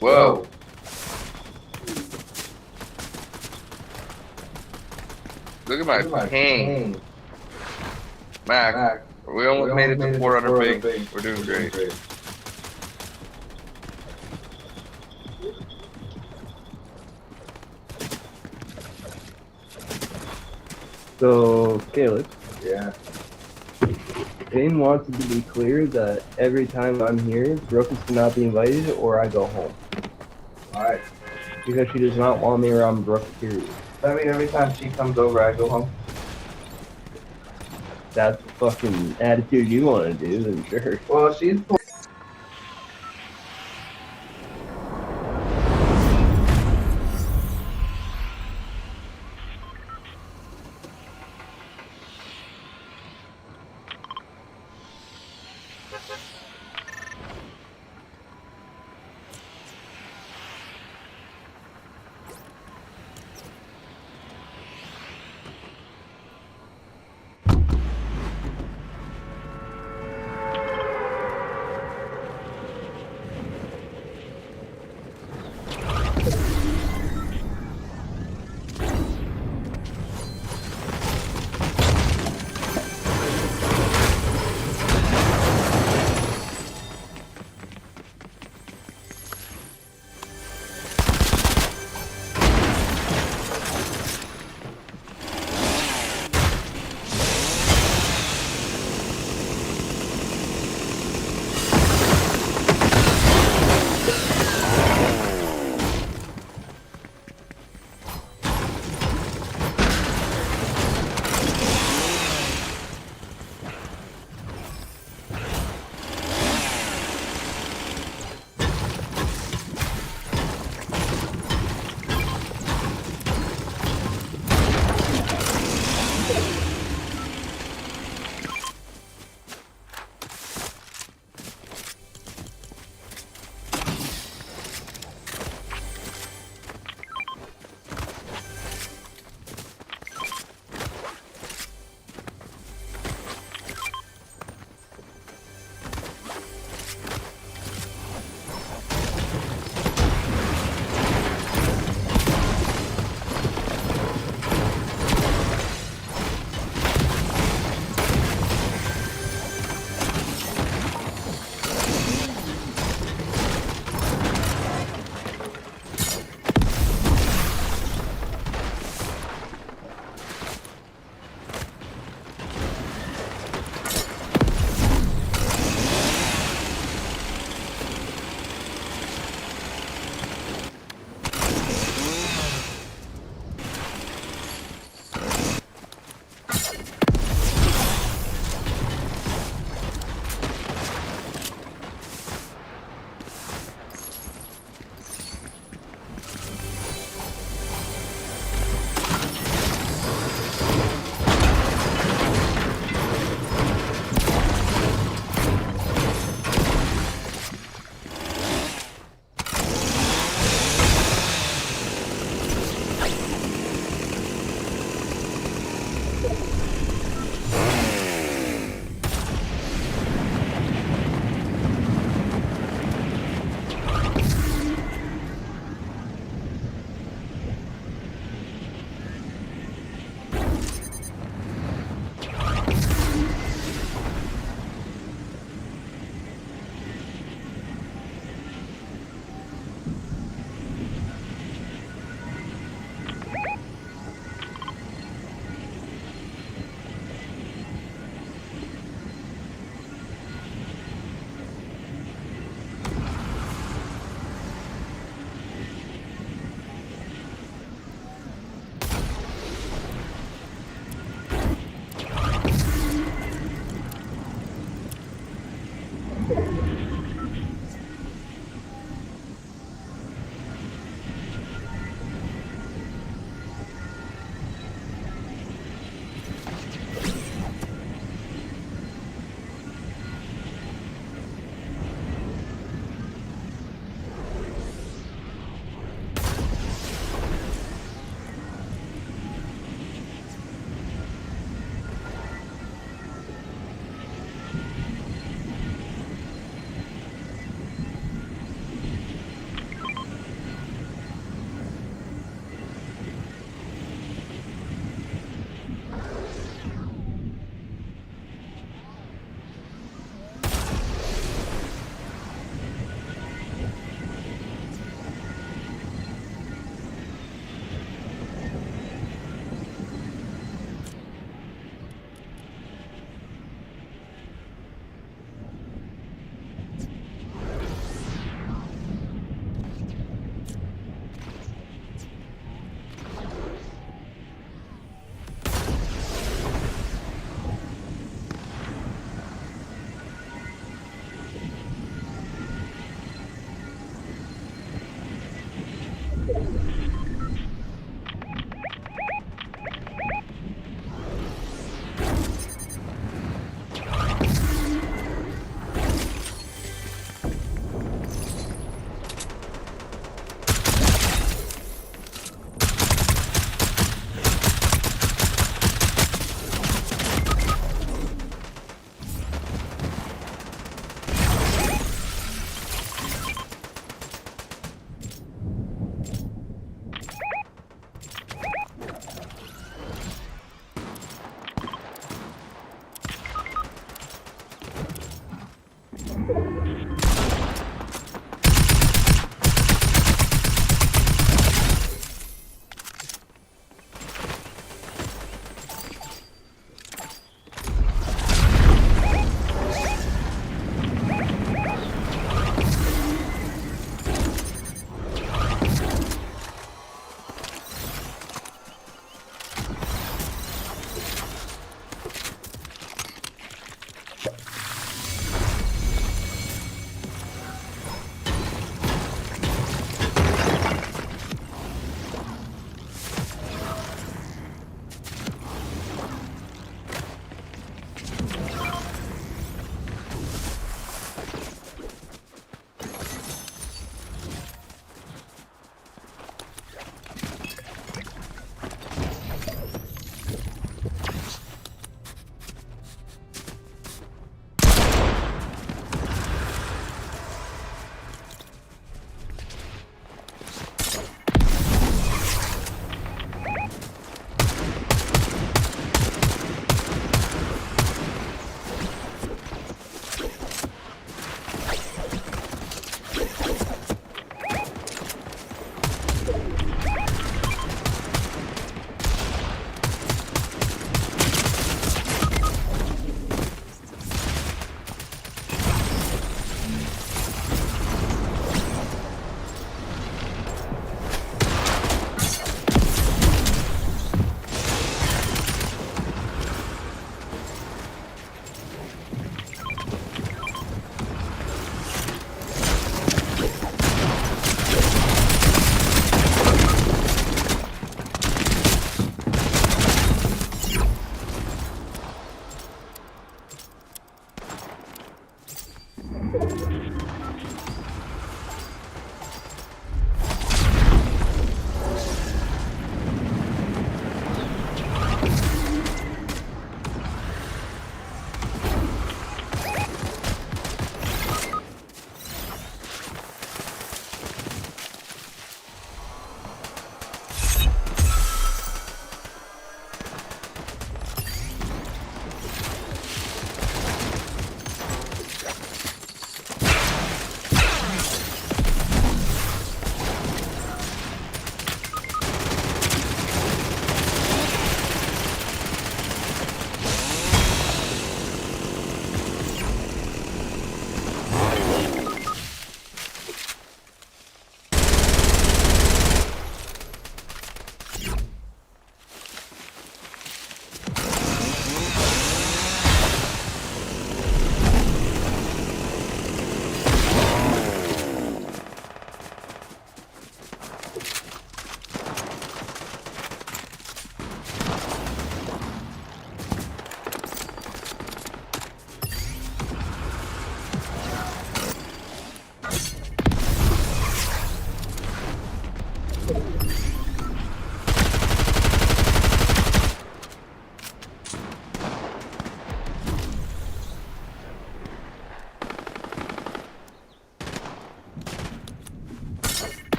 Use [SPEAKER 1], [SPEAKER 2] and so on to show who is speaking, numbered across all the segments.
[SPEAKER 1] Whoa. Look at my ping. Mac, we almost made it to 400 ping. We're doing great.
[SPEAKER 2] So, Caleb.
[SPEAKER 3] Yeah.
[SPEAKER 2] Zane wants it to be clear that every time I'm here, Brooke is to not be invited or I go home.
[SPEAKER 3] Alright.
[SPEAKER 2] Because she does not want me around Brooke, period.
[SPEAKER 3] I mean, every time she comes over, I go home.
[SPEAKER 2] That's the fucking attitude you want to do, then sure.
[SPEAKER 3] Well, she's...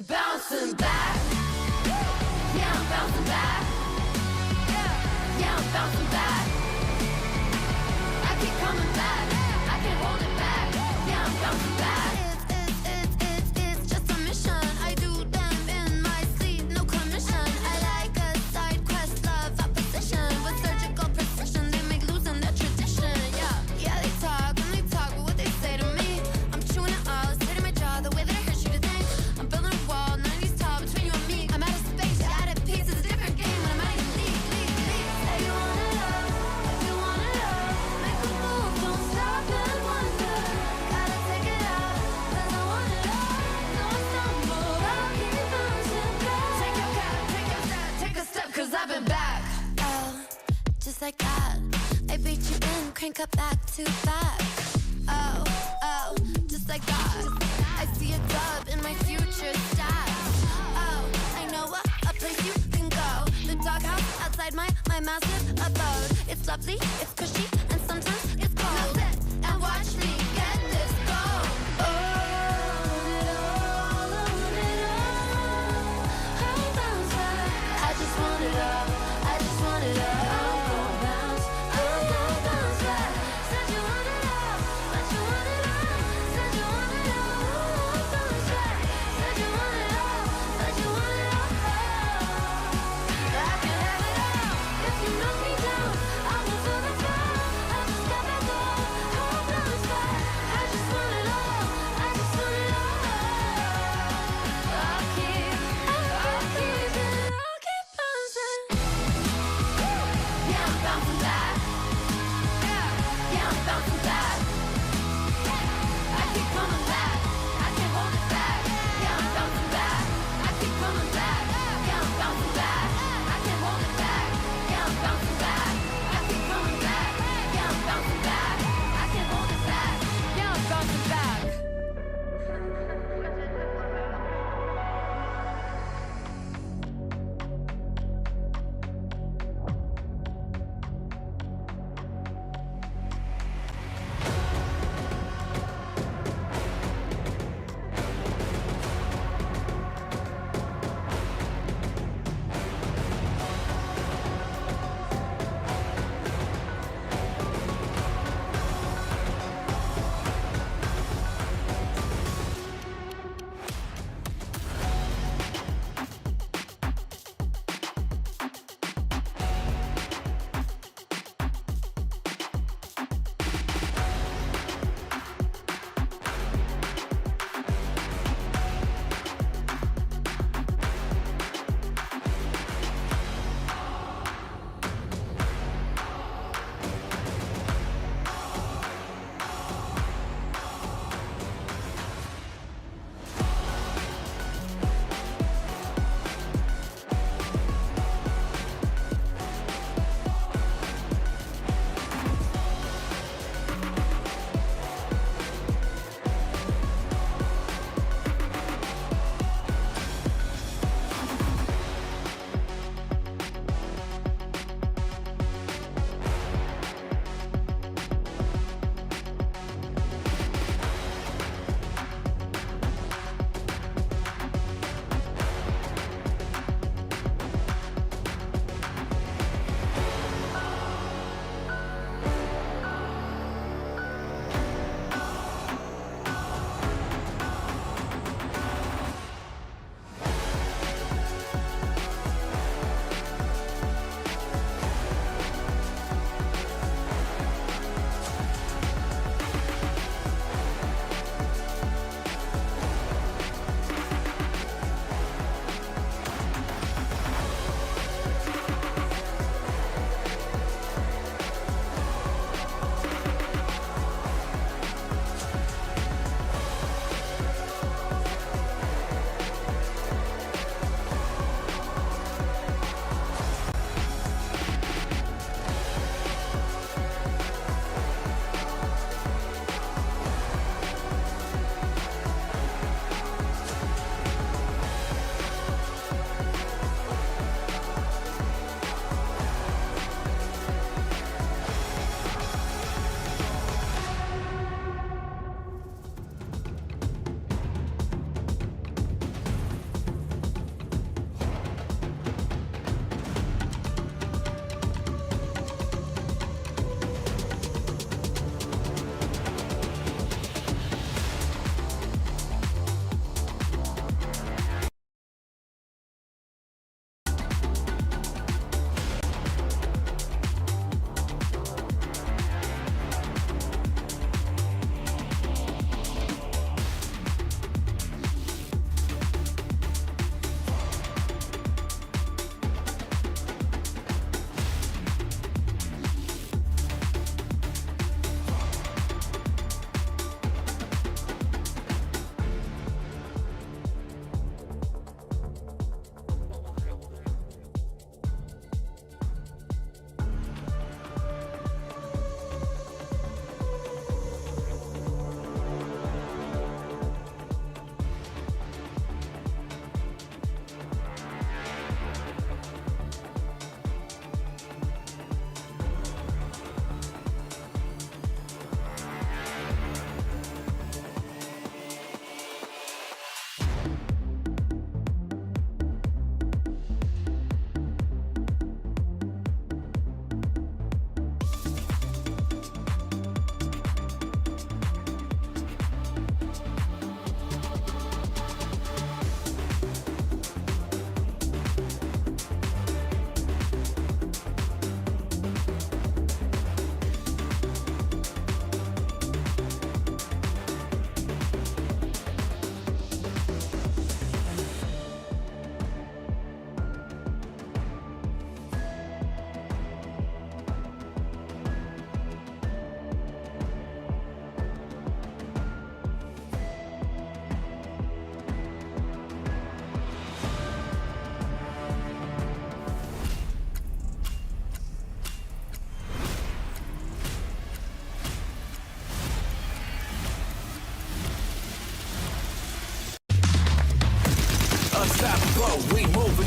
[SPEAKER 4] Bouncing back, yeah, I'm bouncing back, yeah, I'm bouncing back. I keep coming back, I can't hold it back, yeah, I'm bouncing back. It's just a mission. I do them in my sleep, no commission. I like a side quest, love opposition with surgical precision. They make losing their tradition. Yeah, they talk and they talk, but what they say to me, I'm chewing it all, it's hitting my jaw the way that I heard you think. I'm building a wall, 90s tall between you and me. I'm out of space, you're out of peace. It's a different game when I'm out of league. Say you wanna love, if you wanna love, make a move, don't stop and wonder. Gotta take it out, 'cause I want it all. No, I stumble, I'll keep bouncing back. Take your cap, take a step, 'cause I've been back. Oh, just like that, I beat you in, crank up back to back. Oh, just like that, I see a dub in my future stats. Oh, I know a place you can go. The doghouse outside my massive abode. It's lovely, it's cushy, and sometimes it's cold. Now sit and watch me get this gold. Oh, I bounce back. I just want it all. I just want it all. I'm gon' bounce. I'm gon' bounce back. Said you want it all, but you want it all. Said you want it all. Bounce back. Said you want it all, but you want it all. I can have it all. If you knock me down, I will feel the fall. I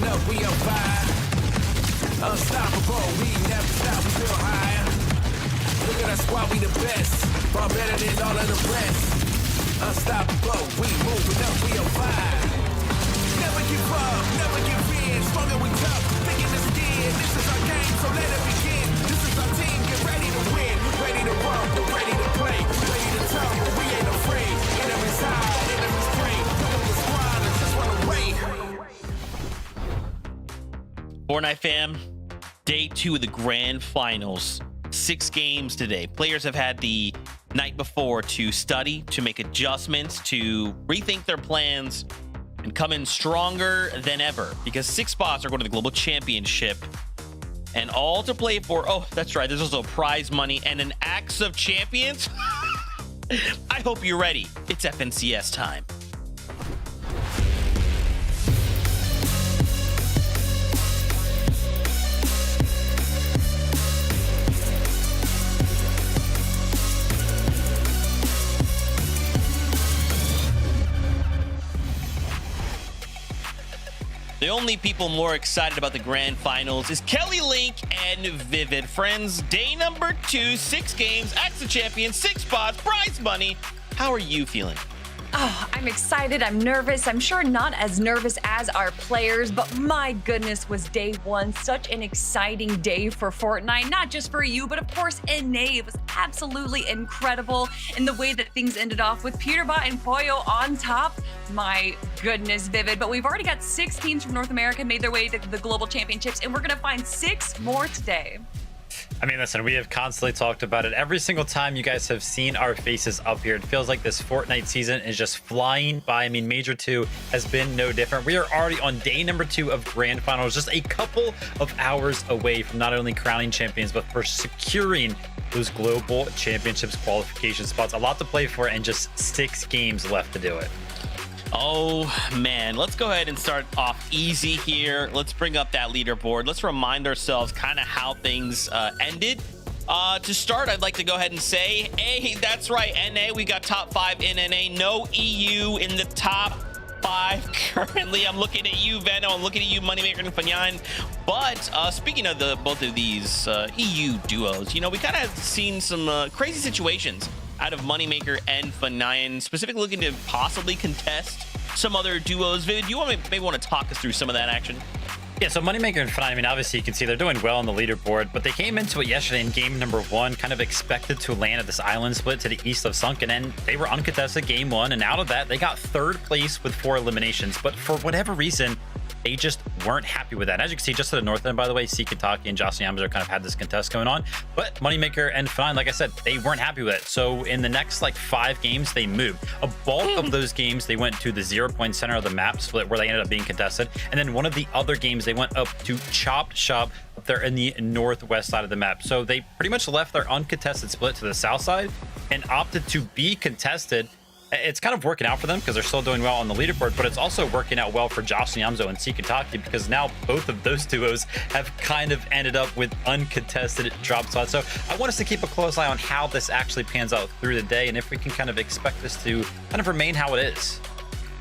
[SPEAKER 5] up, we on fire. Unstoppable, we never stop, we feel higher. Look at us, why we the best, far better than all of the rest. Unstoppable, we moving up, we on fire. Never give up, never give in, stronger we tough, thick in the skin. This is our game, so let it begin. This is our team, get ready to win, ready to run, we're ready to play, ready to tumble, we ain't afraid. Enemies hide, enemies pray, look at the squad and just run away.
[SPEAKER 6] Fortnite fam, day 2 of the grand finals. 6 games today. Players have had the night before to study, to make adjustments, to rethink their plans, and come in stronger than ever, because 6 spots are going to the global championship, and all to play for. Oh, that's right, there's also prize money and an Axe of Champions. I hope you're ready. It's FNCS time. The only people more excited about the grand finals is Kelly Link and Vivid. Friends, day number 2, 6 games, Axe of Champions, 6 spots, prize money. How are you feeling?
[SPEAKER 7] Oh, I'm excited. I'm nervous. I'm sure not as nervous as our players, but my goodness, was day 1 such an exciting day for Fortnite. Not just for you, but of course, NA. It was absolutely incredible in the way that things ended off with Peterbot and Poyo on top. My goodness, Vivid. But we've already got 6 teams from North America made their way to the Global Championships, and we're going to find 6 more today.
[SPEAKER 8] I mean, listen, we have constantly talked about it. Every single time you guys have seen our faces up here, it feels like this Fortnite season is just flying by. I mean, Major 2 has been no different. We are already on day number 2 of Grand Finals, just a couple of hours away from not only crowning champions, but for securing those Global Championships qualification spots. A lot to play for and just 6 games left to do it.
[SPEAKER 6] Oh man, let's go ahead and start off easy here. Let's bring up that leaderboard. Let's remind ourselves kind of how things ended. To start, I'd like to go ahead and say, hey, that's right, NA, we got top 5 in NA. No EU in the top 5 currently. I'm looking at you, Veno. I'm looking at you, Moneymaker and Fanyan. But speaking of both of these EU duos, you know, we kind of seen some crazy situations out of Moneymaker and Fanyan, specifically looking to possibly contest some other duos. Vid, you maybe want to talk us through some of that action?
[SPEAKER 8] Yeah, so Moneymaker and Fanyan, I mean, obviously you can see they're doing well on the leaderboard, but they came into it yesterday in game number 1, kind of expected to land at this island split to the east of Sunken, and they were uncontested game 1, and out of that, they got 3rd place with 4 eliminations. But for whatever reason, they just weren't happy with that. And as you can see, just to the north end, by the way, Kentucky and Jocelyn Yamazar kind of had this contest going on. But Moneymaker and Fanyan, like I said, they weren't happy with it. So in the next like 5 games, they moved. A bulk of those games, they went to the 0-point center of the map split where they ended up being contested. And then one of the other games, they went up to Chopped Shop up there in the northwest side of the map. So they pretty much left their uncontested split to the south side and opted to be contested. It's kind of working out for them because they're still doing well on the leaderboard, but it's also working out well for Jocelyn Yamzo and Kentucky because now both of those duos have kind of ended up with uncontested drop spots. So I want us to keep a close eye on how this actually pans out through the day and if we can kind of expect this to kind of remain how it is.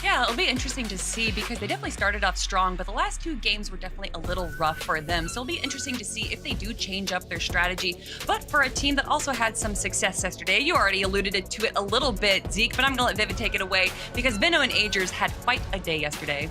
[SPEAKER 7] Yeah, it'll be interesting to see because they definitely started off strong, but the last 2 games were definitely a little rough for them. So it'll be interesting to see if they do change up their strategy. But for a team that also had some success yesterday, you already alluded to it a little bit, Zeke, but I'm going to let Vivid take it away because Veno and Agers had quite a day yesterday.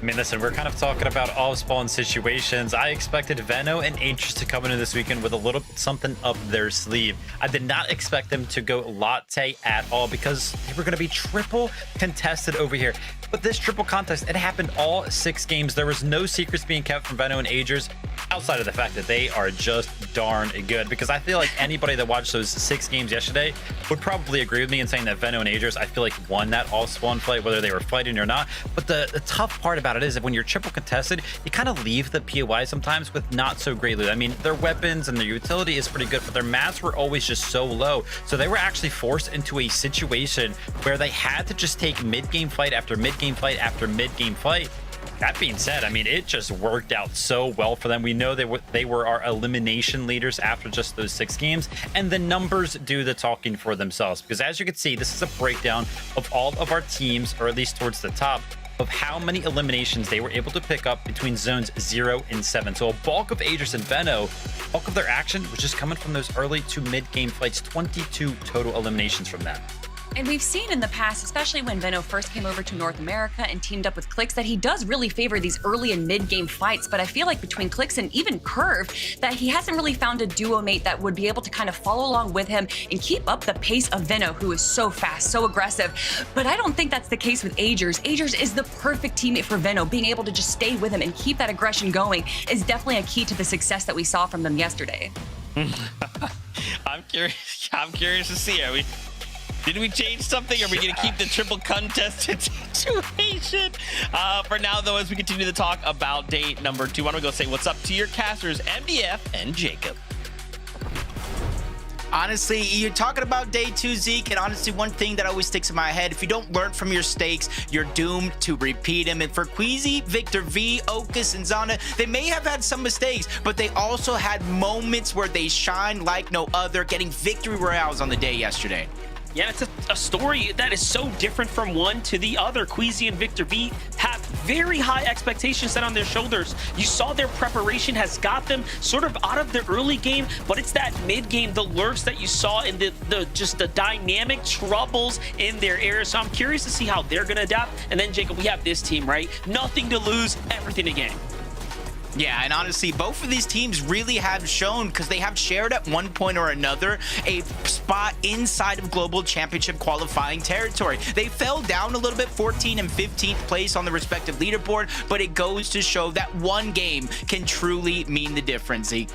[SPEAKER 8] I mean, listen, we're kind of talking about off-spawn situations. I expected Veno and Agers to come into this weekend with a little something up their sleeve. I did not expect them to go latte at all because they were going to be triple contested over here. But this triple contest, it happened all 6 games. There was no secrets being kept from Veno and Agers outside of the fact that they are just darn good. Because I feel like anybody that watched those 6 games yesterday would probably agree with me in saying that Veno and Agers, I feel like, won that off-spawn fight, whether they were fighting or not. But the tough part about it is that when you're triple contested, you kind of leave the POI sometimes with not so great loot. I mean, their weapons and their utility is pretty good, but their mats were always just so low. So they were actually forced into a situation where they had to just take mid-game fight after mid-game fight after mid-game fight. That being said, I mean, it just worked out so well for them. We know they were our elimination leaders after just those 6 games, and the numbers do the talking for themselves. Because as you can see, this is a breakdown of all of our teams, or at least towards the top, of how many eliminations they were able to pick up between zones 0 and 7. So a bulk of Aegis and Veno, bulk of their action was just coming from those early to mid-game fights, 22 total eliminations from them.
[SPEAKER 7] And we've seen in the past, especially when Veno first came over to North America and teamed up with Clix, that he does really favor these early and mid-game fights. But I feel like between Clix and even Curve, that he hasn't really found a duo mate that would be able to kind of follow along with him and keep up the pace of Veno, who is so fast, so aggressive. But I don't think that's the case with Agers. Agers is the perfect teammate for Veno. Being able to just stay with him and keep that aggression going is definitely a key to the success that we saw from them yesterday.
[SPEAKER 6] I'm curious to see. Did we change something? Are we going to keep the triple contested situation? For now, though, as we continue to talk about day number 2, why don't we go say what's up to your casters, MDF and Jacob?
[SPEAKER 9] Honestly, you're talking about day 2, Zeke, and honestly, one thing that always sticks in my head, if you don't learn from your mistakes, you're doomed to repeat them. And for Queasy, Victor V, Okus, and Zana, they may have had some mistakes, but they also had moments where they shine like no other, getting victory royales on the day yesterday.
[SPEAKER 10] Yeah, it's a story that is so different from one to the other. Queasy and Victor V have very high expectations set on their shoulders. You saw their preparation has got them sort of out of the early game, but it's that mid game, the lurks that you saw in just the dynamic troubles in their area. So I'm curious to see how they're gonna adapt. And then Jacob, we have this team, right? Nothing to lose, everything to gain.
[SPEAKER 9] Yeah, and honestly, both of these teams really have shown, because they have shared at one point or another a spot inside of global championship qualifying territory. They fell down a little bit, 14th and 15th place on the respective leaderboard, but it goes to show that one game can truly mean the difference, Zeke.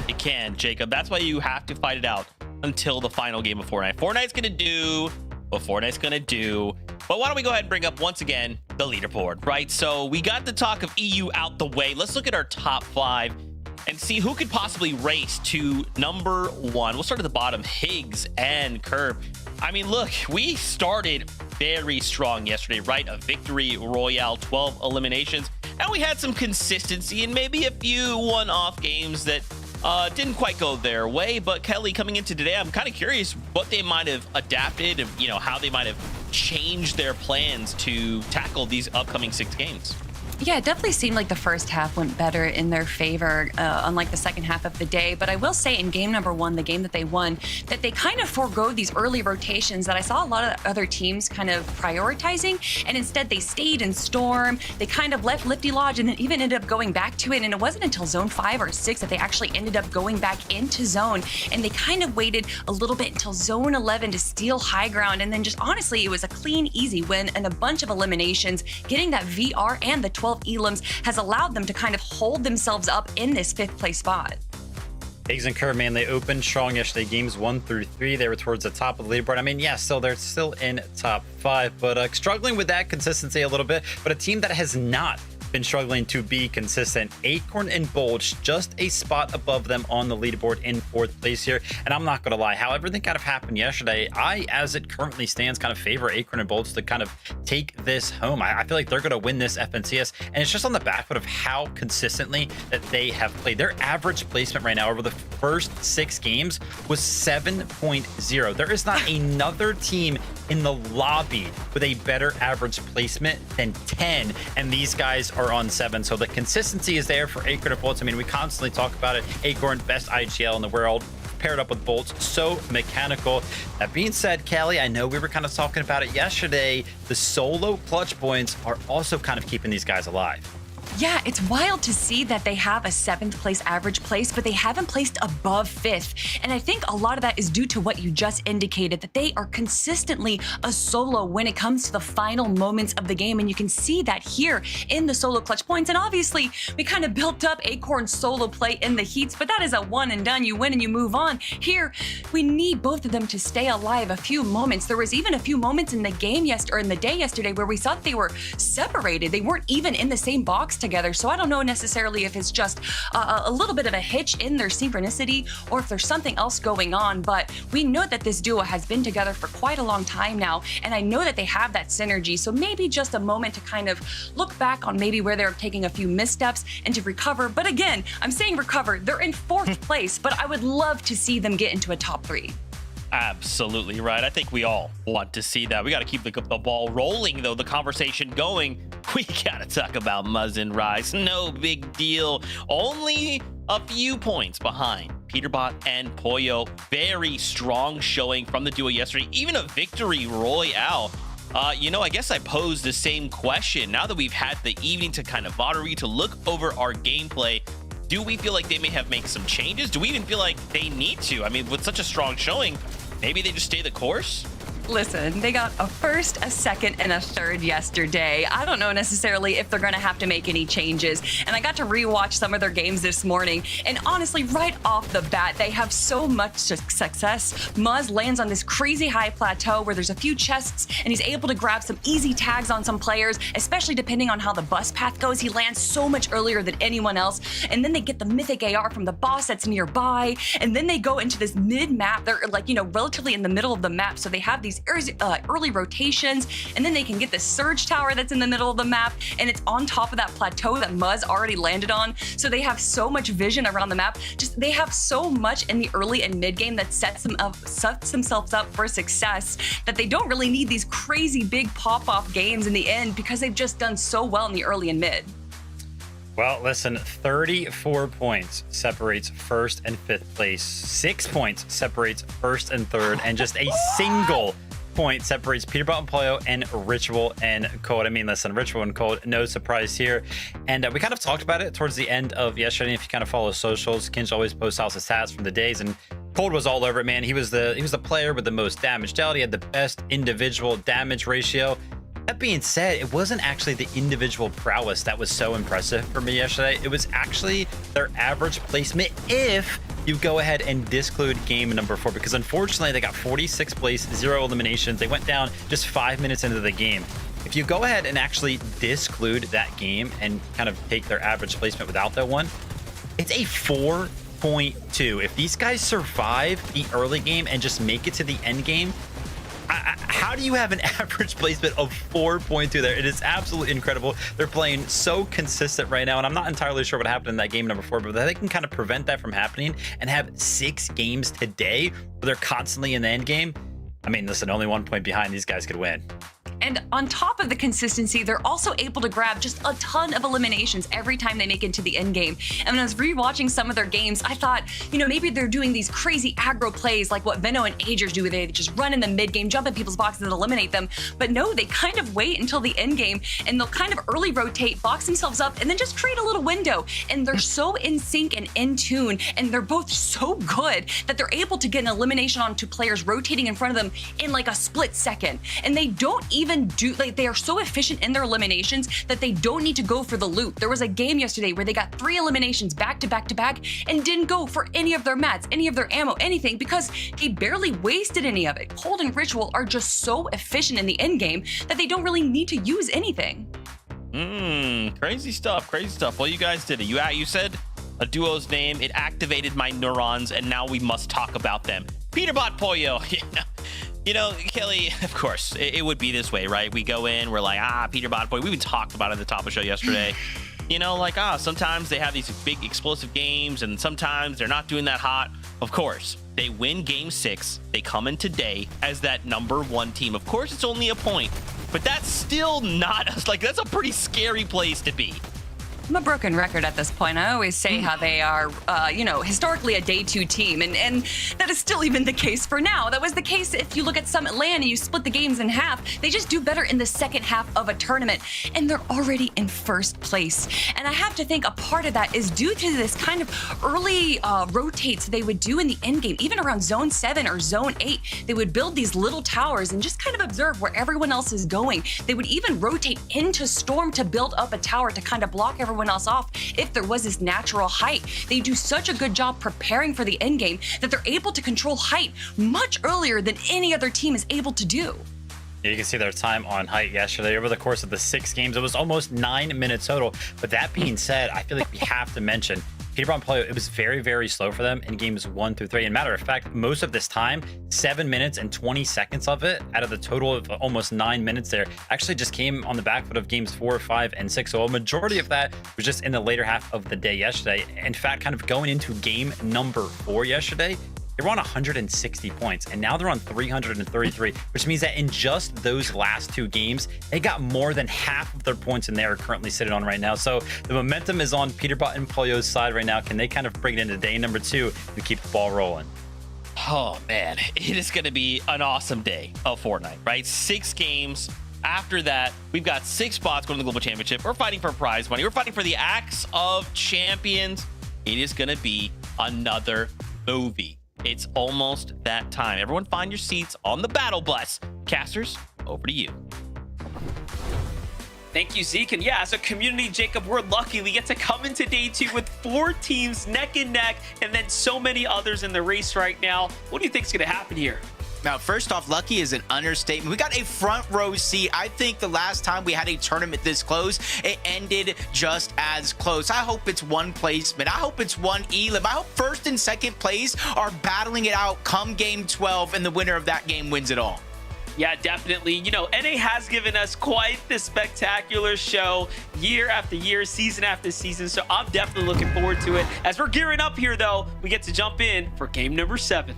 [SPEAKER 6] It can, Jacob. That's why you have to fight it out until the final game of Fortnite. Fortnite's going to do what Fortnite's going to do. But why don't we go ahead and bring up, once again, the leaderboard, right? So we got the talk of EU out the way. Let's look at our top 5 and see who could possibly race to number 1. We'll start at the bottom, Higgs and Curve. I mean, look, we started very strong yesterday, right? A victory royale, 12 eliminations, and we had some consistency and maybe a few one-off games that didn't quite go their way. But Kelly, coming into today, I'm kind of curious what they might have adapted and, you know, how they might have changed their plans to tackle these upcoming 6 games.
[SPEAKER 7] Yeah, it definitely seemed like the first half went better in their favor, unlike the second half of the day. But I will say in game number 1, the game that they won, that they kind of forego these early rotations that I saw a lot of other teams kind of prioritizing. And instead they stayed in Storm. They kind of left Lifty Lodge and then even ended up going back to it. And it wasn't until zone 5 or 6 that they actually ended up going back into zone. And they kind of waited a little bit until zone 11 to steal high ground. And then just honestly, it was a clean, easy win and a bunch of eliminations. Getting that VR and the 12 elims has allowed them to kind of hold themselves up in this 5th place spot.
[SPEAKER 8] Higgs and Curve, man, they opened strong yesterday. Games 1 through 3, they were towards the top of the leaderboard. I mean, yeah, they're still in top 5, but struggling with that consistency a little bit. But a team that has not been struggling to be consistent, Acorn and Bulge, just a spot above them on the leaderboard in 4th place here. And I'm not gonna lie, how everything kind of happened yesterday, I, as it currently stands, kind of favor Acorn and Bulge to kind of take this home. I feel like they're gonna win this FNCS, and it's just on the back foot of how consistently that they have played. Their average placement right now over the first 6 games was 7.0. There is not another team in the lobby with a better average placement than 10, and these guys are on 7. So the consistency is there for Acorn and Bolts. I mean, we constantly talk about it. Acorn, best IGL in the world, paired up with Bolts, so mechanical. That being said, Callie, I know we were kind of talking about it yesterday. The solo clutch points are also kind of keeping these guys alive.
[SPEAKER 7] Yeah, it's wild to see that they have a 7th place average place, but they haven't placed above 5th. And I think a lot of that is due to what you just indicated, that they are consistently a solo when it comes to the final moments of the game. And you can see that here in the solo clutch points. And obviously, we kind of built up Acorn's solo play in the heats, but that is a one and done. You win and you move on. Here, we need both of them to stay alive a few moments. There was even a few moments in the game or in the day yesterday where we thought they were separated. They weren't even in the same box together. So I don't know necessarily if it's just a little bit of a hitch in their synchronicity or if there's something else going on, but we know that this duo has been together for quite a long time now, and I know that they have that synergy. So maybe just a moment to kind of look back on maybe where they're taking a few missteps and to recover. But again, I'm saying recover. They're in 4th place, but I would love to see them get into a top 3.
[SPEAKER 6] Absolutely right. I think we all want to see that. We got to keep the ball rolling, though, the conversation going. We got to talk about Muzz and Rise. No big deal. Only a few points behind Peterbot and Pollo. Very strong showing from the duo yesterday. Even a victory royale. I guess I posed the same question. Now that we've had the evening to kind of moderate, to look over our gameplay, do we feel like they may have made some changes? Do we even feel like they need to? I mean, with such a strong showing, maybe they just stay the course?
[SPEAKER 7] Listen, they got a first, a second, and a third yesterday. I don't know necessarily if they're going to have to make any changes. And I got to rewatch some of their games this morning. And honestly, right off the bat, they have so much success. Muzz lands on this crazy high plateau where there's a few chests, and he's able to grab some easy tags on some players, especially depending on how the bus path goes. He lands so much earlier than anyone else. And then they get the mythic AR from the boss that's nearby. And then they go into this mid-map. They're relatively in the middle of the map. So they have these early rotations, and then they can get the surge tower that's in the middle of the map, and it's on top of that plateau that Muzz already landed on. So they have so much vision around the map. They have so much in the early and mid game that sets themselves up for success, that they don't really need these crazy big pop-off games in the end, because they've just done so well in the early and mid.
[SPEAKER 8] Well, listen, 34 points separates first and fifth place. 6 points separates first and third, and just a single point separates Peterbot and Pollo and Ritual and Cold. I mean, listen, Ritual and Cold, no surprise here. And we kind of talked about it towards the end of yesterday. If you kind of follow socials, Kinj always posts out his stats from the days, and Cold was all over it, man. He was the player with the most damage dealt. He had the best individual damage ratio. That being said, it wasn't actually the individual prowess that was so impressive for me yesterday. It was actually their average placement if you go ahead and disclude game number 4, because unfortunately they got 46th place, 0 eliminations. They went down just 5 minutes into the game. If you go ahead and actually disclude that game and kind of take their average placement without that one, it's a 4.2. If these guys survive the early game and just make it to the end game, how do you have an average placement of 4.2 there? It is absolutely incredible. They're playing so consistent right now, and I'm not entirely sure what happened in that game number 4, but they can kind of prevent that from happening and have 6 games today where they're constantly in the end game. I mean, listen, only 1 point behind, these guys could win.
[SPEAKER 7] And on top of the consistency, they're also able to grab just a ton of eliminations every time they make it to the end game. And when I was rewatching some of their games, I thought, maybe they're doing these crazy aggro plays like what Veno and Agers do. They just run in the mid game, jump in people's boxes and eliminate them. But no, they kind of wait until the end game, and they'll kind of early rotate, box themselves up, and then just create a little window. And they're so in sync and in tune, and they're both so good that they're able to get an elimination onto players rotating in front of them in like a split second. And they don't even they are so efficient in their eliminations that they don't need to go for the loot. There was a game yesterday where they got 3 eliminations back to back to back and didn't go for any of their mats, any of their ammo, anything, because they barely wasted any of it. Cold and Ritual are just so efficient in the end game that they don't really need to use anything.
[SPEAKER 6] Crazy stuff, crazy stuff. Well, you guys did it. You said a duo's name, it activated my neurons, and now we must talk about them. Peterbot Pollo. Kelly, of course, it would be this way, right? We go in, we're like, Peterbot Pollo. We even talked about it at the top of the show yesterday. Sometimes they have these big explosive games, and sometimes they're not doing that hot. Of course, they win game 6. They come in today as that number 1 team. Of course, it's only a point, but that's still not that's a pretty scary place to be.
[SPEAKER 7] I'm a broken record at this point. I always say how they are, historically a day 2 team, and that is still even the case for now. That was the case if you look at Summit Land and you split the games in half. They just do better in the second half of a tournament, and they're already in first place. And I have to think a part of that is due to this kind of early rotates they would do in the end game, even around zone 7 or zone 8. They would build these little towers and just kind of observe where everyone else is going. They would even rotate into Storm to build up a tower to kind of block everyone else off if there was this natural height. They do such a good job preparing for the end game that they're able to control height much earlier than any other team is able to do.
[SPEAKER 8] You can see their time on height yesterday. Over the course of the 6 games, it was almost 9 minutes total. But that being said, I feel like we have to mention Peterbot and Pollo, it was very, very slow for them in games 1 through 3. And matter of fact, most of this time, 7 minutes and 20 seconds of it, out of the total of almost 9 minutes there, actually just came on the back foot of games 4, 5, and 6. So a majority of that was just in the later half of the day yesterday. In fact, kind of going into game number 4 yesterday, they were on 160 points, and now they're on 333, which means that in just those last 2 games, they got more than half of their points, and they are currently sitting on right now. So the momentum is on Peterbot and Pollo's side right now. Can they kind of bring it into day number 2 and keep the ball rolling?
[SPEAKER 6] Oh man, it is going to be an awesome day of Fortnite, right? 6 games. After that, we've got 6 spots going to the Global Championship. We're fighting for prize money. We're fighting for the Axe of Champions. It is going to be another movie. It's almost that time. Everyone find your seats on the battle bus. Casters, over to you.
[SPEAKER 10] Thank you, Zeke. And yeah, as a community, Jacob, we're lucky we get to come into day 2 with 4 teams neck and neck, and then so many others in the race right now. What do you think is going to happen here?
[SPEAKER 9] Now, first off, lucky is an understatement. We got a front row seat. I think the last time we had a tournament this close, it ended just as close. I hope it's one placement. I hope it's one elim. I hope first and second place are battling it out come game 12, and the winner of that game wins it all.
[SPEAKER 10] Yeah, definitely. You know, NA has given us quite the spectacular show year after year, season after season. So I'm definitely looking forward to it. As we're gearing up here, though, we get to jump in for game number 7.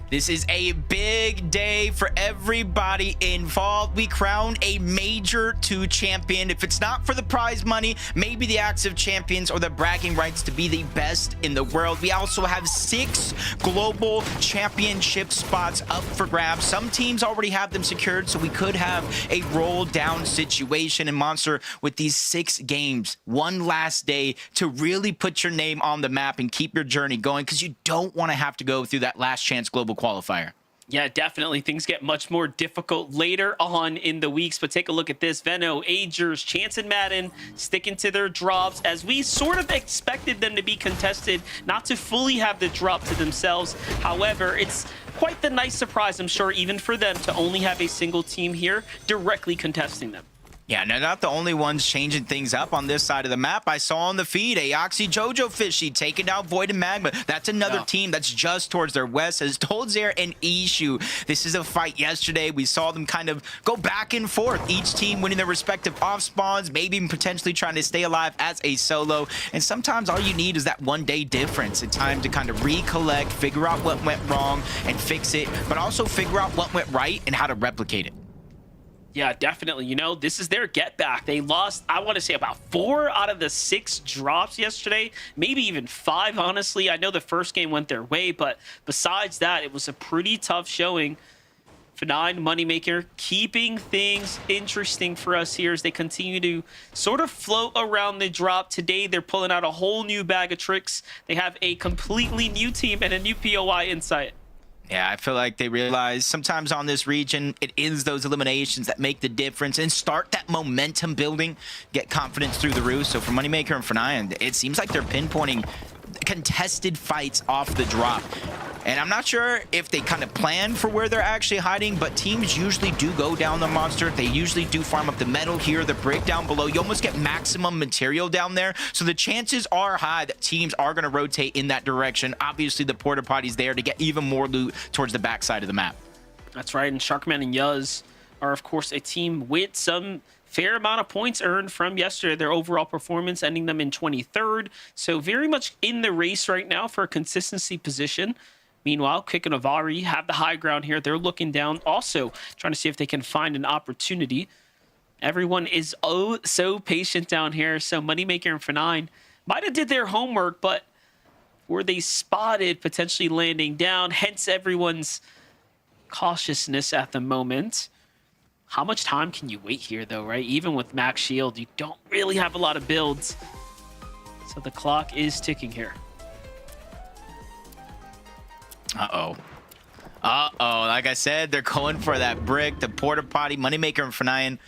[SPEAKER 9] This is a big day for everybody involved. We crowned a Major 2 champion. If it's not for the prize money, maybe the Axe of Champions or the bragging rights to be the best in the world. We also have 6 global championship spots up for grabs. Some teams already have them secured, so we could have a roll down situation. And Monster, with these 6 games, one last day to really put your name on the map and keep your journey going, because you don't want to have to go through that last chance global qualifier.
[SPEAKER 10] Yeah, definitely. Things get much more difficult later on in the weeks, but take a look at this. Veno, Agers, Chance, and Madden sticking to their drops as we sort of expected them to be contested, not to fully have the drop to themselves. However, it's quite the nice surprise, I'm sure, even for them to only have a single team here directly contesting them.
[SPEAKER 9] Yeah, they're not the only ones changing things up on this side of the map. I saw on the feed Aoxy Jojo Fishy taking down Void and Magma. That's another team that's just towards their west, as Tolzer and Ishu. This is a fight yesterday. We saw them kind of go back and forth, each team winning their respective off spawns, maybe even potentially trying to stay alive as a solo. And sometimes all you need is that one day difference, a time to kind of recollect, figure out what went wrong and fix it, but also figure out what went right and how to replicate it.
[SPEAKER 10] Yeah, definitely. You know, this is their get back. They lost, I want to say, about 4 out of the 6 drops yesterday, maybe even 5, honestly. I know the first game went their way, but besides that, it was a pretty tough showing. F9, Moneymaker, keeping things interesting for us here as they continue to sort of float around the drop. Today, they're pulling out a whole new bag of tricks. They have a completely new team and a new POI insight.
[SPEAKER 9] Yeah, I feel like they realize sometimes on this region, it is those eliminations that make the difference and start that momentum building, get confidence through the roof. So for Moneymaker and F9, it seems like they're pinpointing contested fights off the drop. And I'm not sure if they kind of plan for where they're actually hiding, but teams usually do go down the monster. They usually do farm up the metal here, the brick down below. You almost get maximum material down there. So the chances are high that teams are going to rotate in that direction. Obviously, the porta potty's there to get even more loot towards the backside of the map.
[SPEAKER 10] That's right. And Sharkman and Yuz are, of course, a team with some fair amount of points earned from yesterday. Their overall performance ending them in 23rd. So very much in the race right now for a consistency position. Meanwhile, Kick and Avari have the high ground here. They're looking down, also trying to see if they can find an opportunity. Everyone is oh so patient down here. So Moneymaker and F9 might have did their homework, but were they spotted potentially landing down? Hence everyone's cautiousness at the moment. How much time can you wait here, though, right? Even with max shield, you don't really have a lot of builds. So the clock is ticking here.
[SPEAKER 9] Uh-oh. Like I said, they're going for that brick, the porta potty, Moneymaker and F9.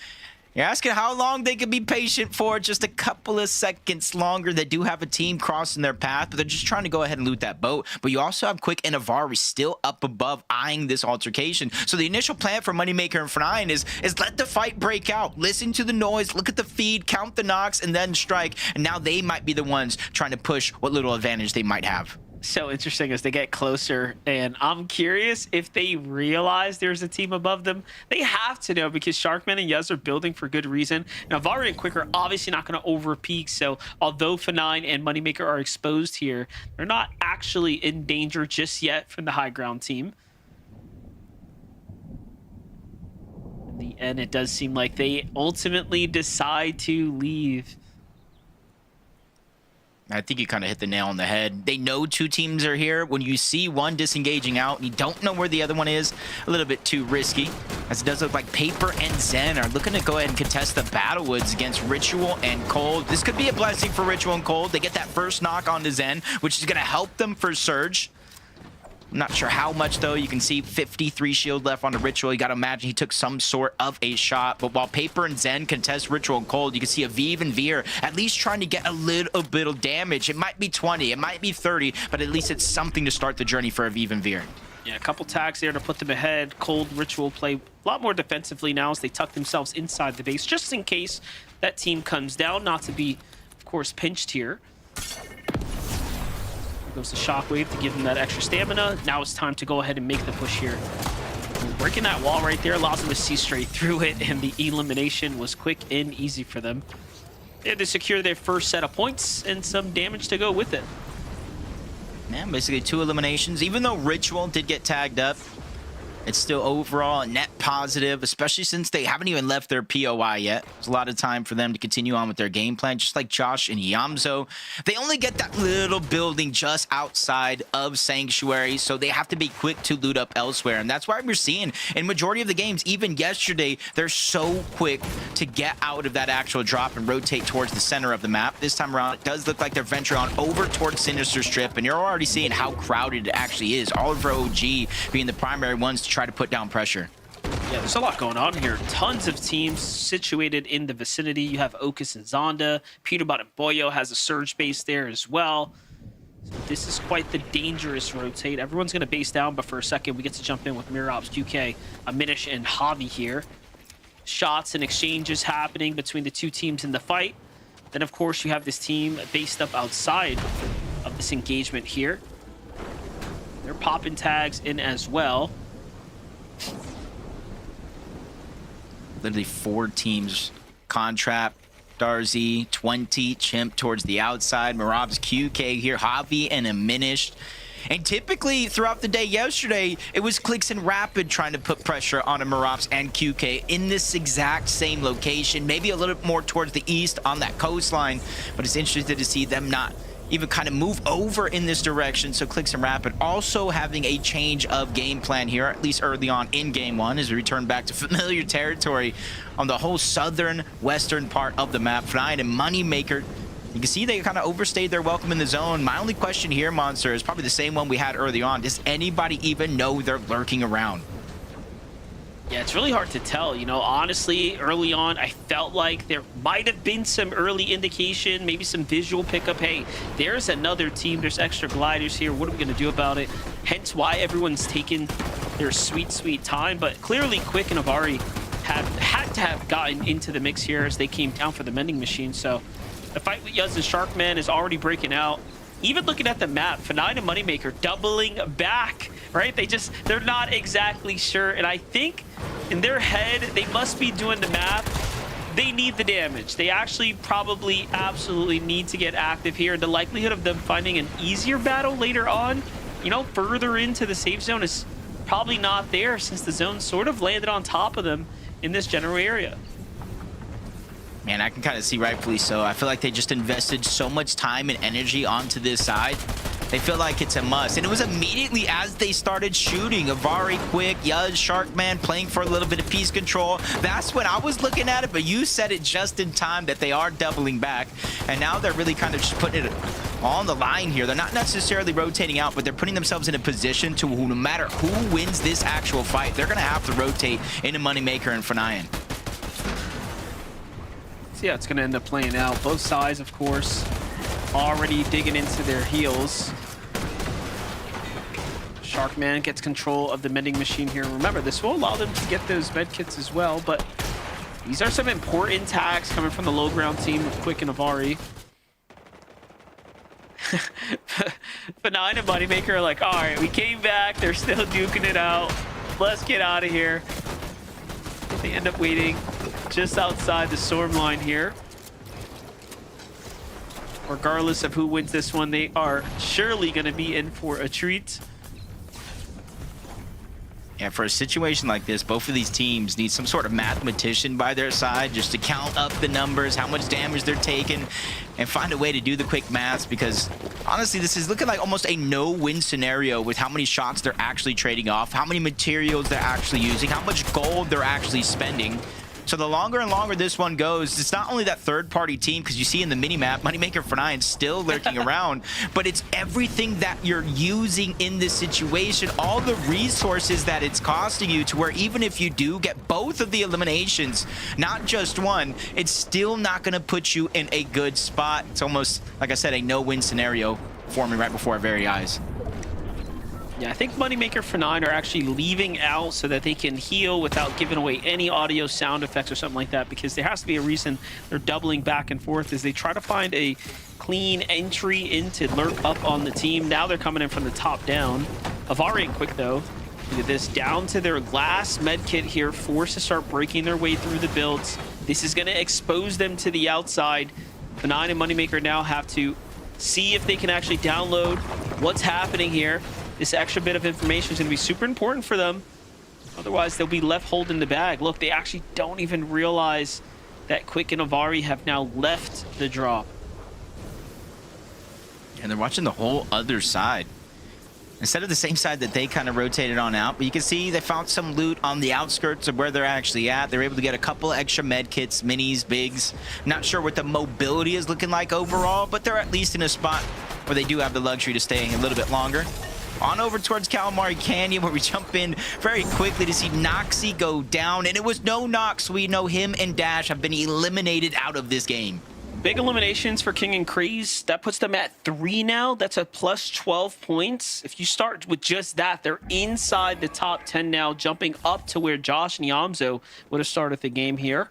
[SPEAKER 9] You're asking how long they could be patient for. Just a couple of seconds longer. They do have a team crossing their path, but they're just trying to go ahead and loot that boat. But you also have Quick and Avari still up above eyeing this altercation. So the initial plan for Moneymaker and F9 is let the fight break out. Listen to the noise, look at the feed, count the knocks, and then strike. And now they might be the ones trying to push what little advantage they might have.
[SPEAKER 10] so interesting as they get closer, and I'm curious if they realize there's a team above them. They have to know, because Sharkman and Yuz are building for good reason. Now Vari and Quick are obviously not going to over peak, so although F9 and Moneymaker are exposed here, they're not actually in danger just yet from the high ground team. In the end, it does seem like they ultimately decide to leave.
[SPEAKER 9] I think you kind of hit the nail on the head. They know two teams are here. When you see one disengaging out and you don't know where the other one is, a little bit too risky. As it does look like Paper and Zen are looking to go ahead and contest the Battlewoods against Ritual and Cold. This could be a blessing for Ritual and Cold. They get that first knock onto Zen, which is going to help them for Surge. I'm not sure how much, though. You can see 53 shield left on the Ritual. You got to imagine he took some sort of a shot. But while Paper and Zen contest Ritual and Cold, you can see Aviv and Veer at least trying to get a little bit of damage. It might be 20, it might be 30, but at least it's something to start the journey for Aviv and Veer.
[SPEAKER 10] Yeah, a couple tags there to put them ahead. Cold Ritual play a lot more defensively now as they tuck themselves inside the base, just in case that team comes down. Not to be, of course, pinched here. Goes the Shockwave to give them that extra stamina. Now it's time to go ahead and make the push here. Breaking that wall right there allows them to see straight through it, and the elimination was quick and easy for them. They had to secure their first set of points and some damage to go with it.
[SPEAKER 9] Yeah, basically 2 eliminations. Even though Ritual did get tagged up, it's still overall a net positive, especially since they haven't even left their POI yet. There's a lot of time for them to continue on with their game plan, just like Josh and Yamzo. They only get that little building just outside of Sanctuary, so they have to be quick to loot up elsewhere. And that's why we're seeing in majority of the games, even yesterday, they're so quick to get out of that actual drop and rotate towards the center of the map. This time around, it does look like they're venturing on over towards Sinister Strip, and you're already seeing how crowded it actually is. Oliver OG being the primary ones to try to put down pressure.
[SPEAKER 10] Yeah, there's a lot going on here. Tons of teams situated in the vicinity. You have Okus and Zonda. Peterbot and Boyo has a surge base there as well. So this is quite the dangerous rotate. Everyone's going to base down, but for a second, we get to jump in with Mirops, QK, Aminish, and Javi here. Shots and exchanges happening between the two teams in the fight. Then, of course, you have this team based up outside of this engagement here. They're popping tags in as well.
[SPEAKER 9] Literally 4 teams. Contrap, Darzi, 20, Chimp towards the outside, Marab's QK here, Javi and Aminish. And typically throughout the day yesterday, it was Clicks and Rapid trying to put pressure on Maraps and QK in this exact same location, maybe a little bit more towards the east on that coastline, but it's interesting to see them not even kind of move over in this direction. So Clicks and Rapid also having a change of game plan here, at least early on in game 1, as we return back to familiar territory on the whole southern western part of the map. F9 and Moneymaker, you can see they kind of overstayed their welcome in the zone. My only question here, Monster, is probably the same one we had early on. Does anybody even know they're lurking around?
[SPEAKER 10] Yeah, it's really hard to tell. You know, honestly, early on, I felt like there might have been some early indication, maybe some visual pickup. Hey, there's another team. There's extra gliders here. What are we going to do about it? Hence why everyone's taking their sweet, sweet time. But clearly, Quick and Avari had to have gotten into the mix here as they came down for the mending machine. So the fight with Yuz and Sharkman is already breaking out. Even looking at the map, F9 and Moneymaker doubling back, right? They're not exactly sure. And I think in their head, they must be doing the math. They need the damage. They actually probably absolutely need to get active here. The likelihood of them finding an easier battle later on, you know, further into the safe zone is probably not there, since the zone sort of landed on top of them in this general area.
[SPEAKER 9] Man, I can kind of see rightfully so. I feel like they just invested so much time and energy onto this side. They feel like it's a must. And it was immediately as they started shooting, Avari, Quick, Yuz, Sharkman playing for a little bit of piece control. That's when I was looking at it, but you said it just in time that they are doubling back. And now they're really kind of just putting it on the line here. They're not necessarily rotating out, but they're putting themselves in a position to, no matter who wins this actual fight, they're going to have to rotate into Moneymaker and F9.
[SPEAKER 10] So yeah, it's going to end up playing out. Both sides, of course, already digging into their heels. Sharkman gets control of the mending machine here. Remember, this will allow them to get those med kits as well, but these are some important tags coming from the low ground team of Quick and Avari. But Nine and Moneymaker are like, all right, we came back. They're still duking it out. Let's get out of here. They end up waiting just outside the storm line here. Regardless of who wins this one, they are surely going to be in for a treat.
[SPEAKER 9] Yeah, for a situation like this, both of these teams need some sort of mathematician by their side just to count up the numbers, how much damage they're taking, and find a way to do the quick maths, because honestly, this is looking like almost a no-win scenario with how many shots they're actually trading off, how many materials they're actually using, how much gold they're actually spending. So the longer and longer this one goes, it's not only that third-party team, because you see in the mini-map, Moneymaker for 9 still lurking around, but it's everything that you're using in this situation, all the resources that it's costing you, to where even if you do get both of the eliminations, not just one, it's still not going to put you in a good spot. It's almost, like I said, a no-win scenario forming right before our very eyes.
[SPEAKER 10] Yeah, I think Moneymaker for 9 are actually leaving out so that they can heal without giving away any audio sound effects or something like that, because there has to be a reason they're doubling back and forth as they try to find a clean entry in to lurk up on the team. Now they're coming in from the top down. Avari and Quick, though, look at this, down to their last med kit here, forced to start breaking their way through the builds. This is going to expose them to the outside. The 9 and Moneymaker now have to see if they can actually download what's happening here. This extra bit of information is going to be super important for them. Otherwise, they'll be left holding the bag. Look, they actually don't even realize that Quick and Avari have now left the drop.
[SPEAKER 9] And they're watching the whole other side. Instead of the same side that they kind of rotated on out, but you can see they found some loot on the outskirts of where they're actually at. They're able to get a couple of extra med kits, minis, bigs. Not sure what the mobility is looking like overall, but they're at least in a spot where they do have the luxury to stay a little bit longer. On over towards Calamari Canyon, where we jump in very quickly to see Noxy go down. And it was no Nox. We know him and Dash have been eliminated out of this game.
[SPEAKER 10] Big eliminations for King and Craze. That puts them at 3 now. That's a plus 12 points. If you start with just that, they're inside the top 10 now, jumping up to where Josh and Yamzo would have started the game here.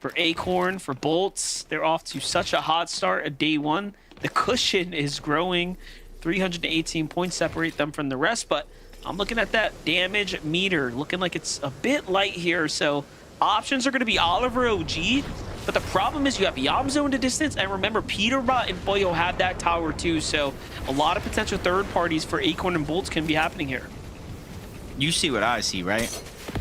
[SPEAKER 10] For Acorn, for Bolts, they're off to such a hot start at day 1. The cushion is growing. 318 points separate them from the rest, but I'm looking at that damage meter, looking like it's a bit light here. So options are going to be Oliver OG, but the problem is you have Yamzo in the distance, and remember, Peterbot and Boyo have that tower too, so a lot of potential third parties for Acorn and Bolts can be happening here.
[SPEAKER 9] You see what I see, right?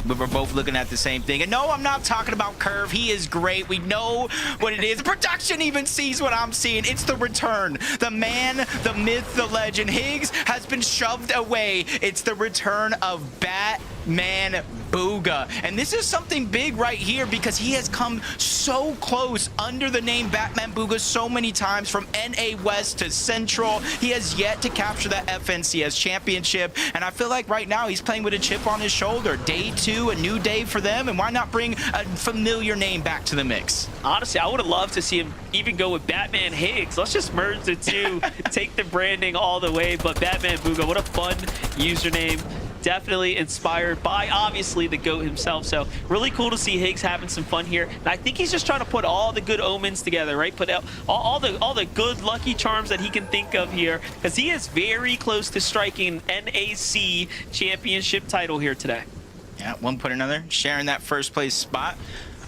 [SPEAKER 9] But we're both looking at the same thing. And no, I'm not talking about Curve. He is great. We know what it is. Production even sees what I'm seeing. It's the return. The man, the myth, the legend. Higgs has been shoved away. It's the return of Batman Booga. And this is something big right here, because he has come so close under the name Batman Booga so many times, from NA West to Central. He has yet to capture that FNCS championship. And I feel like right now he's playing with a chip on his shoulder. Day 2, a new day for them, and why not bring a familiar name back to the mix?
[SPEAKER 10] Honestly, I would have loved to see him even go with Batman Higgs. Let's just merge the two, take the branding all the way. But Batman Booga, what a fun username. Definitely inspired by, obviously, the GOAT himself. So really cool to see Higgs having some fun here. And I think he's just trying to put all the good omens together, right? Put out all the good lucky charms that he can think of here, because he is very close to striking NAC championship title here today.
[SPEAKER 9] Yeah, at one point or another, sharing that first place spot.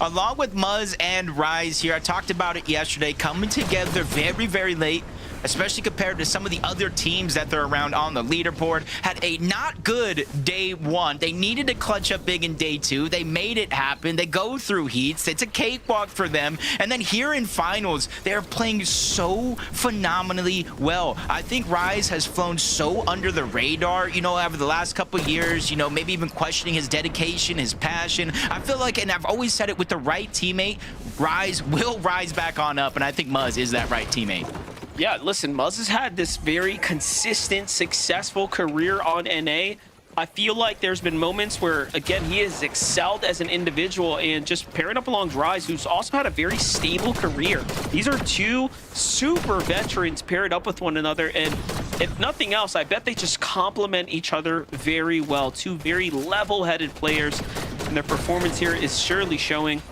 [SPEAKER 9] Along with Muzz and Rise here, I talked about it yesterday, coming together very, very late, especially compared to some of the other teams that they're around on the leaderboard. Had a not good day 1. They needed to clutch up big in day 2. They made it happen. They go through heats. It's a cakewalk for them. And then here in finals, they're playing so phenomenally well. I think Rise has flown so under the radar, you know, over the last couple of years, you know, maybe even questioning his dedication, his passion. I feel like, and I've always said it, with the right teammate, Rise will rise back on up, and I think Muzz is that right teammate.
[SPEAKER 10] Yeah, listen, Muzz has had this very consistent, successful career on NA. I feel like there's been moments where, again, he has excelled as an individual, and just pairing up along Rise, who's also had a very stable career. These are two super veterans paired up with one another, and if nothing else, I bet they just complement each other very well. Two very level-headed players, and their performance here is surely showing.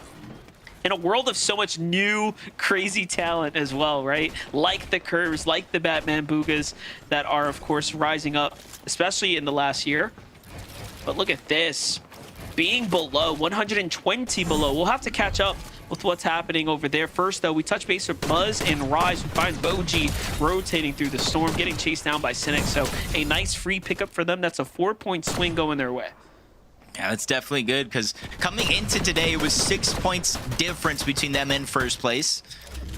[SPEAKER 10] in a world of so much new, crazy talent as well, right? Like the Curves, like the Batman Boogas that are, of course, rising up, especially in the last year. But look at this. Being below, 120 below. We'll have to catch up with what's happening over there. First, though, we touch base with Buzz and Rise, who finds Boji rotating through the storm, getting chased down by Cynic. So a nice free pickup for them. That's a 4-point swing going their way.
[SPEAKER 9] Yeah, that's definitely good because coming into today, it was 6 points difference between them and first place.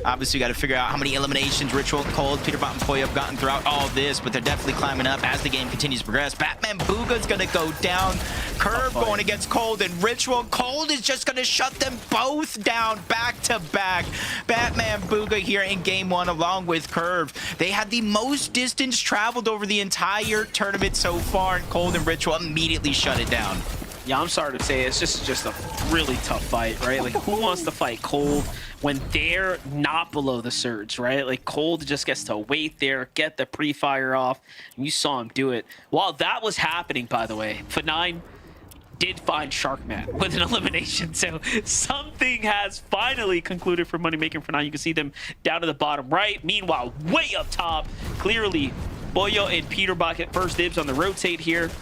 [SPEAKER 9] Obviously, we got to figure out how many eliminations Ritual, Cold, Peterbot, and Poyo have gotten throughout all this, but they're definitely climbing up as the game continues to progress. Batman Booga's going to go down. Curve going against Cold and Ritual. Cold is just going to shut them both down back to back. Batman Booga here in game one along with Curve. They had the most distance traveled over the entire tournament so far, and Cold and Ritual immediately shut it down.
[SPEAKER 10] Yeah, I'm sorry to say it's just a really tough fight, right? Like, who wants to fight Cold when they're not below the surge, right? Like, Cold just gets to wait there, get the pre-fire off, and you saw him do it. While that was happening, by the way, F9 did find Sharkman with an elimination, so something has finally concluded for Moneymaker for F9. You can see them down to the bottom right. Meanwhile, way up top, clearly, Boyo and Peterbot get first dibs on the rotate here.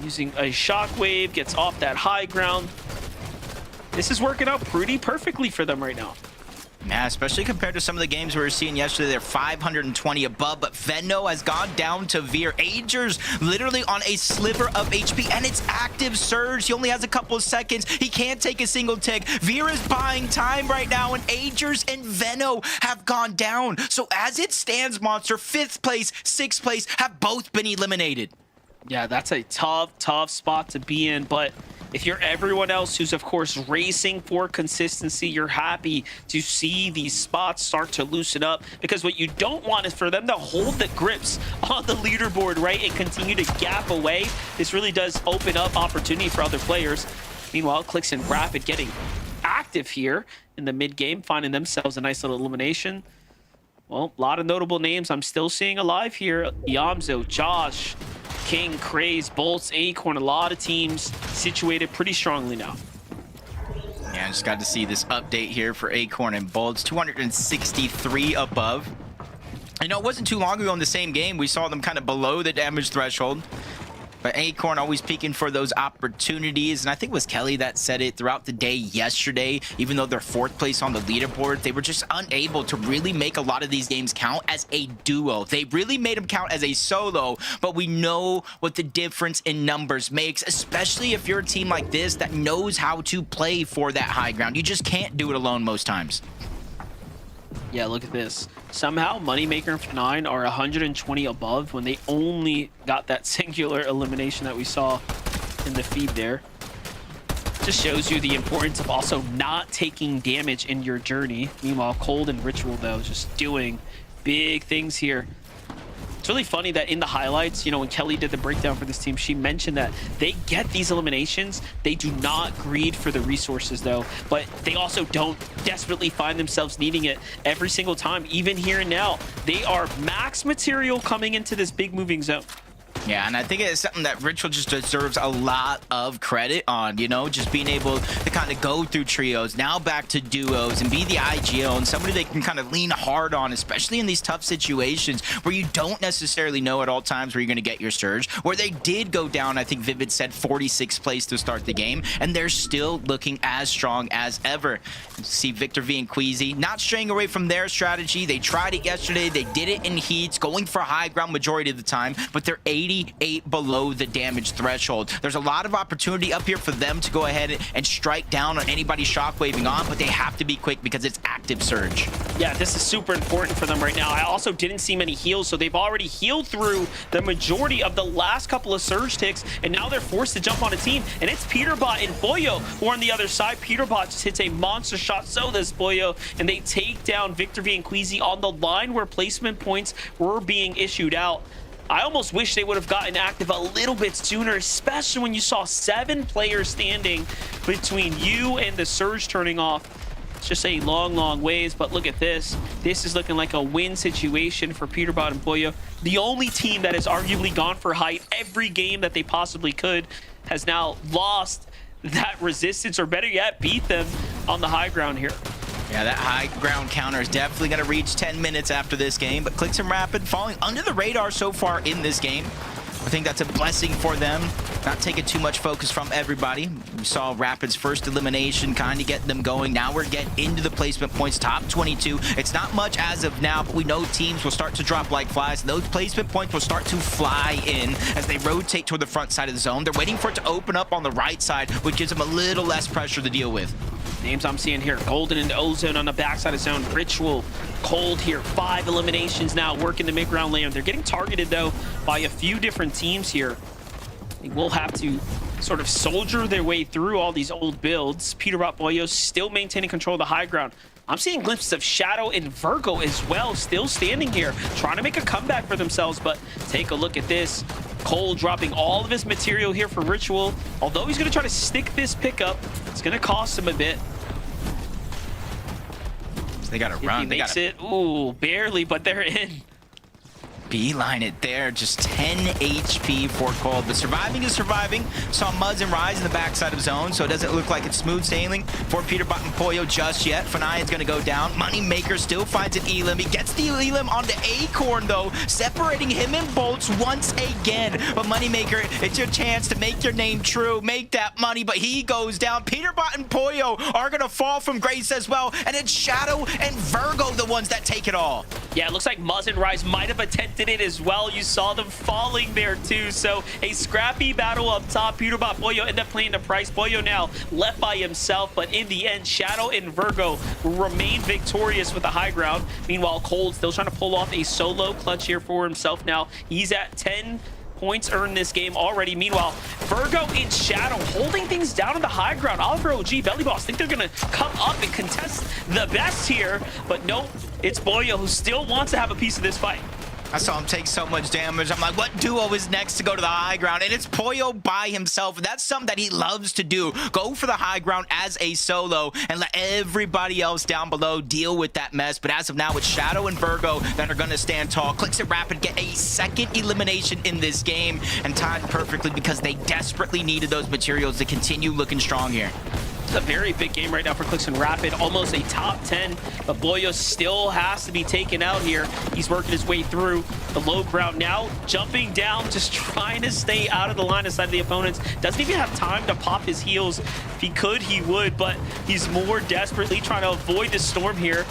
[SPEAKER 10] Using a shockwave, gets off that high ground. This is working out pretty perfectly for them right now.
[SPEAKER 9] Yeah, especially compared to some of the games we were seeing yesterday. They're 520 above, but Venno has gone down to Veer. Ager's literally on a sliver of HP, and it's active surge. He only has a couple of seconds. He can't take a single tick. Veer is buying time right now, and Ager's and Venno have gone down. So as it stands, Monster, 5th place, 6th place have both been eliminated.
[SPEAKER 10] Yeah, that's a tough spot to be in, but if you're everyone else who's, of course, racing for consistency, you're happy to see these spots start to loosen up, because what you don't want is for them to hold the grips on the leaderboard, right, and continue to gap away. This really does open up opportunity for other players. Meanwhile, Clicks and Rapid getting active here in the mid-game, finding themselves a nice little elimination. Well, a lot of notable names I'm still seeing alive here. Yamzo, Josh, King, Craze, Bolts, Acorn, a lot of teams situated pretty strongly now.
[SPEAKER 9] Yeah, I just got to see this update here for Acorn and Bolts, 263 above. You know, it wasn't too long ago in the same game, we saw them kind of below the damage threshold. But Acorn always peeking for those opportunities. And I think it was Kelly that said it throughout the day yesterday. Even though they're 4th place on the leaderboard, they were just unable to really make a lot of these games count as a duo. They really made them count as a solo, but we know what the difference in numbers makes, especially if you're a team like this that knows how to play for that high ground. You just can't do it alone most times.
[SPEAKER 10] Yeah, look at this. Somehow, Moneymaker and F9 are 120 above when they only got that singular elimination that we saw in the feed there. Just shows you the importance of also not taking damage in your journey. Meanwhile, Cold and Ritual, though, just doing big things here. It's really funny that in the highlights, you know, when Kelly did the breakdown for this team, she mentioned that they get these eliminations. They do not greed for the resources, though, but they also don't desperately find themselves needing it every single time. Even here and now, they are max material coming into this big moving zone.
[SPEAKER 9] Yeah, and I think it's something that Ritual just deserves a lot of credit on, you know, just being able to kind of go through trios, now back to duos, and be the IGO, and somebody they can kind of lean hard on, especially in these tough situations where you don't necessarily know at all times where you're going to get your surge, where they did go down, I think Vivid said 46th place to start the game, and they're still looking as strong as ever. See Victor V and Queasy not straying away from their strategy. They tried it yesterday, they did it in heats, going for high ground majority of the time, but they're 88 below the damage threshold. There's a lot of opportunity up here for them to go ahead and strike down on anybody shockwaving on, but they have to be quick because it's active surge.
[SPEAKER 10] Yeah, this is super important for them right now. I also didn't see many heals, so they've already healed through the majority of the last couple of surge ticks, and now they're forced to jump on a team, and it's Peterbot and Boyo who are on the other side. Peterbot just hits a monster shot, so does Boyo, and they take down Victor V and Queasy on the line where placement points were being issued out. I almost wish they would have gotten active a little bit sooner, especially when you saw 7 players standing between you and the surge turning off. It's just a long ways, but look at this. This is looking like a win situation for Peterbot and Boyo. The only team that has arguably gone for height every game that they possibly could has now lost that resistance, or better yet, beat them on the high ground here.
[SPEAKER 9] Yeah, that high ground counter is definitely going to reach 10 minutes after this game, but Clicks and Rapid falling under the radar so far in this game. I think that's a blessing for them, not taking too much focus from everybody. We saw Rapid's first elimination kind of get them going. Now we're getting into the placement points, top 22. It's not much as of now, but we know teams will start to drop like flies. And those placement points will start to fly in as they rotate toward the front side of the zone. They're waiting for it to open up on the right side, which gives them a little less pressure to deal with.
[SPEAKER 10] Names I'm seeing here, Golden and Ozone on the backside of zone. Ritual, Cold here, 5 eliminations now, working the mid-ground lane. They're getting targeted, though, by a few different teams here. They will have to sort of soldier their way through all these old builds. Peterbot Boyo still maintaining control of the high ground. I'm seeing glimpses of Shadow and Virgo as well, still standing here, trying to make a comeback for themselves, but take a look at this. Cole dropping all of his material here for Ritual. Although he's going to try to stick this pickup, it's going to cost him a bit.
[SPEAKER 9] So they got to run.
[SPEAKER 10] He makes it. Ooh, barely, but they're in.
[SPEAKER 9] Beeline it there, just 10 HP for Cold, but surviving is surviving. Saw Muds and Rise in the backside of zone, so it doesn't look like it's smooth sailing for Peterbot and Poyo just yet. Fanaya's gonna go down. Moneymaker still finds an Elim. He gets the Elim onto Acorn though, separating him and Bolts once again. But Moneymaker, it's your chance to make your name true, make that money, but he goes down. Peterbot and Poyo are gonna fall from grace as well, and it's Shadow and Virgo the ones that take it all.
[SPEAKER 10] Yeah, it looks like Muzz and Rise might have attempted it as well. You saw them falling there too. So a scrappy battle up top. Peterbot Boyo end up playing the price. Boyo now left by himself, but in the end, Shadow and Virgo remain victorious with the high ground. Meanwhile, Cold still trying to pull off a solo clutch here for himself now. He's at 10 points earned this game already. Meanwhile, Virgo and Shadow holding things down on the high ground. Oliver OG, Belly Boss think they're gonna come up and contest the best here, but nope, it's Boyo who still wants to have a piece of this fight.
[SPEAKER 9] I saw him take so much damage. I'm like, what duo is next to go to the high ground? And it's Poyo by himself. That's something that he loves to do. Go for the high ground as a solo and let everybody else down below deal with that mess. But as of now, it's Shadow and Virgo that are going to stand tall. Clicks and Rapid get a second elimination in this game and timed perfectly because they desperately needed those materials to continue looking strong here.
[SPEAKER 10] It's a very big game right now for Clicks and Rapid, almost a top 10, but Boyo still has to be taken out here. He's working his way through the low ground now, jumping down, just trying to stay out of the line of sight of the opponents. Doesn't even have time to pop his heals. If he could, he would, but he's more desperately trying to avoid the storm here.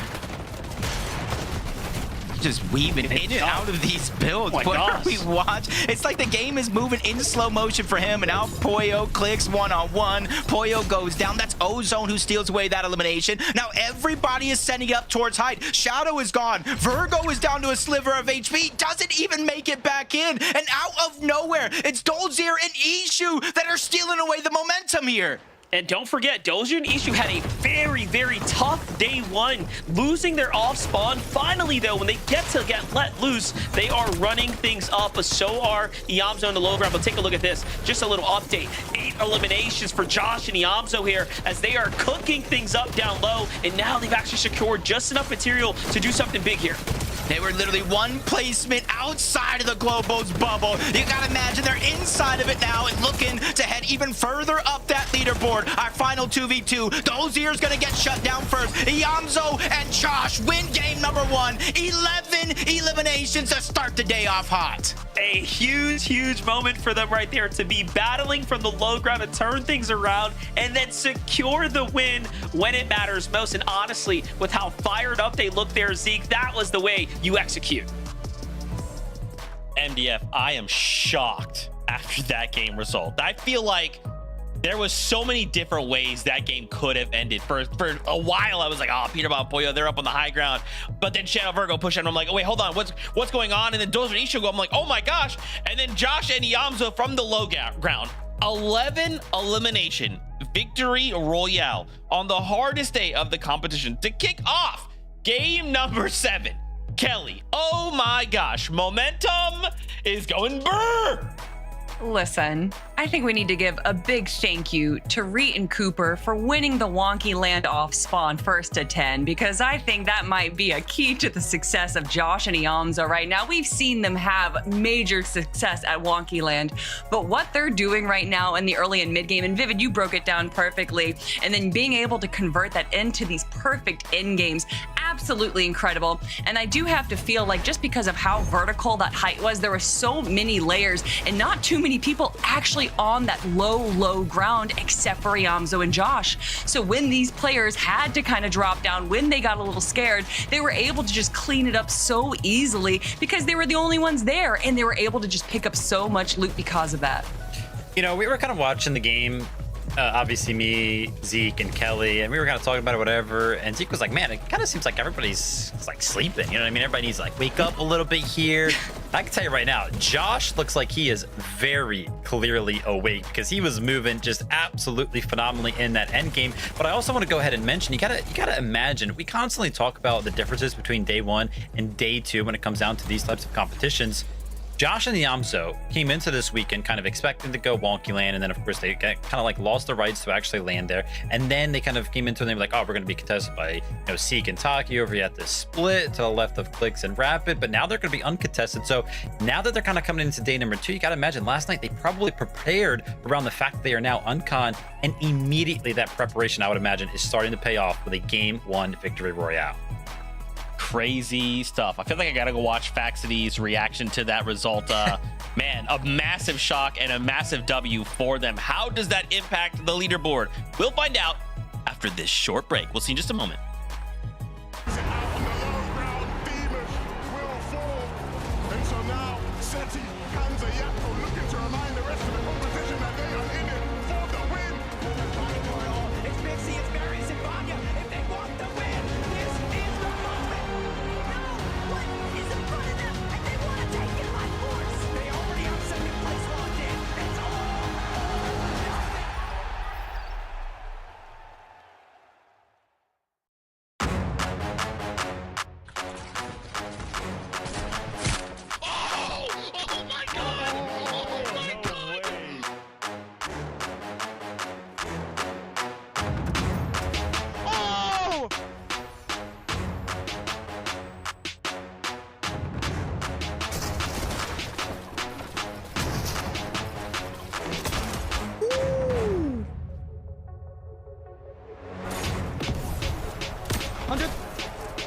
[SPEAKER 9] Just weaving in and out of these builds.
[SPEAKER 10] Oh
[SPEAKER 9] Whenever we watch, it's like the game is moving in slow motion for him, and now Poyo clicks one-on-one. Poyo goes down. That's Ozone who steals away that elimination. Now everybody is sending up towards height. Shadow is gone. Virgo is down to a sliver of HP. Doesn't even make it back in. And out of nowhere, it's Dolzir and Ishu that are stealing away the momentum here.
[SPEAKER 10] And don't forget, Dozier and Ishu had a very, very tough day one, losing their off spawn. Finally, though, when they get let loose, they are running things up, but so are Iamzo in the low ground. But take a look at this. Just a little update. 8 eliminations for Josh and Iamzo here as they are cooking things up down low. And now they've actually secured just enough material to do something big here.
[SPEAKER 9] They were literally one placement outside of the Globo's bubble. You gotta imagine they're inside of it now and looking to head even further up that leaderboard. Our final 2v2. Dozier's gonna get shut down first. Iamzo and Josh win game number 1. 11 eliminations to start the day off hot.
[SPEAKER 10] A huge, huge moment for them right there to be battling from the low ground to turn things around and then secure the win when it matters most. And honestly, with how fired up they look there, Zeke, that was the way you execute.
[SPEAKER 6] MDF, I am shocked after that game result. I feel like there was so many different ways that game could have ended. For a while, I was like, oh, Peterbot Boyo, they're up on the high ground. But then Shadow Virgo push out, and I'm like, oh, wait, hold on. What's going on? And then Dozer and Ishu go, I'm like, oh my gosh. And then Josh and Iamzo from the low ground. 11 elimination victory royale on the hardest day of the competition to kick off game number 7. Kelly, oh my gosh, momentum is going brr.
[SPEAKER 7] Listen, I think we need to give a big thank you to Reet and Cooper for winning the Wonky Land off spawn first to 10, because I think that might be a key to the success of Josh and Iamzo right now. We've seen them have major success at Wonky Land, but what they're doing right now in the early and mid game, and Vivid, you broke it down perfectly, and then being able to convert that into these perfect end games, absolutely incredible. And I do have to feel like just because of how vertical that height was, there were so many layers and not too many people actually on that low ground except for Iamzo and Josh. So when these players had to kind of drop down, when they got a little scared, they were able to just clean it up so easily because they were the only ones there, and they were able to just pick up so much loot because of that.
[SPEAKER 8] You know, we were kind of watching the game. Obviously me, Zeke, and Kelly, and we were kind of talking about it, whatever, and Zeke was like, man, it kind of seems like everybody's like sleeping, you know what I mean? Everybody needs to like wake up a little bit here. I can tell you right now, Josh looks like he is very clearly awake because he was moving just absolutely phenomenally in that end game. But I also want to go ahead and mention, you gotta imagine, we constantly talk about the differences between day one and day two when it comes down to these types of competitions. Josh and Iamzo came into this weekend kind of expecting to go Wonky Land, and then of course they kind of like lost the rights to actually land there, and then they kind of came into it and they were like, oh, we're going to be contested by, you know, Seek and Taki over here at the split to the left of Clicks and Rapid, but now they're going to be uncontested. So now that they're kind of coming into day number two, you got to imagine last night they probably prepared around the fact that they are now uncon, and immediately that preparation, I would imagine, is starting to pay off with a game one victory royale.
[SPEAKER 6] Crazy stuff. I feel like I gotta go watch Faxity's reaction to that result. Man, a massive shock and a massive W for them. How does that impact the leaderboard? We'll find out after this short break. We'll see in just a moment.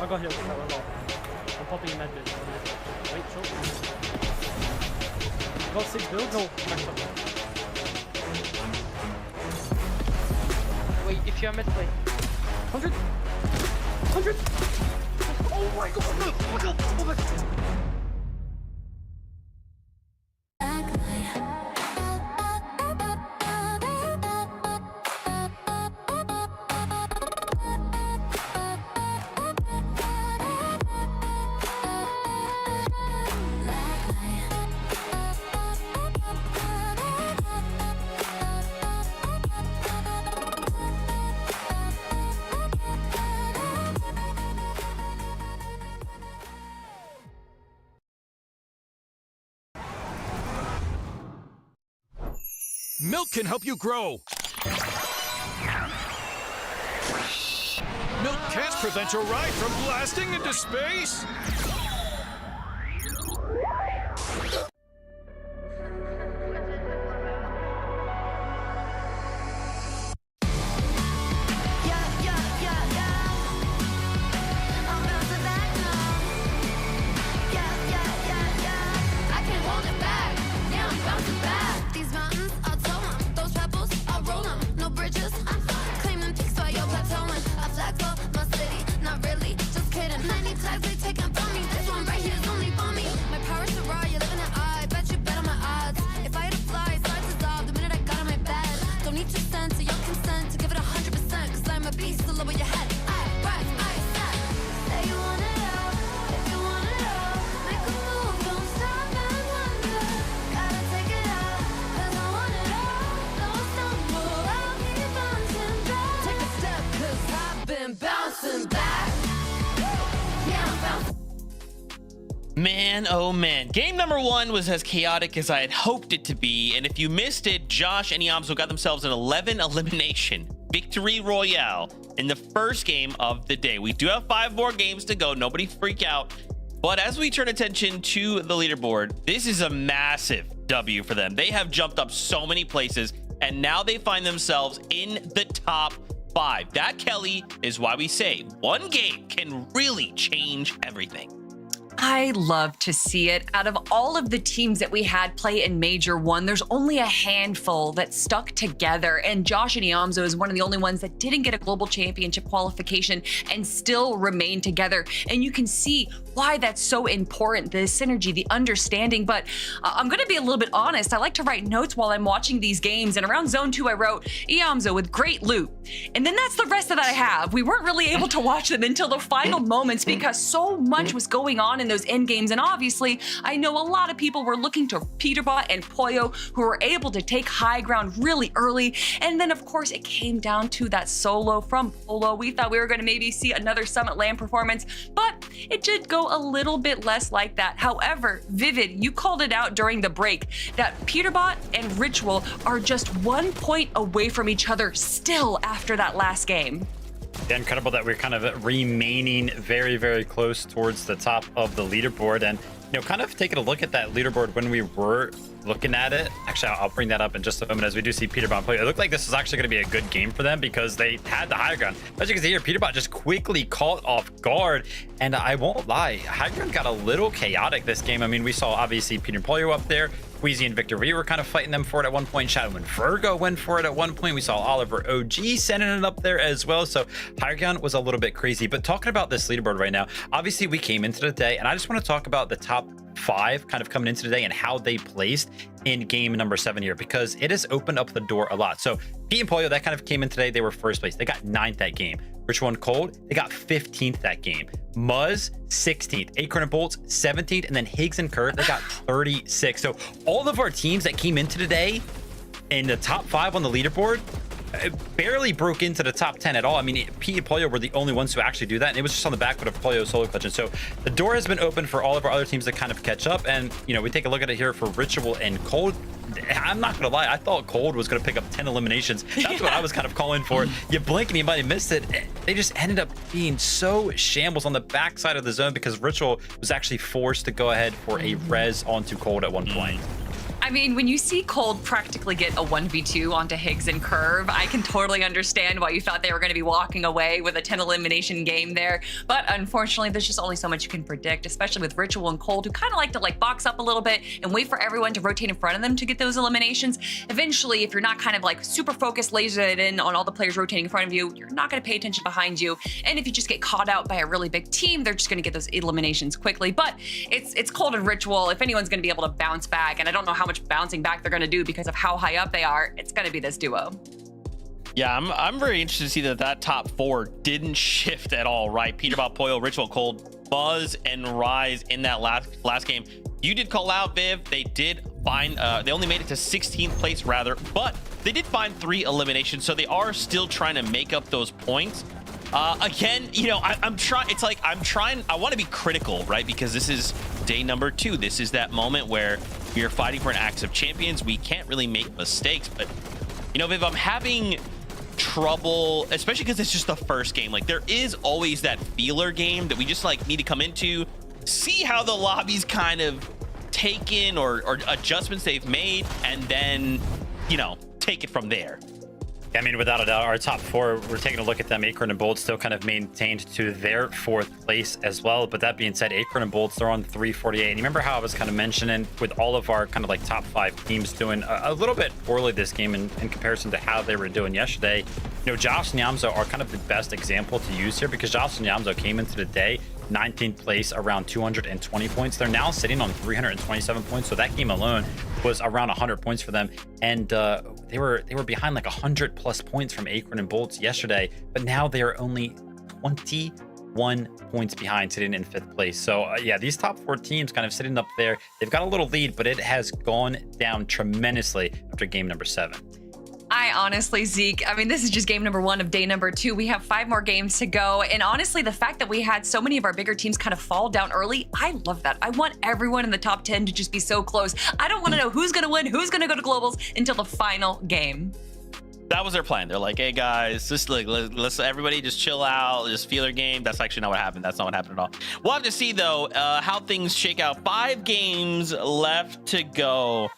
[SPEAKER 11] I got healed from that one off. I'm popping a med bit. Wait, short. Got 6 builds? No, max up. Wait, if you're med play. 100! 100! Oh my god! Oh my god! Oh my god!
[SPEAKER 5] Milk can help you grow. Milk can't prevent your ride from blasting into space.
[SPEAKER 6] Man, oh man. Game number 1 was as chaotic as I had hoped it to be. And if you missed it, Josh and Iamzo got themselves an 11 elimination victory royale in the first game of the day. We do have 5 more games to go. Nobody freak out. But as we turn attention to the leaderboard, this is a massive W for them. They have jumped up so many places, and now they find themselves in the top 5. That, Kelly, is why we say one game can really change everything.
[SPEAKER 7] I love to see it. Out of all of the teams that we had play in Major 1, there's only a handful that stuck together, and Josh and Iamzo is one of the only ones that didn't get a global championship qualification and still remain together. And you can see why that's so important, the synergy, the understanding. But I'm going to be a little bit honest. I like to write notes while I'm watching these games, and around Zone 2 I wrote Iamzo with great loot. And then that's the rest that I have. We weren't really able to watch them until the final moments because so much was going on in those end games. And obviously, I know a lot of people were looking to Peterbot and Poyo, who were able to take high ground really early. And then, of course, it came down to that solo from Polo. We thought we were going to maybe see another Summit Land performance, but it did go a little bit less like that. However, Vivid, you called it out during the break that Peterbot and Ritual are just 1 point away from each other still after that last game.
[SPEAKER 8] Yeah, incredible that we're kind of remaining very, very close towards the top of the leaderboard. And, you know, kind of taking a look at that leaderboard when we were looking at it. Actually, I'll bring that up in just a moment as we do see Peterbot play. It looked like this was actually going to be a good game for them because they had the high ground. As you can see here, Peterbot just quickly caught off guard. And I won't lie, high ground got a little chaotic this game. I mean, we saw obviously Peter and Polio up there. Queasy and Victor V were kind of fighting them for it at one point. Shadow and Virgo went for it at one point. We saw Oliver OG sending it up there as well. So high ground was a little bit crazy. But talking about this leaderboard right now, obviously we came into the day, and I just want to talk about the top 5 kind of coming into today and how they placed in game number 7 here, because it has opened up the door a lot. So Pete and Polio, that kind of came in today. They were first place. They got 9th that game. Rich One Cold, they got 15th that game. Muzz, 16th. Acorn and Bolts, 17th. And then Higgs and Kerr, they got 36. So all of our teams that came into today in the top 5 on the leaderboard barely broke into the top 10 at all. I mean, Pete and Polio were the only ones who actually do that, and it was just on the back foot of Polio's solo clutch. And so the door has been open for all of our other teams to kind of catch up. And, you know, we take a look at it here for Ritual and Cold. I'm not gonna lie, I thought Cold was gonna pick up 10 eliminations. That's what I was kind of calling for. You blink and you might have missed it. They just ended up being so shambles on the backside of the zone because Ritual was actually forced to go ahead for a res onto Cold at one point.
[SPEAKER 7] I mean, when you see Cold practically get a 1v2 onto Higgs and Curve, I can totally understand why you thought they were going to be walking away with a 10 elimination game there. But unfortunately, there's just only so much you can predict, especially with Ritual and Cold, who kind of like to box up a little bit and wait for everyone to rotate in front of them to get those eliminations. Eventually, if you're not kind of super focused, lasered in on all the players rotating in front of you, you're not going to pay attention behind you. And if you just get caught out by a really big team, they're just going to get those eliminations quickly. But it's Cold and Ritual. If anyone's going to be able to bounce back, and I don't know how much bouncing back they're going to do because of how high up they are, it's going to be this duo.
[SPEAKER 6] Yeah, I'm very interested to see that top 4 didn't shift at all, right? Peterbot, Poyo, Ritual, Cold, Buzz, and Rise in that last game. You did call out, Viv. They did find, they only made it to 16th place rather, but they did find 3 eliminations, so they are still trying to make up those points. Again, you know, I'm trying, I want to be critical, right? Because this is day number 2. This is that moment where we are fighting for an Axe of Champions. We can't really make mistakes, but, you know, Viv, I'm having trouble, especially because it's just the first game. Like, there is always that feeler game that we just, need to come into, see how the lobby's kind of taken or adjustments they've made, and then, you know, take it from there.
[SPEAKER 8] I mean, without a doubt, our top 4, we're taking a look at them. Acorn and Bold still kind of maintained to their 4th place as well. But that being said, Acorn and Bold, they're on 348. And you remember how I was kind of mentioning with all of our kind of top 5 teams doing a little bit poorly this game in comparison to how they were doing yesterday. You know, Josh and Yamzo are kind of the best example to use here because Josh and Yamzo came into the day 19th place, around 220 points. They're now sitting on 327 points. So that game alone was around 100 points for them. And they were behind 100 plus points from Acorn and Bolts yesterday, but now they are only 21 points behind, sitting in 5th place. So yeah, these top 4 teams kind of sitting up there. They've got a little lead, but it has gone down tremendously after game number 7.
[SPEAKER 7] I honestly, Zeke, I mean, this is just game number 1 of day number 2. We have 5 more games to go. And honestly, the fact that we had so many of our bigger teams kind of fall down early, I love that. I want everyone in the top 10 to just be so close. I don't want to know who's going to win, who's going to go to globals until the final game.
[SPEAKER 6] That was their plan. They're like, hey guys, just like let's everybody just chill out, just feel their game. That's actually not what happened. That's not what happened at all. We'll have to see though how things shake out. 5 games left to go.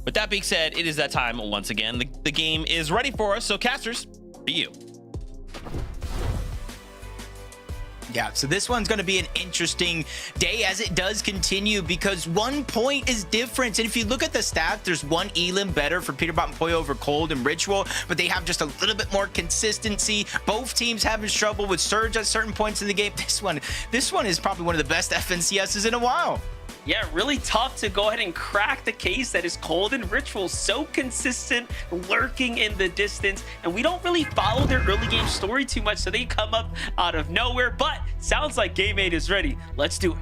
[SPEAKER 6] With that being said, it is that time once again. The game is ready for us. So casters, for you.
[SPEAKER 9] Yeah, so this one's going to be an interesting day as it does continue because 1 point is difference. And if you look at the stats, there's 1 elim better for Peterbot and Poyo over Cold and Ritual, but they have just a little bit more consistency. Both teams having trouble with Surge at certain points in the game. This one is probably one of the best FNCSs in a while.
[SPEAKER 10] Yeah, really tough to go ahead and crack the case that is Cold and Ritual. So consistent, lurking in the distance, and we don't really follow their early game story too much, so they come up out of nowhere. But sounds like Game 8 is ready. Let's do it.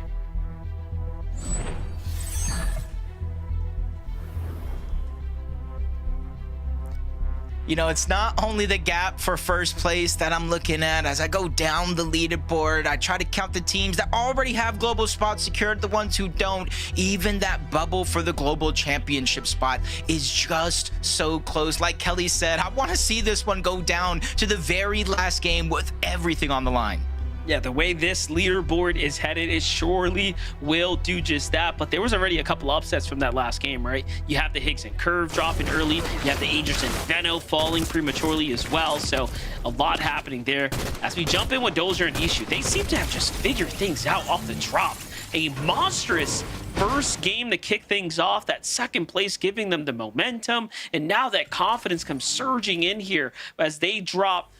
[SPEAKER 9] You know, it's not only the gap for first place that I'm looking at as I go down the leaderboard. I try to count the teams that already have global spots secured, the ones who don't. Even that bubble for the global championship spot is just so close. Like Kelly said, I want to see this one go down to the very last game with everything on the line.
[SPEAKER 10] Yeah, the way this leaderboard is headed, it surely will do just that. But there was already a couple upsets from that last game, right? You have the Higgs and Curve dropping early. You have the Aegis and Veno falling prematurely as well. So a lot happening there. As we jump in with Dozier and Ishu, they seem to have just figured things out off the drop. A monstrous first game to kick things off, that second place giving them the momentum. And now that confidence comes surging in here as they drop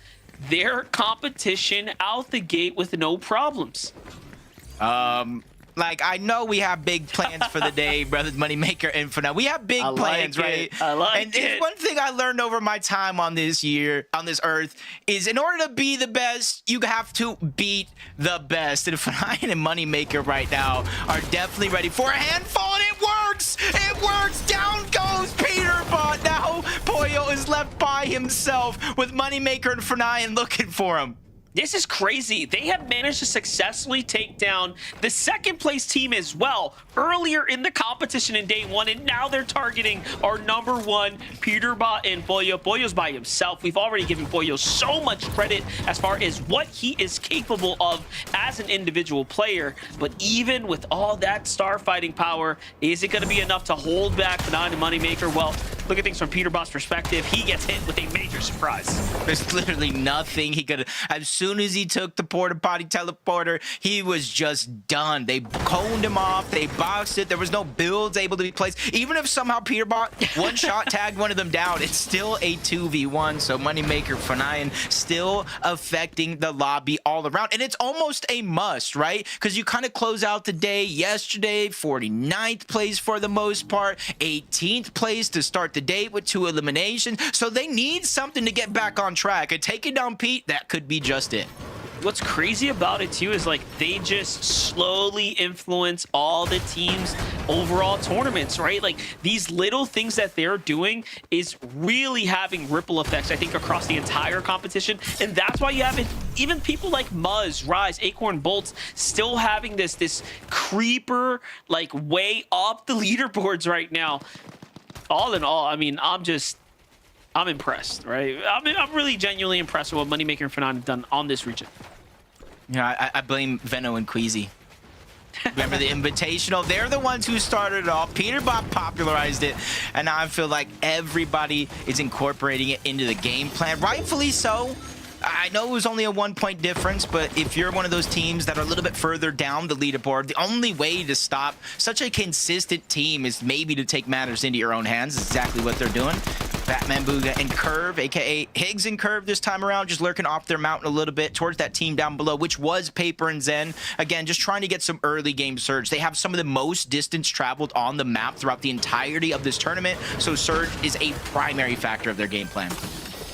[SPEAKER 10] their competition out the gate with no problems.
[SPEAKER 9] Like, I know we have big plans for the day, Brothers Moneymaker Infinite. We have big plans, right?
[SPEAKER 10] I like
[SPEAKER 9] and
[SPEAKER 10] it.
[SPEAKER 9] One thing I learned over my time on this earth, is in order to be the best, you have to beat the best. And Fnine and Moneymaker right now are definitely ready for a handful, and it works! It works! Down goes Peterbot. Now Poyo is left by himself with Moneymaker and Fnine looking for him.
[SPEAKER 10] This is crazy. They have managed to successfully take down the second place team as well earlier in the competition in day 1, and now they're targeting our number 1 Peterbot and Poyo. Poyo's by himself. We've already given Poyo so much credit as far as what he is capable of as an individual player, but even with all that star fighting power, is it going to be enough to hold back Fnine and Moneymaker? Well, look at things from Peterbot's perspective. He gets hit with a major surprise.
[SPEAKER 9] There's literally nothing he could. As soon as he took the porta potty teleporter, he was just done. They coned him off. They boxed it. There was no builds able to be placed. Even if somehow Peterbot one shot tagged one of them down, it's still a 2v1. So Moneymaker Fnine still affecting the lobby all around. And it's almost a must, right? Because you kind of close out the day yesterday, 49th place for the most part, 18th place to start the day with 2 eliminations. So they need something to get back on track. And taking down Pete, that could be just it.
[SPEAKER 10] What's crazy about it too is like they just slowly influence all the teams' overall tournaments, right? Like these little things that they're doing is really having ripple effects, I think, across the entire competition. And that's why you have it, even people like Muzz, Rise, Acorn, Bolts still having this creeper like way up the leaderboards right now. All in all, I mean, I'm impressed, right? I'm really genuinely impressed with what Moneymaker and Fnine have done on this region.
[SPEAKER 9] Yeah, I blame Veno and Queasy. Remember the Invitational? They're the ones who started it off. Peterbot popularized it, and now I feel like everybody is incorporating it into the game plan. Rightfully so. I know it was only a 1 point difference, but if you're one of those teams that are a little bit further down the leaderboard, the only way to stop such a consistent team is maybe to take matters into your own hands. That's exactly what they're doing. Batman Booga and Curve, aka Higgs and Curve this time around, just lurking off their mountain a little bit towards that team down below, which was Paper and Zen. Again, just trying to get some early game surge. They have some of the most distance traveled on the map throughout the entirety of this tournament, so surge is a primary factor of their game plan.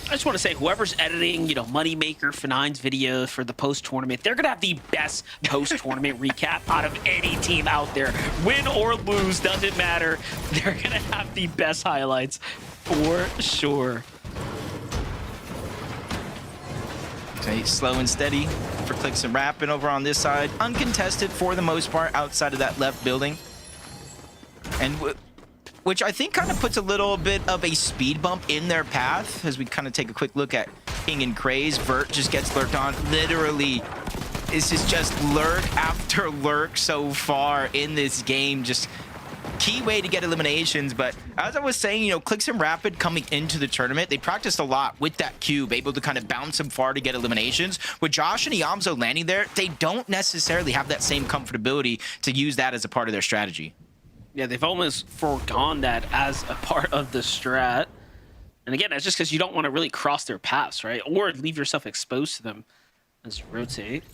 [SPEAKER 10] I just want to say, whoever's editing, Moneymaker Fnine's video for the post-tournament, they're going to have the best post-tournament recap out of any team out there. Win or lose, doesn't matter. They're going to have the best highlights for sure.
[SPEAKER 9] Okay, slow and steady for Clicks and Rapid over on this side. Uncontested for the most part outside of that left building. And which I think kind of puts a little bit of a speed bump in their path as we kind of take a quick look at King and Craze. Vert just gets lurked on. Literally, this is just lurk after lurk so far in this game. Just key way to get eliminations. But as I was saying, you know, Clicks and Rapid coming into the tournament, they practiced a lot with that cube, able to kind of bounce them far to get eliminations. With Josh and Iamzo landing there, they don't necessarily have that same comfortability to use that as a part of their strategy.
[SPEAKER 10] Yeah, they've almost foregone that as a part of the strat. And again, that's just because you don't want to really cross their paths, right? Or leave yourself exposed to them. Let's rotate.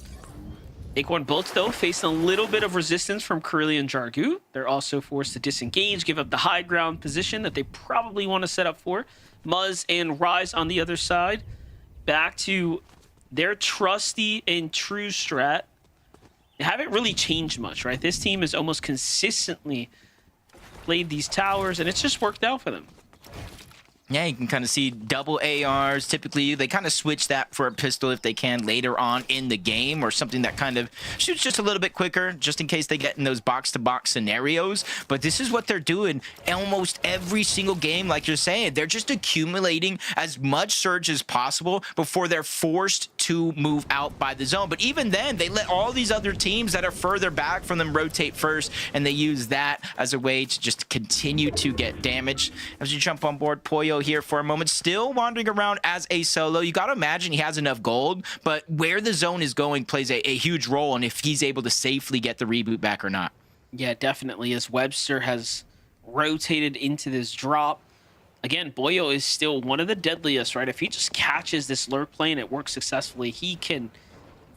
[SPEAKER 10] Acorn Bullets, though, facing a little bit of resistance from Curly and Jargu. They're also forced to disengage, give up the high ground position that they probably want to set up for. Muzz and Rise on the other side. Back to their trusty and true strat. They haven't really changed much, right? This team has almost consistently played these towers, and it's just worked out for them.
[SPEAKER 9] Yeah, you can kind of see double ARs. Typically, they kind of switch that for a pistol if they can later on in the game, or something that kind of shoots just a little bit quicker, just in case they get in those box-to-box scenarios. But this is what they're doing almost every single game, like you're saying. They're just accumulating as much surge as possible before they're forced to move out by the zone. But even then, they let all these other teams that are further back from them rotate first, and they use that as a way to just continue to get damage. As you jump on board, Pollo here for a moment, still wandering around as a solo. You got to imagine he has enough gold, but where the zone is going plays a huge role in if he's able to safely get the reboot back or not.
[SPEAKER 10] Yeah, definitely, as Webster has rotated into this drop. Again, Boyo is still one of the deadliest, right? If he just catches this lurk play and it works successfully, he can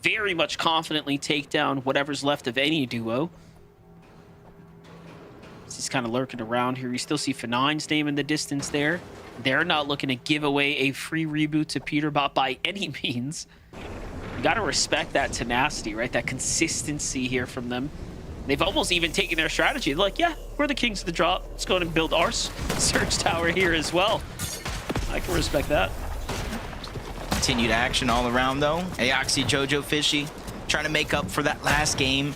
[SPEAKER 10] very much confidently take down whatever's left of any duo. He's kind of lurking around here. You still see F9's name in the distance there. They're not looking to give away a free reboot to Peterbot by any means. You got to respect that tenacity, right? That consistency here from them. They've almost even taken their strategy. They're like, yeah, we're the kings of the drop. Let's go and build our surge tower here as well. I can respect that.
[SPEAKER 9] Continued action all around, though. Aoxy, Jojo Fishy trying to make up for that last game.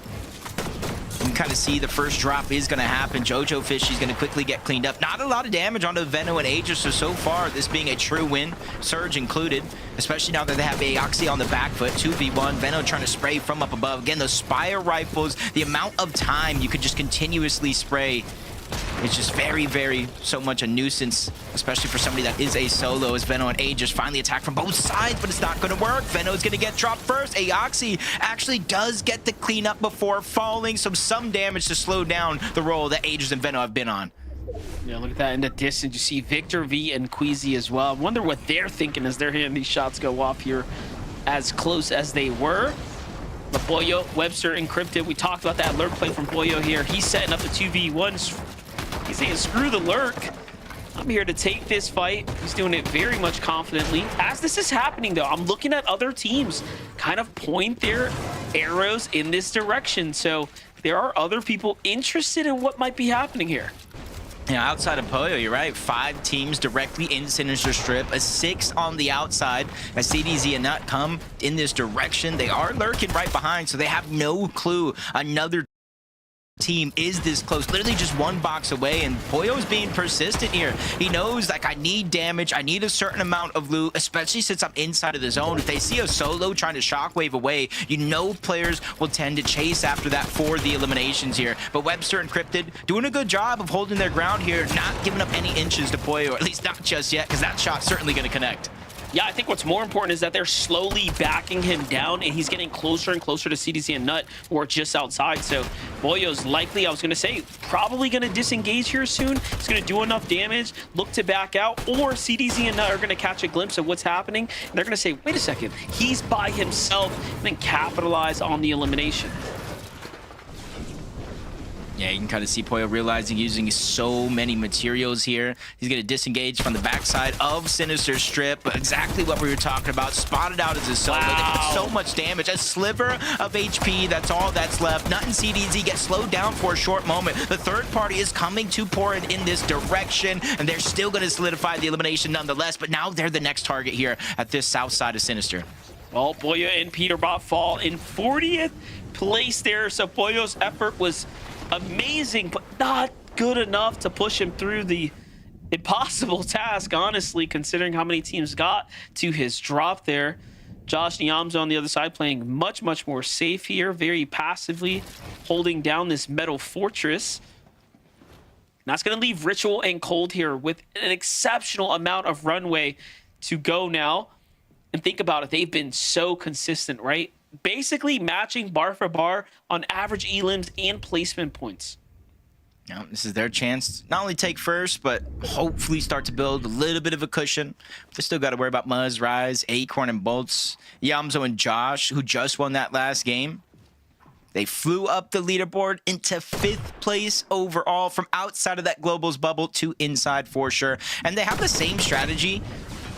[SPEAKER 9] You can kind of see the first drop is going to happen. Jojo Fishy's going to quickly get cleaned up. Not a lot of damage onto Veno and Aegis, so far, this being a true win, Surge included, especially now that they have Aoxy on the back foot. 2v1, Veno trying to spray from up above. Again, those Spire rifles, the amount of time you could just continuously spray, it's just very, very so much a nuisance, especially for somebody that is a solo, as Veno and Aegis finally attack from both sides, but it's not going to work. Veno's going to get dropped first. Aoxy actually does get the cleanup before falling, so some damage to slow down the roll that Aegis and Veno have been on.
[SPEAKER 10] Yeah, look at that in the distance. You see Victor V and Queasy as well. I wonder what they're thinking as they're hearing these shots go off here as close as they were. But Boyo, Webster encrypted. We talked about that lurk play from Boyo here. He's setting up the 2v1s. He's saying, screw the lurk. I'm here to take this fight. He's doing it very much confidently. As this is happening, though, I'm looking at other teams kind of point their arrows in this direction. So there are other people interested in what might be happening here.
[SPEAKER 9] Yeah, outside of Pollo, you're right. 5 teams directly in Sinister Strip, a 6 on the outside. As CDZ and Nut come in this direction, they are lurking right behind, so they have no clue another team is this close, literally just one box away, and Pollo's being persistent here. He knows, like, I need damage, I need a certain amount of loot, especially since I'm inside of the zone. If they see a solo trying to shockwave away, you know players will tend to chase after that for the eliminations here. But Webster Encrypted doing a good job of holding their ground here, not giving up any inches to Pollo, or at least not just yet, because that shot's certainly going to connect.
[SPEAKER 10] Yeah, I think what's more important is that they're slowly backing him down, and he's getting closer and closer to CDC and Nut, who are just outside. So Boyo's likely, I was going to say, probably going to disengage here soon. He's going to do enough damage, look to back out, or CDZ and Nut are going to catch a glimpse of what's happening, and they're going to say, wait a second, he's by himself, and then capitalize on the elimination.
[SPEAKER 9] Yeah, you can kind of see Pollo realizing using so many materials here. He's going to disengage from the backside of Sinister Strip. Exactly what we were talking about. Spotted out as a solo. Wow. They did so much damage. A sliver of HP. That's all that's left. Nut and CDZ get slowed down for a short moment. The third party is coming to pour it in this direction, and they're still going to solidify the elimination nonetheless. But now they're the next target here at this south side of Sinister.
[SPEAKER 10] Well, Boya and Peterbot fall in 40th place there. So Boyo's effort was amazing, but not good enough to push him through the impossible task, honestly, considering how many teams got to his drop there. Josh Nyamzo on the other side playing much, much more safe here, very passively holding down this metal fortress. And that's going to leave Ritual and Cold here with an exceptional amount of runway to go now. And think about it, they've been so consistent, right? Basically matching bar for bar on average elims and placement points.
[SPEAKER 9] Now, this is their chance to not only take first, but hopefully start to build a little bit of a cushion. They still got to worry about Muzz, Rise, Acorn, and Bolts. Yamzo and Josh, who just won that last game. They flew up the leaderboard into 5th place overall from outside of that Globals bubble to inside for sure. And they have the same strategy,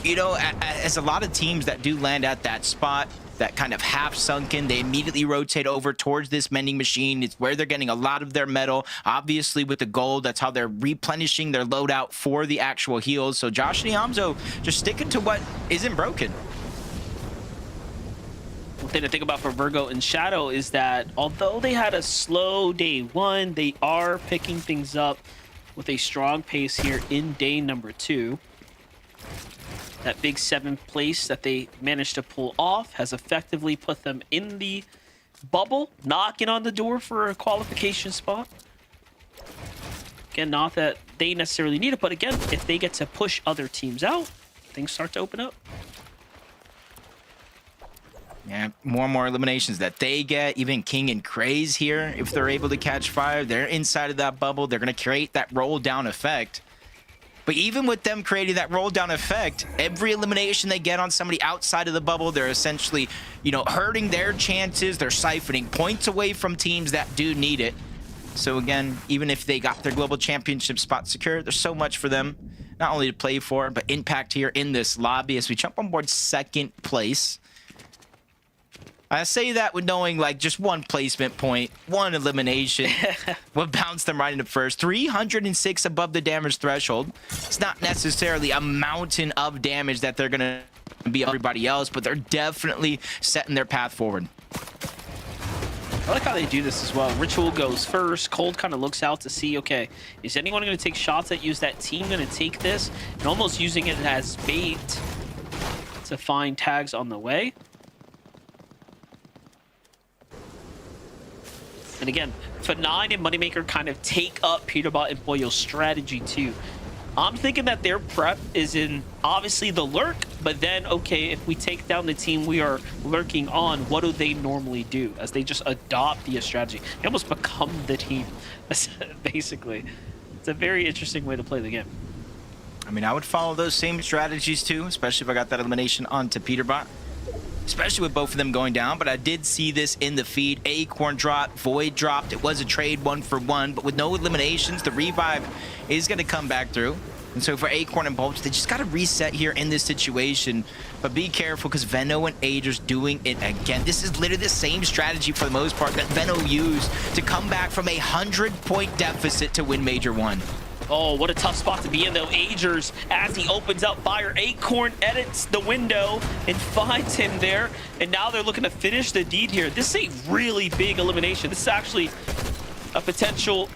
[SPEAKER 9] you know, as a lot of teams that do land at that spot, that kind of half sunken. They immediately rotate over towards this mending machine. It's where they're getting a lot of their metal. Obviously, with the gold, that's how they're replenishing their loadout for the actual heals. So Josh and Yamzo just sticking to what isn't broken.
[SPEAKER 10] One thing to think about for Virgo and Shadow is that although they had a slow day one, they are picking things up with a strong pace here in day number 2. That big 7th place that they managed to pull off has effectively put them in the bubble, knocking on the door for a qualification spot. Again, not that they necessarily need it, but again, if they get to push other teams out, things start to open up.
[SPEAKER 9] Yeah, more and more eliminations that they get. Even King and Craze here, if they're able to catch fire, they're inside of that bubble. They're going to create that roll down effect. But even with them creating that roll down effect, every elimination they get on somebody outside of the bubble, they're essentially, you know, hurting their chances. They're siphoning points away from teams that do need it. So again, even if they got their global championship spot secure, there's so much for them, not only to play for, but impact here in this lobby as we jump on board 2nd place. I say that with knowing like just one placement point, one elimination would bounce them right into first. 306 above the damage threshold. It's not necessarily a mountain of damage that they're going to be everybody else, but they're definitely setting their path forward.
[SPEAKER 10] I like how they do this as well. Ritual goes first. Cold kind of looks out to see, okay, is anyone going to take shots at you? Is that team going to take this? And almost using it as bait to find tags on the way. And again, F9 and Moneymaker kind of take up Peterbot and Boyo's strategy too. I'm thinking that their prep is in obviously the lurk, but then, okay, if we take down the team we are lurking on, what do they normally do? As they just adopt the strategy. They almost become the team, basically. It's a very interesting way to play the game.
[SPEAKER 9] I mean, I would follow those same strategies too, especially if I got that elimination onto Peterbot. Especially with both of them going down, but I did see this in the feed. Acorn dropped, Void dropped. It was a trade 1-for-1, but with no eliminations, the revive is going to come back through. And so for Acorn and Bolts, they just got to reset here in this situation. But be careful because Veno and Ager's doing it again. This is literally the same strategy for the most part that Veno used to come back from a 100-point deficit to win Major 1.
[SPEAKER 10] Oh, what a tough spot to be in, though. Agers, as he opens up fire, Acorn edits the window and finds him there. And now they're looking to finish the deed here. This is a really big elimination. This is actually a potential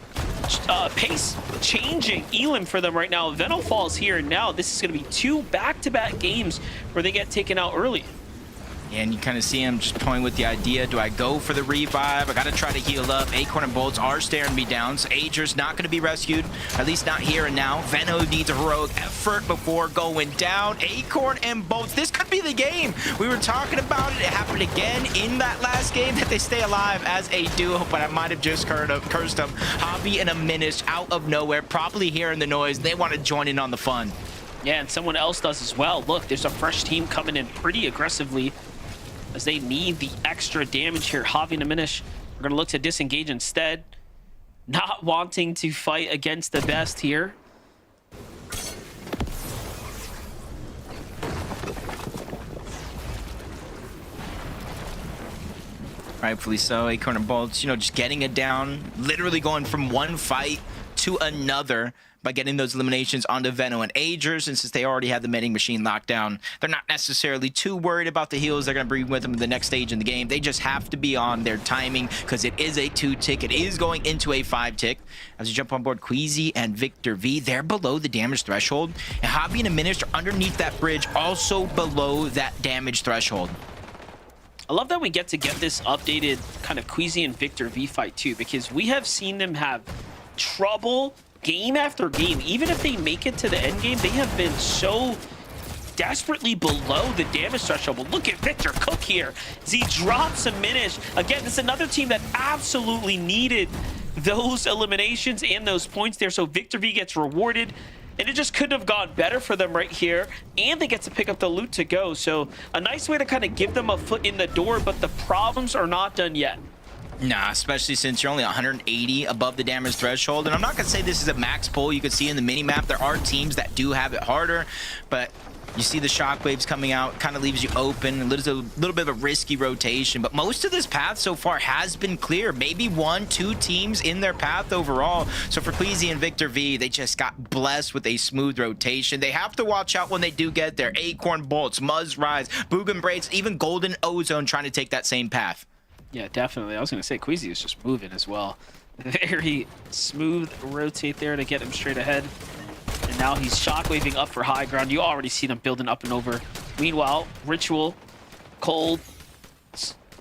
[SPEAKER 10] pace-changing elim for them right now. Veno falls here, and now this is going to be 2 back-to-back games where they get taken out early.
[SPEAKER 9] And you kind of see him just toying with the idea, do I go for the revive? I got to try to heal up. Acorn and Bolts are staring me down, so Ager's not going to be rescued, at least not here and now. Veno needs a heroic effort before going down. Acorn and Bolts, this could be the game. We were talking about it. It happened again in that last game that they stay alive as a duo, but I might have just cursed them. Javi and a Minish out of nowhere, probably hearing the noise. They want to join in on the fun.
[SPEAKER 10] Yeah, and someone else does as well. Look, there's a fresh team coming in pretty aggressively, as they need the extra damage here. Javi and Aminish are going to look to disengage instead. Not wanting to fight against the best here. Rightfully so. Acorn and Bolts, you know, just getting it down. Literally going from one fight
[SPEAKER 9] to another by getting those eliminations onto Veno and Agers. And since they already have the vending machine locked down, they're not necessarily too worried about the heals they're going to bring with them in the next stage in the game. They just have to be on their timing because it is a 2-tick. It is going into a 5-tick. As you jump on board, Queasy and Victor V, they're below the damage threshold. And Hobby and Aminist are underneath that bridge, also below that damage threshold.
[SPEAKER 10] I love that we get this updated kind of Queasy and Victor V fight too, because we have seen them have trouble game after game. Even if they make it to the end game, they have been so desperately below the damage threshold. But look at Victor Cook here as he drops a Minish. Again, this is another team that absolutely needed those eliminations and those points there. So Victor V gets rewarded. And it just couldn't have gone better for them right here. And they get to pick up the loot to go. So a nice way to kind of give them a foot in the door, but the problems are not done yet.
[SPEAKER 9] Nah, especially since you're only 180 above the damage threshold. And I'm not going to say this is a max pull. You can see in the mini-map, there are teams that do have it harder. But you see the shockwaves coming out, kind of leaves you open. A little bit of a risky rotation. But most of this path so far has been clear. Maybe 1-2 teams in their path overall. So for Queasy and Victor V, they just got blessed with a smooth rotation. They have to watch out when they do get there. Acorn Bolts, Muzz Rise, Boogan Braids, even Golden Ozone trying to take that same path.
[SPEAKER 10] Yeah, definitely. I was going to say Queasy is just moving as well. Very smooth rotate there to get him straight ahead. And now he's shockwaving up for high ground. You already see them building up and over. Meanwhile, Ritual, Cold,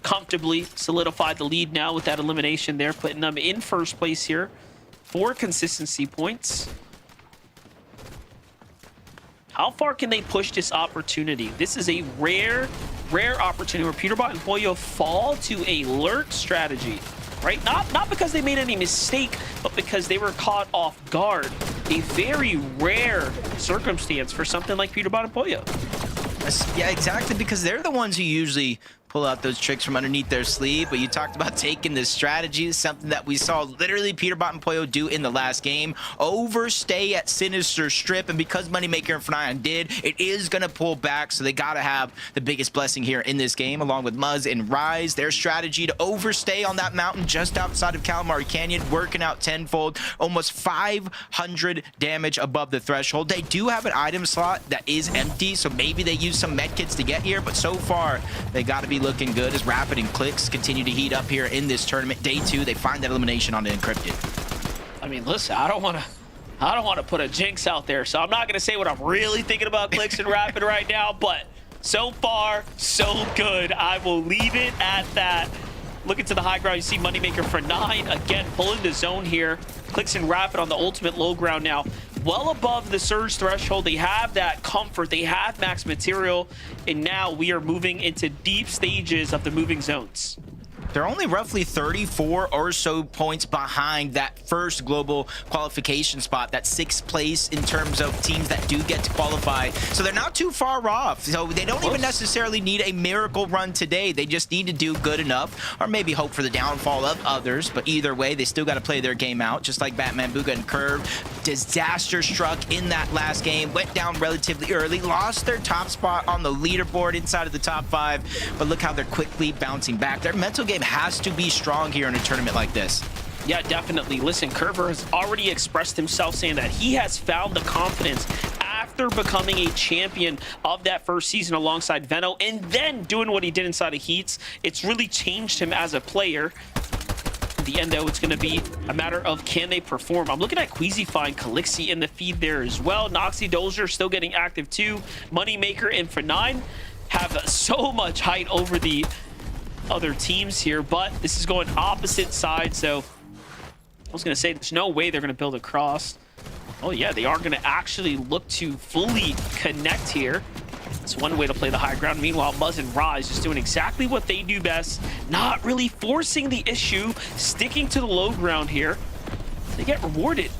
[SPEAKER 10] comfortably solidified the lead now with that elimination there, putting them in first place here. 4 consistency points. How far can they push this opportunity? This is a rare opportunity where Peterbot and Poyo fall to a lurk strategy, right? Not because they made any mistake, but because they were caught off guard. A very rare circumstance for something like Peterbot and Poyo.
[SPEAKER 9] Yeah, exactly, because they're the ones who usually pull out those tricks from underneath their sleeve. But you talked about taking this strategy, something that we saw literally Peterbot and Poyo do in the last game. Overstay at Sinister Strip, and because Moneymaker and Fnayan did, it is going to pull back, so they got to have the biggest blessing here in this game, along with Muzz and Rise. Their strategy to overstay on that mountain just outside of Calamari Canyon, working out tenfold, almost 500 damage above the threshold. They do have an item slot that is empty, so maybe they use some medkits to get here, but so far, they got to be looking good as Rapid and Clicks continue to heat up here in this tournament. Day 2, they find that elimination on the Encrypted.
[SPEAKER 10] I mean, listen, I don't want to put a jinx out there, so I'm not going to say what I'm really thinking about Clicks and Rapid right now, but so far, so good. I will leave it at that. Looking to the high ground, you see Moneymaker for 9. Again, pulling the zone here. Clicks and Rapid on the ultimate low ground now. Well above the surge threshold. They have that comfort. They have max material. And now we are moving into deep stages of the moving zones.
[SPEAKER 9] They're only roughly 34 or so points behind that first global qualification spot, that 6th place in terms of teams that do get to qualify. So they're not too far off. So they don't even necessarily need a miracle run today. They just need to do good enough, or maybe hope for the downfall of others. But either way, they still got to play their game out, just like Batman, Booga, and Curve. Disaster struck in that last game, went down relatively early, lost their top spot on the leaderboard inside of the top 5. But look how they're quickly bouncing back. Their mental game has to be strong here in a tournament like this.
[SPEAKER 10] Yeah, definitely. Listen, Curver has already expressed himself saying that he has found the confidence after becoming a champion of that first season alongside Veno and then doing what he did inside of Heats. It's really changed him as a player. In the end, though, it's going to be a matter of can they perform. I'm looking at Queasy find Calixi in the feed there as well. Noxy Dozier still getting active too. Moneymaker and Fnayan have so much height over the other teams here, but this is going opposite side, so I was going to say there's no way they're going to build across. Oh yeah, they are going to actually look to fully connect here. That's one way to play the high ground. Meanwhile, Muzz and Rise just doing exactly what they do best, not really forcing the issue, sticking to the low ground here. They get rewarded.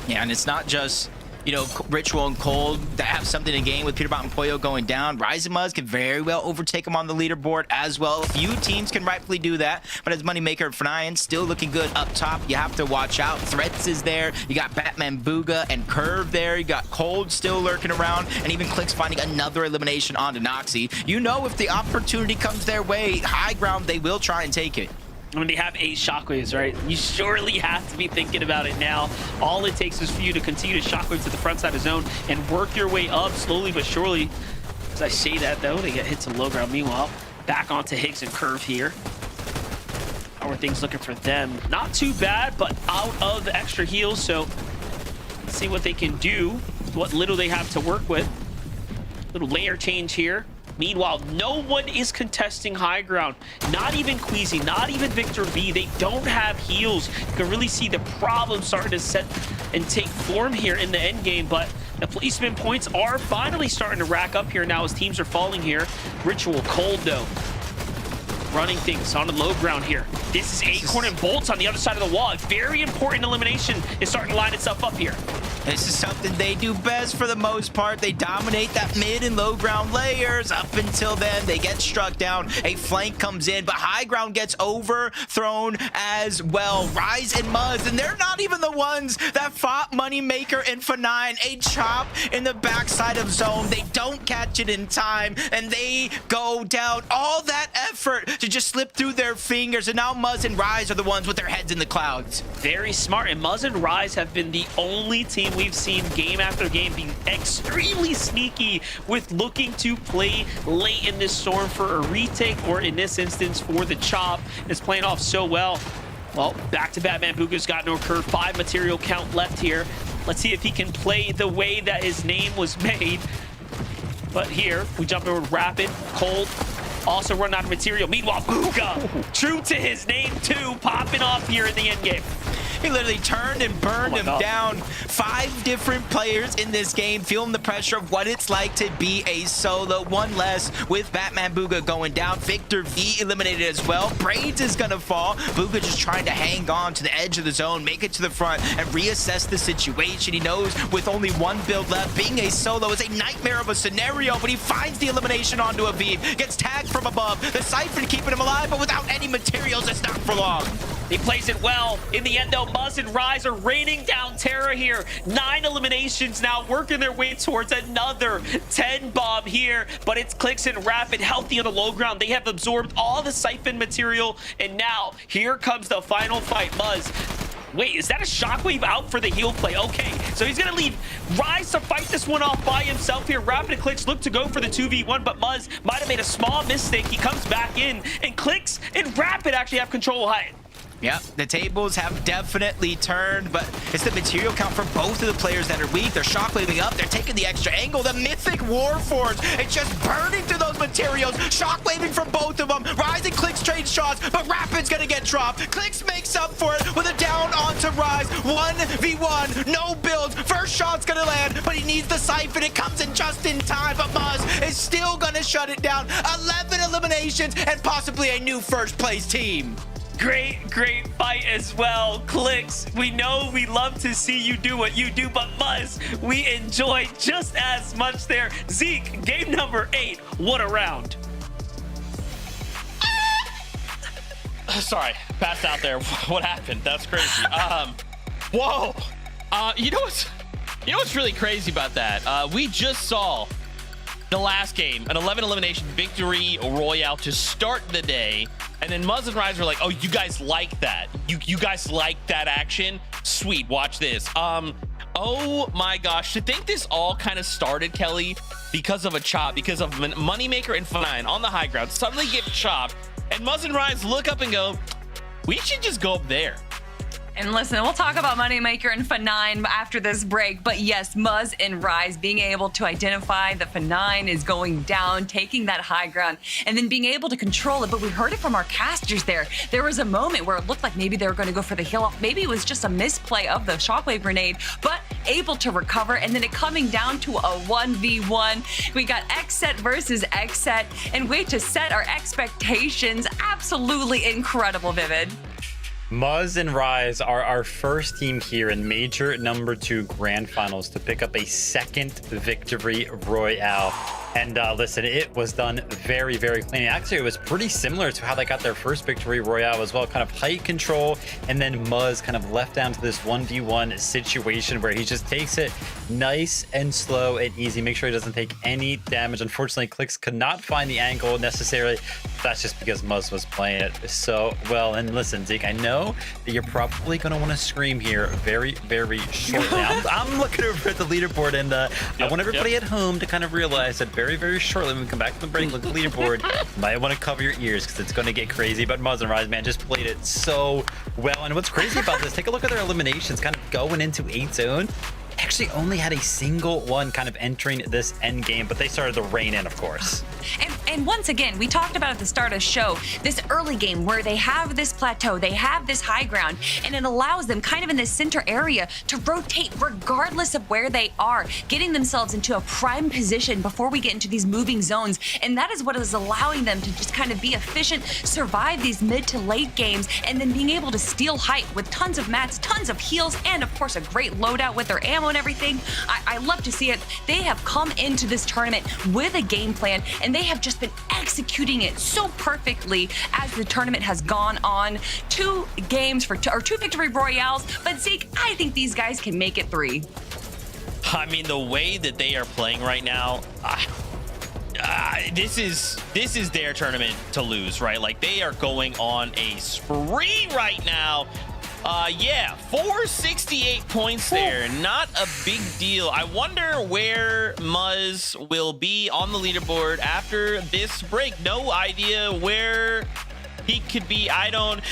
[SPEAKER 9] Yeah, and it's not just, you know, Ritual and Cold that have something to gain with Peterbot and Poyo going down. Rise and Muzz can very well overtake them on the leaderboard as well. A few teams can rightfully do that, but as Moneymaker and Fnayan still looking good up top, you have to watch out. Threats is there. You got Batman, Booga, and Curve there. You got Cold still lurking around, and even Clicks finding another elimination onto Noxy. You know, if the opportunity comes their way, high ground, they will try and take it.
[SPEAKER 10] I mean, they have 8 shockwaves, right? You surely have to be thinking about it now. All it takes is for you to continue to shockwave to the front side of zone and work your way up slowly but surely. As I say that, though, they get hit to low ground. Meanwhile, back onto Higgs and Curve here. How are things looking for them? Not too bad, but out of the extra heals, so let's see what they can do, what little they have to work with. Little layer change here. Meanwhile, no one is contesting high ground. Not even Queasy, not even Victor V. They don't have heals. You can really see the problem starting to set and take form here in the end game, but the placement points are finally starting to rack up here now as teams are falling here. Ritual cold, though. Running things on the low ground here. This is Acorn and Bolts on the other side of the wall. A very important elimination is starting to line itself up here.
[SPEAKER 9] This is something they do best for the most part. They dominate that mid and low ground layers. Up until then, they get struck down. A flank comes in, but high ground gets overthrown as well. Rise and Muzz, and they're not even the ones that fought Moneymaker and F9. A chop in the backside of zone. They don't catch it in time, and they go down. All that effort to just slip through their fingers, and now Muzz and Rise are the ones with their heads in the clouds.
[SPEAKER 10] Very smart, and Muzz and Rise have been the only team we've seen game after game being extremely sneaky with looking to play late in this storm for a retake, or in this instance for the chop. It's playing off so well. Well, back to Batman Booga's got no curve. 5 material count left here. Let's see if he can play the way that his name was made. But here we jump over Rapid, Cold, also run out of material. Meanwhile, Booga, true to his name too, popping off here in the end game.
[SPEAKER 9] He literally turned and burned him down. 5 different players in this game feeling the pressure of what it's like to be a solo. 1 less with Batman Booga going down. Victor V eliminated as well. Braids is gonna fall. Booga just trying to hang on to the edge of the zone, make it to the front, and reassess the situation. He knows with only 1 build left, being a solo is a nightmare of a scenario, but he finds the elimination onto Aviv. Gets tagged from above. The Siphon keeping him alive, but without any materials, it's not for long.
[SPEAKER 10] He plays it well. In the end, though, Muzz and Rise are raining down Terra here. 9 eliminations now, working their way towards another 10 bomb here. But it's Clicks and Rapid healthy on the low ground. They have absorbed all the Siphon material. And now, here comes the final fight. Muzz. Wait, is that a shockwave out for the heal play? Okay, so he's gonna leave Rise to fight this one off by himself here. Rapid and Clicks look to go for the 2v1, but Muzz might have made a small mistake. He comes back in, and Clicks and Rapid actually have control high.
[SPEAKER 9] Yep, the tables have definitely turned, but it's the material count for both of the players that are weak. They're shockwaving up, they're taking the extra angle. The Mythic Warforged, it's just burning through those materials. Shockwaving from both of them. Rise and Clicks trade shots, but Rapid's gonna get dropped. Clicks makes up for it with a down onto Rise. 1v1, no builds. First shot's gonna land, but he needs the Siphon. It comes in just in time, but Muzz is still gonna shut it down. 11 eliminations and possibly a new first place team.
[SPEAKER 10] Great fight as well. Clicks, we know we love to see you do what you do, but Muzz, we enjoy just as much there. Zeke, game number 8. What a round.
[SPEAKER 6] Sorry, passed out there. What happened? That's crazy. Whoa. You know what's really crazy about that? We just saw the last game, an 11 elimination victory royale to start the day. And then Muzz and Rise were like, oh, you guys like that? You guys like that action? Sweet, watch this. Oh my gosh, to think this all kind of started, Kelly, because of a chop, because of Moneymaker and F9 on the high ground, suddenly get chopped, and Muzz and Rise look up and go, we should just go up there.
[SPEAKER 7] And listen, we'll talk about Moneymaker and F9 after this break. But yes, Muzz and Rise being able to identify that F9 is going down, taking that high ground, and then being able to control it. But we heard it from our casters there. There was a moment where it looked like maybe they were going to go for the heal off. Maybe it was just a misplay of the shockwave grenade, but able to recover. And then it coming down to a 1v1. We got X set versus X set, and way to set our expectations. Absolutely incredible, Vivid.
[SPEAKER 8] Muzz and Rise are our first team here in Major number 2 Grand Finals to pick up a 2nd victory royale. And listen, it was done very, very clean. Actually, it was pretty similar to how they got their first victory royale as well. Kind of height control, and then Muzz kind of left down to this 1v1 situation where he just takes it nice and slow and easy. Make sure he doesn't take any damage. Unfortunately, Clicks could not find the angle necessarily. That's just because Muzz was playing it so well. And listen, Zeke, I know that you're probably going to want to scream here very, very shortly. I'm looking over at the leaderboard, and I want everybody at home to kind of realize that very, very shortly when we come back from the break, look at the leaderboard. You might want to cover your ears because it's going to get crazy. But Muzz and Rise, man, just played it so well. And what's crazy about this, take a look at their eliminations kind of going into 8 zone. Actually only had a single one kind of entering this end game, but they started to rein in, of course.
[SPEAKER 7] And once again, we talked about at the start of the show, this early game where they have this plateau, they have this high ground, and it allows them kind of in this center area to rotate regardless of where they are, getting themselves into a prime position before we get into these moving zones. And that is what is allowing them to just kind of be efficient, survive these mid to late games, and then being able to steal height with tons of mats, tons of heals, and of course a great loadout with their ammo and everything. I love to see it. They have come into this tournament with a game plan, and they have just been executing it so perfectly as the tournament has gone on. 2 games for two victory royales, but Zeke, I think these guys can make it 3.
[SPEAKER 6] I mean, the way that they are playing right now, this is their tournament to lose, right? Like, they are going on a spree right now. Yeah, 468 points there. Not a big deal. I wonder where Muzz will be on the leaderboard after this break. No idea where he could be. I don't...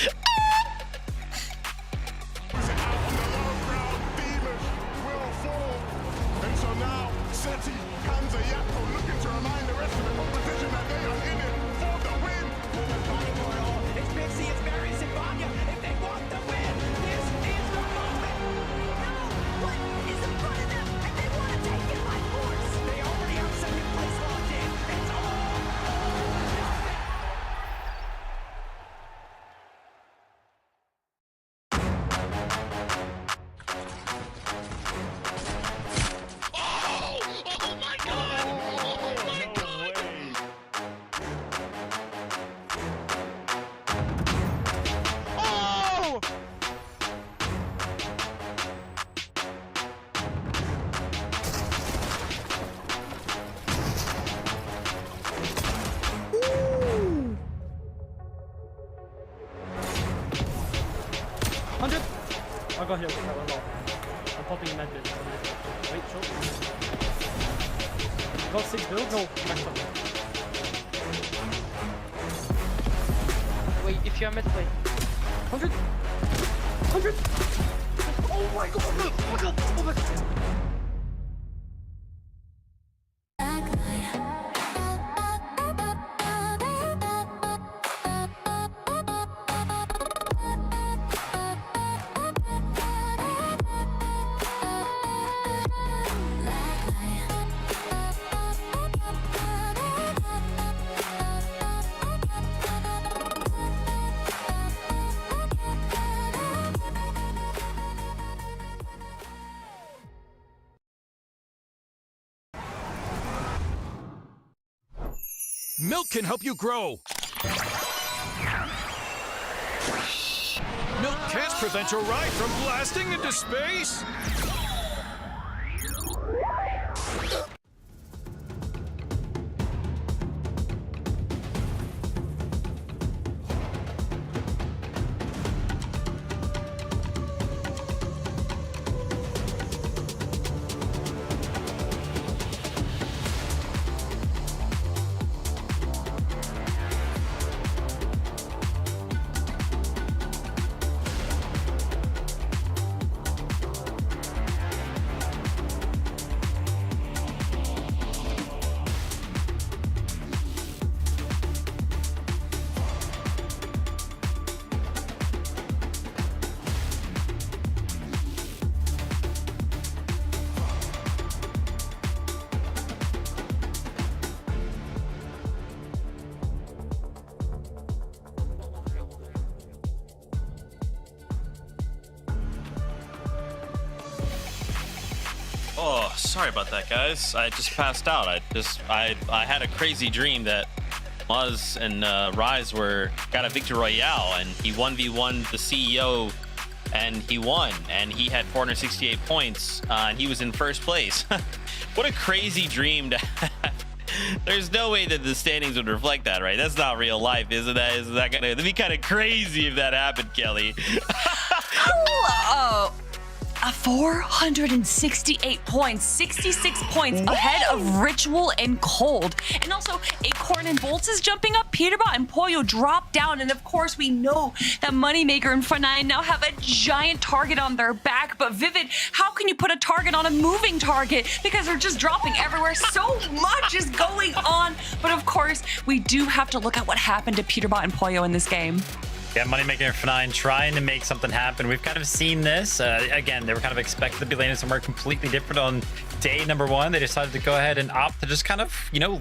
[SPEAKER 11] I got here. I'm popping in med bit. Wait, short. Got 6 builds? No, max up. Wait, if you are med play. 100! 100! Oh my god! Oh my god! Oh my god!
[SPEAKER 5] Milk can help you grow. Milk can't prevent your ride from blasting into space.
[SPEAKER 6] Oh, sorry about that, guys. I just passed out. I had a crazy dream that Muzz and Rise got a victory royale, and he 1v1 the CEO, and he won, and he had 468 points, and he was in first place. What a crazy dream to have. There's no way that the standings would reflect that, right? That's not real life, isn't that? Is that gonna be kind of crazy if that happened, Kelly?
[SPEAKER 7] Hello. 468 points, 66 points ahead of Ritual and Cold. And also, Acorn and Bolts is jumping up. Peterbot and Pollo drop down. And of course, we know that Moneymaker and Fortnite now have a giant target on their back. But Vivid, how can you put a target on a moving target? Because they're just dropping everywhere. So much is going on. But of course, we do have to look at what happened to Peterbot and Pollo in this game.
[SPEAKER 8] Yeah, Moneymaker and F9 trying to make something happen. We've kind of seen this. Again, they were kind of expected to be landing somewhere completely different on day number 1. They decided to go ahead and opt to just kind of,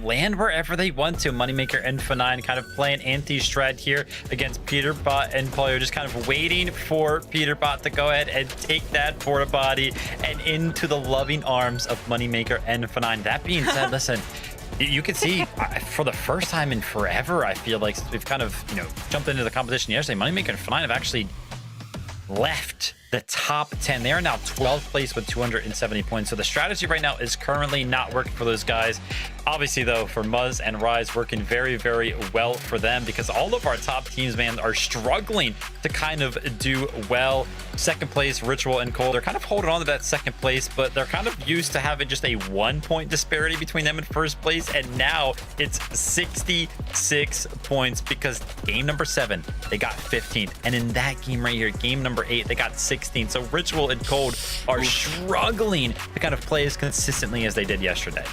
[SPEAKER 8] land wherever they want to. Moneymaker and F9 kind of playing anti-strat here against Peterbot and Pollo, just kind of waiting for Peterbot to go ahead and take that porta potty and into the loving arms of Moneymaker and F9. That being said, listen, you can see for the first time in forever, I feel like we've kind of, jumped into the competition yesterday. Moneymaker and F9 have actually left the top 10. They are now 12th place with 270 points. So the strategy right now is currently not working for those guys. Obviously, though, for Muzz and Rise, working very, very well for them, because all of our top teams, man, are struggling to kind of do well. Second place, Ritual and Cold, they're kind of holding on to that second place, but they're kind of used to having just a 1-point disparity between them in first place, and now it's 66 points because game number 7, they got 15th, and in that game right here, game number 8, they got 16th. So Ritual and Cold are struggling to kind of play as consistently as they did yesterday.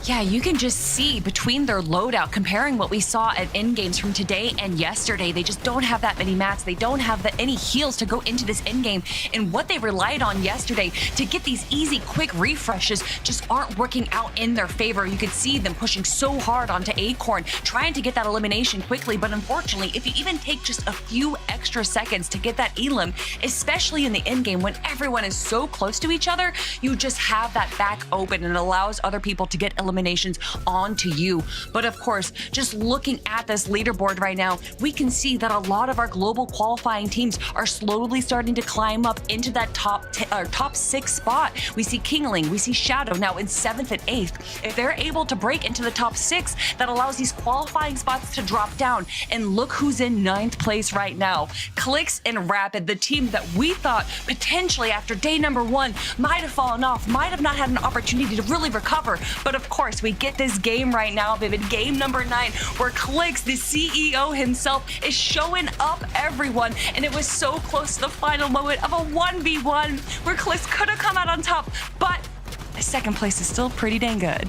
[SPEAKER 7] Yeah, you can just see between their loadout, comparing what we saw at end games from today and yesterday. They just don't have that many mats. They don't have any heals to go into this end game. And what they relied on yesterday to get these easy, quick refreshes just aren't working out in their favor. You could see them pushing so hard onto Acorn, trying to get that elimination quickly. But unfortunately, if you even take just a few extra seconds to get that elim, especially in the end game when everyone is so close to each other, you just have that back open and it allows other people to get eliminations onto you. But of course, just looking at this leaderboard right now, we can see that a lot of our global qualifying teams are slowly starting to climb up into that top 6 spot. We see Kingling, we see Shadow now in 7th and 8th. If they're able to break into the top 6, that allows these qualifying spots to drop down. And look who's in 9th place right now. Clicks and Rapid, the team that we thought potentially after day number 1 might have fallen off, might have not had an opportunity to really recover. But of course, we get this game right now, Vivid, game number 9, where Clicks, the CEO himself, is showing up everyone, and it was so close to the final moment of a 1v1 where Clicks could have come out on top, but second place is still pretty dang good.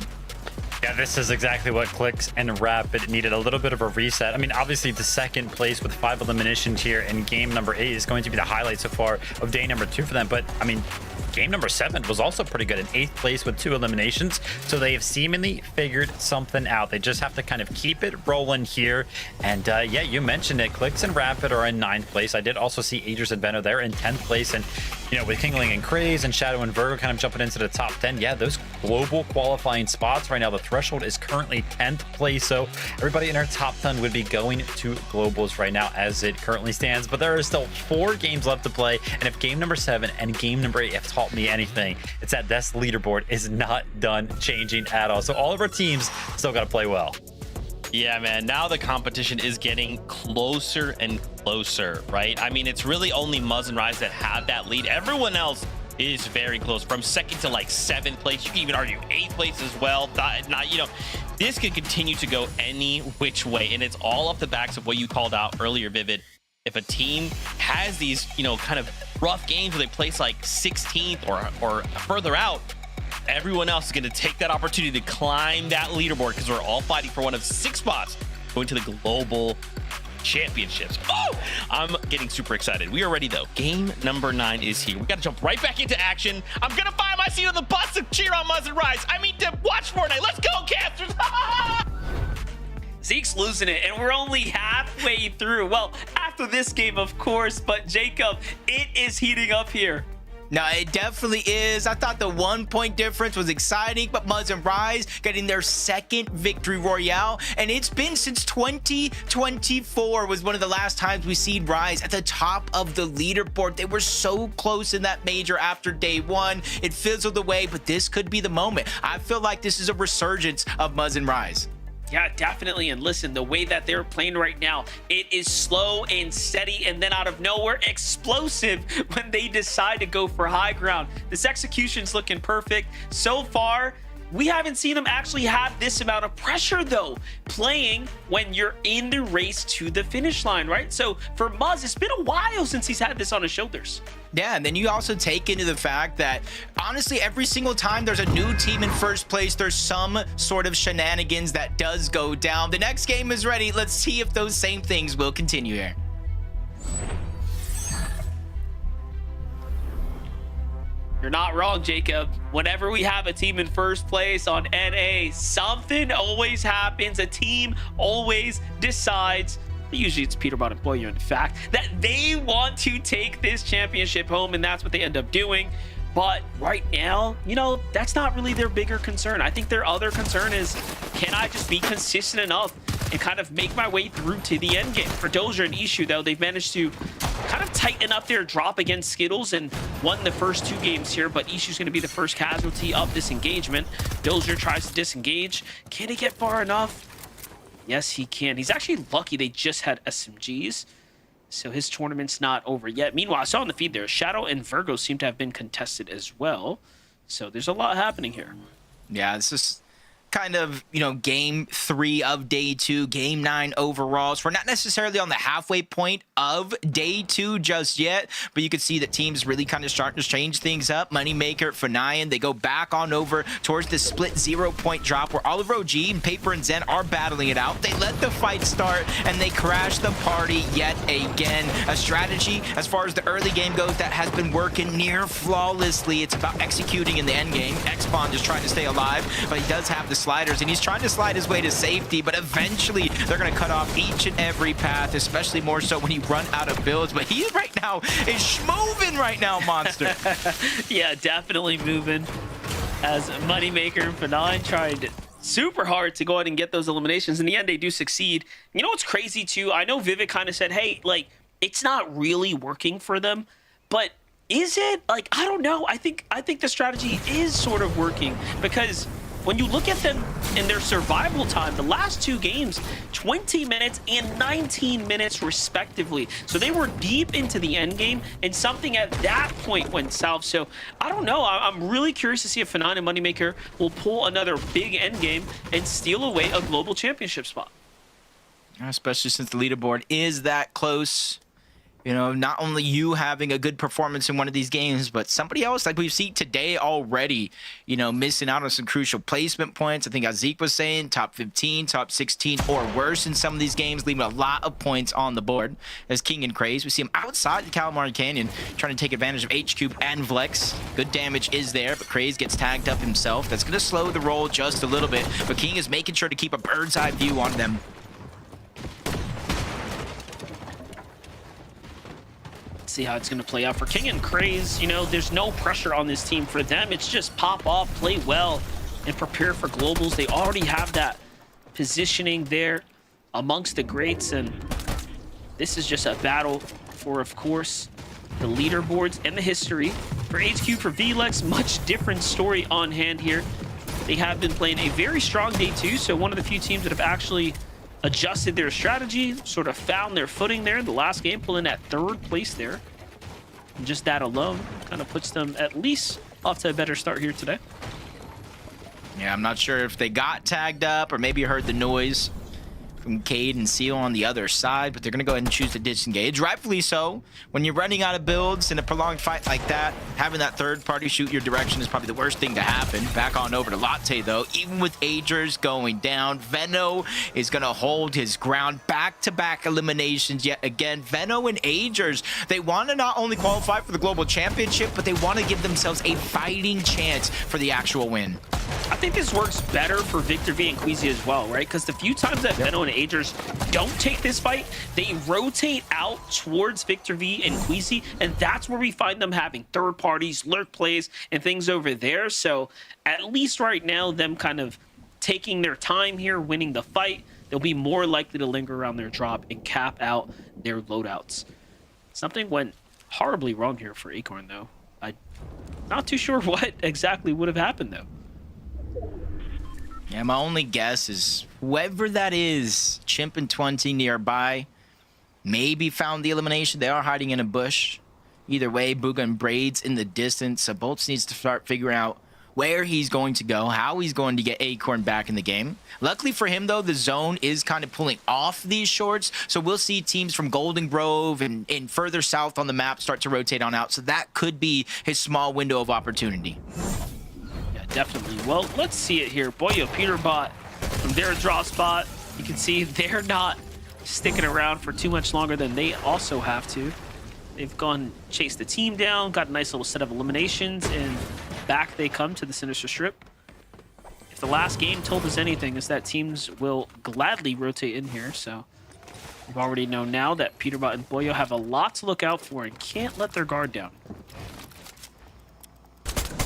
[SPEAKER 8] Yeah, this is exactly what Clicks and Rapid needed, a little bit of a reset. I mean, obviously the second place with 5 eliminations here in game number 8 is going to be the highlight so far of day number 2 for them, but I mean, game number 7 was also pretty good in 8th place with 2 eliminations. So they have seemingly figured something out. They just have to kind of keep it rolling here. And yeah, you mentioned it. Clicks and Rapid are in 9th place. I did also see Aegis and Benno there in 10th place. And, with Kingling and Craze and Shadow and Virgo kind of jumping into the top 10. Yeah, those global qualifying spots right now, the threshold is currently 10th place. So everybody in our top 10 would be going to globals right now as it currently stands. But there are still 4 games left to play. And if game number 7 and game number 8 have taught me anything, it's that this leaderboard is not done changing at all. So all of our teams still got to play well.
[SPEAKER 6] Yeah, man, now the competition is getting closer and closer, right? I mean, it's really only Muzz and Rise that have that lead. Everyone else is very close, from 2nd to like 7th place. You can even argue 8th place as well. This could continue to go any which way, and it's all off the backs of what you called out earlier, Vivid. If a team has these, kind of rough games where they place like 16th or further out, everyone else is going to take that opportunity to climb that leaderboard, because we're all fighting for one of 6 spots going to the global championships. Oh, I'm getting super excited. We are ready though. Game number 9 is here. We got to jump right back into action. I'm going to find my seat on the bus to cheer on Muzz and Rise. I mean, to watch Fortnite. Let's go, casters.
[SPEAKER 10] Zeke's losing it, and we're only halfway through. Well, after this game, of course, but Jacob, it is heating up here.
[SPEAKER 9] No, it definitely is. I thought the 1 point difference was exciting, but Muzz and Rise getting their second victory royale, and it's been since 2024 was one of the last times we seen Rise at the top of the leaderboard. They were so close in that major after day one. It fizzled away, but this could be the moment. I feel like this is a resurgence of Muzz and Rise.
[SPEAKER 10] Yeah, definitely. And listen, the way that they're playing right now, it is slow and steady, and then out of nowhere, explosive when they decide to go for high ground. This execution's looking perfect. So far, we haven't seen them actually have this amount of pressure, though, playing when you're in the race to the finish line, right? So for Muzz, it's been a while since he's had this on his shoulders.
[SPEAKER 9] Yeah, and then you also take into the fact that, honestly, every single time there's a new team in first place, there's some sort of shenanigans that does go down. The next game is ready. Let's see if those same things will continue here.
[SPEAKER 10] You're not wrong, Jacob. Whenever we have a team in first place on NA, something always happens. A team always decides, usually it's Peter Bonaboyo, in fact, that they want to take this championship home, and that's what they end up doing. But right now, you know, that's not really their bigger concern. I think their other concern is, can I just be consistent enough and kind of make my way through to the end game? For Dozier and Ishu, though, they've managed to kind of tighten up their drop against Skittles and won the first two games here, but Ishu's going to be the first casualty of this engagement. Dozier tries to disengage. Can he get far enough? Yes, he can. He's actually lucky they just had SMGs, so his tournament's not over yet. Meanwhile, I saw on the feed there, Shadow and Virgo seem to have been contested as well. So there's a lot happening here.
[SPEAKER 9] Yeah, this is kind of, you know, game 3 of day 2, game 9 overall. So we're not necessarily on the halfway point of day 2 just yet, but you can see that teams really kind of starting to change things up. Moneymaker, Fanayan, they go back on over towards the split 0-point drop where Oliver OG and Paper and Zen are battling it out. They let the fight start and they crash the party yet again. A strategy as far as the early game goes that has been working near flawlessly. It's about executing in the end game. X-Spawn just trying to stay alive, but he does have the sliders, and he's trying to slide his way to safety, but eventually they're going to cut off each and every path, especially more so when you run out of builds. But he right now is schmoving right now, Monster.
[SPEAKER 10] Yeah, definitely moving, as Moneymaker and Fanayan tried super hard to go ahead and get those eliminations. In the end, they do succeed. You know what's crazy too? I know Vivek kind of said, hey, like, it's not really working for them, but is it? Like, I don't know. I think the strategy is sort of working, because when you look at them in their survival time, the last two games, 20 minutes and 19 minutes respectively. So they were deep into the end game, and something at that point went south. So I don't know. I'm really curious to see if Fanayan and Moneymaker will pull another big end game and steal away a global championship spot.
[SPEAKER 9] Especially since the leaderboard is that close. You know, not only you having a good performance in one of these games, but somebody else, like we've seen today already, you know, missing out on some crucial placement points. I think as Zeke was saying, top 15, top 16 or worse in some of these games, leaving a lot of points on the board. As King and Craze, we see him outside the Calamari Canyon trying to take advantage of H-Cube and Vlex. Good damage is there, but Craze gets tagged up himself. That's going to slow the roll just a little bit, but King is making sure to keep a bird's eye view on them.
[SPEAKER 10] See how it's going to play out for King and Craze. You know, there's no pressure on this team. For them, it's just pop off, play well, and prepare for globals. They already have that positioning there amongst the greats, and this is just a battle for, of course, the leaderboards and the history. For HQ, for VLEX, much different story on hand here. They have been playing a very strong day 2, so one of the few teams that have actually adjusted their strategy, sort of found their footing there in the last game, pulling that 3rd place there. And just that alone kind of puts them at least off to a better start here today.
[SPEAKER 9] Yeah, I'm not sure if they got tagged up or maybe you heard the noise from Cade and Seal on the other side, but they're going to go ahead and choose to disengage. Rightfully so. When you're running out of builds in a prolonged fight like that, having that third party shoot your direction is probably the worst thing to happen. Back on over to Latte, though. Even with Agers going down, Veno is going to hold his ground. Back-to-back eliminations yet again. Veno and Agers, they want to not only qualify for the Global Championship, but they want to give themselves a fighting chance for the actual win.
[SPEAKER 10] I think this works better for Victor V and Queasy as well, right? Because the few times that Benno and Agers don't take this fight, they rotate out towards Victor V and Queasy, and that's where we find them having third parties, lurk plays, and things over there. So at least right now, them kind of taking their time here, winning the fight, they'll be more likely to linger around their drop and cap out their loadouts. Something went horribly wrong here for Acorn, though. I'm not too sure what exactly would have happened, though.
[SPEAKER 9] Yeah, my only guess is whoever that is, Chimp and 20 nearby, maybe found the elimination. They are hiding in a bush. Either way, Booga and Braids in the distance. So Bolts needs to start figuring out where he's going to go, how he's going to get Acorn back in the game. Luckily for him, though, the zone is kind of pulling off these shorts. So we'll see teams from Golden Grove and further south on the map start to rotate on out. So that could be his small window of opportunity.
[SPEAKER 10] Definitely. Well, let's see it here. Boyo Peterbot from their draw spot. You can see they're not sticking around for too much longer than they also have to. They've gone chase the team down, got a nice little set of eliminations, and back they come to the Sinister Strip. If the last game told us anything, is that teams will gladly rotate in here. So we've already known now that Peterbot and Boyo have a lot to look out for and can't let their guard down.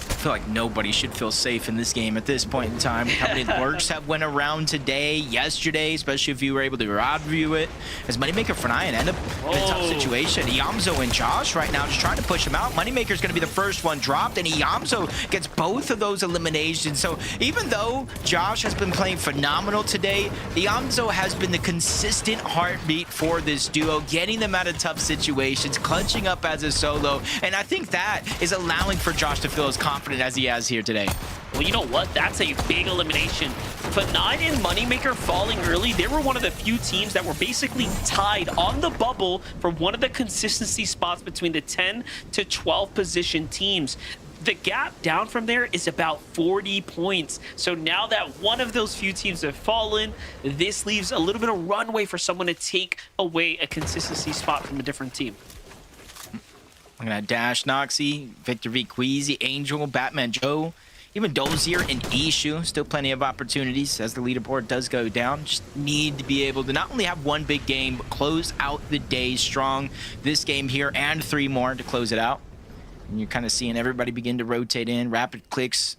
[SPEAKER 9] I feel like nobody should feel safe in this game at this point in time. How many lurks have went around today, yesterday, especially if you were able to rod view it. As Moneymaker for Nyan end up in a tough situation. Iamzo and Josh right now just trying to push him out. Moneymaker's going to be the first one dropped, and Iamzo gets both of those eliminations. So even though Josh has been playing phenomenal today, Iamzo has been the consistent heartbeat for this duo, getting them out of tough situations, clutching up as a solo, and I think that is allowing for Josh to feel as confident as he has here today.
[SPEAKER 10] Well, you know what? That's a big elimination. Fortnite and Moneymaker falling early. They were one of the few teams that were basically tied on the bubble for one of the consistency spots between the 10 to 12 position teams. The gap down from there is about 40 points. So now that one of those few teams have fallen, this leaves a little bit of runway for someone to take away a consistency spot from a different team.
[SPEAKER 9] Looking at Dash, Noxy, Victor V, Queasy, Angel, Batman Joe, even Dozier and Ishu. Still plenty of opportunities as the leaderboard does go down. Just need to be able to not only have one big game, but close out the day strong. This game here and 3 more to close it out. And you're kind of seeing everybody begin to rotate in. Rapid clicks.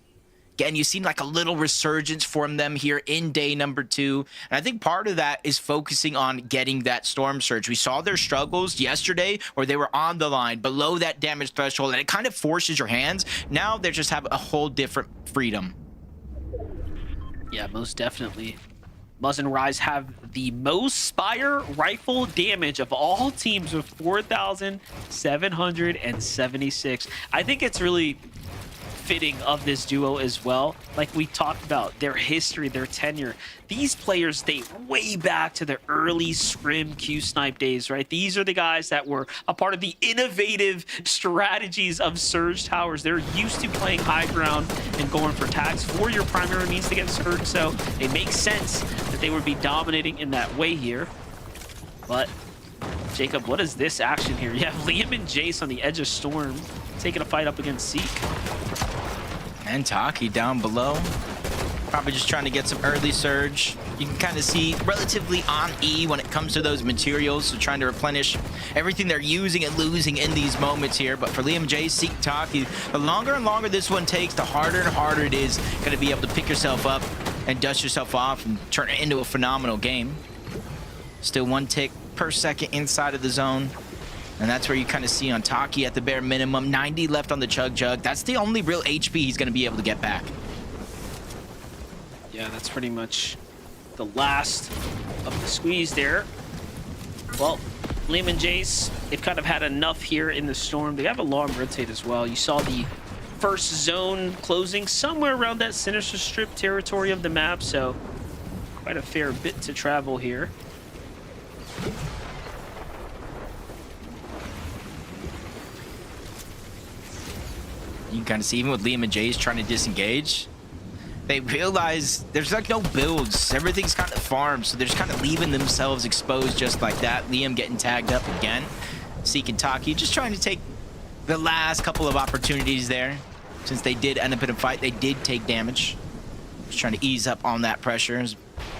[SPEAKER 9] Again, you've seen like a little resurgence from them here in day number 2. And I think part of that is focusing on getting that Storm Surge. We saw their struggles yesterday where they were on the line below that damage threshold, and it kind of forces your hands. Now they just have a whole different freedom.
[SPEAKER 10] Yeah, most definitely. Muzz and Rise have the most Spire rifle damage of all teams with 4,776. I think it's really fitting of this duo as well. Like we talked about, their history, their tenure. These players date way back to their early Scrim Q-Snipe days, right? These are the guys that were a part of the innovative strategies of Surge Towers. They're used to playing high ground and going for tags for your primary means to get Surge, so it makes sense that they would be dominating in that way here. But Jacob, what is this action here? You have Liam and Jace on the edge of Storm taking a fight up against Seek.
[SPEAKER 9] And Taki down below. Probably just trying to get some early surge. You can kind of see relatively on E when it comes to those materials. So trying to replenish everything they're using and losing in these moments here. But for Liam J, Seek Taki, the longer and longer this one takes, the harder and harder it is going to be able to pick yourself up and dust yourself off and turn it into a phenomenal game. Still 1 tick per second inside of the zone. And that's where you kind of see on Taki at the bare minimum, 90 left on the Chug Jug. That's the only real HP he's going to be able to get back.
[SPEAKER 10] Yeah, that's pretty much the last of the squeeze there. Well, Liam and Jace, they've kind of had enough here in the Storm. They have a long rotate as well. You saw the first zone closing somewhere around that Sinister Strip territory of the map, so quite a fair bit to travel here.
[SPEAKER 9] You can kind of see even with Liam and Jace trying to disengage, they realize there's like no builds. Everything's kind of farmed, so they're just kind of leaving themselves exposed just like that. Liam getting tagged up again. Seek and Taki just trying to take the last couple of opportunities there. Since they did end up in a fight, they did take damage. Just trying to ease up on that pressure.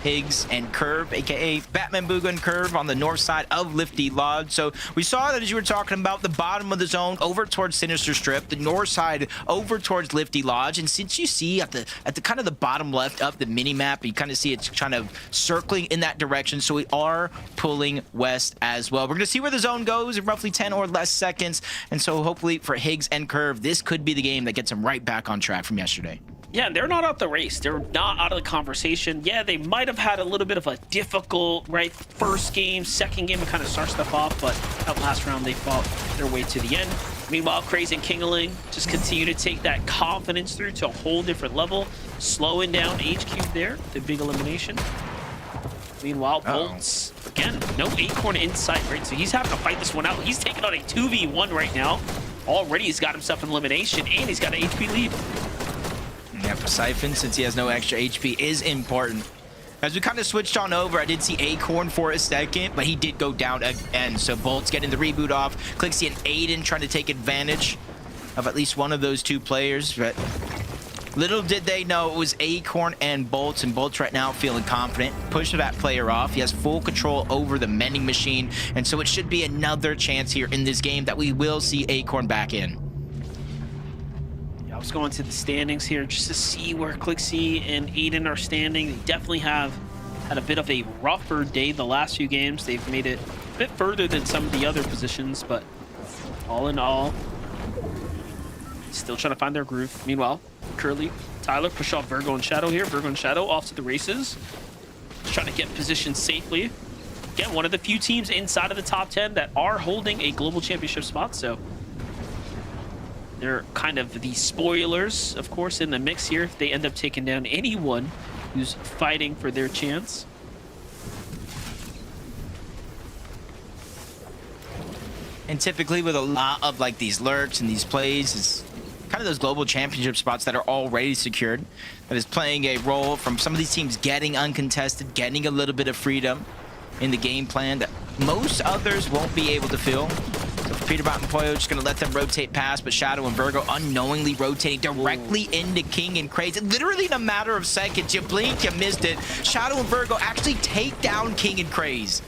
[SPEAKER 9] Higgs and Curve, aka Batman Booga and Curve on the north side of Lifty Lodge. So we saw that as you were talking about the bottom of the zone over towards Sinister Strip, the north side over towards Lifty Lodge. And since you see at the kind of the bottom left of the mini map, you kind of see it's kind of circling in that direction. So we are pulling west as well. We're going to see where the zone goes in roughly 10 or less seconds. And so hopefully for Higgs and Curve, this could be the game that gets them right back on track from yesterday.
[SPEAKER 10] Yeah, they're not out the race. They're not out of the conversation. Yeah, they might have had a little bit of a difficult, right, first game, second game to kind of start stuff off, but that last round they fought their way to the end. Meanwhile, Crazy and Kingaling just continue to take that confidence through to a whole different level, slowing down HQ there, the big elimination. Meanwhile, Bolts, again, no Acorn in sight, right? So he's having to fight this one out. He's taking on a 2v1 right now. Already he's got himself an elimination, and he's got an HP lead.
[SPEAKER 9] Yeah, for Siphon, since he has no extra HP, is important. As we kind of switched on over, I did see Acorn for a second, but he did go down again. So Bolt's getting the reboot off. Clixie and Aiden trying to take advantage of at least one of those two players. But little did they know it was Acorn and Bolts right now feeling confident. Push that player off. He has full control over the mending machine. And so it should be another chance here in this game that we will see Acorn back in.
[SPEAKER 10] I was going to the standings here just to see where Clixie and Aiden are standing. They definitely have had a bit of a rougher day the last few games. They've made it a bit further than some of the other positions, but all in all, still trying to find their groove. Meanwhile, Curly, Tyler push off Virgo and Shadow here. Virgo and Shadow off to the races. Just trying to get positioned safely. Again, one of the few teams inside of the top 10 that are holding a global championship spot, so they're kind of the spoilers, of course, in the mix here if they end up taking down anyone who's fighting for their chance.
[SPEAKER 9] And typically with a lot of like these lurks and these plays, it's kind of those global championship spots that are already secured, that is playing a role from some of these teams getting uncontested, getting a little bit of freedom in the game plan that most others won't be able to fill. So Peterbot and Poyo just going to let them rotate past, but Shadow and Virgo unknowingly rotating directly into King and Craze. Literally in a matter of seconds, you blink, you missed it. Shadow and Virgo actually take down King and Craze.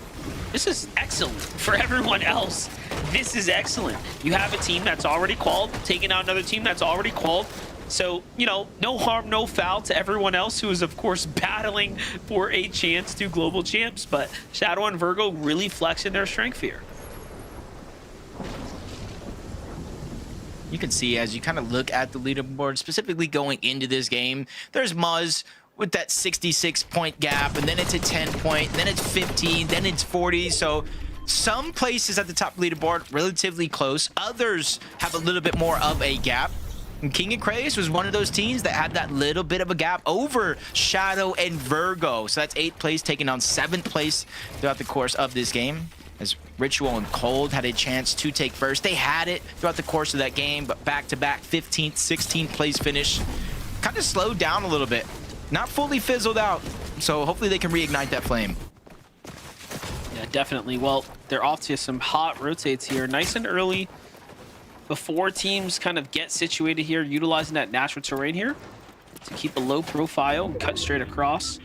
[SPEAKER 10] This is excellent for everyone else. This is excellent. You have a team that's already qualified, taking out another team that's already qualified. So, you know, no harm, no foul to everyone else who is, of course, battling for a chance to global champs. But Shadow and Virgo really flexing their strength here.
[SPEAKER 9] You can see as you kind of look at the leaderboard, specifically going into this game, there's Muzz with that 66-point gap, and then it's a 10-point, then it's 15, then it's 40. So some places at the top leaderboard relatively close. Others have a little bit more of a gap. And King and Craze was one of those teams that had that little bit of a gap over Shadow and Virgo. So that's 8th place, taking on 7th place throughout the course of this game. As Ritual and Cold had a chance to take first. They had it throughout the course of that game, but back-to-back 15th, 16th place finish kind of slowed down a little bit. Not fully fizzled out, so hopefully they can reignite that flame.
[SPEAKER 10] Yeah, definitely. Well, they're off to some hot rotates here. Nice and early before teams kind of get situated here, utilizing that natural terrain here to keep a low profile and cut straight across.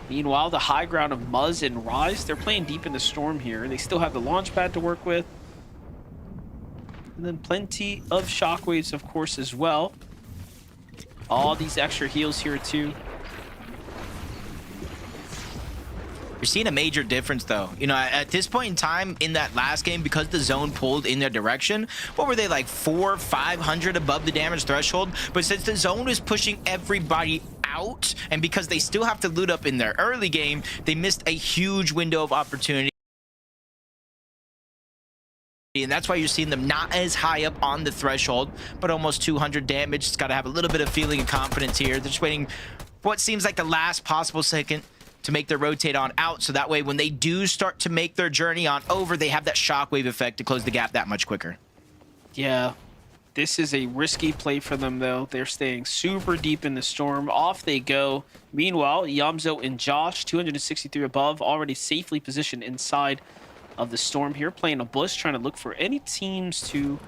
[SPEAKER 10] Meanwhile, the high ground of Muzz and Rise, they're playing deep in the storm here. They still have the launch pad to work with. And then plenty of shockwaves, of course, as well. All these extra heals here, too.
[SPEAKER 9] You're seeing a major difference, though. You know, at this point in time in that last game, because the zone pulled in their direction, what were they, like 400, 500 above the damage threshold? But since the zone is pushing everybody out, and because they still have to loot up in their early game, they missed a huge window of opportunity. And that's why you're seeing them not as high up on the threshold, but almost 200 damage. It's got to have a little bit of feeling of confidence here. They're just waiting for what seems like the last possible second to make their rotate on out, so that way when they do start to make their journey on over, they have that shockwave effect to close the gap that much quicker.
[SPEAKER 10] Yeah, this is a risky play for them, though. They're staying super deep in the storm. Off they go. Meanwhile, Yamzo and Josh, 263 above, already safely positioned inside of the storm here, playing a bush, trying to look for any teams to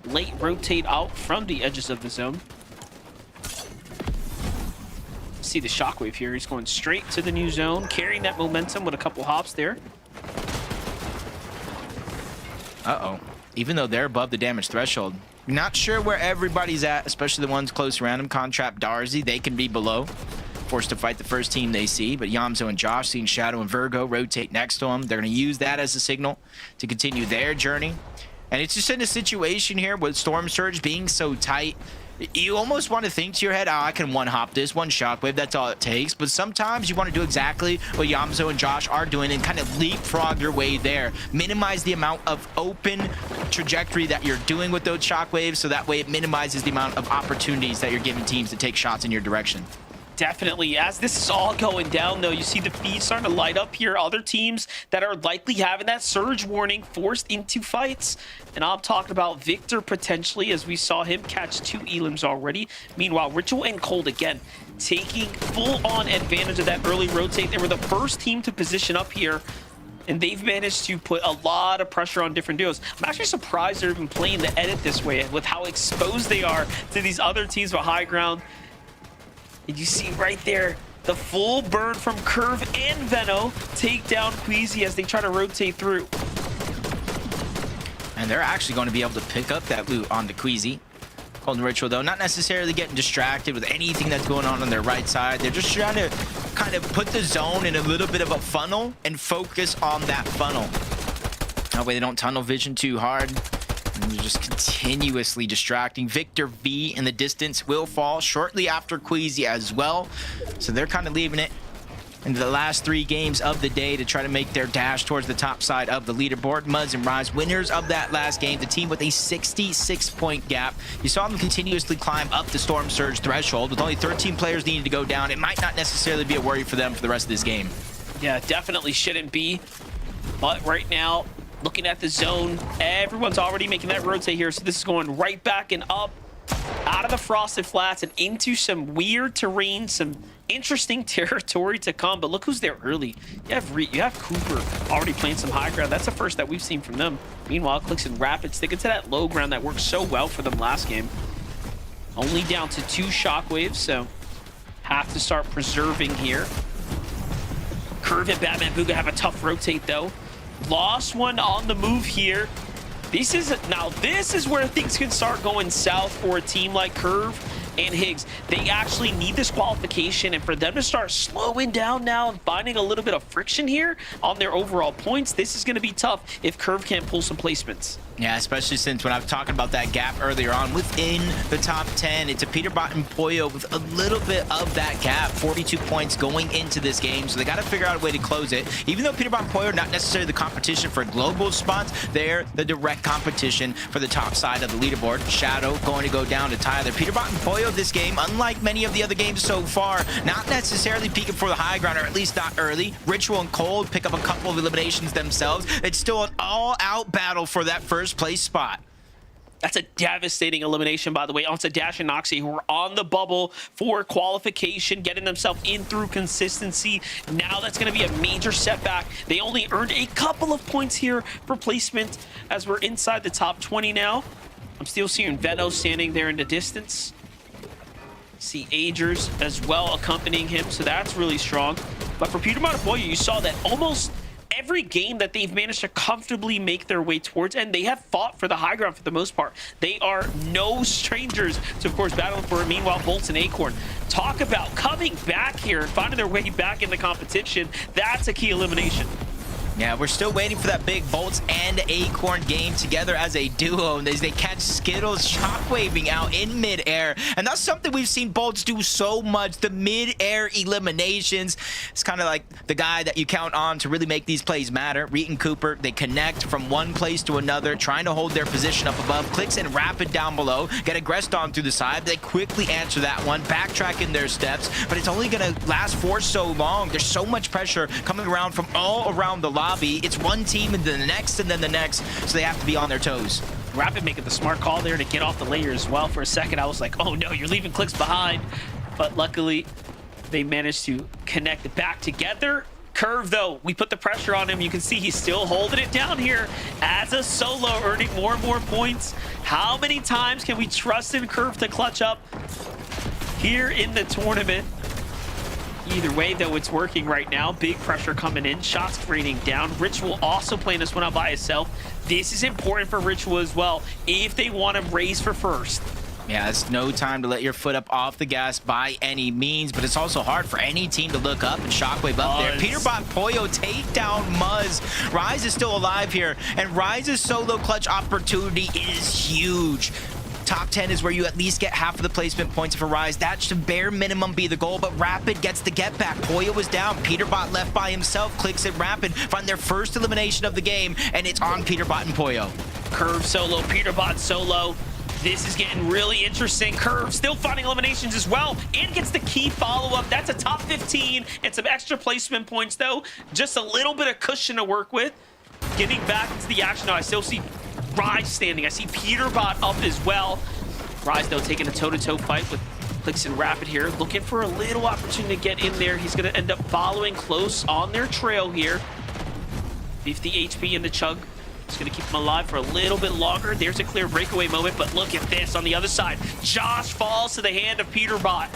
[SPEAKER 10] late rotate out from the edges of the zone. See the shockwave here. He's going straight to the new zone, carrying that momentum with a couple hops there.
[SPEAKER 9] Uh-oh. Even though they're above the damage threshold. Not sure where everybody's at, especially the ones close around him. Contrap, Darzi, they can be below. Forced to fight the first team they see, but Yamzo and Josh, seeing Shadow and Virgo rotate next to him, they're going to use that as a signal to continue their journey. And it's just in a situation here with Storm Surge being so tight, you almost want to think to your head, oh, I can one-hop this, one shockwave, that's all it takes. But sometimes you want to do exactly what Yamzo and Josh are doing and kind of leapfrog your way there. Minimize the amount of open trajectory that you're doing with those shockwaves, so that way it minimizes the amount of opportunities that you're giving teams to take shots in your direction.
[SPEAKER 10] Definitely. As this is all going down, though, you see the feed starting to light up here. Other teams that are likely having that surge warning forced into fights. And I'm talking about Victor potentially, as we saw him catch 2 elims already. Meanwhile, Ritual and Cold again taking full-on advantage of that early rotate. They were the first team to position up here, and they've managed to put a lot of pressure on different duos. I'm actually surprised they're even playing the edit this way with how exposed they are to these other teams with high ground. And you see right there, the full burn from Curve and Veno take down Queasy as they try to rotate through.
[SPEAKER 9] And they're actually going to be able to pick up that loot on the Queasy. Cold and Ritual, though, not necessarily getting distracted with anything that's going on their right side. They're just trying to kind of put the zone in a little bit of a funnel and focus on that funnel. That way they don't tunnel vision too hard. And they're just continuously distracting. Victor V in the distance will fall shortly after Queasy as well. So they're kind of leaving it into the last 3 games of the day to try to make their dash towards the top side of the leaderboard. Muzz and Rise, winners of that last game, the team with a 66-point gap. You saw them continuously climb up the Storm Surge threshold. With only 13 players needing to go down, it might not necessarily be a worry for them for the rest of this game.
[SPEAKER 10] Yeah, definitely shouldn't be. But right now, looking at the zone, everyone's already making that rotate here. So this is going right back and up out of the Frosted Flats and into some weird terrain, some interesting territory to come. But look who's there early. You have Cooper already playing some high ground. That's the first that we've seen from them. Meanwhile, Clicks and Rapid sticking to that low ground that worked so well for them last game. Only down to 2 shockwaves, so have to start preserving here. Curve and Batman Booga have a tough rotate, though. Lost one on the move here. This is where things can start going south for a team like Curve and Higgs. They actually need this qualification, and for them to start slowing down now and finding a little bit of friction here on their overall points, this is going to be tough if Curve can't pull some placements.
[SPEAKER 9] Yeah, especially since when I was talking about that gap earlier on within the top 10, it's a Peterbot and Poyo with a little bit of that gap, 42 points going into this game, so they got to figure out a way to close it. Even though Peterbot and Poyo are not necessarily the competition for global spots, they're the direct competition for the top side of the leaderboard. Shadow going to go down to Tyler. Peterbot and Poyo this game, unlike many of the other games so far, not necessarily peeking for the high ground, or at least not early. Ritual and Cold pick up a couple of eliminations themselves. It's still an all-out battle for that first place spot.
[SPEAKER 10] That's a devastating elimination, by the way, onto Dash and Noxie, who are on the bubble for qualification, getting themselves in through consistency. Now that's going to be a major setback. They only earned a couple of points here for placement as we're inside the top 20 now. I'm still seeing Veno standing there in the distance. See Agers as well accompanying him, so that's really strong. But for Peter Monteboy, you saw that almost every game that they've managed to comfortably make their way towards, and they have fought for the high ground for the most part. They are no strangers to, of course, battling for it. Meanwhile, Bolts and Acorn, talk about coming back here and finding their way back in the competition. That's a key elimination.
[SPEAKER 9] Yeah, we're still waiting for that big Bolts and Acorn game together as a duo. And they catch Skittles shockwaving out in midair. And that's something we've seen Bolts do so much. The midair eliminations. It's kind of like the guy that you count on to really make these plays matter. Reet and Cooper, they connect from one place to another, trying to hold their position up above. Clicks and Rapid down below. Get aggressed on through the side. They quickly answer that one, backtrack in their steps. But it's only going to last for so long. There's so much pressure coming around from all around the lobby. It's one team and then the next and then the next, so they have to be on their toes.
[SPEAKER 10] Rapid making the smart call there to get off the layer as well. For a second, I was like, oh no, you're leaving Clicks behind. But luckily, they managed to connect back together. Curve, though, we put the pressure on him. You can see he's still holding it down here as a solo, earning more and more points. How many times can we trust in Curve to clutch up here in the tournament? Either way, though, it's working right now. Big pressure coming in. Shots raining down. Ritual also playing this one out by himself. This is important for Ritual as well if they want to race for first.
[SPEAKER 9] Yeah, it's no time to let your foot up off the gas by any means, but it's also hard for any team to look up and Shockwave up there. Peterbot, Poyo take down Muzz. Rise is still alive here, and Rise's solo clutch opportunity is huge. Top 10 is where you at least get half of the placement points for Rise. That should bare minimum be the goal, but Rapid gets the get back. Poyo was down. Peterbot left by himself. Clicks at Rapid, find their first elimination of the game, and it's on Peterbot and Poyo.
[SPEAKER 10] Curve solo, Peterbot solo. This is getting really interesting. Curve still finding eliminations as well and gets the key follow-up. That's a top 15 and some extra placement points, though. Just a little bit of cushion to work with. Getting back into the action now. I still see Rise standing. I see Peterbot up as well. Rise, though, taking a toe-to-toe fight with Clicks and Rapid here. Looking for a little opportunity to get in there. He's going to end up following close on their trail here. 50 HP in the chug. It's going to keep him alive for a little bit longer. There's a clear breakaway moment, but look at this on the other side. Josh falls to the hand of Peterbot.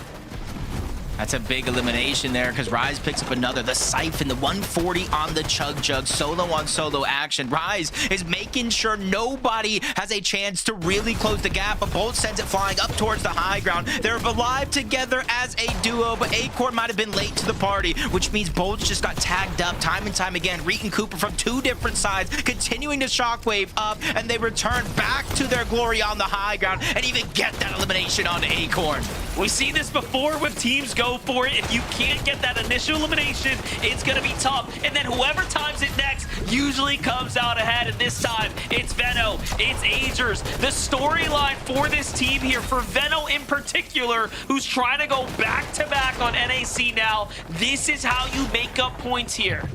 [SPEAKER 9] That's a big elimination there because Rise picks up another. The Siphon, the 140 on the Chug Jug. Solo on solo action. Rise is making sure nobody has a chance to really close the gap, but Bolt sends it flying up towards the high ground. They're alive together as a duo, but Acorn might have been late to the party, which means Bolts just got tagged up time and time again. Reet and Cooper from two different sides, continuing to Shockwave up, and they return back to their glory on the high ground and even get that elimination on Acorn.
[SPEAKER 10] We've seen this before when teams go for it. If you can't get that initial elimination, it's going to be tough. And then whoever times it next usually comes out ahead. And this time, it's Veno, it's Agers. The storyline for this team here, for Veno in particular, who's trying to go back-to-back on NAC now, this is how you make up points here.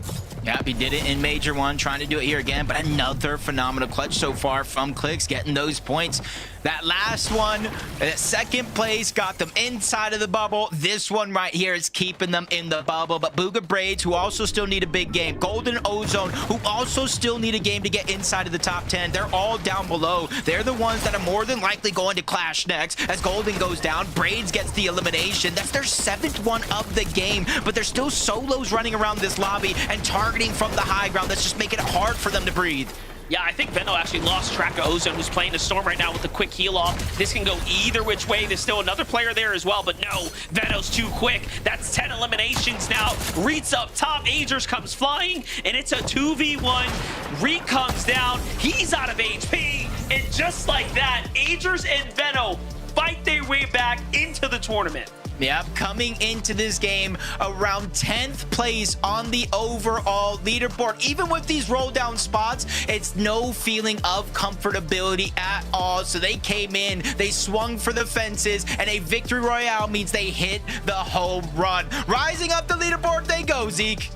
[SPEAKER 9] Yep, he did it in Major 1, trying to do it here again, but another phenomenal clutch so far from Clicks, getting those points. That last one, that second place, got them inside of the bubble. This one right here is keeping them in the bubble, but Booga Braids, who also still need a big game, Golden Ozone, who also still need a game to get inside of the top 10, they're all down below. They're the ones that are more than likely going to clash next. As Golden goes down, Braids gets the elimination. That's their 7th one of the game, but there's still solos running around this lobby and targeting from the high ground. That's just making it hard for them to breathe.
[SPEAKER 10] Yeah, I think Veno actually lost track of Ozone, who's playing the Storm right now with the quick heal off. This can go either which way. There's still another player there as well, but no, Veno's too quick. That's 10 eliminations now. Reet's up top, Agers comes flying, and it's a 2v1. Reet comes down, he's out of HP, and just like that, Agers and Veno fight their way back into the tournament.
[SPEAKER 9] Yep, coming into this game around 10th place on the overall leaderboard. Even with these roll down spots, it's no feeling of comfortability at all. So they came in, they swung for the fences, and a victory royale means they hit the home run. Rising up the leaderboard they go, Zeke.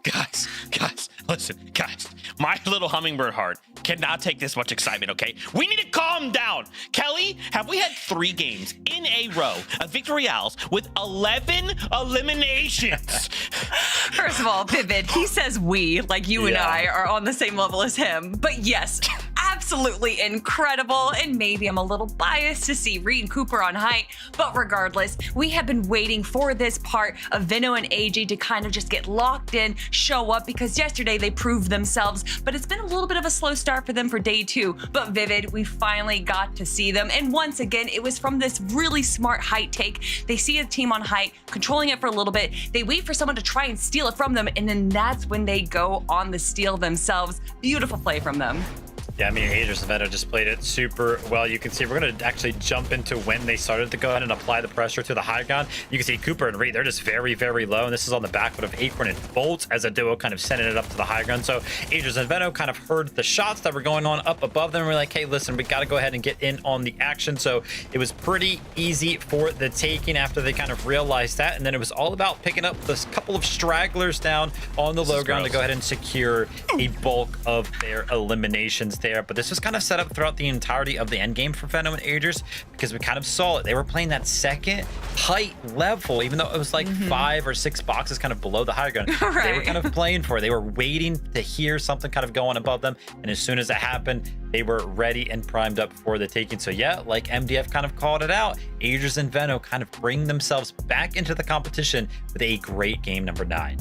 [SPEAKER 6] Guys, listen, guys. My little hummingbird heart cannot take this much excitement, okay? We need to calm down. Kelly, have we had 3 games in a row of victory royales with 11 eliminations?
[SPEAKER 7] First of all, Vivid, he says we, like you and I are on the same level as him. But yes, absolutely incredible. And maybe I'm a little biased to see Reet and Cooper on height. But regardless, we have been waiting for this part of Veno and AG to kind of just get locked in, show up, because yesterday they proved themselves. But it's been a little bit of a slow start for them for day 2. But Vivid, we finally got to see them. And once again, it was from this really smart height take. They see a team on height, controlling it for a little bit. They wait for someone to try and steal it from them. And then that's when they go on the steal themselves. Beautiful play from them.
[SPEAKER 8] Yeah, I mean, Agers and Veno just played it super well. You can see we're going to actually jump into when they started to go ahead and apply the pressure to the high ground. You can see Cooper and Reet, they're just very, very low. And this is on the back foot of Acorn and Bolt as a duo kind of sending it up to the high ground. So Agers and Veno kind of heard the shots that were going on up above them. We're like, hey, listen, we got to go ahead and get in on the action. So it was pretty easy for the taking after they kind of realized that. And then it was all about picking up this couple of stragglers down on the low ground to go ahead and secure a bulk of their eliminations there. there, but this was kind of set up throughout the entirety of the end game for Venom and Aegis, because we kind of saw it. They were playing that second height level, even though it was like 5 or 6 boxes kind of below the high ground.
[SPEAKER 7] Right.
[SPEAKER 8] They were kind of playing for it. They were waiting to hear something kind of going above them, and as soon as it happened, they were ready and primed up for the taking. So yeah, like MDF kind of called it out, Aegis and Veno kind of bring themselves back into the competition with a great game number 9.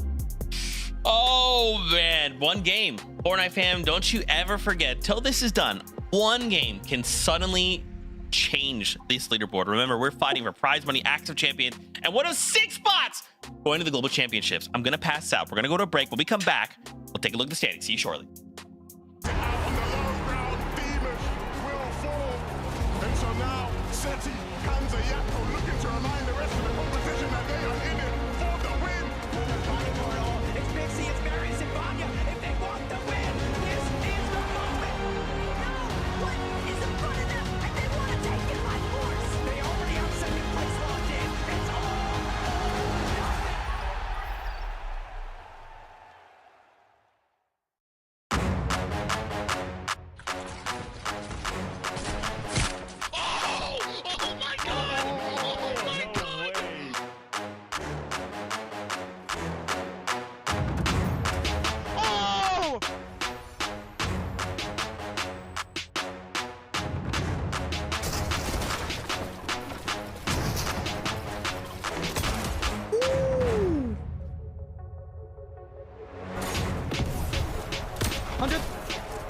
[SPEAKER 6] Oh man, one game. Fortnite fam, don't you ever forget, till this is done, one game can suddenly change this leaderboard. Remember, we're fighting for prize money, active champion, and one of 6 spots going to the global championships. I'm gonna pass out. We're gonna go to a break. When we come back, we'll take a look at the standings. See you shortly.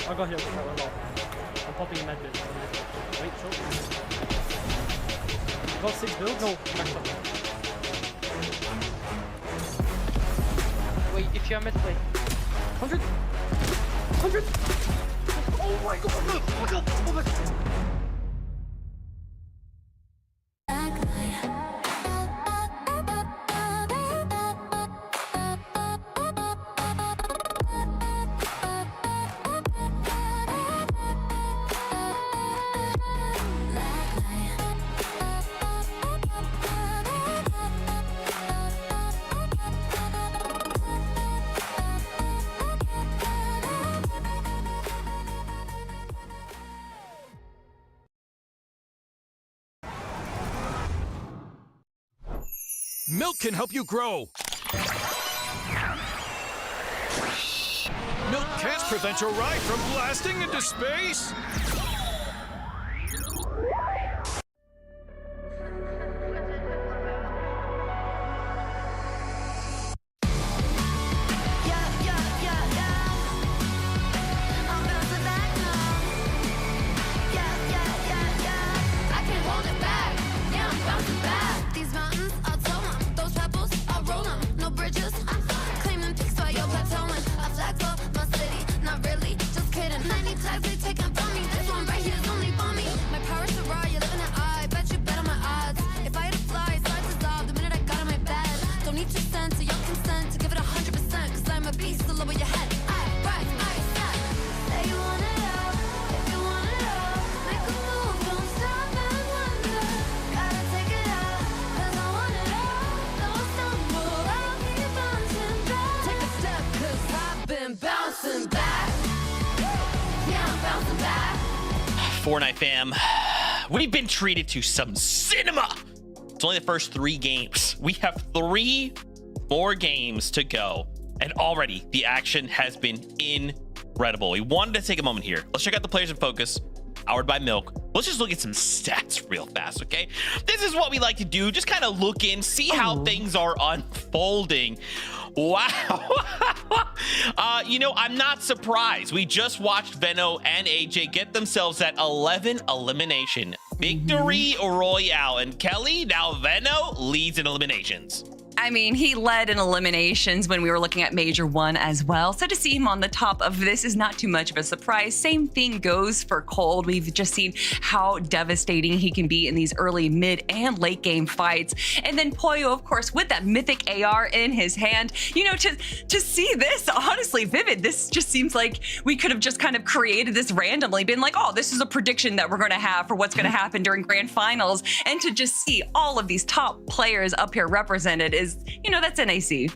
[SPEAKER 11] I'll go here with my low. I'm popping a med bit. Wait, short. Got 6 builds? No, max up. Wait, if you're mid, wait. 100! 100! Oh my god! Oh my god! Oh my god!
[SPEAKER 5] Milk can help you grow. Milk can't prevent your ride from blasting into space.
[SPEAKER 6] Fortnite fam, we've been treated to some cinema. It's only the first 3 games. We have 3 more games to go, and already the action has been incredible. We wanted to take a moment here. Let's check out the players in focus, powered by Milk. Let's just look at some stats real fast, okay? This is what we like to do. Just kind of look in, see how things are unfolding. Wow. You know, I'm not surprised. We just watched Veno and AJ get themselves that 11 elimination victory royale. And Kelly, now Veno leads in eliminations.
[SPEAKER 7] I mean, he led in eliminations when we were looking at Major 1 as well. So to see him on the top of this is not too much of a surprise. Same thing goes for Cold. We've just seen how devastating he can be in these early, mid, and late game fights. And then Pollo, of course, with that mythic AR in his hand. You know, to see this, honestly, Vivid, this just seems like we could have just kind of created this randomly, been like, oh, this is a prediction that we're going to have for what's going to happen during grand finals. And to just see all of these top players up here represented is, you know, that's NAC.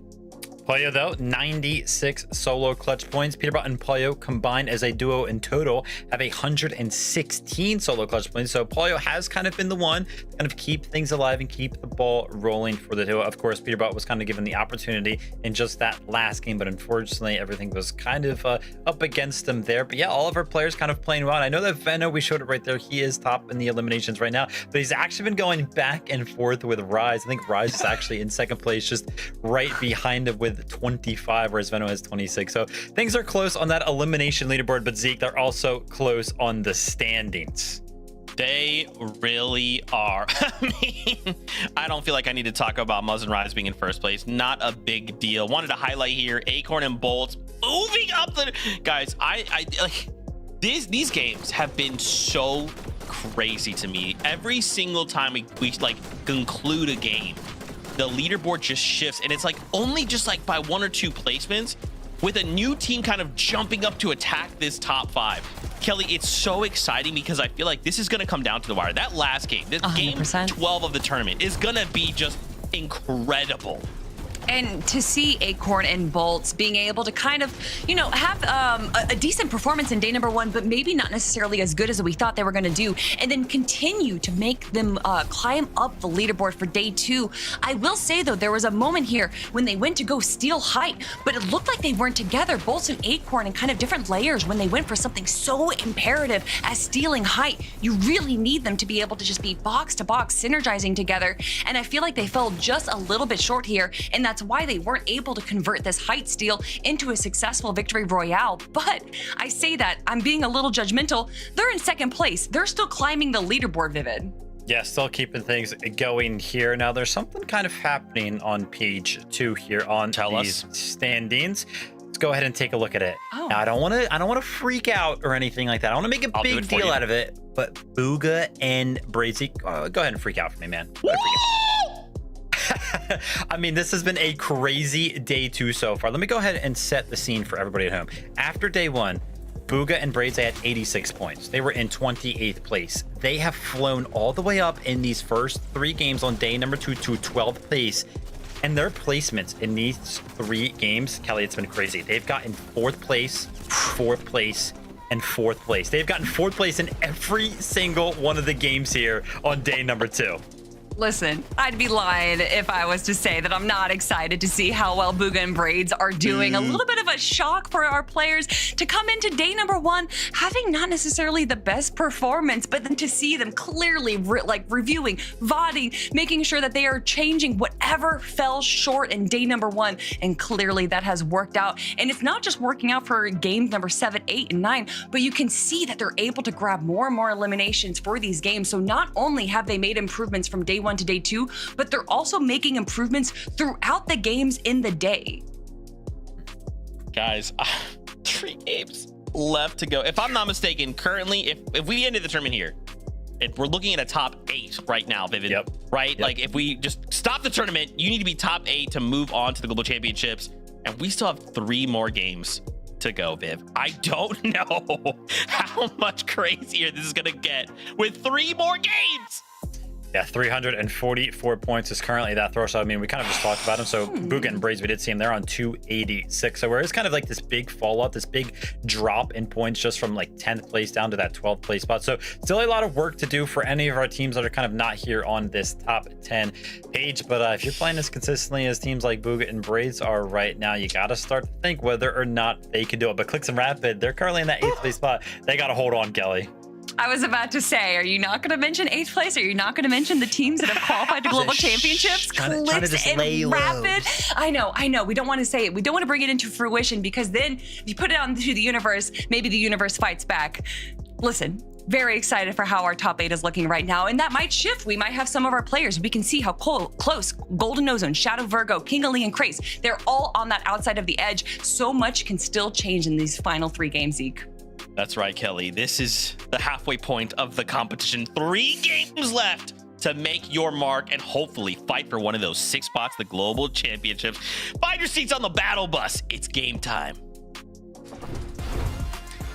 [SPEAKER 8] Pollo, though, 96 solo clutch points. Peterbot and Pollo combined as a duo in total have 116 solo clutch points. So Pollo has kind of been the one to kind of keep things alive and keep the ball rolling for the duo. Of course, Peterbot was kind of given the opportunity in just that last game, but unfortunately, everything was kind of up against them there. But yeah, all of our players kind of playing well. And I know that Venno, we showed it right there, he is top in the eliminations right now, but he's actually been going back and forth with Rise. I think Rise is actually in second place, just right behind him with 25, whereas Venno has 26. So things are close on that elimination leaderboard, but Zeke, they're also close on the standings.
[SPEAKER 6] They really are. I mean, I don't feel like I need to talk about Muzz and Rise being in first place. Not a big deal. Wanted to highlight here Acorn and Bolts moving up the guys. I like these games have been so crazy to me. Every single time we like conclude a game, the leaderboard just shifts, and it's like only just like by 1 or 2 placements, with a new team kind of jumping up to attack this top 5. Kelly, it's so exciting because I feel like this is going to come down to the wire. That last game, this
[SPEAKER 7] 100%.
[SPEAKER 6] game 12 of the tournament, is going to be just incredible.
[SPEAKER 7] And to see Acorn and Bolts being able to kind of, you know, have a decent performance in day number 1, but maybe not necessarily as good as we thought they were going to do, and then continue to make them climb up the leaderboard for day 2. I will say, though, there was a moment here when they went to go steal height, but it looked like they weren't together, Bolts and Acorn, in kind of different layers when they went for something so imperative as stealing height. You really need them to be able to just be box to box, synergizing together, and I feel like they fell just a little bit short here, and that's why they weren't able to convert this height steal into a successful victory royale. But I say that, I'm being a little judgmental. They're in second place. They're still climbing the leaderboard, Vivid.
[SPEAKER 8] Yeah, still keeping things going here. Now, there's something kind of happening on page 2 here on these standings. Let's go ahead and take a look at it.
[SPEAKER 7] Oh.
[SPEAKER 8] Now, I don't want to freak out or anything like that. I want to make a big deal out of it. But Booga and Brazy, go ahead and freak out for me, man. I mean, this has been a crazy day 2 so far. Let me go ahead and set the scene for everybody at home. After day 1, Booga and Braids had 86 points. They were in 28th place. They have flown all the way up in these first 3 games on day number 2 to 12th place. And their placements in these 3 games, Kelly, it's been crazy. They've gotten 4th place, 4th place, and 4th place. They've gotten 4th place in every single one of the games here on day number 2.
[SPEAKER 7] Listen, I'd be lying if I was to say that I'm not excited to see how well Booga and Braids are doing. A little bit of a shock for our players to come into day number 1 having not necessarily the best performance, but then to see them clearly reviewing, VODing, making sure that they are changing whatever fell short in day number 1. And clearly that has worked out. And it's not just working out for games number 7, 8, and 9, but you can see that they're able to grab more and more eliminations for these games. So not only have they made improvements from day 1 to day 2, but they're also making improvements throughout the games in the day.
[SPEAKER 6] Guys, 3 games left to go. If I'm not mistaken, currently, if we ended the tournament here, we're looking at a top 8 right now, Vivid.
[SPEAKER 8] Yep.
[SPEAKER 6] Right?
[SPEAKER 8] Yep.
[SPEAKER 6] Like, if we just stop the tournament, you need to be top 8 to move on to the Global Championships, and we still have 3 more games to go, Viv. I don't know how much crazier this is gonna get with 3 more games.
[SPEAKER 8] Yeah, 344 points is currently that threshold. I mean, we kind of just talked about him. So Booga and Braids, we did see him there on 286. So where it's kind of like this big fallout, this big drop in points just from like 10th place down to that 12th place spot. So still a lot of work to do for any of our teams that are kind of not here on this top 10 page. But if you're playing as consistently as teams like Booga and Braids are right now, you got to start to think whether or not they can do it. But Clicks and Rapid, they're currently in that 8th place spot. They got to hold on, Kelly.
[SPEAKER 7] I was about to say, are you not going to mention 8th place? Are you not going to mention the teams that have qualified to global championships? Clicks and Rapid. I know. We don't want to say it. We don't want to bring it into fruition, because then if you put it out into the universe, maybe the universe fights back. Listen, very excited for how our top 8 is looking right now, and that might shift. We might have some of our players. We can see how close Golden Ozone, Shadow Virgo, King Ali, and Craze, they're all on that outside of the edge. So much can still change in these final 3 games, Zeke.
[SPEAKER 6] That's right, Kelly. This is the halfway point of the competition. 3 games left to make your mark and hopefully fight for one of those 6 spots, the Global Championships. Find your seats on the battle bus. It's game time.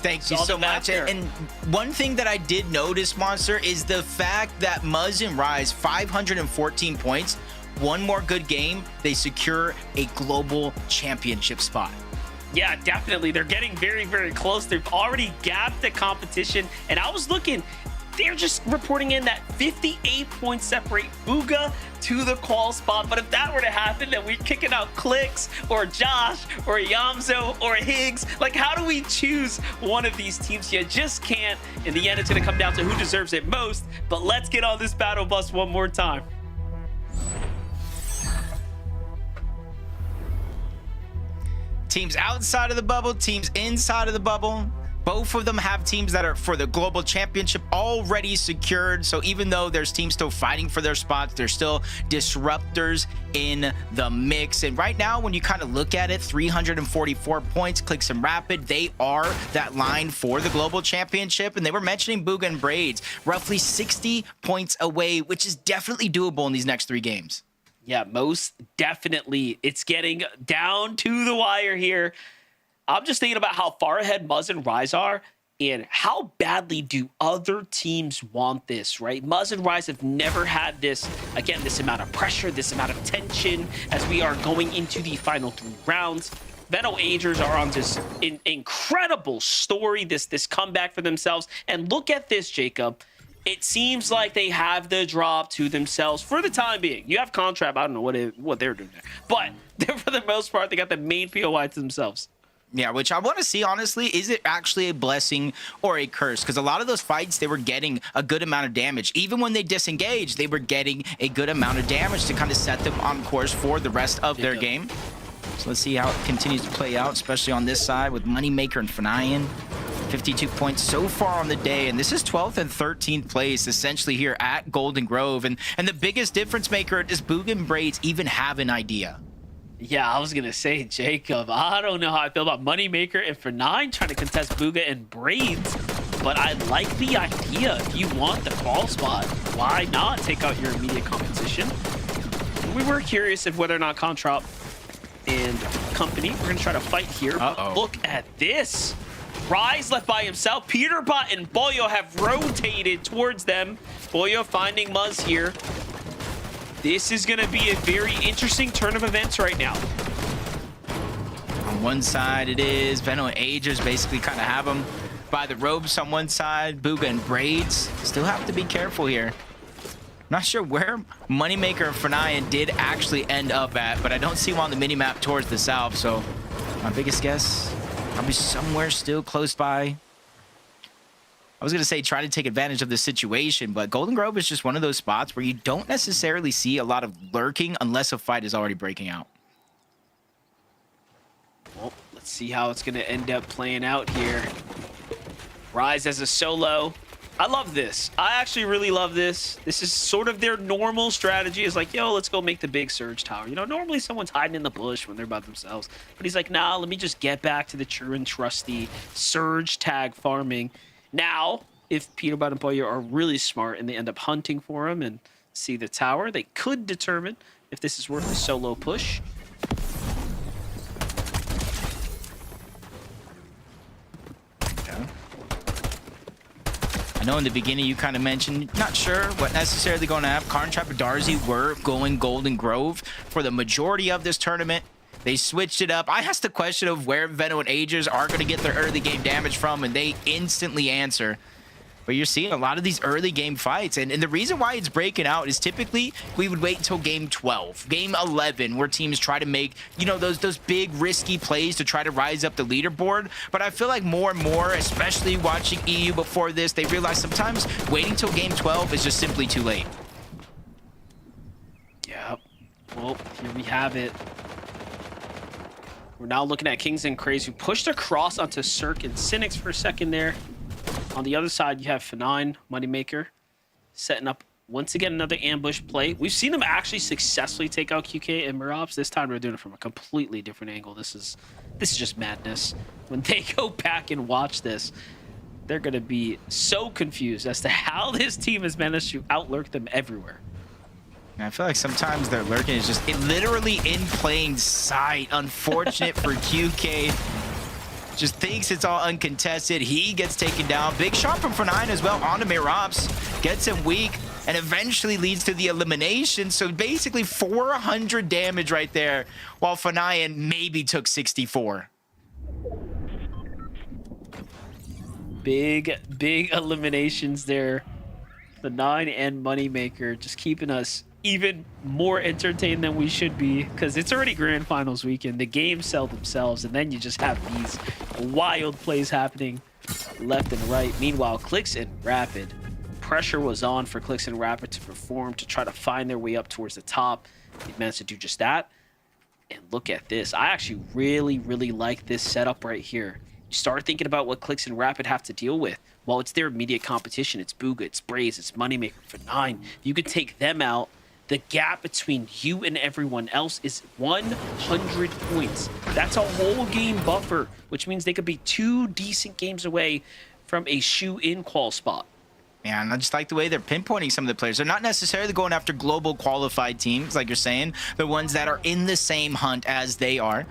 [SPEAKER 9] Thank you so much. And one thing that I did notice, Monster, is the fact that Muzz and Rise, 514 points, one more good game, they secure a global championship spot.
[SPEAKER 10] Yeah, definitely. They're getting very, very close. They've already gapped the competition. And I was looking, they're just reporting in that 58 points separate Bugha to the qual spot. But if that were to happen, then we're kicking out Clicks or Josh or Yamzo or Higgs. Like, how do we choose one of these teams? You just can't. In the end, it's going to come down to who deserves it most. But let's get on this battle bus one more time.
[SPEAKER 9] Teams outside of the bubble, teams inside of the bubble. Both of them have teams that are for the global championship already secured. So even though there's teams still fighting for their spots, there's still disruptors in the mix. And right now, when you kind of look at it, 344 points, Clicks and Rapid, they are that line for the global championship. And they were mentioning Bugha and Braids, roughly 60 points away, which is definitely doable in these next 3 games.
[SPEAKER 10] Yeah, most definitely. It's getting down to the wire here. I'm just thinking about how far ahead Muzz and Rise are and how badly do other teams want this, right? Muzz and Rise have never had this, again, this amount of pressure, this amount of tension as we are going into the final 3 rounds. Venom Agers are on this incredible story, this comeback for themselves. And look at this, Jacob. It seems like they have the drop to themselves for the time being. You have Contrap, I don't know what they're doing there. But for the most part, they got the main POI to themselves.
[SPEAKER 9] Yeah, which I want to see, honestly, is it actually a blessing or a curse? Because a lot of those fights, they were getting a good amount of damage. Even when they disengaged, they were getting a good amount of damage to kind of set them on course for the rest of their game. So let's see how it continues to play out, especially on this side with Moneymaker and Fnayan. 52 points so far on the day, and this is 12th and 13th place essentially here at Golden Grove. And the biggest difference maker is Bugha and Braids even have an idea.
[SPEAKER 10] Yeah, I was going to say, Jacob, I don't know how I feel about Moneymaker and Fnayan trying to contest Bugha and Braids, but I like the idea. If you want the qual spot, why not take out your immediate competition? We were curious if whether or not Contrap and company, we're going to try to fight here. Look at this. Rise left by himself. Peterbot and Boyo have rotated towards them. Boyo finding Muzz here. This is going to be a very interesting turn of events right now.
[SPEAKER 9] On one side, it is Venom Agers basically kind of have them by the ropes on one side. Bugha and Braids still have to be careful here. Not sure where Moneymaker and Fnayan did actually end up at, but I don't see him on the minimap towards the south. So my biggest guess, probably somewhere still close by. I was going to say try to take advantage of the situation, but Golden Grove is just one of those spots where you don't necessarily see a lot of lurking unless a fight is already breaking out.
[SPEAKER 10] Well, let's see how it's going to end up playing out here. Rise as a solo. I love this. I actually really love this. This is sort of their normal strategy. Is like, yo, let's go make the big Surge Tower. You know, normally someone's hiding in the bush when they're by themselves. But he's like, nah, let me just get back to the true and trusty Surge tag farming. Now, if Peterbot and Boyo are really smart and they end up hunting for him and see the tower, they could determine if this is worth a solo push.
[SPEAKER 9] I know in the beginning you kind of mentioned, not sure what necessarily going to happen. Contrap and Darzi were going Golden Grove for the majority of this tournament. They switched it up. I asked the question of where Venom and Agers are going to get their early game damage from, and they instantly answer. But you're seeing a lot of these early game fights, and the reason why it's breaking out is typically we would wait until game 12, game 11, where teams try to make, you know, those big risky plays to try to rise up the leaderboard. But I feel like more and more, especially watching EU before this, they realize sometimes waiting till game 12 is just simply too late.
[SPEAKER 10] Yep. Well, here we have it. We're now looking at Kings and Craze, who pushed across onto Cirque and Cynics for a second there. On the other side, you have Fnayan, Moneymaker, setting up, once again, another ambush play. We've seen them actually successfully take out QK and Mirops. This time, we're doing it from a completely different angle. This is just madness. When they go back and watch this, they're going to be so confused as to how this team has managed to outlurk them everywhere.
[SPEAKER 9] I feel like sometimes their lurking is just literally in plain sight. Unfortunate for QK. Just thinks it's all uncontested. He gets taken down. Big shot from Fnayan as well onto Mirops. Gets him weak. and eventually leads to the elimination. So basically 400 damage right there, while Fanayan maybe took 64.
[SPEAKER 10] Big eliminations there. The 9 and Moneymaker just keeping us even more entertained than we should be, because it's already grand finals weekend. The games sell themselves, and then you just have these wild plays happening left and right. Meanwhile, Clicks and Rapid, pressure was on for Clicks and Rapid to perform, to try to find their way up towards the top. They managed to do just that. And look at this. I actually really like this setup right here. You start thinking about what Clicks and Rapid have to deal with. Well, it's their immediate competition. It's Booga, it's Braze, it's Moneymaker for 9. If you could take them out, the gap between you and everyone else is 100 points. That's a whole game buffer, which means they could be 2 decent games away from a shoe-in qual spot.
[SPEAKER 9] Man, I just like the way they're pinpointing some of the players. They're not necessarily going after global qualified teams, like you're saying. The ones that are in the same hunt as they are.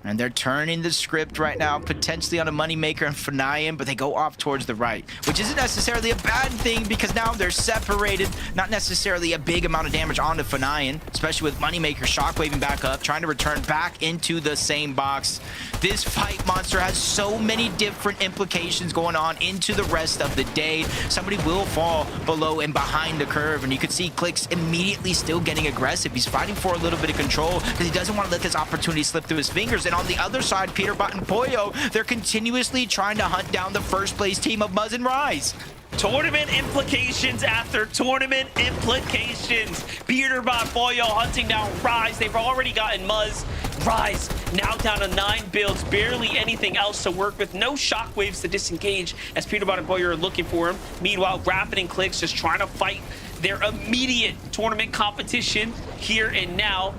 [SPEAKER 9] And they're turning the script right now, potentially on a Moneymaker and Fanayan, but they go off towards the right, which isn't necessarily a bad thing because now they're separated. Not necessarily a big amount of damage onto Fanayan, especially with Moneymaker shockwaving back up, trying to return back into the same box. This fight, Monster, has so many different implications going on into the rest of the day. Somebody will fall below and behind the curve, and you could see Clicks immediately still getting aggressive. He's fighting for a little bit of control because he doesn't want to let this opportunity slip through his fingers. And on the other side, Peterbot and Pollo, they're continuously trying to hunt down the first place team of Muzz and Rise.
[SPEAKER 10] Tournament implications after tournament implications. Peterbot, Pollo hunting down Rise. They've already gotten Muzz. Rise now down to 9 builds, barely anything else to work with. No shockwaves to disengage as Peterbot and Pollo are looking for him. Meanwhile, Rapid and Clicks just trying to fight their immediate tournament competition here and now.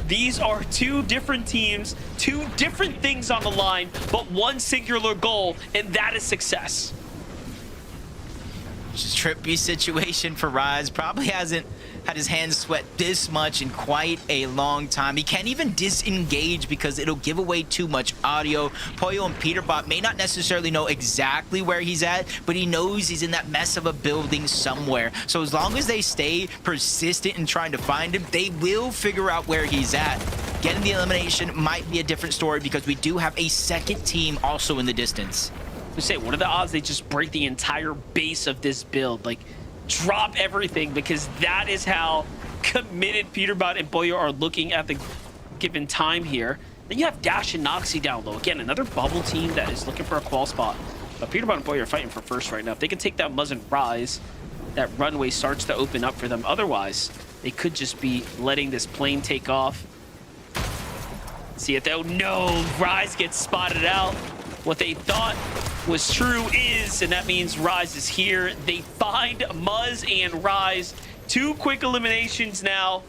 [SPEAKER 10] These are 2 different teams, 2 different things on the line, but one singular goal, and that is success.
[SPEAKER 9] Just trippy situation for Rise. Probably hasn't had his hands sweat this much in quite a long time. He can't even disengage because it'll give away too much audio. Pollo and Peterbot may not necessarily know exactly where he's at, but he knows he's in that mess of a building somewhere. So as long as they stay persistent in trying to find him, they will figure out where he's at. Getting the elimination might be a different story because we do have a second team also in the distance.
[SPEAKER 10] I say, what are the odds they just break the entire base of this build? Like, drop everything, because that is how committed Peterbot and Pollo are looking at the given time here. Then you have Dash and Noxy down low. Again, another bubble team that is looking for a qual spot. But Peterbot and Pollo are fighting for first right now. If they can take that Muzz and Rise, that runway starts to open up for them. Otherwise, they could just be letting this plane take off. See it though? No, Rise gets spotted out. What they thought was true is, and that means Rise is here. They find Muzz and Rise. 2 quick eliminations now.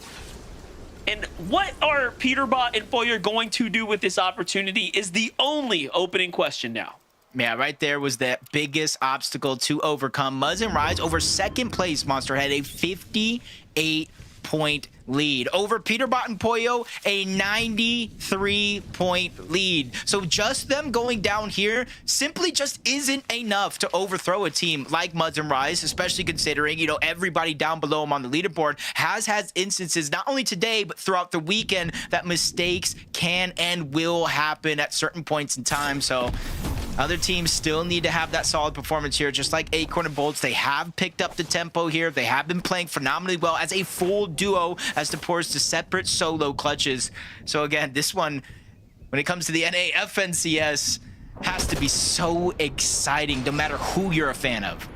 [SPEAKER 10] And what are Peterbot and Pollo going to do with this opportunity is the only opening question now.
[SPEAKER 9] Yeah, right there was the biggest obstacle to overcome. Muzz and Rise over second place, Monster, had a 58-point lead. Over Peterbot and Pollo, a 93-point lead. So just them going down here simply just isn't enough to overthrow a team like Muzz and Rise, especially considering, you know, everybody down below them on the leaderboard has had instances, not only today, but throughout the weekend, that mistakes can and will happen at certain points in time. So other teams still need to have that solid performance here, just like Acorn and Bolts. They have picked up the tempo here. They have been playing phenomenally well as a full duo as opposed to separate solo clutches. So again, this one, when it comes to the NA FNCS, has to be so exciting no matter who you're a fan of.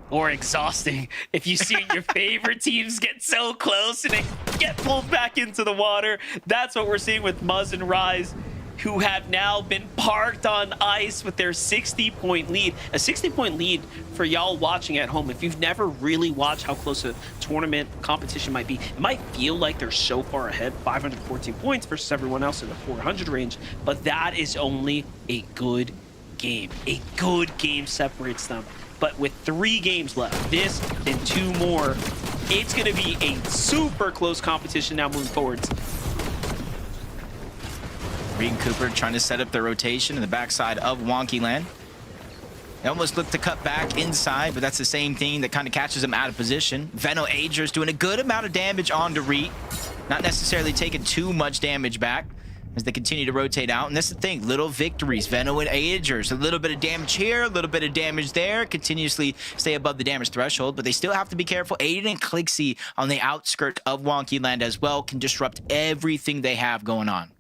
[SPEAKER 10] Or exhausting if you see your favorite teams get so close and they get pulled back into the water. That's what we're seeing with Muzz and Rise, who have now been parked on ice with their 60-point lead. A 60-point lead for y'all watching at home. If you've never really watched how close a tournament competition might be, it might feel like they're so far ahead, 514 points versus everyone else in the 400 range, but that is only a good game. A good game separates them. But with 3 games left, this and 2 more, it's going to be a super close competition now moving forwards.
[SPEAKER 9] Reed and Cooper trying to set up their rotation in the backside of Wonky Land. They almost look to cut back inside, but that's the same thing that kind of catches them out of position. Veno Agers doing a good amount of damage on Dorit. Not necessarily taking too much damage back as they continue to rotate out. And that's the thing, little victories. Veno and Agers, a little bit of damage here, a little bit of damage there, continuously stay above the damage threshold, but they still have to be careful. Aiden and Clixie on the outskirts of Wonky Land as well can disrupt everything they have going on.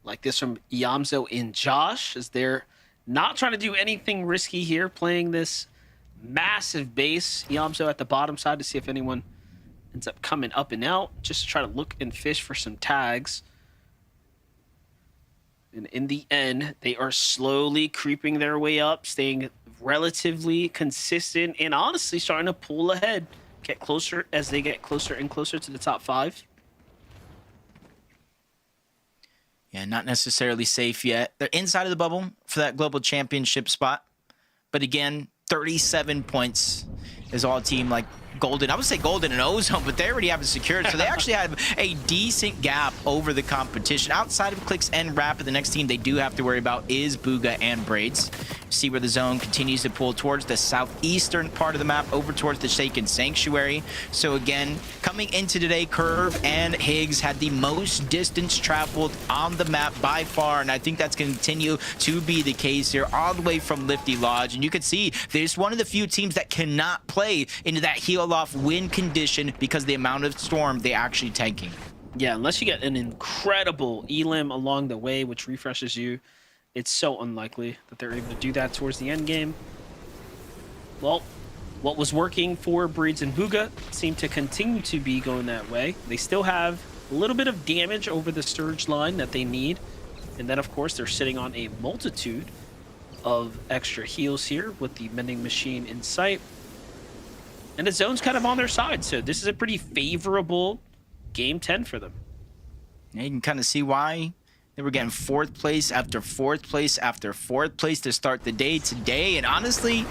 [SPEAKER 10] Like this from Yamzo and Josh, as they're not trying to do anything risky here, playing this massive base. Yamzo at the bottom side to see if anyone ends up coming up and out, just to try to look and fish for some tags. And in the end, they are slowly creeping their way up, staying relatively consistent, and honestly starting to pull ahead, get closer as they get closer and closer to the top 5.
[SPEAKER 9] Yeah, not necessarily safe yet. They're inside of the bubble for that global championship spot. But again, 37 points is all team like Golden. I would say Golden and Ozone, but they already have it secured. So they actually have a decent gap over the competition. Outside of Clicks and Rapid, the next team they do have to worry about is Booga and Braids. See where the zone continues to pull towards the southeastern part of the map, over towards the Shaken Sanctuary. So again, coming into today, Curve and Higgs had the most distance traveled on the map by far, and I think that's going to continue to be the case here, all the way from Lifty Lodge. And you can see there's one of the few teams that cannot play into that heal-off win condition because of the amount of storm they actually tanking.
[SPEAKER 10] Yeah, unless you get an incredible elim along the way, which refreshes you, it's so unlikely that they're able to do that towards the end game. Well, what was working for Breeds and Booga seemed to continue to be going that way. They still have a little bit of damage over the Surge line that they need. And then, of course, they're sitting on a multitude of extra heals here with the Mending Machine in sight. And the zone's kind of on their side, so this is a pretty favorable Game 10 for them.
[SPEAKER 9] Yeah, you can kind of see why. They were getting 4th place after 4th place after 4th place to start the day today. And honestly,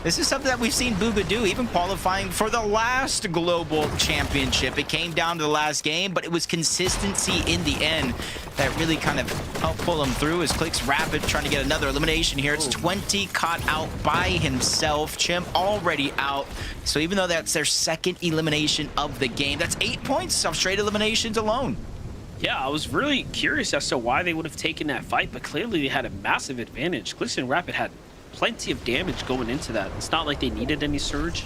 [SPEAKER 9] this is something that we've seen Booga do, even qualifying for the last global championship. It came down to the last game, but it was consistency in the end that really kind of helped pull him through. As Clicks Rapid trying to get another elimination here. It's 20 caught out by himself. Chimp already out. So even though that's their 2nd elimination of the game, that's 8 points of straight eliminations alone.
[SPEAKER 10] Yeah, I was really curious as to why they would have taken that fight, but clearly they had a massive advantage. Clicks and Rapid had plenty of damage going into that. It's not like they needed any surge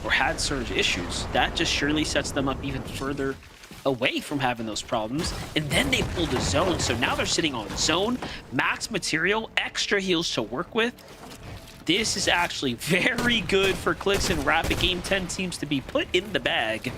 [SPEAKER 10] or had surge issues. That just surely sets them up even further away from having those problems. And then they pulled the zone, so now they're sitting on zone, max material, extra heals to work with. This is actually very good for Clicks and Rapid. Game 10 seems to be put in the bag.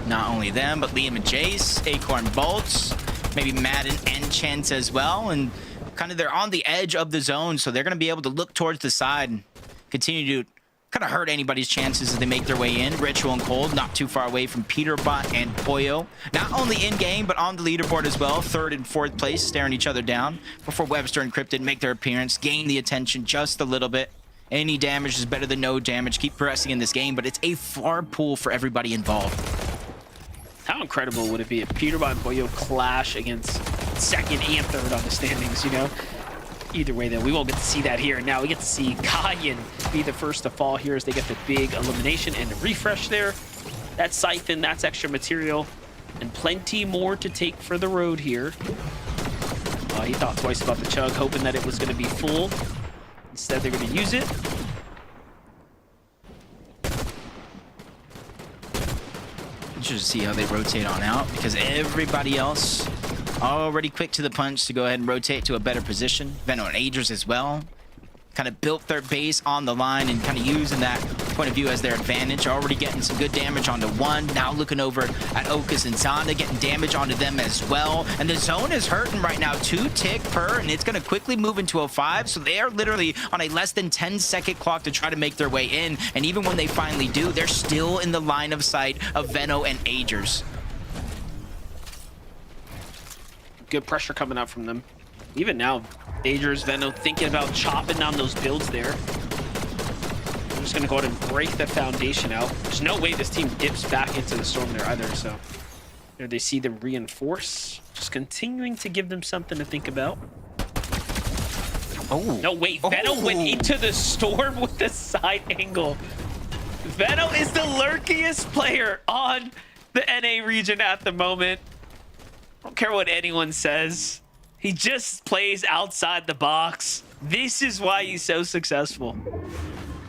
[SPEAKER 9] Not only them, but Liam and Jace, Acorn Bolts, maybe Madden and Chance as well. And kind of they're on the edge of the zone, so they're going to be able to look towards the side and continue to kind of hurt anybody's chances as they make their way in. Ritual and Cold not too far away from Peterbot and Poyo. Not only in-game, but on the leaderboard as well. 3rd and 4th place, staring each other down before Webster and Cryptid make their appearance, gain the attention just a little bit. Any damage is better than no damage. Keep pressing in this game, but it's a far pool for everybody involved.
[SPEAKER 10] How incredible would it be if Peterbot and Poyo clash against 2nd and 3rd on the standings, you know? Either way, though, we won't get to see that here. Now we get to see Kayan be the first to fall here as they get the big elimination and a refresh there. That's Siphon, that's extra material, and plenty more to take for the road here. He thought twice about the chug, hoping that it was going to be full. Instead, they're going to use it.
[SPEAKER 9] Just to see how they rotate on out, because everybody else already quick to the punch to go ahead and rotate to a better position. Veno and Agers as well. Kind of built their base on the line and kind of using that point of view as their advantage. Already getting some good damage onto one. Now looking over at Okus and Zonda, getting damage onto them as well. And the zone is hurting right now. 2 tick per, and it's going to quickly move into a 5. So they are literally on a less than 10-second clock to try to make their way in. And even when they finally do, they're still in the line of sight of Veno and Agers.
[SPEAKER 10] Good pressure coming out from them. Even now, Agers, Veno thinking about chopping down those builds there. I'm just going to go ahead and break the foundation out. There's no way this team dips back into the storm there either, so there they see them reinforce. Just continuing to give them something to think about.
[SPEAKER 9] Oh.
[SPEAKER 10] No, wait. Veno went into the storm with the side angle. Veno is the lurkiest player on the NA region at the moment. I don't care what anyone says. He just plays outside the box. This is why he's so successful.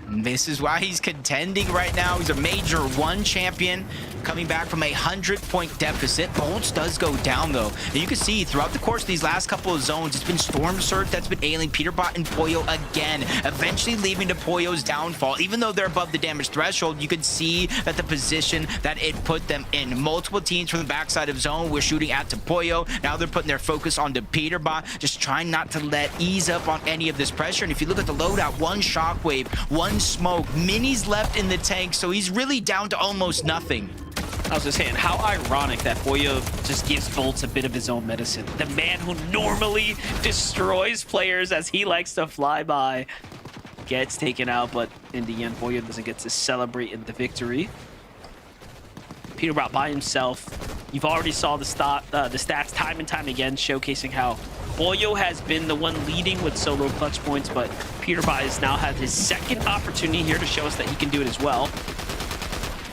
[SPEAKER 9] This is why he's contending right now. He's a Major 1 champion coming back from a 100-point deficit. Bolts does go down, though. And you can see throughout the course of these last couple of zones, it's been Storm Surge that's been ailing Peterbot and Pollo again, eventually leading to Pollo's downfall. Even though they're above the damage threshold, you can see that the position that it put them in. Multiple teams from the backside of zone were shooting at to Pollo. Now they're putting their focus on the Peterbot, just trying not to let ease up on any of this pressure. And if you look at the loadout, 1 shockwave, 1 smoke, Mini's left in the tank, so he's really down to almost nothing.
[SPEAKER 10] I was just saying, how ironic that Pollo just gives Bolts a bit of his own medicine. The man who normally destroys players as he likes to fly by gets taken out, but in the end, Pollo doesn't get to celebrate in the victory. Peterbot by himself. You've already saw the stats time and time again, showcasing how Pollo has been the one leading with solo clutch points, but Peterbot has now had his second opportunity here to show us that he can do it as well.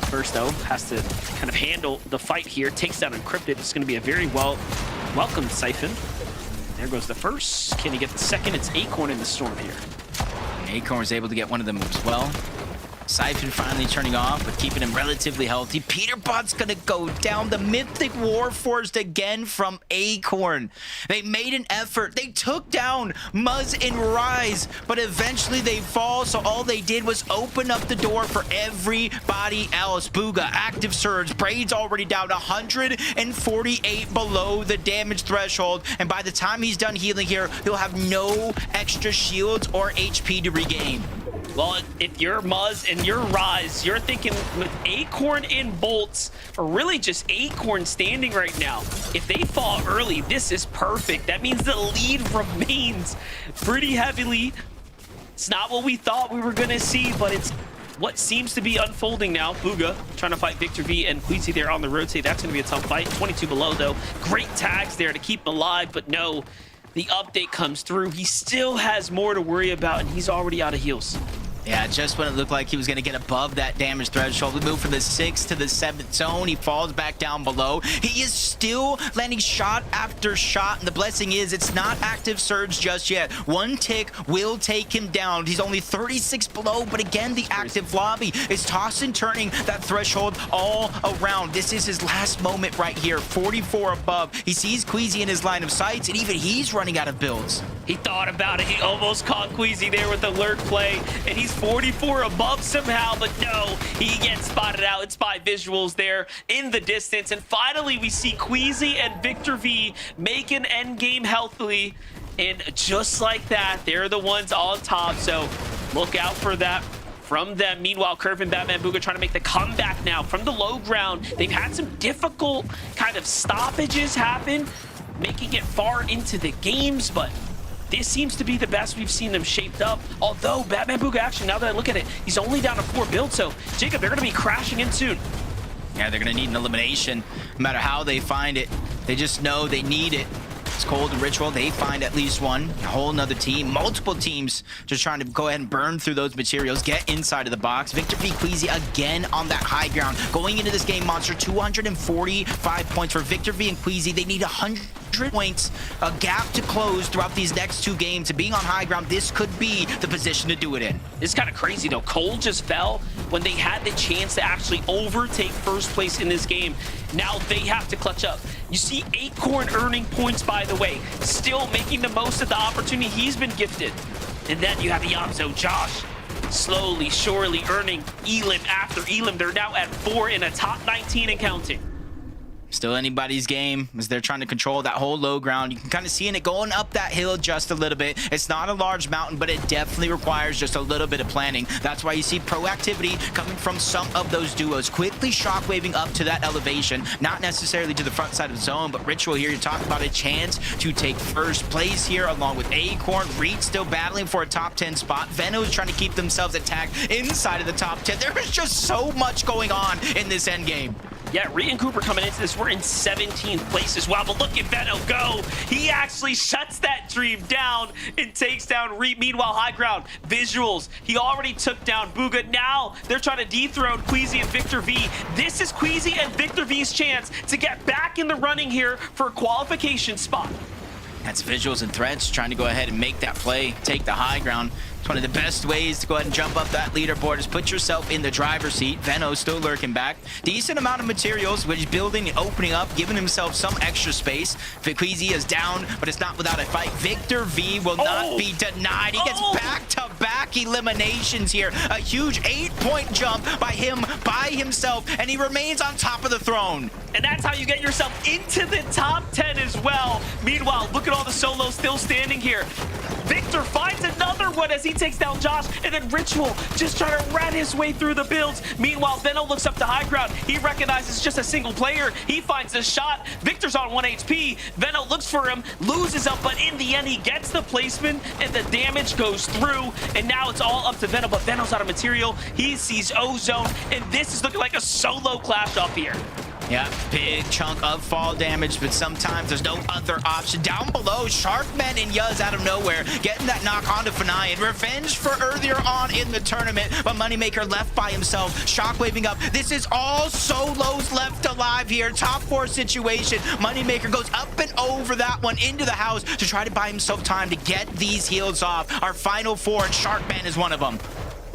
[SPEAKER 10] First, though, has to kind of handle the fight here. Takes down Encrypted. It's going to be a very welcomed Siphon. There goes the first. Can he get the second? It's Acorn in the storm here.
[SPEAKER 9] Acorn was able to get one of them as well. Siphon finally turning off, but keeping him relatively healthy. Peterbot's gonna go down. The Mythic Warforged again from Acorn. They made an effort. They took down Muzz and Rise, but eventually they fall, so all they did was open up the door for everybody else. Booga, Active Surge, Braid's already down 148 below the damage threshold, and by the time he's done healing here, he'll have no extra shields or HP to regain.
[SPEAKER 10] Well, if you're Muzz and you're Rise, you're thinking with Acorn and Bolts, or really just Acorn standing right now. If they fall early, this is perfect. That means the lead remains pretty heavily. It's not what we thought we were going to see, but it's what seems to be unfolding now. Booga trying to fight Victor V and Queasy there on the rotate. That's going to be a tough fight. 22 below, though. Great tags there to keep him alive, but no, the update comes through. He still has more to worry about, and he's already out of heals.
[SPEAKER 9] Yeah, just when it looked like he was going to get above that damage threshold, we move from the 6th to the 7th zone. He falls back down below. He is still landing shot after shot, and the blessing is it's not Active Surge just yet. One tick will take him down. He's only 36 below, but again, the active lobby is tossing, turning that threshold all around. This is his last moment right here, 44 above. He sees Queasy in his line of sights, and even he's running out of builds.
[SPEAKER 10] He thought about it. He almost caught Queasy there with the lurk play, and he's 44 above somehow, but no, he gets spotted out. It's by visuals there in the distance, and finally we see Queasy and Victor V make an end game healthily, and just like that, they're the ones on top, so look out for that from them. Meanwhile, Curve and Batman Booga trying to make the comeback now from the low ground. They've had some difficult kind of stoppages happen, making it far into the games, but this seems to be the best we've seen them shaped up. Although Batman Booga, actually, now that I look at it, he's only down to 4 builds. So, Jacob, they're going to be crashing in soon.
[SPEAKER 9] Yeah, they're going to need an elimination. No matter how they find it, they just know they need it. It's Cold and Ritual. They find at least one. A whole nother team. Multiple teams just trying to go ahead and burn through those materials. Get inside of the box. Victor V Queasy again on that high ground. Going into this game, Monster, 245 points for Victor V and Queasy. They need 100 points, a gap to close throughout these next 2 games. And being on high ground, this could be the position to do it in.
[SPEAKER 10] It's kind of crazy, though. Cole just fell when they had the chance to actually overtake first place in this game. Now they have to clutch up. You see Acorn earning points, by the way, still making the most of the opportunity he's been gifted. And then you have Yamzo, Josh, slowly, surely earning Elim after Elim. They're now at 4 in a top 19 and counting.
[SPEAKER 9] Still anybody's game as they're trying to control that whole low ground. You can kind of see it going up that hill just a little bit. It's not a large mountain, but it definitely requires just a little bit of planning. That's why you see proactivity coming from some of those duos, quickly shockwaving up to that elevation, not necessarily to the front side of the zone, but Ritual here, you're talking about a chance to take first place here along with Acorn. Reed still battling for a top 10 spot. Veno's trying to keep themselves attacked inside of the top 10. There is just so much going on in this end game.
[SPEAKER 10] Yeah, Reed and Cooper coming into this, we're in 17th place as well, but look at Veno go. He actually shuts that dream down and takes down Reed. Meanwhile, high ground, visuals. He already took down Booga. Now they're trying to dethrone Queasy and Victor V. This is Queasy and Victor V's chance to get back in the running here for a qualification spot.
[SPEAKER 9] That's visuals and threats trying to go ahead and make that play, take the high ground. It's one of the best ways to go ahead and jump up that leaderboard is put yourself in the driver's seat. Veno still lurking back. Decent amount of materials, which is building and opening up, giving himself some extra space. Queasy is down, but it's not without a fight. Victor V will not be denied. He gets back-to-back eliminations here. A huge 8-point jump by him, by himself, and he remains on top of the throne.
[SPEAKER 10] And that's how you get yourself into the top 10 as well. Meanwhile, look at all the solos still standing here. Victor finds another one as he takes down Josh, and then Ritual just trying to rat his way through the builds. Meanwhile, Veno looks up to high ground. He recognizes just a single player. He finds a shot. Victor's on 1 HP. Veno looks for him, loses up, but in the end, he gets the placement, and the damage goes through. And now it's all up to Veno, but Veno's out of material. He sees Ozone, and this is looking like a solo clash up here.
[SPEAKER 9] Yeah, big chunk of fall damage, but sometimes there's no other option. Down below, Sharkman and Yuz out of nowhere, getting that knock onto Fanayan. Revenge for earlier on in the tournament, but Moneymaker left by himself, shockwaving up. This is all solos left alive here. Top 4 situation. Moneymaker goes up and over that one into the house to try to buy himself time to get these heals off. Our final 4, and Sharkman is one of them.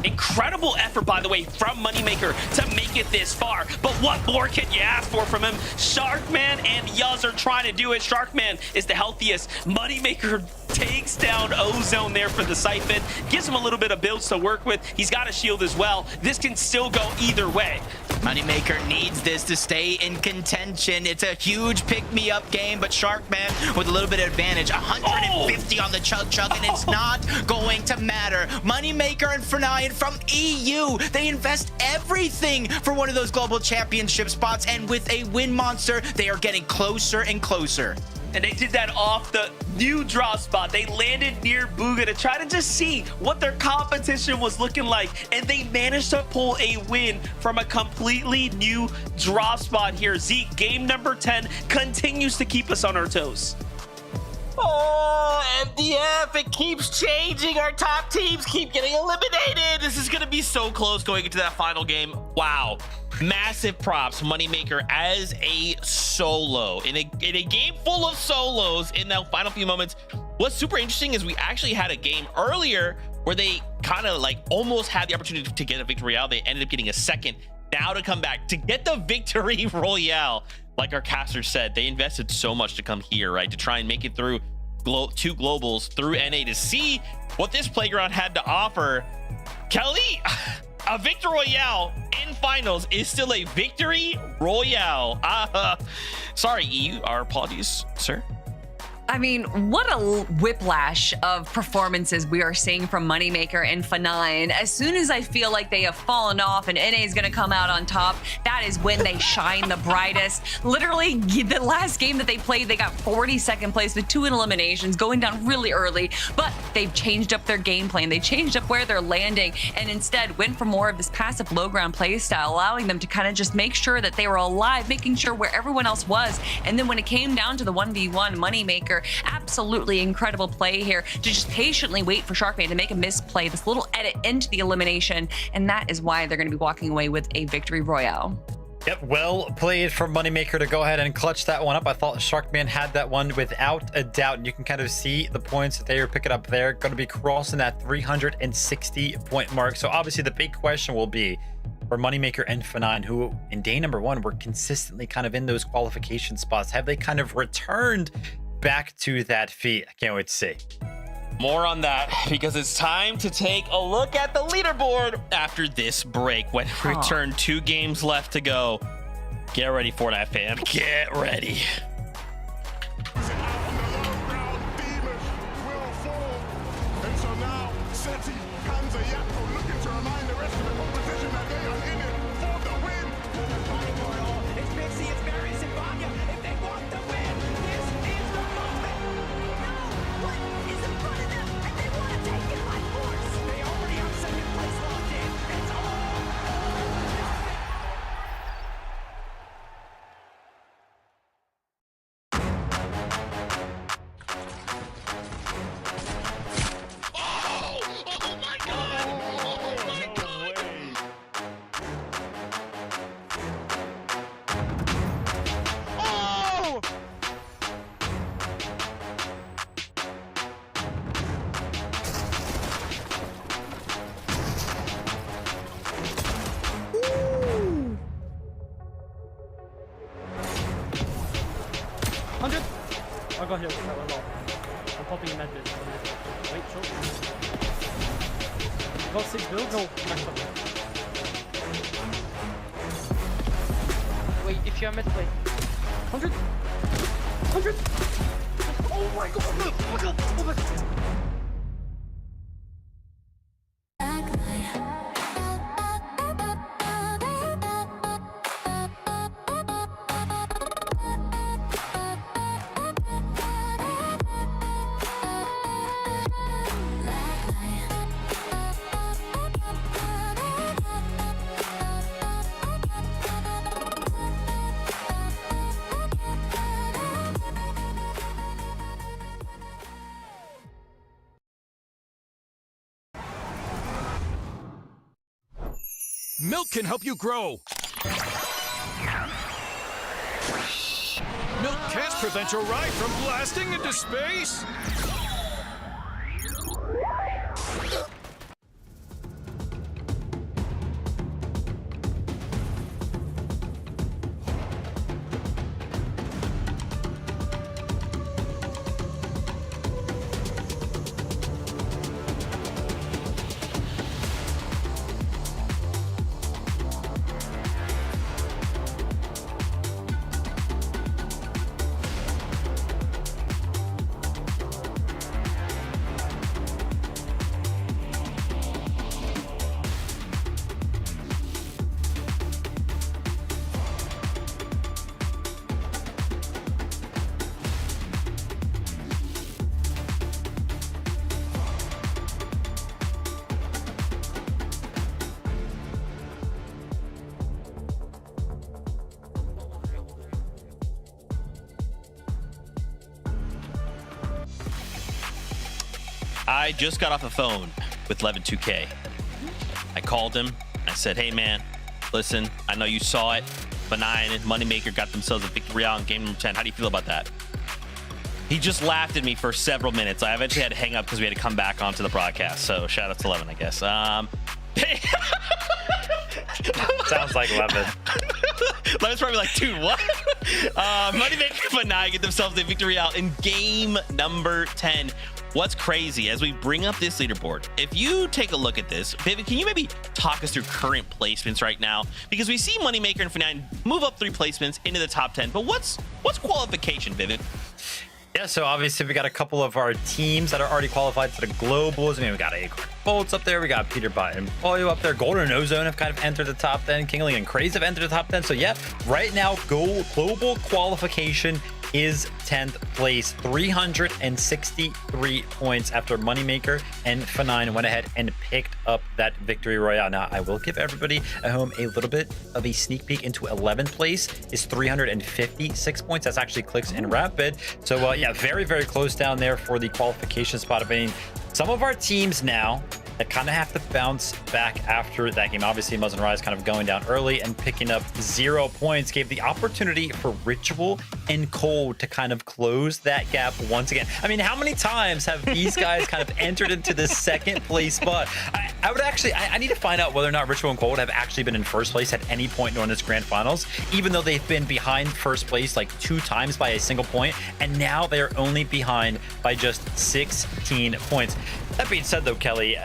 [SPEAKER 10] Incredible effort, by the way, from Moneymaker to make it this far. But what more can you ask for from him? Sharkman and Yuz are trying to do it. Sharkman is the healthiest. Moneymaker takes down Ozone there for the siphon. Gives him a little bit of builds to work with. He's got a shield as well. This can still go either way.
[SPEAKER 9] Moneymaker needs this to stay in contention. It's a huge pick-me-up game, but Sharkman with a little bit of advantage. 150 on the Chug, and it's not going to matter. Moneymaker and Fanayan from EU, they invest everything for one of those global championship spots, and with a win monster, they are getting closer and closer.
[SPEAKER 10] And they did that off the new draw spot. They landed near Booga to try to just see what their competition was looking like. And they managed to pull a win from a completely new draw spot here. Zeke, game number 10 continues to keep us on our toes.
[SPEAKER 6] Oh, MDF, it keeps changing. Our top teams keep getting eliminated. This is going to be so close going into that final game. Wow. Massive props, Moneymaker as a solo. In a game full of solos in the final few moments. What's super interesting is we actually had a game earlier where they kind of like almost had the opportunity to get a victory royale. They ended up getting a second. Now to come back to get the victory royale. Like our caster said, they invested so much to come here, right? To try and make it through 2 globals through NA to see what this playground had to offer. Kelly, a victory royale in finals is still a victory royale. Sorry, EU, our apologies, sir.
[SPEAKER 7] I mean, what a whiplash of performances we are seeing from Moneymaker and Fanayan. As soon as I feel like they have fallen off and NA is going to come out on top, that is when they shine the brightest. Literally, the last game that they played, they got 42nd place with 2 eliminations, going down really early. But they've changed up their game plan. They changed up where they're landing and instead went for more of this passive low ground play style, allowing them to kind of just make sure that they were alive, making sure where everyone else was. And then when it came down to the 1v1, Moneymaker, absolutely incredible play here to just patiently wait for Sharkman to make a misplay, this little edit into the elimination, and that is why they're going to be walking away with a victory royale.
[SPEAKER 8] Yep, well played from Moneymaker to go ahead and clutch that one up. I thought Sharkman had that one without a doubt, and you can kind of see the points that they were picking up there. Going to be crossing that 360 point mark. So obviously the big question will be for Moneymaker and Fanayan, who in day number 1 were consistently kind of in those qualification spots. Have they kind of returned back to that feat? I can't wait to see.
[SPEAKER 6] More on that because it's time to take a look at the leaderboard after this break. When we return, 2 games left to go. Get ready, Fortnite fam. Get ready.
[SPEAKER 11] go here. I'm popping in med bit. Wait, short. Got 6 builds. No, max up.
[SPEAKER 12] Wait, if you're mid, wait.
[SPEAKER 11] 100. 100. Oh my god. Oh my god. Oh my god.
[SPEAKER 5] Milk can help you grow. Milk can't prevent your ride from blasting into space.
[SPEAKER 6] I just got off the phone with Levin2K. I called him. I said, hey, man, listen, I know you saw it. Benign and Moneymaker got themselves a victory out in game number 10. How do you feel about that? He just laughed at me for several minutes. I eventually had to hang up because we had to come back onto the broadcast. So shout out to Levin, I guess.
[SPEAKER 8] Sounds like Levin.
[SPEAKER 6] Levin's probably like, dude, what? Moneymaker and Benign get themselves a victory out in game number 10. What's crazy, as we bring up this leaderboard, if you take a look at this, Vivid, can you maybe talk us through current placements right now? Because we see Moneymaker and Fanine move up 3 placements into the top 10, but what's qualification, Vivid?
[SPEAKER 8] Yeah, so obviously we got a couple of our teams that are already qualified to the globals. I mean, we got Acorn Bolts up there, we got Peterbot and Polio up there. Golden Ozone have kind of entered the top 10. Kingling and Craze have entered the top 10. So yeah, right now, global qualification is 10th place, 363 points after Moneymaker and Fanine went ahead and picked up that victory royale. Now, I will give everybody at home a little bit of a sneak peek into 11th place is 356 points. That's actually Clicks and Rapid. So yeah, very, very close down there for the qualification spot. I mean, some of our teams now that kind of have to bounce back after that game. Obviously, Muzzin Rise kind of going down early and picking up 0 points gave the opportunity for Ritual and Cold to kind of close that gap once again. I mean, how many times have these guys kind of entered into the 2nd place spot? I would actually, I need to find out whether or not Ritual and Cold have actually been in 1st place at any point during this grand finals, even though they've been behind 1st place like 2 times by a single point, and now they're only behind by just 16 points. That being said, though, Kelly,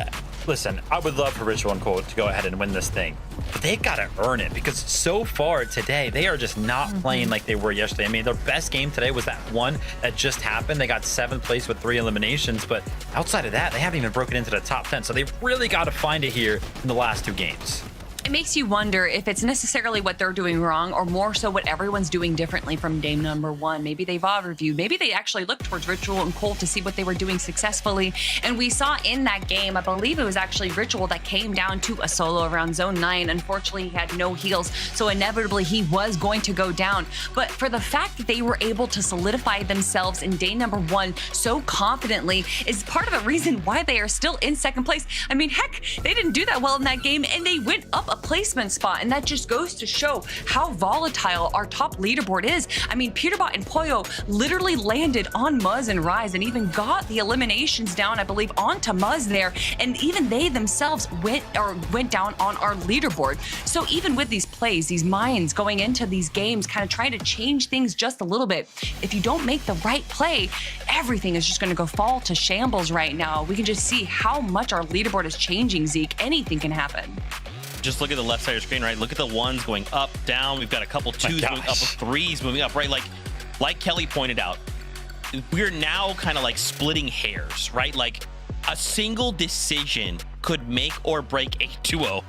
[SPEAKER 8] listen, I would love for Ritual and Cold to go ahead and win this thing, but they've got to earn it because so far today, they are just not playing like they were yesterday. I mean, their best game today was that one that just happened. They got 7th place with 3 eliminations, but outside of that, they haven't even broken into the top 10. So they've really got to find it here in the last 2 games.
[SPEAKER 7] It makes you wonder if it's necessarily what they're doing wrong or more so what everyone's doing differently from game number 1. Maybe they've reviewed. Maybe they actually looked towards Ritual and Cold to see what they were doing successfully. And we saw in that game, I believe it was actually Ritual that came down to a solo around zone 9. Unfortunately, he had no heals, so inevitably he was going to go down. But for the fact that they were able to solidify themselves in day number 1 so confidently is part of the reason why they are still in 2nd place. I mean, heck, they didn't do that well in that game and they went up a placement spot, and that just goes to show how volatile our top leaderboard is. I mean, Peterbot and Poyo literally landed on Muzz and Rise and even got the eliminations down, I believe, onto Muzz there, and even they themselves went down on our leaderboard. So even with these plays, these minds going into these games, kind of trying to change things just a little bit, if you don't make the right play, everything is just going to go fall to shambles right now. We can just see how much our leaderboard is changing, Zeke. Anything can happen.
[SPEAKER 6] Just look at the left side of your screen, right? Look at the ones going up, down. We've got a couple twos moving up, threes moving up, right? Like Kelly pointed out, we're now kind of like splitting hairs, right? Like a single decision could make or break a duo.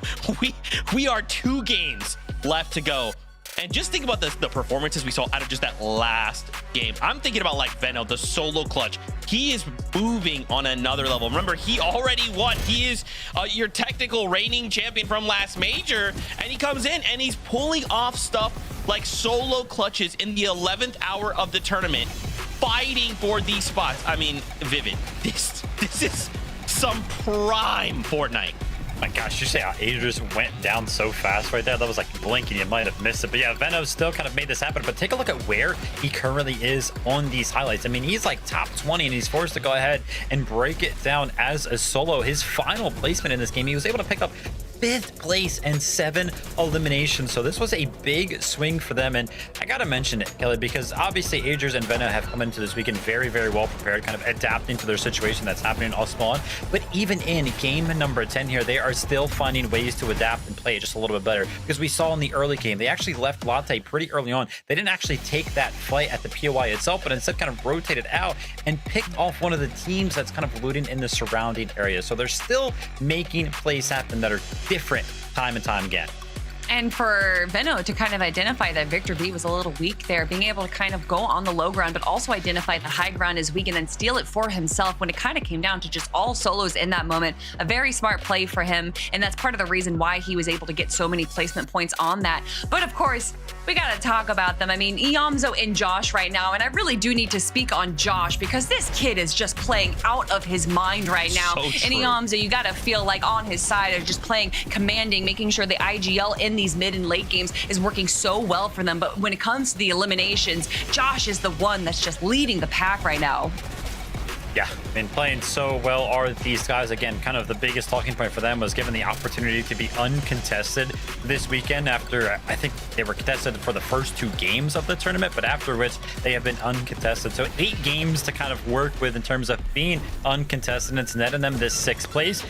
[SPEAKER 6] We are 2 games left to go. And just think about the performances we saw out of just that last game. I'm thinking about like Veno, the solo clutch. He is moving on another level. Remember, he already won. He is your technical reigning champion from last major. And he comes in and he's pulling off stuff like solo clutches in the 11th hour of the tournament, fighting for these spots. I mean, Vivid, this is some prime Fortnite.
[SPEAKER 8] My gosh, you say how Aegis went down so fast right there? That was like blinking, you might have missed it. But yeah, Veno still kind of made this happen. But take a look at where he currently is on these highlights. I mean, he's like top 20 and he's forced to go ahead and break it down as a solo. His final placement in this game, he was able to pick up 5th place and 7 eliminations. So this was a big swing for them. And I gotta mention it, Kelly, because obviously Aegis and Veno have come into this weekend very, very well prepared, kind of adapting to their situation that's happening all spawn. But even in game number 10 here, they are still finding ways to adapt and play just a little bit better. Because we saw in the early game, they actually left Latte pretty early on. They didn't actually take that fight at the POI itself, but instead kind of rotated out and picked off one of the teams that's kind of looting in the surrounding area. So they're still making plays happen that are different time and time again.
[SPEAKER 7] And for Veno to kind of identify that Victor V was a little weak there, being able to kind of go on the low ground, but also identify the high ground is weak and then steal it for himself when it kind of came down to just all solos in that moment. A very smart play for him. And that's part of the reason why he was able to get so many placement points on that. But of course, we got to talk about them. I mean, Iamzo and Josh right now. And I really do need to speak on Josh because this kid is just playing out of his mind right now.
[SPEAKER 6] So
[SPEAKER 7] and
[SPEAKER 6] true.
[SPEAKER 7] Iamzo, you got to feel like on his side of just playing commanding, making sure the IGL in these mid and late games is working so well for them. But when it comes to the eliminations, Josh is the one that's just leading the pack right now.
[SPEAKER 8] Yeah, been playing so well are these guys. Again, kind of the biggest talking point for them was given the opportunity to be uncontested this weekend after, I think they were contested for the first 2 games of the tournament, but after which they have been uncontested. So 8 games to kind of work with in terms of being uncontested, and it's netting them this 6th place.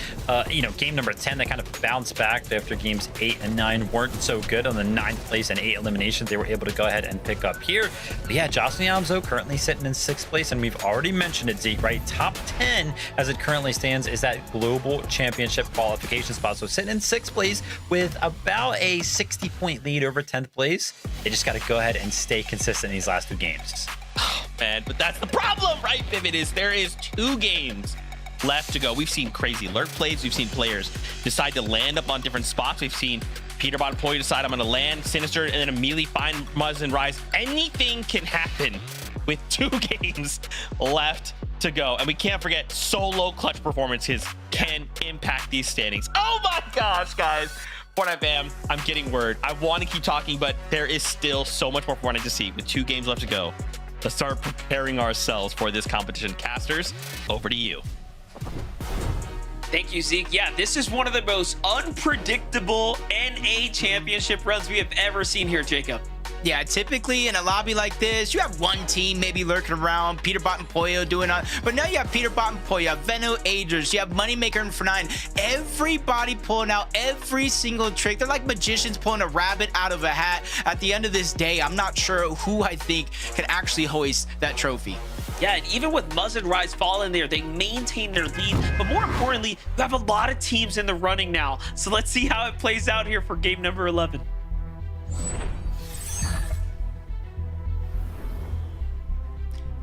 [SPEAKER 8] You know, game number 10, they kind of bounced back after games 8 and 9 weren't so good. On the 9th place and 8 eliminations, they were able to go ahead and pick up here. But yeah, Jocelyn Iamzo currently sitting in 6th place, and we've already mentioned it, Zeke, right? Top 10 as it currently stands is that global championship qualification spot. So sitting in 6th place with about a 60-point lead over 10th place. They just got to go ahead and stay consistent in these last 2 games.
[SPEAKER 6] Oh, man, but that's the problem, right, Vivid? Is there is 2 games left to go. We've seen crazy lurk plays. We've seen players decide to land up on different spots. We've seen Peterbot and Poyo decide I'm going to land Sinister and then immediately find Muzz and Rise. Anything can happen with 2 games left to go. And we can't forget solo clutch performances can impact these standings. Oh my gosh, guys. Fortnite fam, I'm getting word. I want to keep talking, but there is still so much more Fortnite to see with 2 games left to go. Let's start preparing ourselves for this competition. Casters, over to you.
[SPEAKER 10] Thank you, Zeke. Yeah, this is one of the most unpredictable NA championship runs we have ever seen here, Jacob.
[SPEAKER 9] Yeah, typically in a lobby like this, you have one team maybe lurking around, Peterbot and Poyo doing it. But now you have Peterbot and Poyo, you have Veno, Aegis, you have Moneymaker and For9. Everybody pulling out every single trick. They're like magicians pulling a rabbit out of a hat. At the end of this day, I'm not sure who I think can actually hoist that trophy.
[SPEAKER 10] Yeah, and even with Muzz and Rise falling there, they maintain their lead. But more importantly, you have a lot of teams in the running now. So let's see how it plays out here for game number 11.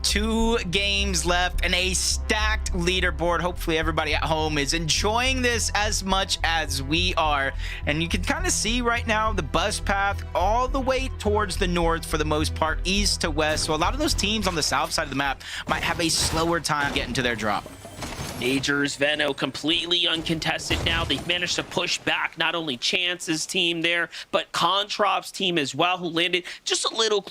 [SPEAKER 9] Two games left and a stacked leaderboard. Hopefully everybody at home is enjoying this as much as we are. And you can kind of see right now the bus path all the way towards the north for the most part, east to west. So a lot of those teams on the south side of the map might have a slower time getting to their drop.
[SPEAKER 10] Agers, Veno completely uncontested now. They've managed to push back not only Chance's team there, but Contrap's team as well, who landed just a little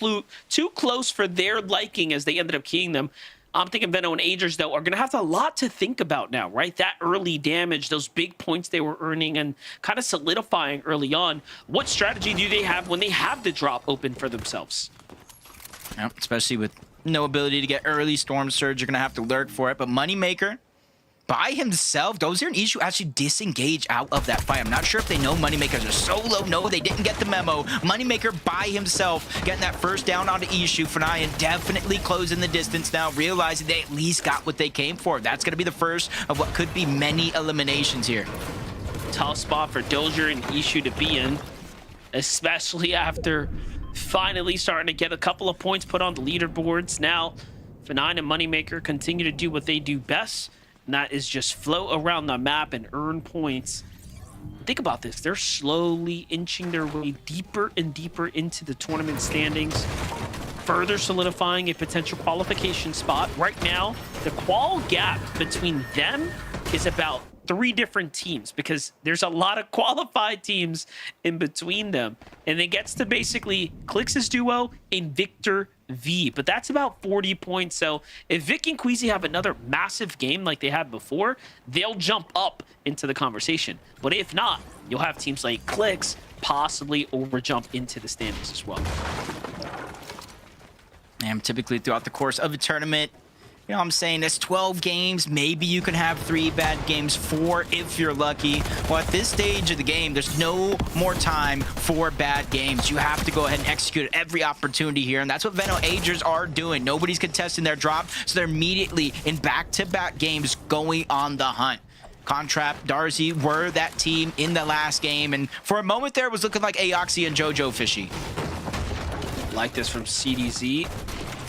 [SPEAKER 10] too close for their liking as they ended up keying them. I'm thinking Veno and Agers, though, are going to have a lot to think about now, right? That early damage, those big points they were earning and kind of solidifying early on. What strategy do they have when they have the drop open for themselves?
[SPEAKER 9] Yeah, especially with no ability to get early Storm Surge, you're going to have to lurk for it. But Moneymaker, by himself, Dozier and Ishu actually disengage out of that fight. I'm not sure if they know Moneymaker's a solo. No, they didn't get the memo. Moneymaker by himself getting that first down onto Ishu. Fnayan definitely closing the distance now, realizing they at least got what they came for. That's going to be the first of what could be many eliminations here.
[SPEAKER 10] Tough spot for Dozier and Ishu to be in, especially after finally starting to get a couple of points put on the leaderboards. Now, Fnayan and Moneymaker continue to do what they do best, and that is just float around the map and earn points. Think about this. They're slowly inching their way deeper and deeper into the tournament standings, further solidifying a potential qualification spot. Right now, the qual gap between them is about 3 different teams, because there's a lot of qualified teams in between them. And it gets to basically Clix' duo and Victor V, but that's about 40 points. So if Vic and Queasy have another massive game like they had before, they'll jump up into the conversation. But if not, you'll have teams like Clix possibly overjump into the standings as well.
[SPEAKER 9] And typically throughout the course of a tournament, you know what I'm saying, that's 12 games. Maybe you can have 3 bad games, 4 if you're lucky. Well, at this stage of the game, there's no more time for bad games. You have to go ahead and execute every opportunity here, and that's what Veno Agers are doing. Nobody's contesting their drop, so they're immediately in back-to-back games going on the hunt. Contrap, Darcy were that team in the last game, and for a moment there, it was looking like Aoxy and Jojo Fishy.
[SPEAKER 10] Like this from CDZ.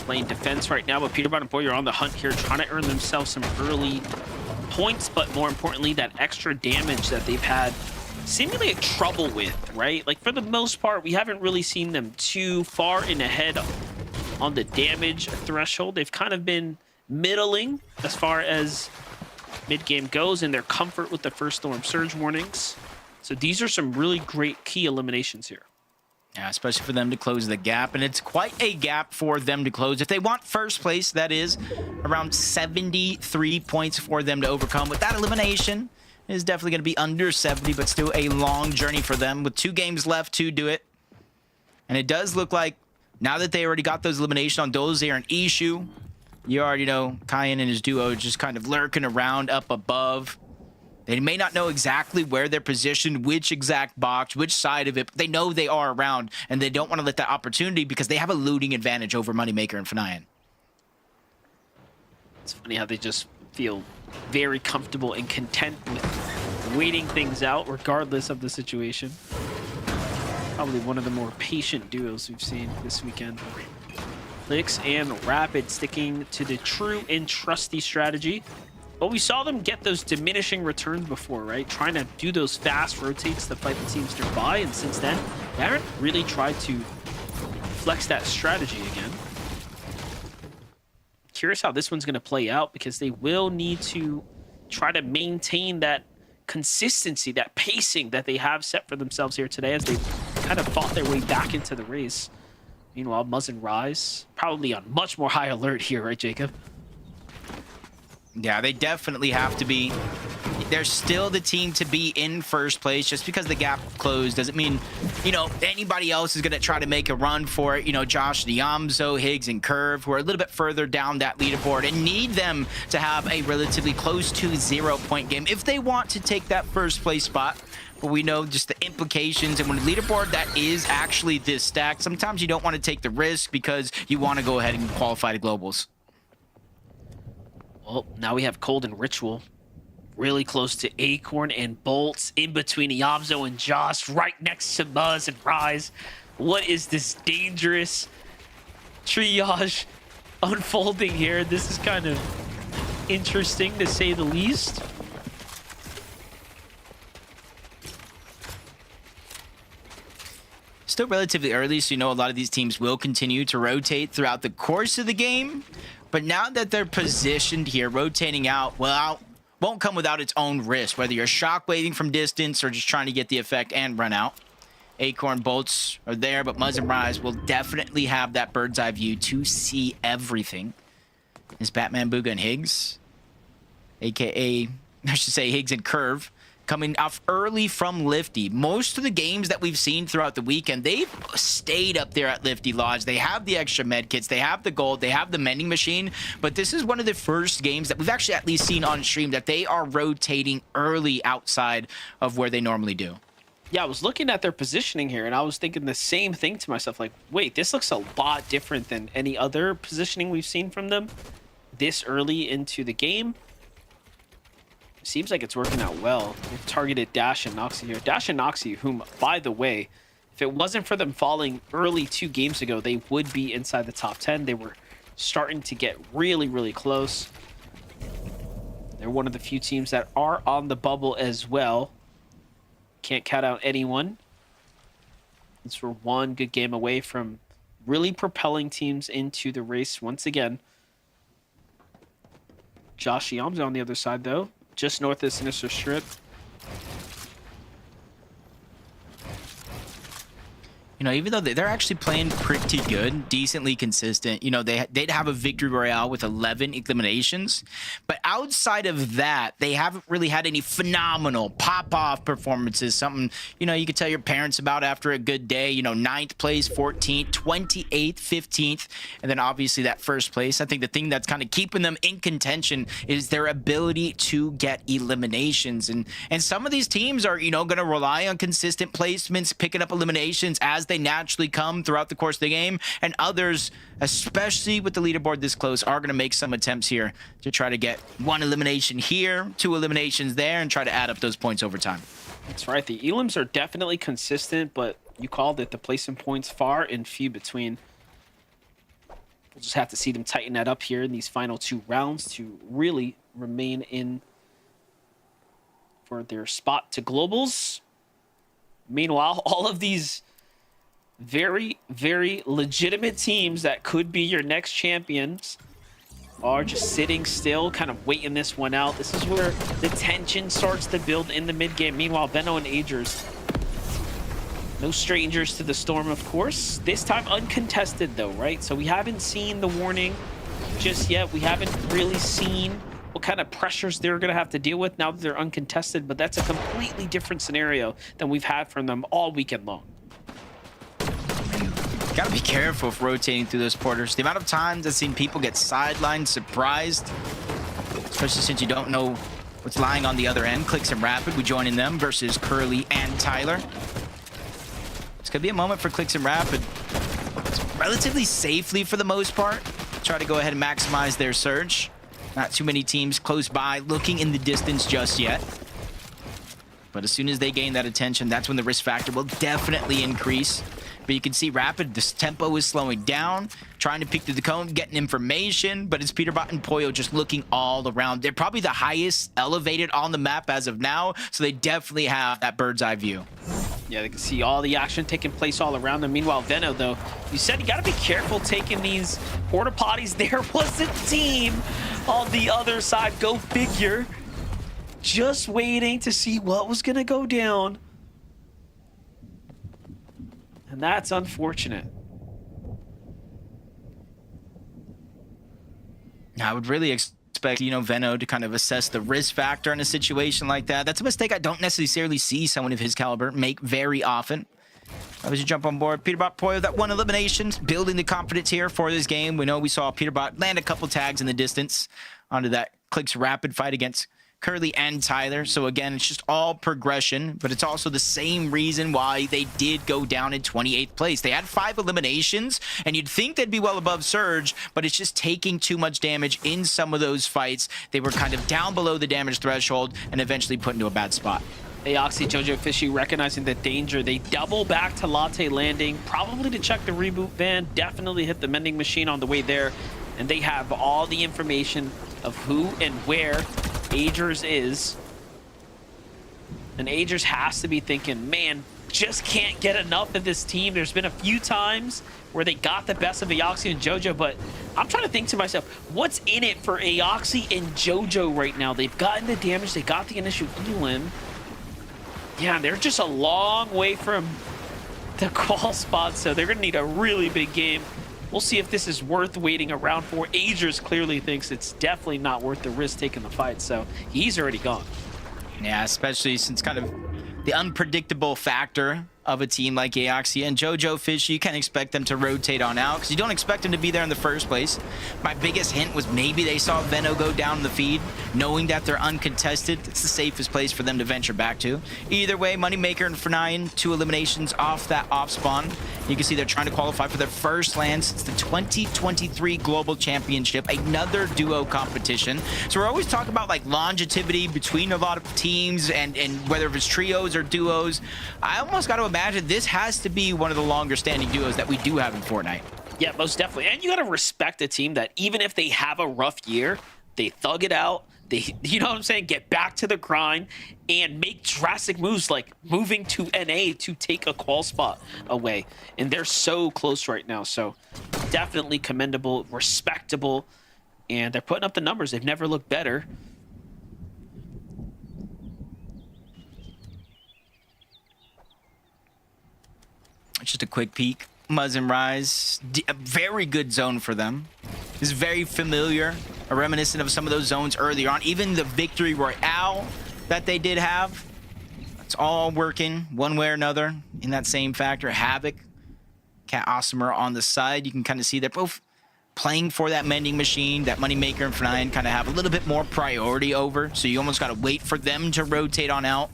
[SPEAKER 10] Playing defense right now, but Peterbot and Boy are on the hunt here, trying to earn themselves some early points, but more importantly, that extra damage that they've had seemingly trouble with, right? Like, for the most part, we haven't really seen them too far in ahead on the damage threshold. They've kind of been middling as far as mid-game goes, and their comfort with the first Storm Surge warnings. So these are some really great key eliminations here.
[SPEAKER 9] Yeah, especially for them to close the gap, and it's quite a gap for them to close. If they want first place, that is around 73 points for them to overcome. With that elimination, it is definitely going to be under 70, but still a long journey for them with 2 games left to do it. And it does look like now that they already got those eliminations on Dozier and Ishu, you already know Kyan and his duo just kind of lurking around up above. They may not know exactly where they're positioned, which exact box, which side of it, but they know they are around, and they don't want to let that opportunity because they have a looting advantage over Moneymaker and Fnayan.
[SPEAKER 10] It's funny how they just feel very comfortable and content with waiting things out regardless of the situation. Probably one of the more patient duos we've seen this weekend. Clix and Rapid sticking to the true and trusty strategy. But we saw them get those diminishing returns before, right? Trying to do those fast rotates to fight the teams nearby, and since then, they haven't really tried to flex that strategy again. Curious how this one's going to play out, because they will need to try to maintain that consistency, that pacing that they have set for themselves here today as they kind of fought their way back into the race. Meanwhile, Muzz and Rise probably on much more high alert here, right, Jacob?
[SPEAKER 9] Yeah, they definitely have to be. They're still the team to be in first place. Just because the gap closed doesn't mean, you know, anybody else is going to try to make a run for it. You know, Josh, Niamzo, Higgs, and Curve, who are a little bit further down that leaderboard and need them to have a relatively close to 0-point game if they want to take that first place spot. But we know just the implications, and when a leaderboard that is actually this stacked, sometimes you don't want to take the risk because you want to go ahead and qualify to globals.
[SPEAKER 10] Well, now we have Cold and Ritual really close to Acorn and Bolts, in between Niamzo and Josh, right next to Muzz and Rise. What is this dangerous triage unfolding here? This is kind of interesting, to say the least.
[SPEAKER 9] Still relatively early, so you know a lot of these teams will continue to rotate throughout the course of the game. But now that they're positioned here, rotating out, well, won't come without its own risk, whether you're shockwaving from distance or just trying to get the effect and run out. Acorn bolts are there, but Muzz and Rise will definitely have that bird's eye view to see everything. Is Batman, Booga, and Higgs, aka, I should say, Higgs and Curve, coming off early from Lifty. Most of the games that we've seen throughout the weekend, they've stayed up there at Lifty Lodge. They have the extra med kits, they have the gold, they have the mending machine, but this is one of the first games that we've actually at least seen on stream that they are rotating early outside of where they normally do.
[SPEAKER 10] Yeah, I was looking at their positioning here, and I was thinking the same thing to myself, like, wait, this looks a lot different than any other positioning we've seen from them this early into the game. Seems like it's working out well. They've targeted Dash and Noxy here. Dash and Noxy, whom, by the way, if it wasn't for them falling early 2 games ago, they would be inside the top 10. They were starting to get really, really close. They're one of the few teams that are on the bubble as well. Can't count out anyone. Since we're one good game away from really propelling teams into the race once again. Josh Yam's on the other side, though. Just north of Sinister Strip.
[SPEAKER 9] You know, even though they're actually playing pretty good, decently consistent, you know, they'd have a victory royale with 11 eliminations. But outside of that, they haven't really had any phenomenal pop-off performances. Something, you know, you could tell your parents about after a good day. You know, 9th place, 14th, 28th, 15th, and then obviously that first place. I think the thing that's kind of keeping them in contention is their ability to get eliminations. And some of these teams are, you know, going to rely on consistent placements, picking up eliminations as they naturally come throughout the course of the game, and others, especially with the leaderboard this close, are going to make some attempts here to try to get 1 elimination here, 2 eliminations there, and try to add up those points over time.
[SPEAKER 10] That's right. The elims are definitely consistent, but you called it, the placing points far and few between. We'll just have to see them tighten that up here in these final 2 rounds to really remain in for their spot to globals. Meanwhile, all of these very, very legitimate teams that could be your next champions are just sitting still, kind of waiting this one out. This is where the tension starts to build in the mid game. Meanwhile, Benno and Agers, no strangers to the storm, of course. This time uncontested though, right? So we haven't seen the warning just yet. We haven't really seen what kind of pressures they're going to have to deal with now that they're uncontested, but that's a completely different scenario than we've had from them all weekend long.
[SPEAKER 9] Gotta be careful if rotating through those porters. The amount of times I've seen people get sidelined, surprised, especially since you don't know what's lying on the other end. Clicks and Rapid, we joining them versus Curly and Tyler. It's gonna be a moment for Clicks and Rapid. It's relatively safely for the most part. Try to go ahead and maximize their surge. Not too many teams close by looking in the distance just yet. But as soon as they gain that attention, that's when the risk factor will definitely increase. But you can see Rapid, this tempo is slowing down, trying to peek through the cone, getting information, but it's Peterbot and Poyo just looking all around. They're probably the highest elevated on the map as of now, so they definitely have that bird's eye view.
[SPEAKER 10] Yeah, they can see all the action taking place all around them. Meanwhile, Venno, though, you said you got to be careful taking these porta potties. There was a team on the other side, go figure, just waiting to see what was going to go down. And that's unfortunate.
[SPEAKER 9] I would really expect, you know, Venno to kind of assess the risk factor in a situation like that. That's a mistake I don't necessarily see someone of his caliber make very often. Obviously, jump on board. Peterbot, Poyo, that 1 elimination, building the confidence here for this game. We know we saw Peterbot land a couple tags in the distance onto that Clicks Rapid fight against Curly and Tyler. So again, it's just all progression, but it's also the same reason why they did go down in 28th place. They had 5 eliminations, and you'd think they'd be well above Surge, but it's just taking too much damage in some of those fights. They were kind of down below the damage threshold and eventually put into a bad spot.
[SPEAKER 10] Aoxy, Jojo Fishy recognizing the danger. They double back to Latte Landing, probably to check the reboot van, definitely hit the mending machine on the way there, and they have all the information of who and where Agers is. And Agers has to be thinking, man, just can't get enough of this team. There's been a few times where they got the best of Aoxy and JoJo, but I'm trying to think to myself, what's in it for Aoxy and JoJo right now? They've gotten the damage, they got the initial elim. Yeah, they're just a long way from the qual spot, so they're gonna need a really big game. We'll see if this is worth waiting around for. Agers clearly thinks it's definitely not worth the risk taking the fight, so he's already gone.
[SPEAKER 9] Yeah, especially since kind of the unpredictable factor of a team like Aoxy and JoJo Fish, you can't expect them to rotate on out because you don't expect them to be there in the first place. My biggest hint was maybe they saw Veno go down the feed, knowing that they're uncontested. It's the safest place for them to venture back to. Either way, Moneymaker and F9, 2 eliminations off that off spawn. You can see they're trying to qualify for their first land since the 2023 Global Championship, another duo competition. So we're always talking about like longevity between a lot of teams and whether it's trios or duos. I almost got to imagine this has to be one of the longer standing duos that we do have in Fortnite.
[SPEAKER 10] Yeah, most definitely. And you got to respect a team that even if they have a rough year, they thug it out. They, you know what I'm saying, get back to the grind and make drastic moves like moving to NA to take a qual spot away. And they're so close right now. So definitely commendable, respectable, and they're putting up the numbers. They've never looked better.
[SPEAKER 9] Just a quick peek. Muzz and Rise, a very good zone for them. This is very familiar, reminiscent of some of those zones earlier on. Even the Victory Royale that they did have, it's all working one way or another in that same factor. Havoc, Cat Awesomer on the side. You can kind of see they're both playing for that mending machine that Moneymaker and F9 kind of have a little bit more priority over. So you almost got to wait for them to rotate on out,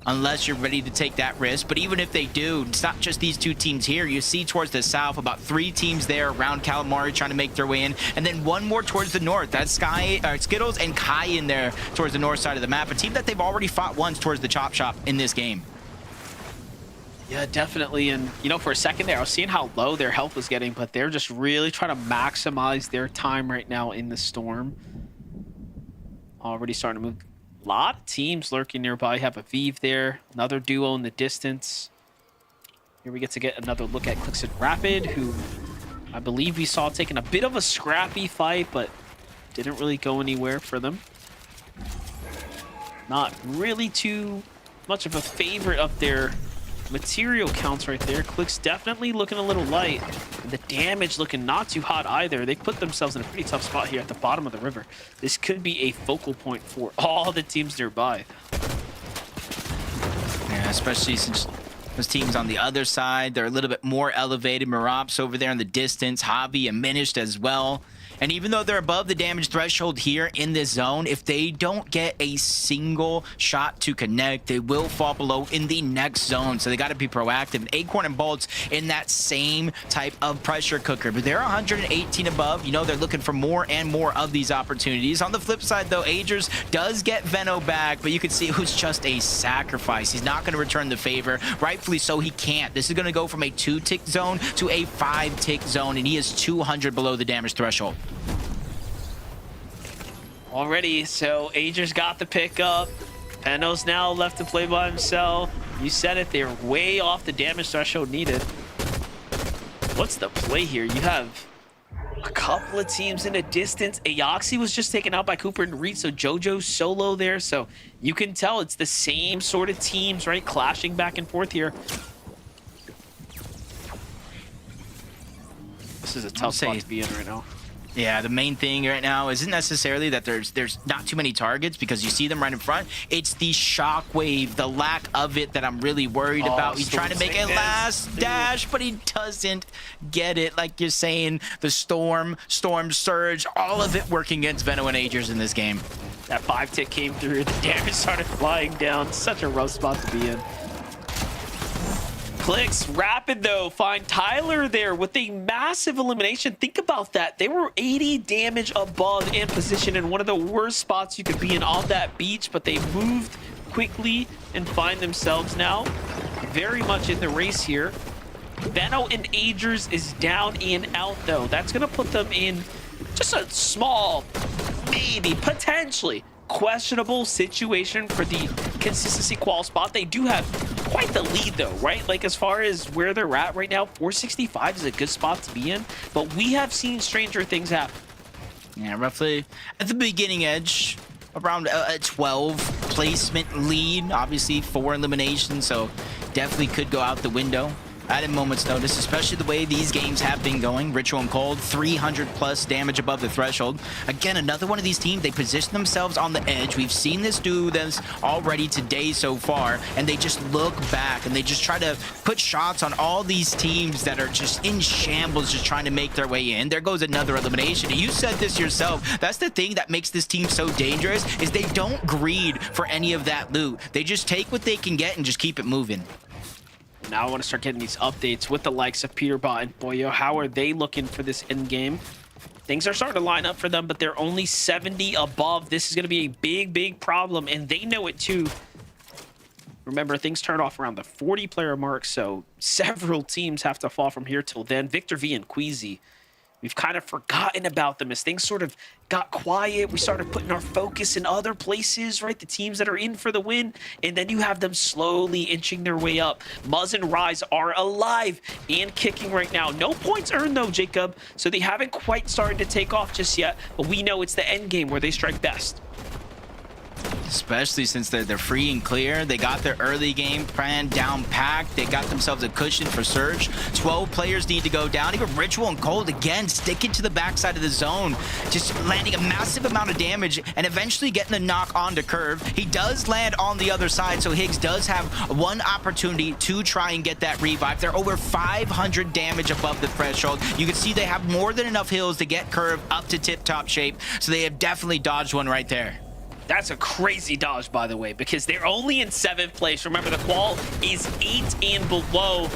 [SPEAKER 9] unless you're ready to take that risk. But even if they do, it's not just these 2 teams here. You see towards the south about 3 teams there around Calamari trying to make their way in, and then 1 more towards the north. That's Skittles and Kai in there towards the north side of the map, a team that they've already fought once towards the Chop Shop in this game.
[SPEAKER 10] Yeah, definitely. And, you know, for a second there, I was seeing how low their health was getting, but they're just really trying to maximize their time right now in the storm. Already starting to move. A lot of teams lurking nearby. Have a Vive there, another duo in the distance. Here we get to get another look at Clix and Rapid, who I believe we saw taking a bit of a scrappy fight, but didn't really go anywhere for them. Not really too much of a favorite of their material counts right there. Clix definitely looking a little light. And the damage looking not too hot either. They put themselves in a pretty tough spot here at the bottom of the river. This could be a focal point for all the teams nearby.
[SPEAKER 9] Yeah, especially since those teams on the other side, they're a little bit more elevated. Marap's over there in the distance. Javi and Minished as well. And even though they're above the damage threshold here in this zone, if they don't get a single shot to connect, they will fall below in the next zone. So they got to be proactive. And Acorn and Bolt's in that same type of pressure cooker. But they're 118 above. You know, they're looking for more and more of these opportunities. On the flip side, though, Agers does get Veno back, but you can see it was just a sacrifice. He's not going to return the favor. Rightfully so, he can't. This is going to go from a 2-tick zone to a 5-tick zone, and he is 200 below the damage threshold.
[SPEAKER 10] Already, so Agers got the pickup. Peno's now left to play by himself. You said it, they're way off the damage threshold needed. What's the play here? You have a couple of teams in the distance. Aoxy was just taken out by Cooper and Reed, so JoJo's solo there. So you can tell it's the same sort of teams, right? Clashing back and forth here. This is a tough spot to be in right now.
[SPEAKER 9] Yeah, the main thing right now isn't necessarily that there's not too many targets because you see them right in front. It's the shockwave, the lack of it that I'm really worried about. He's trying to make a last dash, but he doesn't get it. Like you're saying, the storm surge, all of it working against Veno and Agers in this game.
[SPEAKER 10] That 5-tick came through, the damage started flying down. Such a rough spot to be in. Clix, Rapid though, find Tyler there with a massive elimination. Think about that. They were 80 damage above in position in one of the worst spots you could be in on that beach, but they moved quickly and find themselves now very much in the race here. Veno and Agers is down and out though. That's gonna put them in just a small, maybe, potentially questionable situation for the consistency qual spot. They do have quite the lead though, right? Like as far as where they're at right now, 465 is a good spot to be in, but we have seen stranger things happen.
[SPEAKER 9] Yeah, roughly at the beginning edge, around a 12 placement lead. Obviously 4 eliminations, so definitely could go out the window at a moment's notice, especially the way these games have been going. Ritual and Cold, 300 plus damage above the threshold. Again, another one of these teams, they position themselves on the edge. We've seen this do this already today so far, and they just look back and they just try to put shots on all these teams that are just in shambles, just trying to make their way in. There goes another elimination. You said this yourself. That's the thing that makes this team so dangerous, is they don't greed for any of that loot. They just take what they can get and just keep it moving.
[SPEAKER 10] Now I want to start getting these updates with the likes of Peterbot and Boyo. How are they looking for this end game? Things are starting to line up for them, but they're only 70 above. This is going to be a big problem, and they know it too. Remember, things turn off around the 40-player mark, so several teams have to fall from here till then. Victor V and Queasy, we've kind of forgotten about them as things sort of got quiet. We started putting our focus in other places, right? The teams that are in for the win, and then you have them slowly inching their way up. Muzz and Rise are alive and kicking right now. No points earned though, Jacob, so they haven't quite started to take off just yet, but we know it's the end game where they strike best.
[SPEAKER 9] Especially since they're free and clear. They got their early game plan down packed. They got themselves a cushion for Surge. 12 players need to go down. Even Ritual and Cold again sticking to the backside of the zone, just landing a massive amount of damage and eventually getting the knock onto Curve. He does land on the other side, so Higgs does have one opportunity to try and get that revive. They're over 500 damage above the threshold. You can see they have more than enough heals to get Curve up to tip-top shape, so they have definitely dodged one right there.
[SPEAKER 10] That's a crazy dodge, by the way, because they're only in 7th place. Remember, the qual is 8 and below.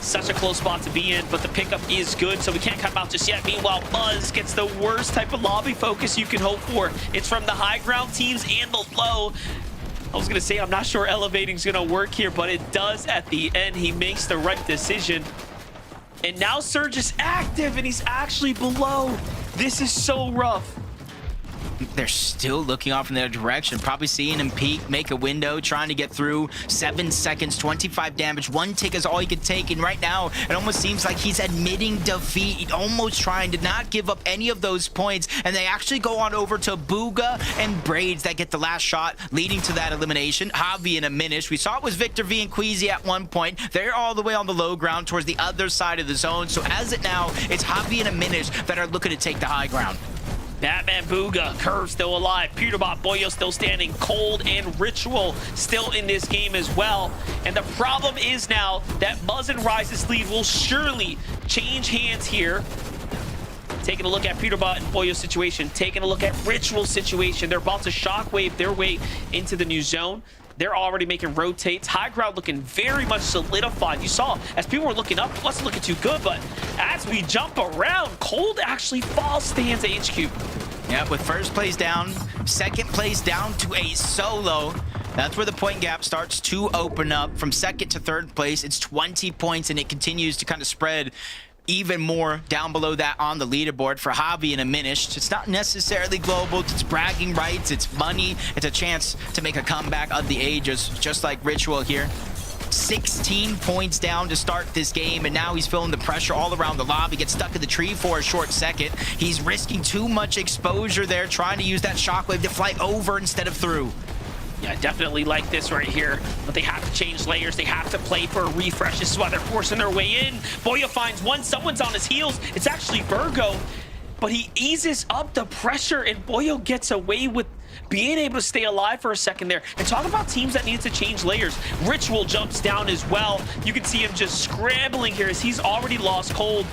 [SPEAKER 10] Such a close spot to be in, but the pickup is good, so we can't come out just yet. Meanwhile, Muzz gets the worst type of lobby focus you can hope for. It's from the high ground teams and the low. I was going to say, I'm not sure elevating is going to work here, but it does at the end. He makes the right decision. And now Surge is active, and he's actually below. This is so rough.
[SPEAKER 9] They're still looking off in their direction, probably seeing him peek, make a window, trying to get through. 7 seconds, 25 damage. One tick is all he could take, and right now it almost seems like he's admitting defeat, almost trying to not give up any of those points, and they actually go on over to Booga and Braids that get the last shot, leading to that elimination. Javi and Aminish, we saw it was Victor V and Queasy at one point. They're all the way on the low ground towards the other side of the zone, so as it now, it's Javi and Aminish that are looking to take the high ground.
[SPEAKER 10] Batman Booga, Curve still alive, Peterbot, Boyo still standing, Cold and Ritual still in this game as well. And the problem is now that Muzz and Rise's lead will surely change hands here. Taking a look at Peterbot and Boyo's situation, taking a look at Ritual's situation. They're about to shockwave their way into the new zone. They're already making rotates. High ground looking very much solidified. You saw, as people were looking up, it wasn't looking too good, but as we jump around, Cold actually falls stands at HQ.
[SPEAKER 9] Yeah, with first place down, second place down to a solo. That's where the point gap starts to open up. From second to third place, it's 20 points, and it continues to kind of spread even more down below that on the leaderboard for Javi and Aminish. It's not necessarily global, it's bragging rights, it's money, it's a chance to make a comeback of the ages, just like Ritual here. 16 points down to start this game, and now he's feeling the pressure all around the lobby. Gets stuck in the tree for a short second. He's risking too much exposure there, trying to use that shockwave to fly over instead of through.
[SPEAKER 10] Yeah, definitely like this right here, but they have to change layers. They have to play for a refresh. This is why they're forcing their way in. Boyo finds one. Someone's on his heels. It's actually Virgo, but he eases up the pressure, and Boyo gets away with being able to stay alive for a second there. And talk about teams that need to change layers. Ritual jumps down as well. You can see him just scrambling here as he's already lost Cold.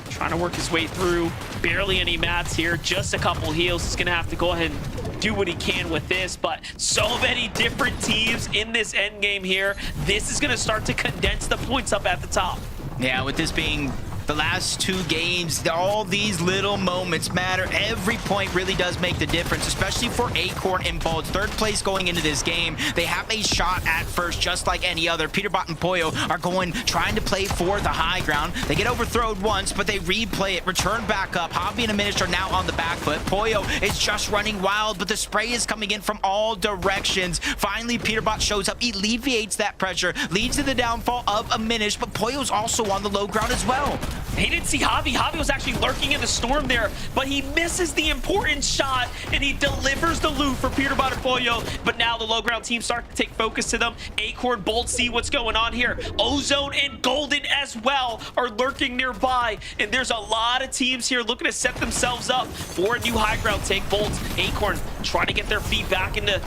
[SPEAKER 10] Trying to work his way through. Barely any mats here. Just a couple heals. He's going to have to go ahead and do what he can with this. But so many different teams in this end game here. This is going to start to condense the points up at the top.
[SPEAKER 9] Yeah, with this being the last 2 games, all these little moments matter. Every point really does make the difference, especially for Acorn and Bolt. 3rd place going into this game. They have a shot at first, just like any other. Peterbot and Pollo are trying to play for the high ground. They get overthrown once, but they replay it, return back up. Hobby and Aminish are now on the back foot. Pollo is just running wild, but the spray is coming in from all directions. Finally, Peterbot shows up, alleviates that pressure, leads to the downfall of Aminish, but Pollo's also on the low ground as well.
[SPEAKER 10] He didn't see Javi. Javi was actually lurking in the storm there, but he misses the important shot, and he delivers the loot for Peterbot and Pollo. But now the low ground team start to take focus to them. Acorn, Bolt see what's going on here. Ozone and Golden as well are lurking nearby, and there's a lot of teams here looking to set themselves up for a new high ground take. Bolt, Acorn trying to get their feet back into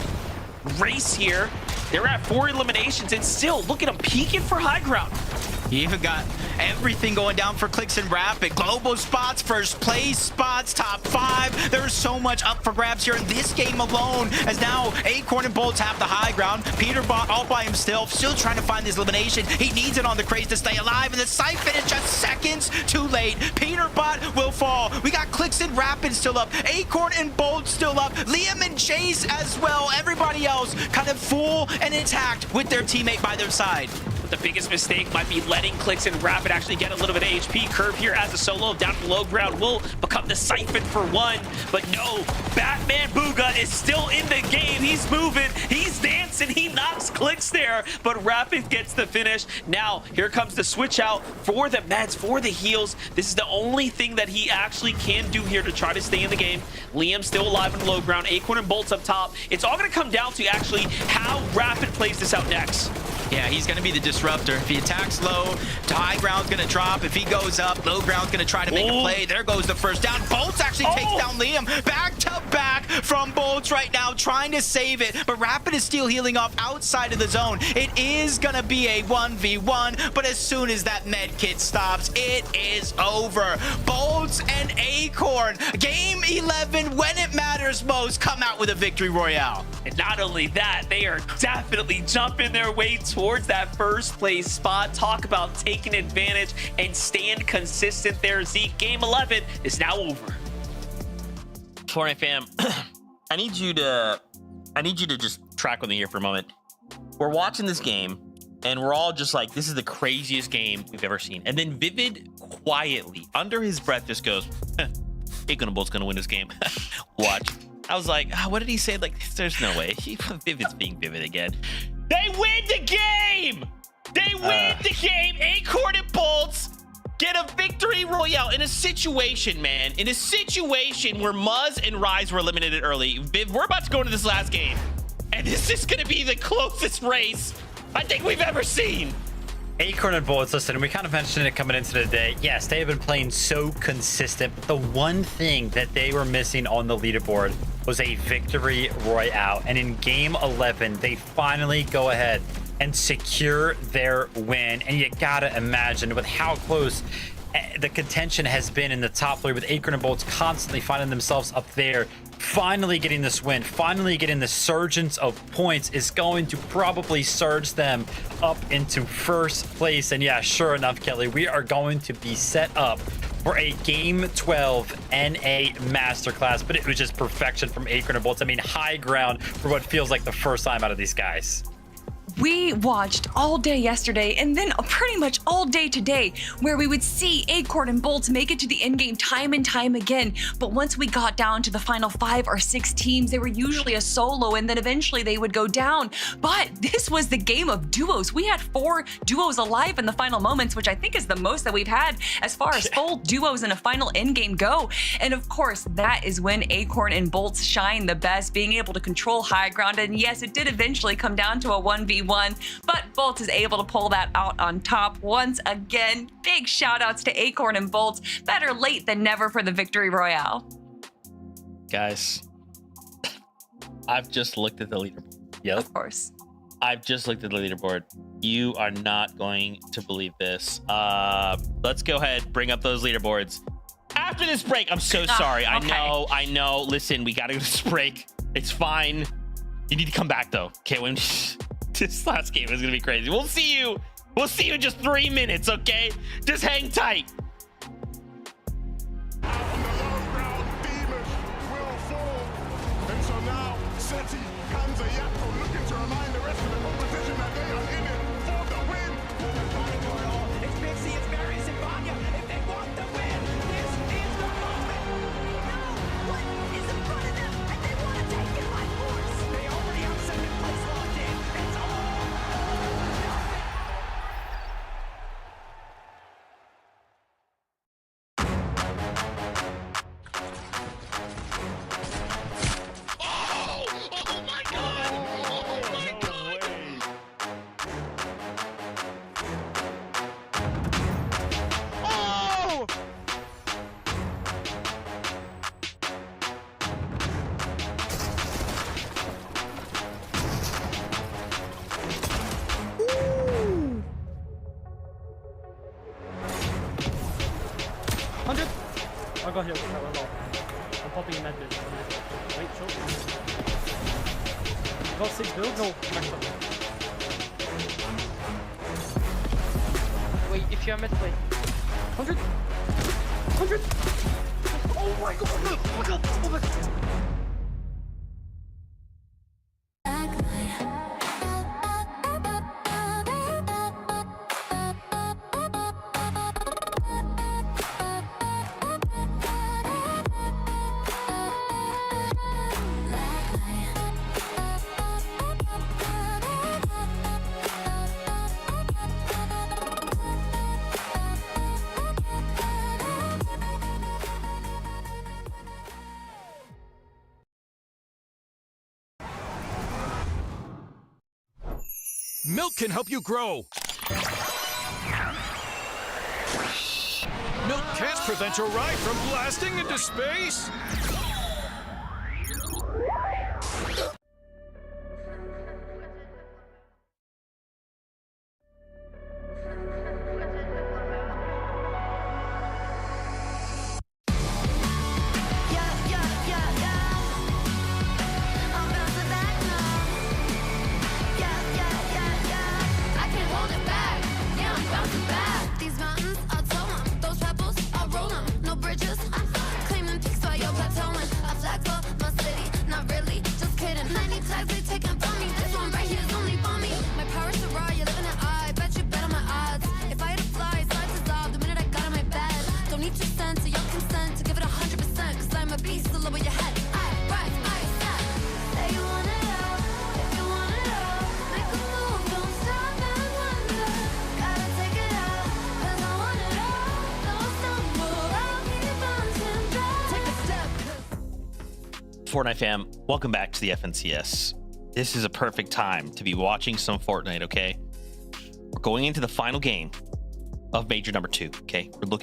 [SPEAKER 10] race here. They're at 4 eliminations, and still, look at them peeking for high ground.
[SPEAKER 9] You even got everything going down for Clicks and Rapid. Global spots, 1st place spots, top 5. There's so much up for grabs here in this game alone, as now Acorn and Bolts have the high ground. Peterbot all by himself, still trying to find this elimination. He needs it on the craze to stay alive, and the siphon is just seconds too late. Peterbot will fall. We got Clicks and Rapid still up. Acorn and Bolt still up. Liam and Chase as well. Everybody else kind of full and intact with their teammate by their side.
[SPEAKER 10] But the biggest mistake might be letting Clicks and Rapid actually get a little bit of HP. Curve here as a solo down to low ground will become the siphon for 1. But no, Batman Booga is still in the game. He's moving, he's dancing, he knocks Clicks there, but Rapid gets the finish. Now, here comes the switch out for the meds, for the heals. This is the only thing that he actually can do here to try to stay in the game. Liam still alive on low ground. Acorn and Bolts up top. It's all going to come down to actually how Rapid plays this out next.
[SPEAKER 9] Yeah, he's going to be the disruptor. If he attacks low, high ground's going to drop. If he goes up, low ground's going to try to make a play. There goes the first down. Bolts actually takes down Liam. Back to back from Bolts right now, trying to save it. But Rapid is still healing off outside of the zone. It is going to be a 1v1, but as soon as that med kit stops, it is over. Bolts and Acorn, game 11, when it matters most, come out with a victory royale.
[SPEAKER 10] And not only that, they are definitely jumping their way towards that 1st place spot. Talk about taking advantage and stand consistent there, Zeke. Game 11 is now over.
[SPEAKER 6] Fortnite fam, I need you to just track with me here for a moment. We're watching this game, and we're all just like, this is the craziest game we've ever seen. And then Vivid quietly, under his breath, just goes, Acorn and Bolt's gonna win this game. Watch. I was like, what did he say? Like, there's no way. Vivid's being Vivid again. They win the game! They win the game! Acorn and Bolts get a victory royale in a situation, man. In a situation where Muzz and Rise were eliminated early. Viv, we're about to go into this last game. And this is going to be the closest race I think we've ever seen.
[SPEAKER 8] Acorn and Bolts, listen, we kind of mentioned it coming into the day. Yes, they have been playing so consistent, but the one thing that they were missing on the leaderboard was a victory royale. And in game 11, they finally go ahead and secure their win. And you gotta imagine with how close the contention has been in the top 3, with Acorn and Bolts constantly finding themselves up there. Finally getting this win, finally getting the surgence of points is going to probably surge them up into 1st place. And yeah, sure enough, Kelly, we are going to be set up for a game 12 NA masterclass. But it was just perfection from Acorn and Bolts. I mean, high ground for what feels like the first time out of these guys.
[SPEAKER 7] We watched all day yesterday and then pretty much all day today where we would see Acorn and Bolts make it to the end game time and time again. But once we got down to the final 5 or 6 teams, they were usually a solo and then eventually they would go down. But this was the game of duos. We had 4 duos alive in the final moments, which I think is the most that we've had as far as full duos in a final end game go. And of course, that is when Acorn and Bolts shine the best, being able to control high ground. And yes, it did eventually come down to a 1v1. But Bolts is able to pull that out on top once again. Big shout outs to Acorn and Bolts. Better late than never for the victory royale.
[SPEAKER 6] Guys, I've just looked at the leaderboard.
[SPEAKER 8] Yep.
[SPEAKER 7] Of course.
[SPEAKER 6] I've just looked at the leaderboard. You are not going to believe this. Let's go ahead, bring up those leaderboards. After this break, I'm so sorry.
[SPEAKER 7] Okay.
[SPEAKER 6] I know. Listen, we got to go to this break. It's fine. You need to come back, though. Okay, when this last game is going to be crazy. We'll see you. We'll see you in just 3 minutes, okay? Just hang tight.
[SPEAKER 11] I'll go here with Relaod. I'm popping in that bit. Wait, show. Got 6 build? No, max up. Wait, if you're mid, wait. 100! 100! Oh my god! Oh my god! Oh my god!
[SPEAKER 5] Milk can help you grow. Milk can't prevent your ride from blasting into space.
[SPEAKER 6] Fortnite fam, welcome back to the FNCS. This is a perfect time to be watching some Fortnite, okay? We're going into the final game of Major number 2, okay? We're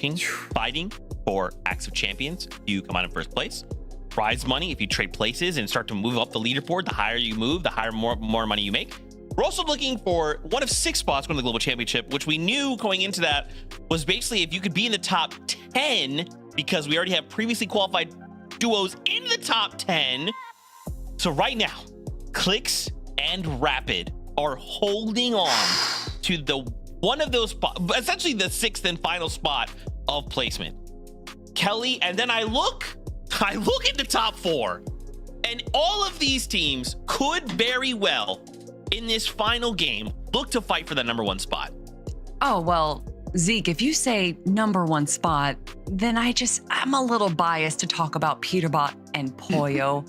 [SPEAKER 6] fighting for Acts of Champions. You come out in first place. Prize money if you trade places and start to move up the leaderboard. The higher you move, the higher more money you make. We're also looking for one of 6 spots going to the Global Championship, which we knew going into that was basically if you could be in the top 10, because we already have previously qualified duos in the top 10. So right now, Clicks and Rapid are holding on to the one of those spots, essentially the 6th and final spot of placement. Kelly, and then I look at the top 4, and all of these teams could very well in this final game look to fight for the number 1 spot.
[SPEAKER 7] Oh, well, Zeke, if you say number 1 spot, then I'm a little biased to talk about Peterbot and Poyo.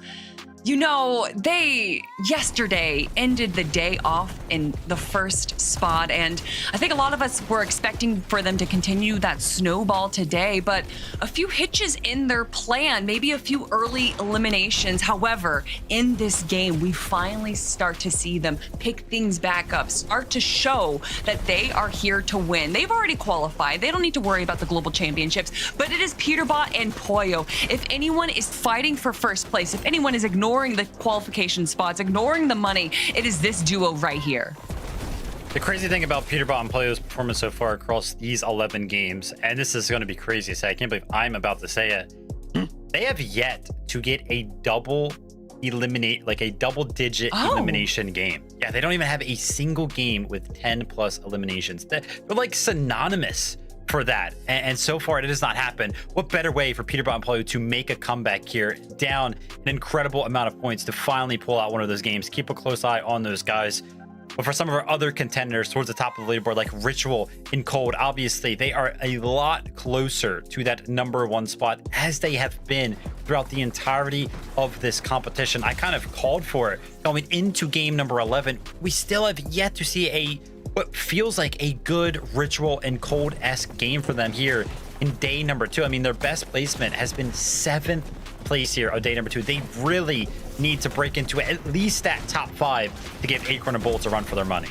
[SPEAKER 7] You know, they yesterday ended the day off in the first spot, and I think a lot of us were expecting for them to continue that snowball today, but a few hitches in their plan, maybe a few early eliminations. However, in this game, we finally start to see them pick things back up, start to show that they are here to win. They've already qualified. They don't need to worry about the global championships, but it is Peterbot and Poyo. If anyone is fighting for first place, if anyone is ignoring the qualification spots, ignoring the money, it is this duo right here.
[SPEAKER 8] The crazy thing about Peterbot and Poyo's performance so far across these 11 games, and this is going to be crazy to say, I can't believe I'm about to say it, they have yet to get a double-digit elimination game. Yeah, they don't even have a single game with 10+ eliminations. They're like synonymous for that. And so far, it has not happened. What better way for Peterbot and Polio to make a comeback here, down an incredible amount of points, to finally pull out one of those games? Keep a close eye on those guys. But for some of our other contenders towards the top of the leaderboard, like Ritual and Cold, obviously they are a lot closer to that #1 spot, as they have been throughout the entirety of this competition. I kind of called for it going into game number 11. We still have yet to see what feels like a good Ritual and Cold-esque game for them here in day number 2. I mean, their best placement has been 7th place here on day number 2. They really need to break into at least that top 5 to give Acorn and Bolts a run for their money.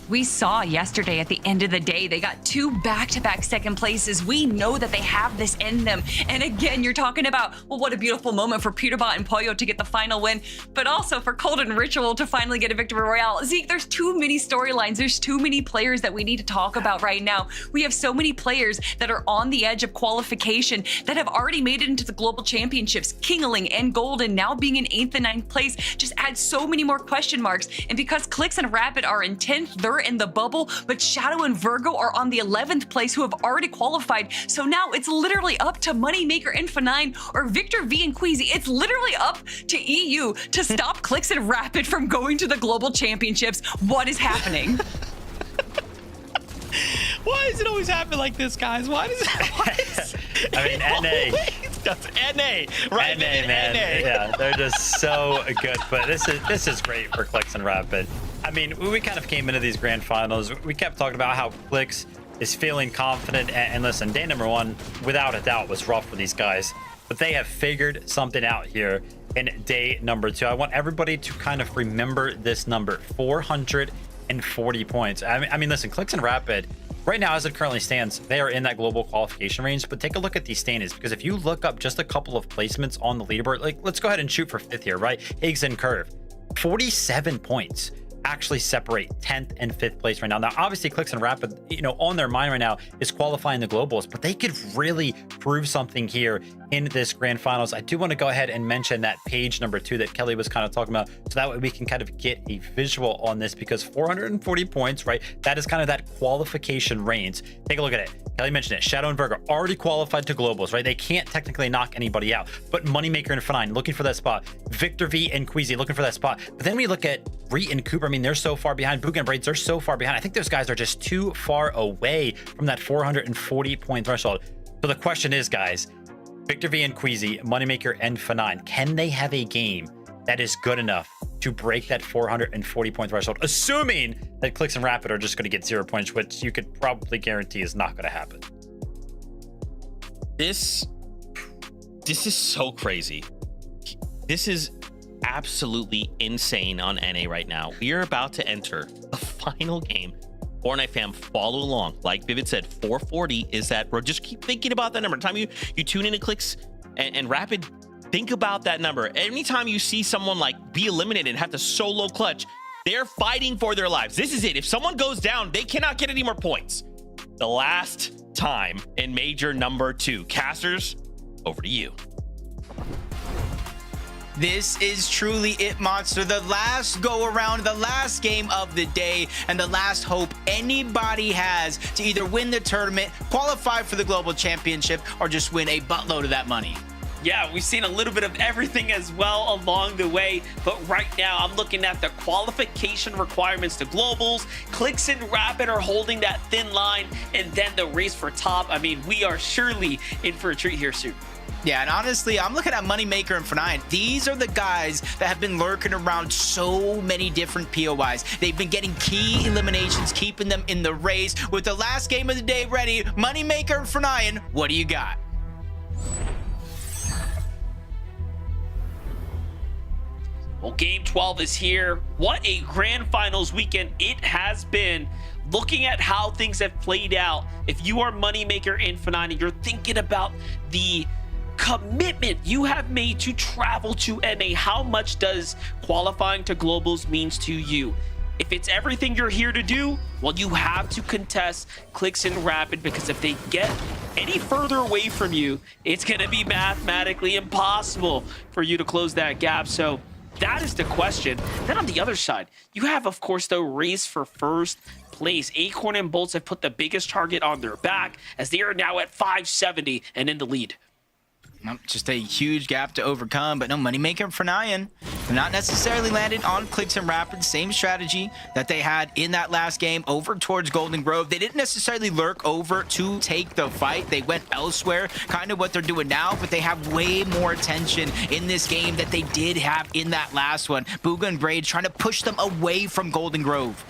[SPEAKER 7] We saw yesterday at the end of the day, they got 2 back-to-back second places. We know that they have this in them. And again, you're talking about, well, what a beautiful moment for Peterbot and Pollo to get the final win, but also for Cold and Ritual to finally get a victory royale. Zeke, there's too many storylines. There's too many players that we need to talk about right now. We have so many players that are on the edge of qualification that have already made it into the global championships. Kingling and Golden now being in 8th and 9th place just adds so many more question marks. And because Clicks and Rapid are in 10th, they're in the bubble, but Shadow and Virgo are on the 11th place, who have already qualified. So now it's literally up to Moneymaker and F9 or Victor V and Queasy. It's literally up to EU to stop Clicks and Rapid from going to the global championships. What is happening?
[SPEAKER 6] Why does it always happen like this, guys? Why does it?
[SPEAKER 8] I mean, NA.
[SPEAKER 6] NA, right?
[SPEAKER 8] NA, man.
[SPEAKER 6] NA.
[SPEAKER 8] Yeah, they're just so good. But this is great for Clicks and Rapid. I mean, we kind of came into these grand finals. We kept talking about how Clicks is feeling confident. And listen, day number 1, without a doubt, was rough for these guys. But they have figured something out here in day number 2. I want everybody to kind of remember this number, 440 points. I mean, listen, Clicks and Rapid, right now, as it currently stands, they are in that global qualification range. But take a look at these standings, because if you look up just a couple of placements on the leaderboard, like, let's go ahead and shoot for 5th here, right? Higgs and Curve, 47 points actually separate 10th and 5th place right now. Now, obviously, Clicks and Rapid, on their mind right now is qualifying the globals, but they could really prove something here in this grand finals. I do want to go ahead and mention that page number 2 that Kelly was kind of talking about, so that way we can kind of get a visual on this, because 440 points, right? That is kind of that qualification range. Take a look at it. Kelly mentioned it. Shadow and Virgo already qualified to globals, right? They can't technically knock anybody out, but Moneymaker and F9 looking for that spot. Victor V and Queasy looking for that spot. But then we look at Reet and Cooper. I mean, they're so far behind. Boog and Braids, they're so far behind. I think those guys are just too far away from that 440 point threshold. So the question is, guys, Victor V and Queasy, Moneymaker and F9, can they have a game that is good enough to break that 440 point threshold, assuming that Clicks and Rapid are just going to get 0 points, which you could probably guarantee is not going to happen?
[SPEAKER 6] This is so crazy. This is absolutely insane on NA right now. We are about to enter the final game. Fortnite fam, follow along. Like Vivid said, 440 is that, bro. Just keep thinking about that number. Every time you tune into Clicks and Rapid, think about that number. Anytime you see someone like be eliminated and have to solo clutch, they're fighting for their lives. This is it. If someone goes down, they cannot get any more points. The last time in major number 2. Casters, over to you.
[SPEAKER 9] This is truly it, Monster. The last go around, the last game of the day, and the last hope anybody has to either win the tournament, qualify for the global championship, or just win a buttload of that money.
[SPEAKER 10] Yeah, we've seen a little bit of everything as well along the way, but right now I'm looking at the qualification requirements to globals. Clicks and Rapid are holding that thin line, and then the race for top. I mean, we are surely in for a treat here soon.
[SPEAKER 9] Yeah, and honestly, I'm looking at Moneymaker and F9. These are the guys that have been lurking around so many different POIs. They've been getting key eliminations, keeping them in the race. With the last game of the day ready, Moneymaker and F9, what do you got?
[SPEAKER 10] Well, game 12 is here. What a grand finals weekend it has been. Looking at how things have played out, if you are Moneymaker and F9 and you're thinking about the commitment you have made to travel to NA, how much does qualifying to globals means to you? If it's everything you're here to do, well, you have to contest Clicks and Rapid, because if they get any further away from you, it's going to be mathematically impossible for you to close that gap. So That is the question. Then on the other side, you have, of course, the race for first place. Acorn and Bolts have put the biggest target on their back as they are now at 570 and in the lead.
[SPEAKER 9] Just a huge gap to overcome, but no moneymaker for Nyan. They're not necessarily landed on Clicks and Rapids. Same strategy that they had in that last game over towards Golden Grove. They didn't necessarily lurk over to take the fight. They went elsewhere, kind of what they're doing now, but they have way more attention in this game that they did have in that last one. Booga and Braids trying to push them away from Golden Grove.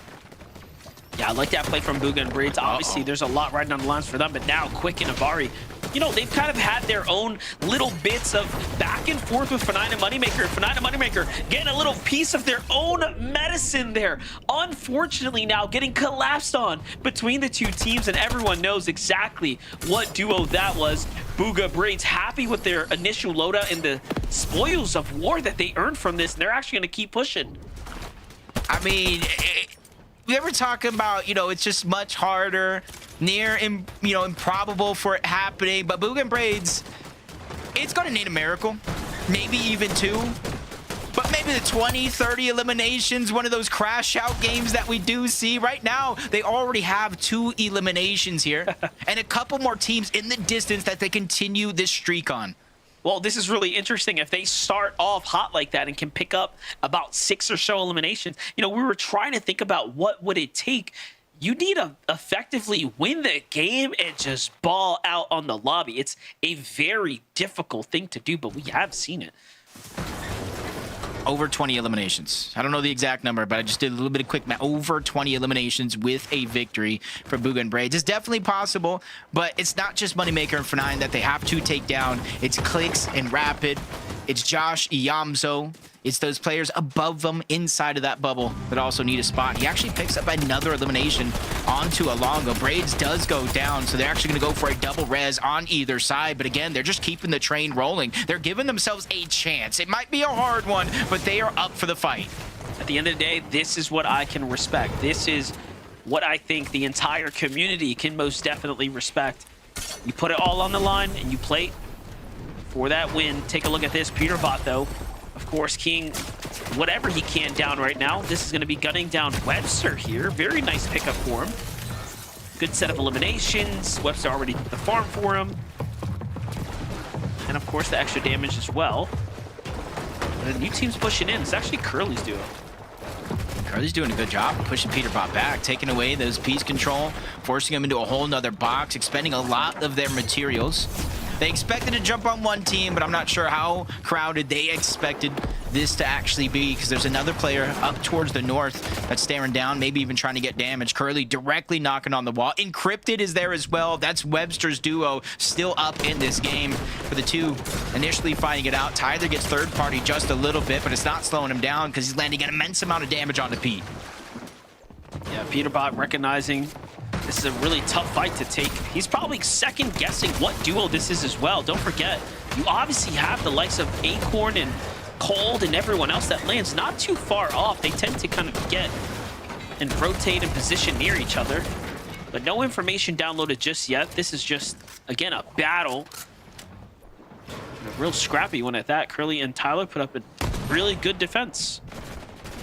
[SPEAKER 10] Yeah, I like that play from Booga and Braids. Obviously, there's a lot riding on the lines for them, but now Quick and Avari, you know, they've kind of had their own little bits of back and forth with F9 and Moneymaker. F9 and Moneymaker getting a little piece of their own medicine there. Unfortunately, now getting collapsed on between the two teams, and everyone knows exactly what duo that was. Booga Braids happy with their initial loadout and the spoils of war that they earned from this, and they're actually going to keep pushing.
[SPEAKER 9] I mean, we ever talk about, you know, it's just much harder, improbable for it happening, but Booga and Braids, it's going to need a miracle, maybe even two, but maybe the 20, 30 eliminations, one of those crash out games that we do see right now. They already have 2 eliminations here and a couple more teams in the distance that they continue this streak on.
[SPEAKER 10] Well, this is really interesting. If they start off hot like that and can pick up about 6 or so eliminations, you know, we were trying to think about what would it take. You need to effectively win the game and just ball out on the lobby. It's a very difficult thing to do, but we have seen it.
[SPEAKER 9] Over 20 eliminations. I don't know the exact number, but I just did a little bit of quick math. Over 20 eliminations with a victory for Booga and Braids. It's definitely possible, but it's not just Moneymaker and F9 that they have to take down. It's Clicks and Rapid. It's Josh Iyamzo. It's those players above them inside of that bubble that also need a spot. He actually picks up another elimination onto Alongo. Braids does go down, so they're actually going to go for a double res on either side. But again, they're just keeping the train rolling. They're giving themselves a chance. It might be a hard one, but they are up for the fight.
[SPEAKER 10] At the end of the day, this is what I can respect. This is what I think the entire community can most definitely respect. You put it all on the line and you play for that win. Take a look at this. Peterbot, though, of course, keying whatever he can down right now. This is going to be gunning down Webster here. Very nice pickup for him. Good set of eliminations. Webster already did the farm for him. And, of course, the extra damage as well. And the new team's pushing in. It's actually Curly's duo.
[SPEAKER 9] Curly's doing a good job pushing Peterbot back, taking away those piece control, forcing him into a whole nother box, expending a lot of their materials. They expected to jump on one team, but I'm not sure how crowded they expected this to actually be, because there's another player up towards the north that's staring down, maybe even trying to get damage. Curly directly knocking on the wall. Encrypted is there as well. That's Webster's duo still up in this game for the two initially fighting it out. Tyler gets third party just a little bit, but it's not slowing him down because he's landing an immense amount of damage onto Pete.
[SPEAKER 10] Yeah, Peterbot recognizing this is a really tough fight to take. He's probably second guessing what duo this is as well. Don't forget, you obviously have the likes of Acorn and Cold and everyone else that lands not too far off. They tend to kind of get and rotate and position near each other. But no information downloaded just yet. This is just, again, a battle. And a real scrappy one at that. Curly and Tyler put up a really good defense.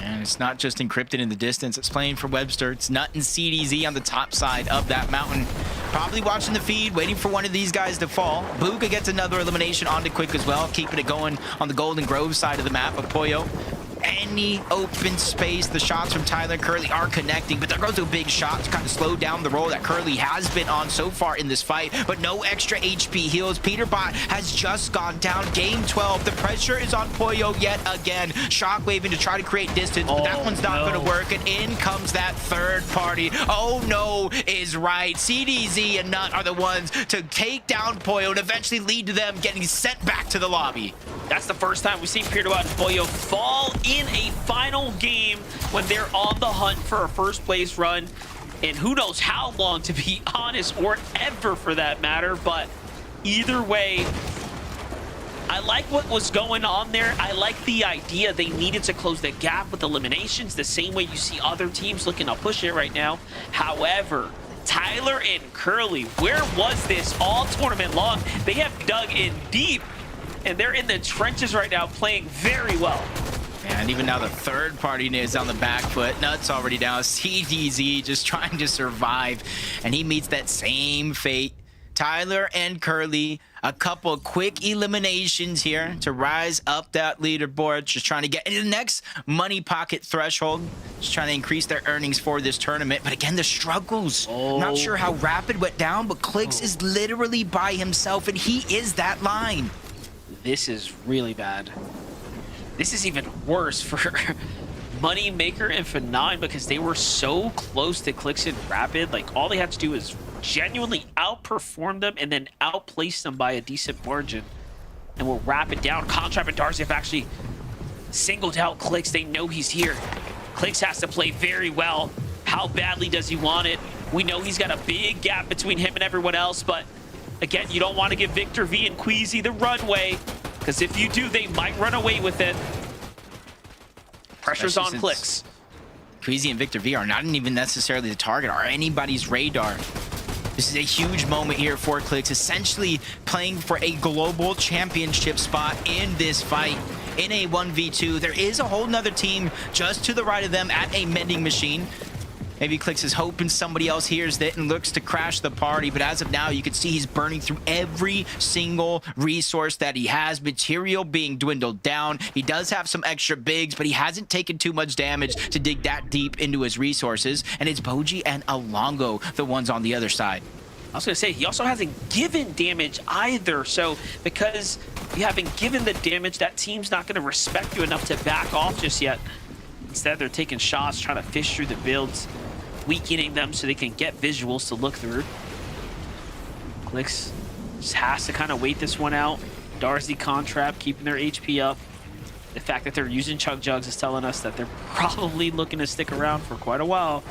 [SPEAKER 9] And it's not just encrypted in the distance. It's playing for Webster. It's Nut and CDZ on the top side of that mountain. Probably watching the feed, waiting for one of these guys to fall. Booga gets another elimination onto Quick as well, keeping it going on the Golden Grove side of the map. But Pollo, any open space, the shots from Tyler and Curly are connecting, but there goes a big shot to kind of slow down the roll that Curly has been on so far in this fight, but no extra HP heals. Peterbot has just gone down. Game 12, the pressure is on Pollo yet again. Shockwaving to try to create distance, but that one's not going to work, and in comes that third party. Oh no is right. CDZ and Nut are the ones to take down Pollo and eventually lead to them getting sent back to the lobby.
[SPEAKER 10] That's the first time we've seen Peterbot and Pollo fall in a final game when they're on the hunt for a first place run, and who knows how long, to be honest, or ever for that matter. But either way, I like what was going on there. I like the idea they needed to close the gap with eliminations the same way you see other teams looking to push it right now. However, Tyler and Curly, where was this all tournament long? They have dug in deep, and they're in the trenches right now playing very well.
[SPEAKER 9] And even now the third party is on the back foot. Nuts already down. CDZ just trying to survive. And he meets that same fate. Tyler and Curly, a couple quick eliminations here to rise up that leaderboard. Just trying to get into the next money pocket threshold. Just trying to increase their earnings for this tournament. But again, the struggles. Not sure how Rapid went down, but Clicks is literally by himself, and he is that line.
[SPEAKER 10] This is really bad. This is even worse for Moneymaker and Phenom because they were so close to Clicks and Rapid. Like, all they had to do is genuinely outperform them and then outplace them by a decent margin. And we'll wrap it down. Contrap and Darcy have actually singled out Clicks. They know he's here. Clicks has to play very well. How badly does he want it? We know he's got a big gap between him and everyone else, but again, you don't want to give Victor V and Queasy the runway, because if you do, they might run away with it. Pressure's on Clicks.
[SPEAKER 9] Queasy and Victor V are not even necessarily the target or anybody's radar. This is a huge moment here for Clicks, essentially playing for a global championship spot in this fight. In a 1v2, there is a whole nother team just to the right of them at a vending machine. Maybe Clicks is hoping somebody else hears that and looks to crash the party, but as of now, you can see he's burning through every single resource that he has. Material being dwindled down. He does have some extra bigs, but he hasn't taken too much damage to dig that deep into his resources. And it's Boji and Alongo, the ones on the other side.
[SPEAKER 10] I was going to say, he also hasn't given damage either. So because you haven't given the damage, that team's not going to respect you enough to back off just yet. Instead, they're taking shots, trying to fish through the builds, weakening them so they can get visuals to look through. Clicks just has to kind of wait this one out. Darcy, Contrap keeping their HP up. The fact that they're using Chug Jugs is telling us that they're probably looking to stick around for quite a while.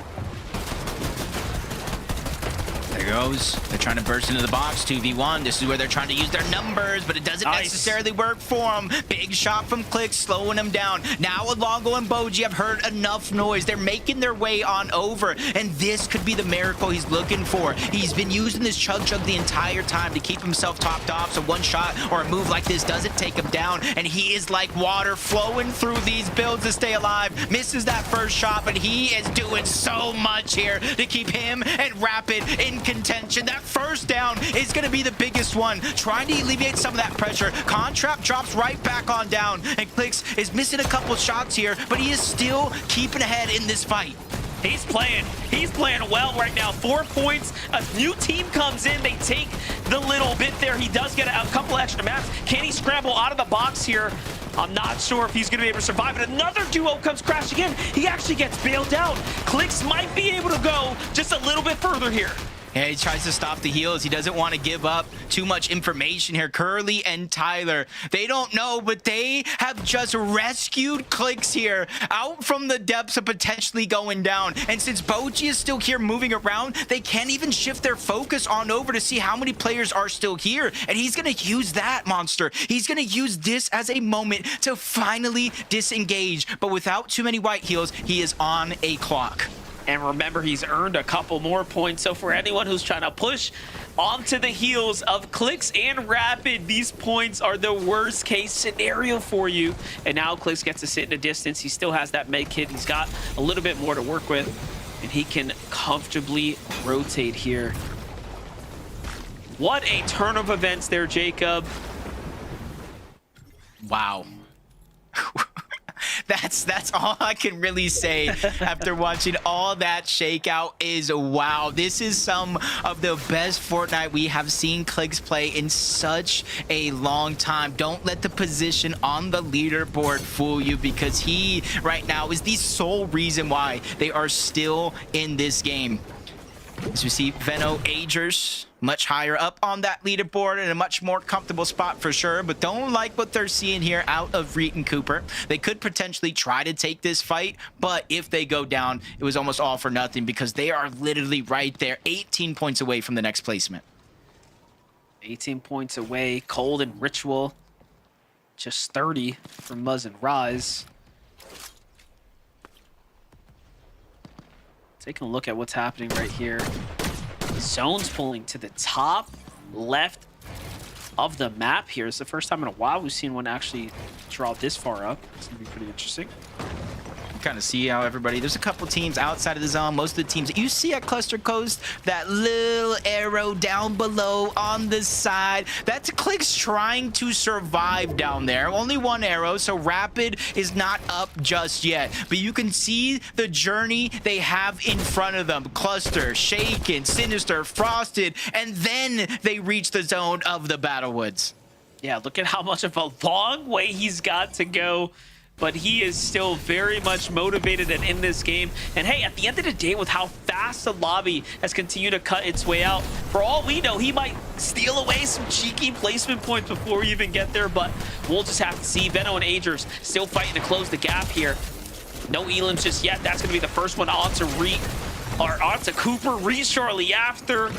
[SPEAKER 9] There goes. They're trying to burst into the box. 2v1. This is where they're trying to use their numbers, but it doesn't necessarily work for them. Big shot from Clicks, slowing them down. Now Alongo and Boji have heard enough noise. They're making their way on over, and this could be the miracle he's looking for. He's been using this Chug Jug the entire time to keep himself topped off, so one shot or a move like this doesn't take him down, and he is like water flowing through these builds to stay alive. Misses that first shot, but he is doing so much here to keep him and Rapid in contention. That first down is going to be the biggest one, trying to alleviate some of that pressure. Contrap drops right back on down, and Clicks is missing a couple shots here, but he is still keeping ahead in this fight.
[SPEAKER 10] He's playing well right now. 4 points. A new team comes in. They take the little bit there. He does get a couple extra maps. Can he scramble out of the box here? I'm not sure if he's going to be able to survive, but another duo comes crashing in. He actually gets bailed out. Clicks might be able to go just a little bit further here.
[SPEAKER 9] Yeah, he tries to stop the heals. He doesn't want to give up too much information here. Curly and Tyler, they don't know, but they have just rescued Clicks here out from the depths of potentially going down. And since Boji is still here moving around, they can't even shift their focus on over to see how many players are still here. And he's going to use that, Monster. He's going to use this as a moment to finally disengage. But without too many white heals, he is on a clock.
[SPEAKER 10] And remember, he's earned a couple more points. So for anyone who's trying to push onto the heels of Clicks and Rapid, these points are the worst case scenario for you. And now Clicks gets to sit in the distance. He still has that med kit. He's got a little bit more to work with, and he can comfortably rotate here. What a turn of events there, Jacob.
[SPEAKER 9] Wow. That's all I can really say after watching all that shakeout is wow. This is some of the best Fortnite we have seen Clicks play in such a long time. Don't let the position on the leaderboard fool you, because he right now is the sole reason why they are still in this game. As we see Veno Agers much higher up on that leaderboard in a much more comfortable spot for sure, but don't like what they're seeing here out of Reet and Cooper. They could potentially try to take this fight, but if they go down, it was almost all for nothing because they are literally right there, 18 points away from the next placement.
[SPEAKER 10] 18 points away. Cold and Ritual just 30 from Muzz and Rise. Taking a look at what's happening right here. The zone's pulling to the top left of the map here. It's the first time in a while we've seen one actually draw this far up. It's gonna be pretty interesting.
[SPEAKER 9] Kind of see how everybody, there's a couple teams outside of the zone. Most of the teams that you see at Cluster Coast, that little arrow down below on the side, that's Clicks trying to survive down there. Only one arrow, so Rapid is not up just yet, but you can see the journey they have in front of them. Cluster, Shaken, Sinister, Frosted, and then they reach the zone of the Battlewoods.
[SPEAKER 10] Yeah, look at how much of a long way he's got to go, but he is still very much motivated and in this game. And hey, at the end of the day, with how fast the lobby has continued to cut its way out, for all we know, he might steal away some cheeky placement points before we even get there, but we'll just have to see. Veno and Agers still fighting to close the gap here. No elims just yet. That's going to be the first one on to Cooper. Reed shortly after.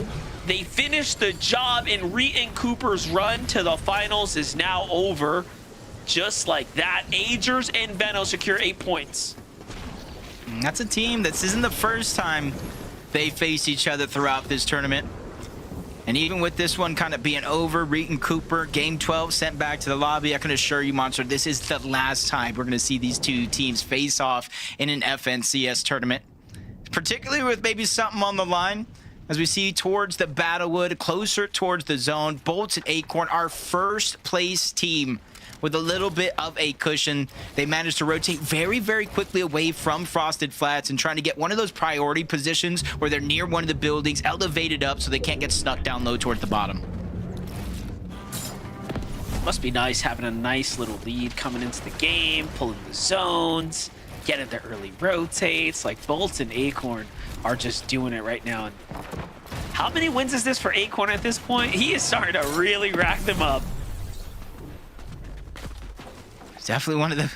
[SPEAKER 10] They finished the job, and Reed and Cooper's run to the finals is now over. Just like that, Agers and Veno secure 8 points.
[SPEAKER 9] That's a team. This isn't the first time they face each other throughout this tournament. And even with this one kind of being over, Reed and Cooper, game 12 sent back to the lobby, I can assure you, Monster, this is the last time we're going to see these two teams face off in an FNCS tournament. Particularly with maybe something on the line. As we see towards the Battlewood, closer towards the zone, Bolts and Acorn, our first place team with a little bit of a cushion. They managed to rotate very, very quickly away from Frosted Flats and trying to get one of those priority positions where they're near one of the buildings, elevated up so they can't get snuck down low towards the bottom.
[SPEAKER 10] Must be nice having a nice little lead coming into the game, pulling the zones, getting the early rotates. Like Bolts and Acorn are just doing it right now. And how many wins is this for Acorn at this point? He is starting to really rack them up.
[SPEAKER 9] Definitely one of the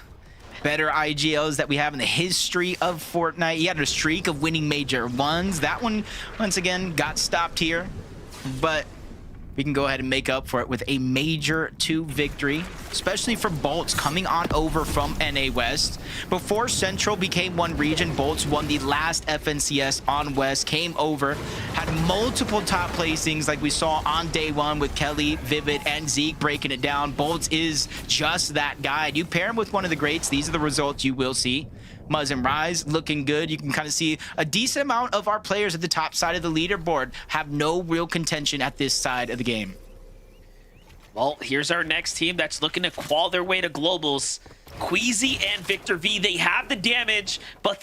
[SPEAKER 9] better IGLs that we have in the history of Fortnite. He had a streak of winning major ones. That one, once again, got stopped here. But we can go ahead and make up for it with a major 2 victory, especially for Bolts coming on over from NA West. Before Central became one region, Bolts won the last FNCS on West, came over, had multiple top placings like we saw on day 1 with Kelly, Vivid, and Zeke breaking it down. Bolts is just that guy. You pair him with one of the greats, these are the results you will see. Muzz and Rise looking good. You can kind of see a decent amount of our players at the top side of the leaderboard have no real contention at this side of the game.
[SPEAKER 10] Well, here's our next team that's looking to qual their way to globals. Queasy and Victor V, they have the damage, but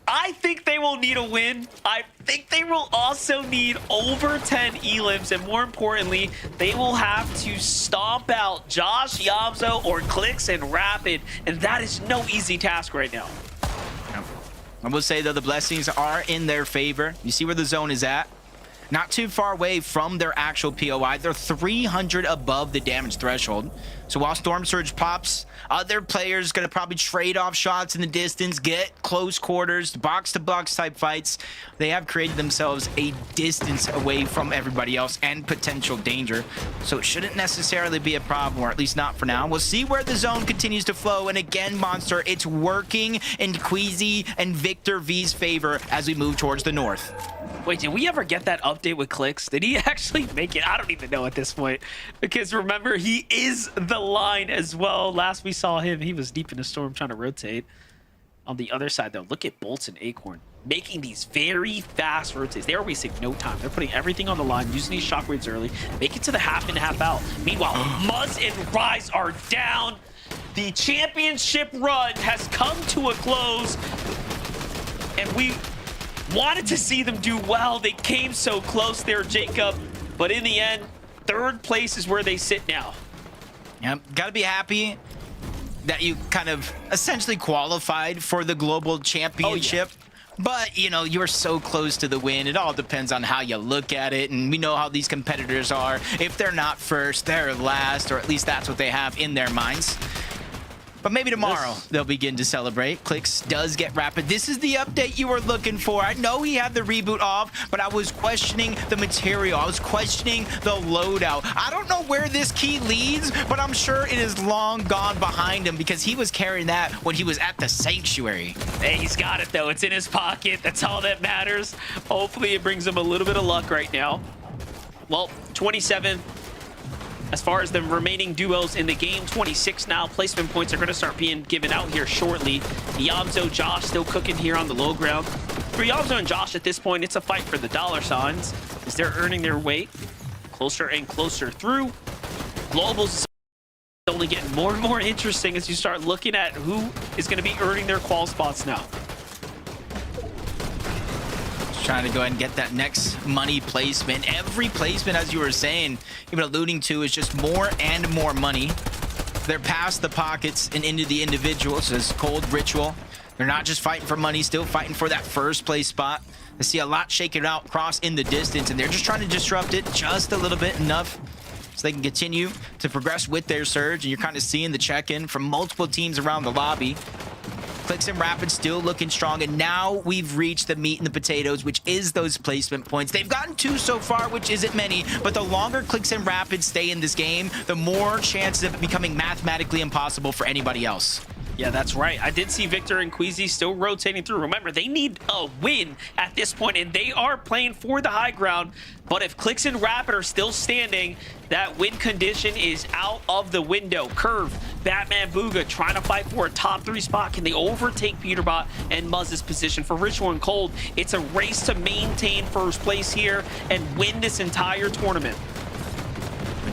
[SPEAKER 10] I think they will need a win. I think they will also need over 10 elims, and more importantly, they will have to stomp out Josh, Yamzo, or Clicks and Rapid, and that is no easy task right now.
[SPEAKER 9] I will say, though, the blessings are in their favor. You see where the zone is at? Not too far away from their actual POI. They're 300 above the damage threshold. So while Storm Surge pops, other players going to probably trade off shots in the distance, get close quarters, box-to-box type fights. They have created themselves a distance away from everybody else and potential danger. So it shouldn't necessarily be a problem, or at least not for now. We'll see where the zone continues to flow. And again, Monster, it's working in Queasy and Victor V's favor as we move towards the north.
[SPEAKER 10] Wait, did we ever get that update with Clicks? Did he actually make it? I don't even know at this point. Because remember, he is the line as well. Last we saw him, he was deep in the storm trying to rotate. On the other side, though, look at Bolts and Acorn making these very fast rotates. They are wasting no time. They're putting everything on the line, using these shockwaves early, make it to the half in, half out. Meanwhile, Muzz and Rise are down. The championship run has come to a close. And we wanted to see them do well. They came so close there, Jacob. But in the end, 3rd place is where they sit now.
[SPEAKER 9] Yep, gotta be happy that you kind of essentially qualified for the global championship. Oh, yeah. But, you know, you're so close to the win. It all depends on how you look at it. And we know how these competitors are. If they're not first, they're last, or at least that's what they have in their minds. But maybe tomorrow they'll begin to celebrate. Clicks does get Rapid. This is the update you were looking for. I know he had the reboot off, but I was questioning the material. I was questioning the loadout. I don't know where this key leads, but I'm sure it is long gone behind him because he was carrying that when he was at the Sanctuary.
[SPEAKER 10] Hey, he's got it, though. It's in his pocket. That's all that matters. Hopefully it brings him a little bit of luck right now. Well, 27 As far as the remaining duos in the game, 26 now. Placement points are going to start being given out here shortly. Yamzo, Josh still cooking here on the low ground. For Yamzo and Josh at this point, it's a fight for the dollar signs as they're earning their weight closer and closer through. Globals is only getting more and more interesting as you start looking at who is going to be earning their qual spots now.
[SPEAKER 9] Trying to go ahead and get that next money placement. Every placement, as you were saying, even alluding to, is just more and more money. They're past the pockets and into the individuals as Cold, Ritual. They're not just fighting for money, still fighting for that first place spot. I see a lot shaking out across in the distance, and they're just trying to disrupt it just a little bit, enough so they can continue to progress with their surge. And you're kind of seeing the check-in from multiple teams around the lobby. Clicks and Rapids still looking strong, and now we've reached the meat and the potatoes, which is those placement points. They've gotten 2 so far, which isn't many, but the longer Clicks and Rapids stay in this game, the more chances of it becoming mathematically impossible for anybody else.
[SPEAKER 10] Yeah, that's right. I did see Victor and Queasy still rotating through. Remember, they need a win at this point, and they are playing for the high ground. But if Clicks and Rapid are still standing, that win condition is out of the window. Curve, Batman, Booga trying to fight for a top 3 spot. Can they overtake Peterbot and Muzz's position? For Ritual and Cold, it's a race to maintain first place here and win this entire tournament.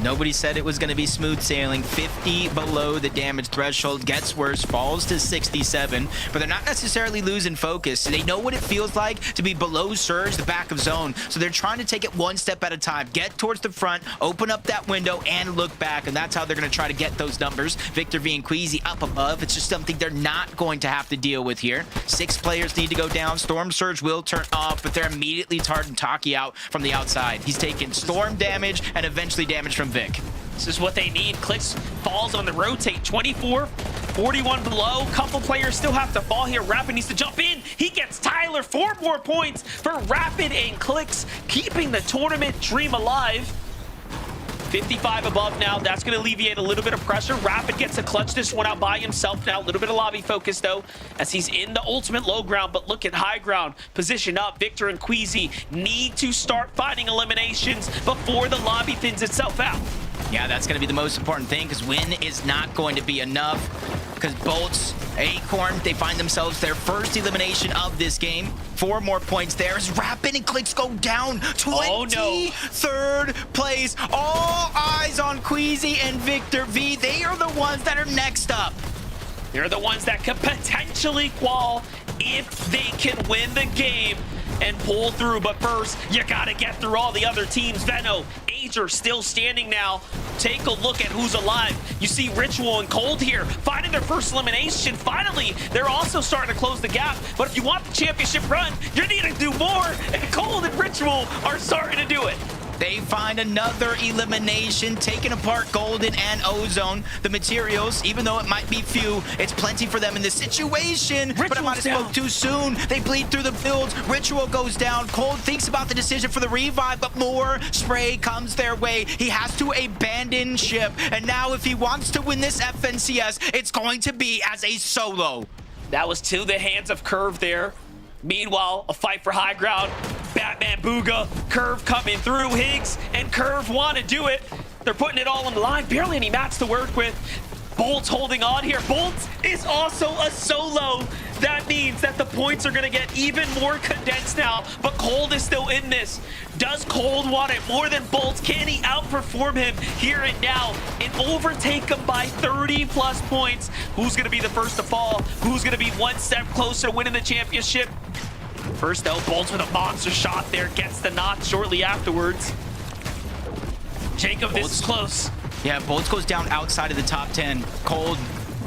[SPEAKER 9] Nobody said it was going to be smooth sailing. 50 below the damage threshold, gets worse, falls to 67, but they're not necessarily losing focus. They know what it feels like to be below surge, the back of zone, so they're trying to take it one step at a time, get towards the front, open up that window, and look back, and that's how they're going to try to get those numbers. Victor V and Queasy up above. It's just something they're not going to have to deal with here. 6 players need to go down. Storm Surge will turn off, but they're immediately targeting Taki out from the outside. He's taking storm damage and eventually damage from Vic.
[SPEAKER 10] This is what they need. Clicks falls on the rotate. 24, 41 below. Couple players still have to fall here. Rapid needs to jump in. He gets Tyler. 4 more points for Rapid and Clicks, keeping the tournament dream alive. 55 above now. That's going to alleviate a little bit of pressure. Rapid gets to clutch this one out by himself now. A little bit of lobby focus, though, as he's in the ultimate low ground. But look at high ground. Position up. Victor and Queasy need to start finding eliminations before the lobby thins itself out.
[SPEAKER 9] Yeah, that's going to be the most important thing, because win is not going to be enough. Because Bolts, Acorn, they find themselves their first elimination of this game. 4 more points there as Rapid and Clicks go down. 23rd place. All eyes on Queasy and Victor V. They are the ones that are next up.
[SPEAKER 10] They're the ones that could potentially qual if they can win the game and pull through. But first, you gotta get through all the other teams. Veno, Ager still standing now. Take a look at who's alive. You see Ritual and Cold here finding their first elimination. Finally, they're also starting to close the gap. But if you want the championship run, you need to do more. And Cold and Ritual are starting to do it.
[SPEAKER 9] They find another elimination, taking apart Golden and Ozone. The materials, even though it might be few, it's plenty for them in this situation. But I might have spoke too soon. They bleed through the builds. Ritual goes down. Cold thinks about the decision for the revive, but more spray comes their way. He has to abandon ship. And now if he wants to win this FNCS, it's going to be as a solo.
[SPEAKER 10] That was to the hands of Curve there. Meanwhile, a fight for high ground. Batman, Booga, Curve coming through. Higgs and Curve want to do it. They're putting it all on the line. Barely any mats to work with. Bolt's holding on here. Bolt's is also a solo. That means that the points are going to get even more condensed now. But Cold is still in this. Does Cold want it more than Bolt's? Can he outperform him here and now and overtake him by 30+ points? Who's going to be the first to fall? Who's going to be one step closer to winning the championship? First, though, Bolt's with a monster shot there. Gets the knock shortly afterwards. Jacob, this is close.
[SPEAKER 9] Yeah, Bolts goes down outside of the top 10. Cold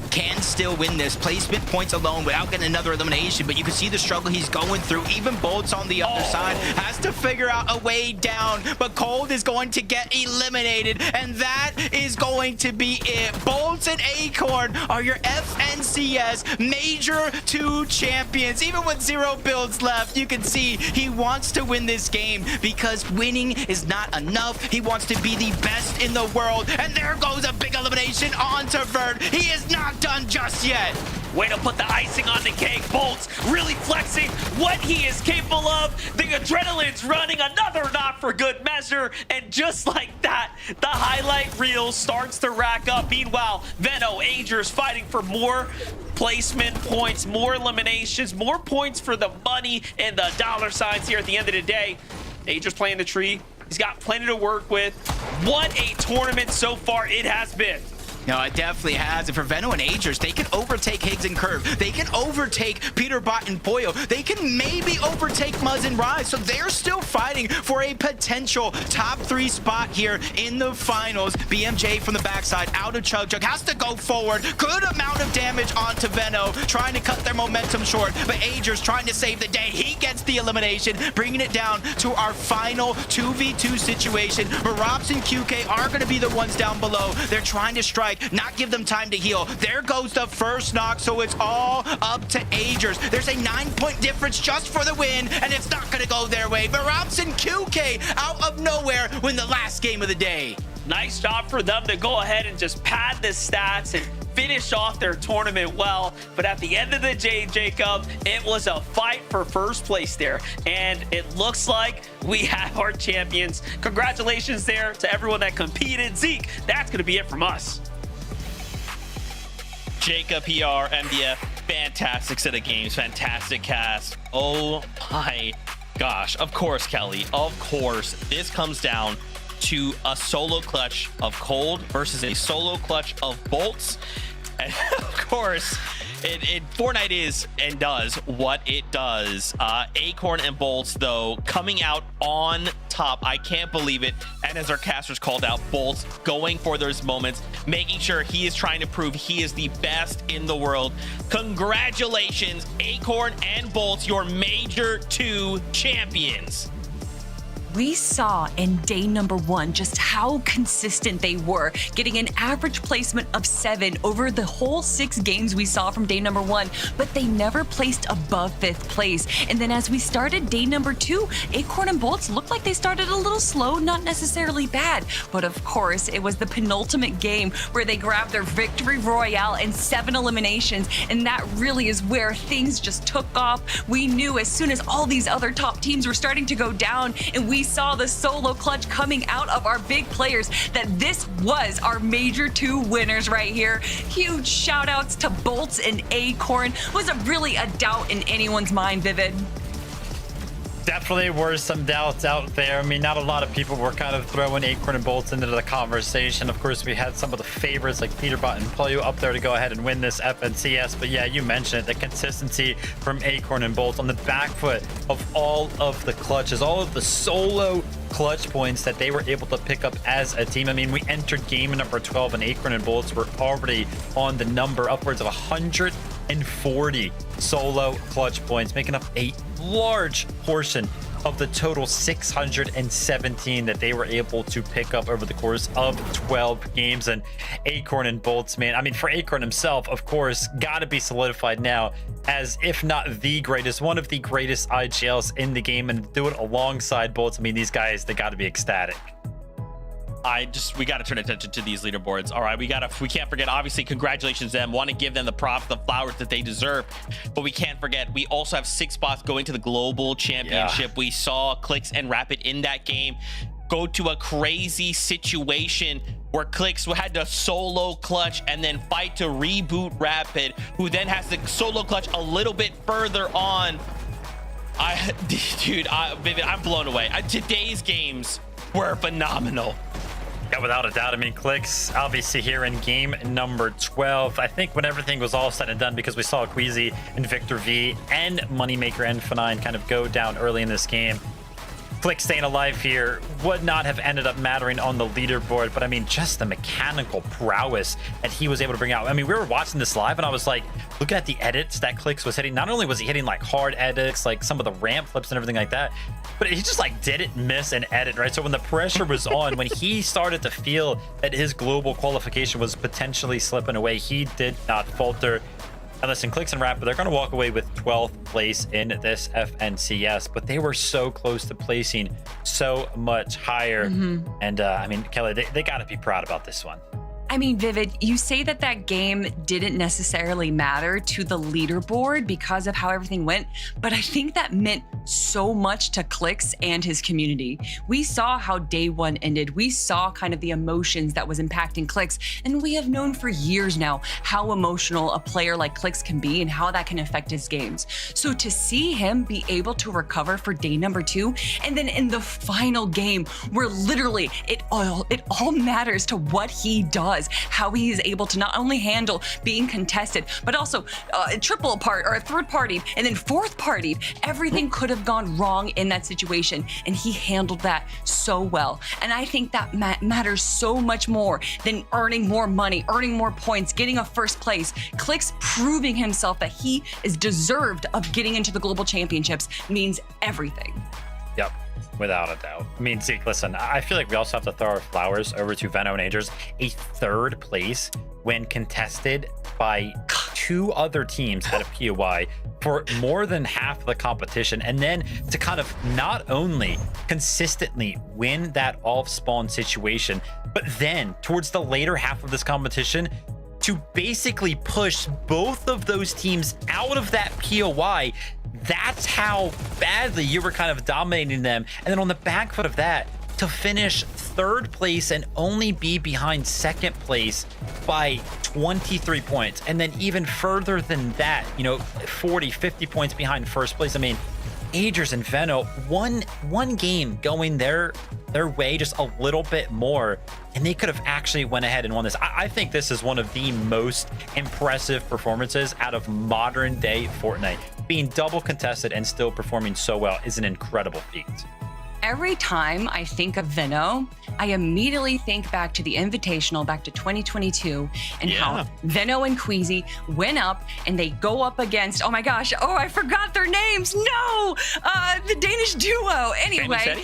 [SPEAKER 9] can still win this. Placement points alone without getting another elimination, but you can see the struggle he's going through. Even Bolts on the other side has to figure out a way down, but Cold is going to get eliminated, and that is going to be it. Bolts and Acorn are your FNCS Major 2 champions. Even with 0 builds left, you can see he wants to win this game because winning is not enough. He wants to be the best in the world, and there goes a big elimination onto Verd. He is not done just yet.
[SPEAKER 10] Way to put the icing on the cake. Bolts really flexing what he is capable of. The adrenaline's running, another knock for good measure. And just like that, The highlight reel starts to rack up. Meanwhile, Veno, Agers fighting for more placement points, more eliminations, more points for the money and the dollar signs here at the end of the day. Agers playing the tree. He's got plenty to work with. What a tournament so far it has been.
[SPEAKER 9] No, it definitely has. And for Veno and Agers, they can overtake Higgs and Curve. They can overtake Peterbot and Pollo. They can maybe overtake Muzz and Rise. So they're still fighting for a potential top 3 spot here in the finals. BMJ from the backside, out of Chug. Chug has to go forward. Good amount of damage onto Veno, trying to cut their momentum short. But Agers trying to save the day. He gets the elimination, bringing it down to our final 2v2 situation. Maraps and QK are going to be the ones down below. They're trying to strike, not give them time to heal. There goes the first knock, so it's all up to Agers. There's a 9-point difference just for the win, and it's not going to go their way. Maraps and QK out of nowhere win the last game of the day.
[SPEAKER 10] Nice job for them to go ahead and just pad the stats and finish off their tournament well. But at the end of the day, Jacob, it was a fight for first place there. And it looks like we have our champions. Congratulations there to everyone that competed. Zeke, that's going to be it from us.
[SPEAKER 6] Jacob, PR, MDF, fantastic set of games, fantastic cast. Oh my gosh. Of course, Kelly, of course, this comes down to a solo clutch of Cold versus a solo clutch of Bolts. And of course, Fortnite is and does what it does. Acorn and Bolts, though, coming out on top. I can't believe it. And as our casters called out, Bolts going for those moments, making sure he is trying to prove he is the best in the world. Congratulations, Acorn and Bolts, your Major 2 champions.
[SPEAKER 7] We saw in day number 1 just how consistent they were, getting an average placement of 7 over the whole 6 games we saw from day number 1, but they never placed above 5th place. And then as we started day number 2, Acorn and Bolts looked like they started a little slow, not necessarily bad. But of course, it was the penultimate game where they grabbed their victory royale and 7 eliminations. And that really is where things just took off. We knew as soon as all these other top teams were starting to go down and we saw the solo clutch coming out of our big players that this was our Major 2 winners right here. Huge shout outs to Bolts and Acorn. Was it really a doubt in anyone's mind, Vivid?
[SPEAKER 8] Definitely were some doubts out there. I mean, not a lot of people were kind of throwing Acorn and Bolts into the conversation. Of course, we had some of the favorites like Peterbot and Pollo up there to go ahead and win this FNCS. But yeah, you mentioned it, the consistency from Acorn and Bolts on the back foot of all of the clutches, all of the solo clutch points that they were able to pick up as a team. I mean, we entered game number 12 and Acorn and Bolts were already on the number upwards of 140 solo clutch points, making up a large portion of the total 617 that they were able to pick up over the course of 12 games. And Acorn and Bolts, man, I mean, for Acorn himself, of course, got to be solidified now as, if not the greatest, one of the greatest IGLs in the game, and do it alongside Bolts. I mean, these guys, they got to be ecstatic.
[SPEAKER 6] We got to turn attention to these leaderboards. All right, we can't forget, obviously, congratulations to them. Want to give them the props, the flowers that they deserve. But we can't forget, we also have 6 spots going to the global championship. Yeah. We saw Clicks and Rapid in that game go to a crazy situation where Clicks had to solo clutch and then fight to reboot Rapid, who then has to solo clutch a little bit further on. Vivid, I'm blown away. Today's games were phenomenal.
[SPEAKER 8] Yeah, without a doubt. I mean, Clicks obviously here in game number 12. I think when everything was all said and done, because we saw Queasy and Victor V and Moneymaker and F9 kind of go down early in this game, Clicks staying alive here would not have ended up mattering on the leaderboard. But I mean, just the mechanical prowess that he was able to bring out. I mean, we were watching this live and I was like, looking at the edits that Clicks was hitting. Not only was he hitting like hard edits, like some of the ramp flips and everything like that, but he just like didn't miss an edit, right? So when the pressure was on, when he started to feel that his global qualification was potentially slipping away, he did not falter. And listen, Clicks and Rapid, they're going to walk away with 12th place in this FNCS, but they were so close to placing so much higher. And I mean, Kelly, they got to be proud about this one.
[SPEAKER 7] I mean, Vivid, you say that that game didn't necessarily matter to the leaderboard because of how everything went, but I think that meant so much to Clix and his community. We saw how day one ended. We saw kind of the emotions that was impacting Clix, and we have known for years now how emotional a player like Clix can be and how that can affect his games. So to see him be able to recover for day number 2, and then in the final game where literally it all matters to what he does, how he is able to not only handle being contested, but also triple part or third party and then fourth partied. Everything could have gone wrong in that situation, and he handled that so well. And I think that matters so much more than earning more money, earning more points, getting a first place. Clix proving himself that he is deserved of getting into the global championships means everything.
[SPEAKER 8] Yep, without a doubt. I mean, Zeke, listen, I feel like we also have to throw our flowers over to Veno and Agers. A third place when contested by 2 other teams at a POI for more than half the competition, and then to kind of not only consistently win that off-spawn situation, but then towards the later half of this competition to basically push both of those teams out of that POI. That's how badly you were kind of dominating them. And then on the back foot of that, to finish third place and only be behind second place by 23 points. And then even further than that, 40, 50 points behind first place. I mean, Agers and Veno, one game going their way just a little bit more, and they could have actually went ahead and won this. I think this is one of the most impressive performances out of modern day Fortnite. Being double contested and still performing so well is an incredible feat.
[SPEAKER 7] Every time I think of Veno, I immediately think back to the Invitational back to 2022 and how Veno and Queasy went up and they go up against, oh my gosh, I forgot their names. No, the Danish duo. Anyway.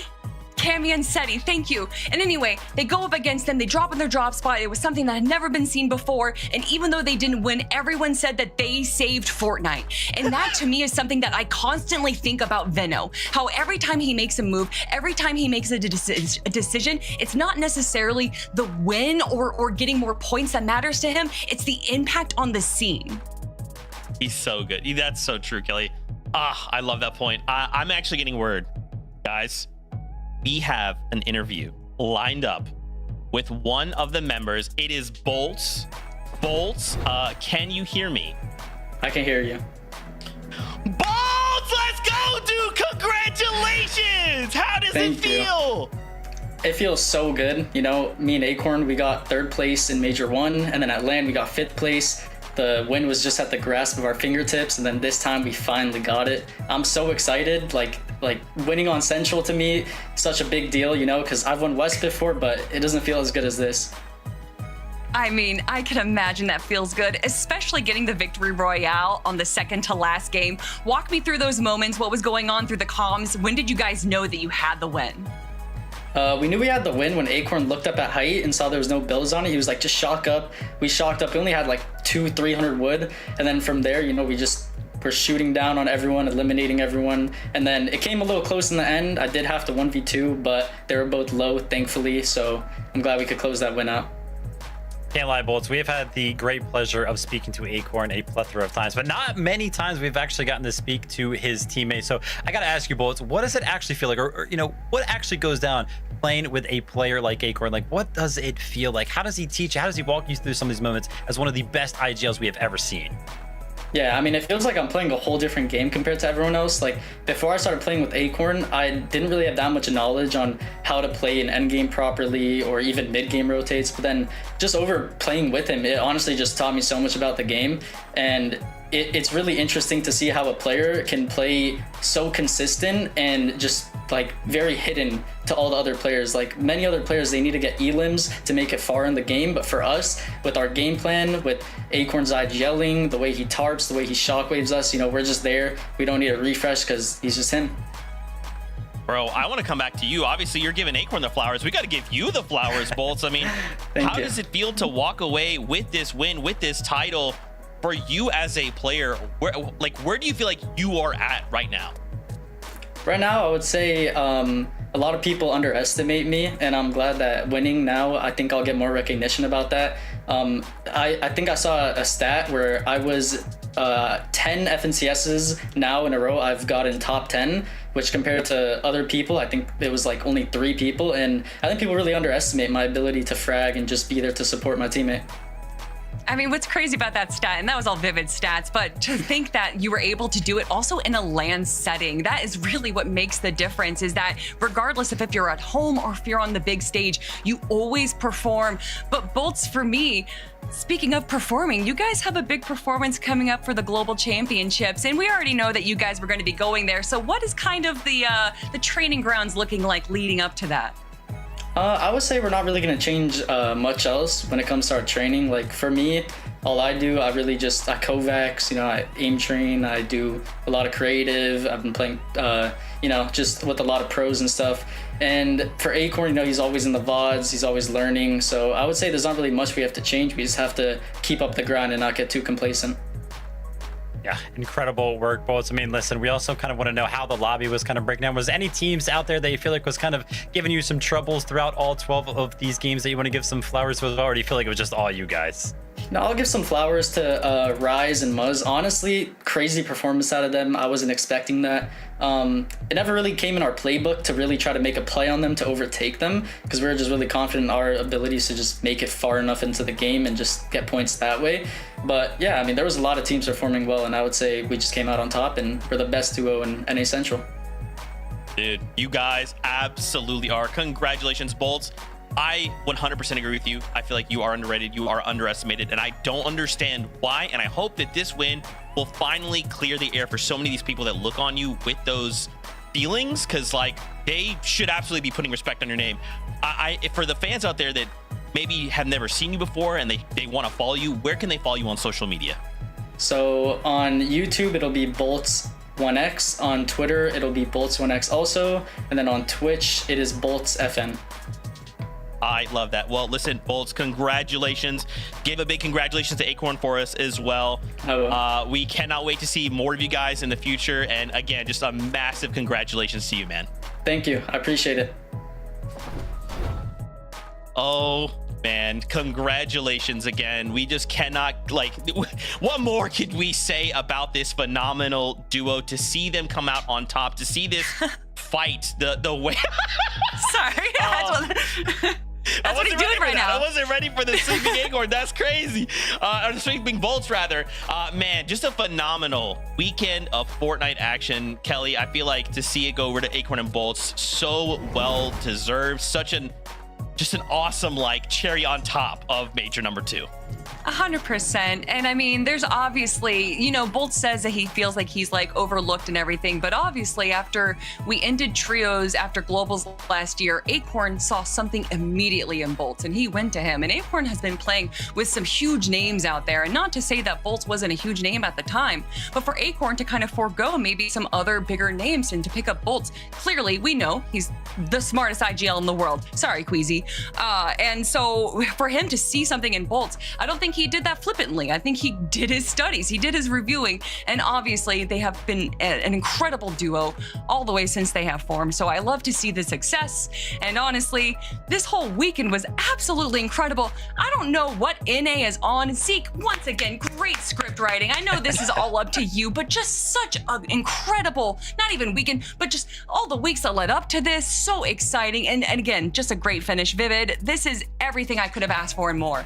[SPEAKER 7] Cammy and Seti, thank you. And anyway, they go up against them, they drop in their drop spot. It was something that had never been seen before. And even though they didn't win, everyone said that they saved Fortnite. And that to me is something that I constantly think about Veno. How every time he makes a move, every time he makes a decision, it's not necessarily the win or getting more points that matters to him. It's the impact on the scene.
[SPEAKER 6] He's so good. That's so true, Kelly. I love that point. I'm actually getting word, guys. We have an interview lined up with one of the members. It is Bolts. Bolts, can you hear me?
[SPEAKER 12] I can hear you.
[SPEAKER 6] Bolts, let's go, dude! Congratulations! How does it feel?
[SPEAKER 12] It feels so good. Me and Acorn, we got 3rd place in Major 1, and then at LAN we got 5th place. The win was just at the grasp of our fingertips, and then this time we finally got it. I'm so excited. Like winning on Central to me, such a big deal, because I've won West before, but it doesn't feel as good as this.
[SPEAKER 7] I mean, I can imagine that feels good, especially getting the victory royale on the second to last game. Walk me through those moments. What was going on through the comms? When did you guys know that you had the win?
[SPEAKER 12] We knew we had the win when Acorn looked up at height and saw there was no builds on it. He was like, just shock up. We shocked up. We only had like 200-300 wood. And then from there, we just were shooting down on everyone, eliminating everyone. And then it came a little close in the end. I did have to 1v2, but they were both low, thankfully. So I'm glad we could close that win out.
[SPEAKER 8] Can't lie, Bolts. We have had the great pleasure of speaking to Acorn a plethora of times, but not many times we've actually gotten to speak to his teammates. So I got to ask you, Bolts, what does it actually feel like? Or what actually goes down playing with a player like Acorn? Like, what does it feel like? How does he teach you? How does he walk you through some of these moments as one of the best IGLs we have ever seen?
[SPEAKER 12] Yeah, I mean, it feels like I'm playing a whole different game compared to everyone else. Like, before I started playing with Acorn, I didn't really have that much knowledge on how to play an endgame properly or even mid-game rotates. But then just over playing with him, it honestly just taught me so much about the game. And it's really interesting to see how a player can play so consistent and just like very hidden to all the other players. Like many other players, they need to get elims to make it far in the game, but for us, with our game plan, with Acorn's IGLing, the way he tarps, the way he shockwaves us, we're just there. We don't need a refresh because he's just him.
[SPEAKER 6] Bro, I want to come back to you. Obviously, you're giving Acorn the flowers. We got to give you the flowers, Bolts. I mean, how does it feel to walk away with this win, with this title? For you as a player, where do you feel like you are at right now?
[SPEAKER 12] Right now, I would say a lot of people underestimate me, and I'm glad that winning now, I think I'll get more recognition about that. I think I saw a stat where I was 10 FNCSs now in a row I've gotten top 10, which compared to other people, I think it was like only 3 people. And I think people really underestimate my ability to frag and just be there to support my teammate.
[SPEAKER 7] I mean, what's crazy about that stat, and that was all Vivid stats, but to think that you were able to do it also in a LAN setting, that is really what makes the difference, is that regardless of if you're at home or if you're on the big stage, you always perform. But Bolts, for me, speaking of performing, you guys have a big performance coming up for the Global Championships, and we already know that you guys were going to be going there. So what is kind of the training grounds looking like leading up to that?
[SPEAKER 12] I would say we're not really going to change much else when it comes to our training. Like for me, all I do, I Kovacs, you know, I aim train, I do a lot of creative. I've been playing, you know, just with a lot of pros and stuff. And for Acorn, you know, he's always in the VODs, he's always learning. So I would say there's not really much we have to change. We just have to keep up the grind and not get too complacent.
[SPEAKER 8] Yeah, incredible work, Bolts. I mean, listen, we also kind of want to know how the lobby was kind of breaking down. Was any teams out there that you feel like was kind of giving you some troubles throughout all 12 of these games that you want to give some flowers to, or do you feel like it was just all you guys?
[SPEAKER 12] No, I'll give some flowers to Rise and Muzz. Honestly, crazy performance out of them. I wasn't expecting that. It never really came in our playbook to really try to make a play on them to overtake them, because we were just really confident in our abilities to just make it far enough into the game and just get points that way. But yeah, I mean, there was a lot of teams performing well, and I would say we just came out on top, and we're the best duo in NA Central.
[SPEAKER 6] Dude, you guys absolutely are. Congratulations, Bolts. I 100% agree with you. I feel like you are underrated, you are underestimated, and I don't understand why. And I hope that this win will finally clear the air for so many of these people that look on you with those feelings, because like they should absolutely be putting respect on your name. For the fans out there that maybe have never seen you before and they want to follow you, where can they follow you on social media?
[SPEAKER 12] So on YouTube, it'll be Bolts1x. On Twitter, it'll be Bolts1x also. And then on Twitch, it is BoltsFN.
[SPEAKER 6] I love that. Well, listen, Bolts, congratulations. Give a big congratulations to Acorn for us as well. We cannot wait to see more of you guys in the future. And again, just a massive congratulations to you, man.
[SPEAKER 12] Thank you. I appreciate it.
[SPEAKER 6] Oh, man. Congratulations again. We just cannot, like, what more could we say about this phenomenal duo? To see them come out on top, to see this fight, the way...
[SPEAKER 7] Sorry. That's what he's doing right now.
[SPEAKER 6] I wasn't ready for the Sleeping Acorn. That's crazy. Or the Sleeping Bolts, rather. Man, just a phenomenal weekend of Fortnite action. Kelly, I feel like to see it go over to Acorn and Bolts, so well deserved. Just an awesome, like, cherry on top of Major number 2.
[SPEAKER 7] 100%. And I mean, there's obviously, you know, Bolt says that he feels like he's like overlooked and everything, but obviously after we ended trios after globals last year, Acorn saw something immediately in Bolt and he went to him. And Acorn has been playing with some huge names out there, and not to say that Bolt wasn't a huge name at the time, but for Acorn to kind of forego maybe some other bigger names and to pick up Bolt, clearly we know he's the smartest IGL in the world. Sorry, Queasy. And so for him to see something in Bolt, I don't think he did that flippantly. I think he did his studies, he did his reviewing, and obviously they have been an incredible duo all the way since they have formed. So I love to see the success, and honestly, this whole weekend was absolutely incredible. I don't know what NA is on. Zeke, once again, great script writing. I know this is all up to you, but just such an incredible, not even weekend, but just all the weeks that led up to this. So exciting, and again, just a great finish. Vivid, this is everything I could have asked for and more.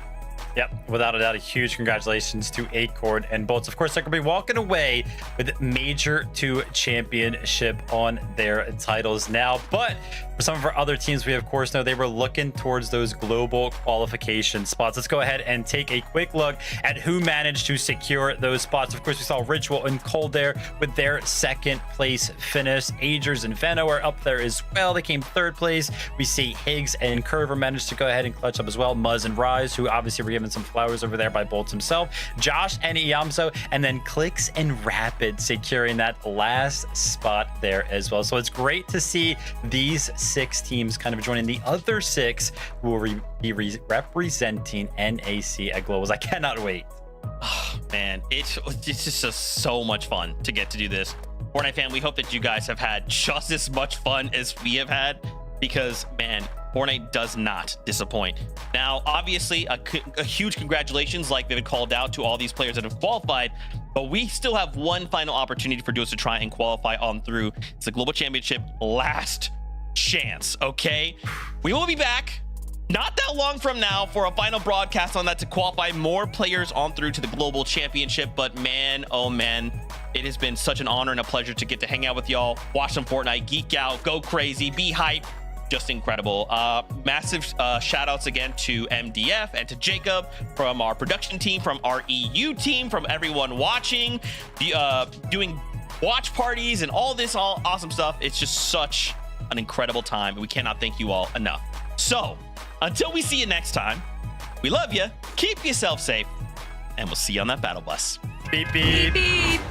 [SPEAKER 8] Yep, without a doubt, a huge congratulations to Acorn and Bolts. Of course, they're going to be walking away with Major 2 Championship on their titles now. But for some of our other teams, we of course know they were looking towards those global qualification spots. Let's go ahead and take a quick look at who managed to secure those spots. Of course, we saw Ritual and Cold there with their second place finish. Agers and Veno are up there as well. They came third place. We see Higgs and Curver managed to go ahead and clutch up as well. Muzz and Rise, who obviously were given some flowers over there by Bolts himself. Josh and Iamso, and then Clicks and Rapid securing that last spot there as well. So it's great to see these 6 teams kind of joining the other 6 who will be representing NAC at Globals. I cannot wait.
[SPEAKER 6] Oh, man, it's just so much fun to get to do this. Fortnite fan, we hope that you guys have had just as much fun as we have had, because, man, Fortnite does not disappoint. Now, obviously, a huge congratulations, like Vivid called out, to all these players that have qualified. But we still have one final opportunity for duos to try and qualify on through. It's the Global Championship last chance, okay? We will be back not that long from now for a final broadcast on that to qualify more players on through to the Global Championship. But man, oh man, it has been such an honor and a pleasure to get to hang out with y'all, watch some Fortnite, geek out, go crazy, be hype. Just incredible. Massive shout outs again to MDF and to Jacob from our production team, from our EU team, from everyone watching, doing watch parties and all this awesome stuff. It's just such an incredible time. We cannot thank you all enough. So until we see you next time, we love you. Keep yourself safe, and we'll see you on that battle bus.
[SPEAKER 8] Beep, beep.
[SPEAKER 7] Beep, beep.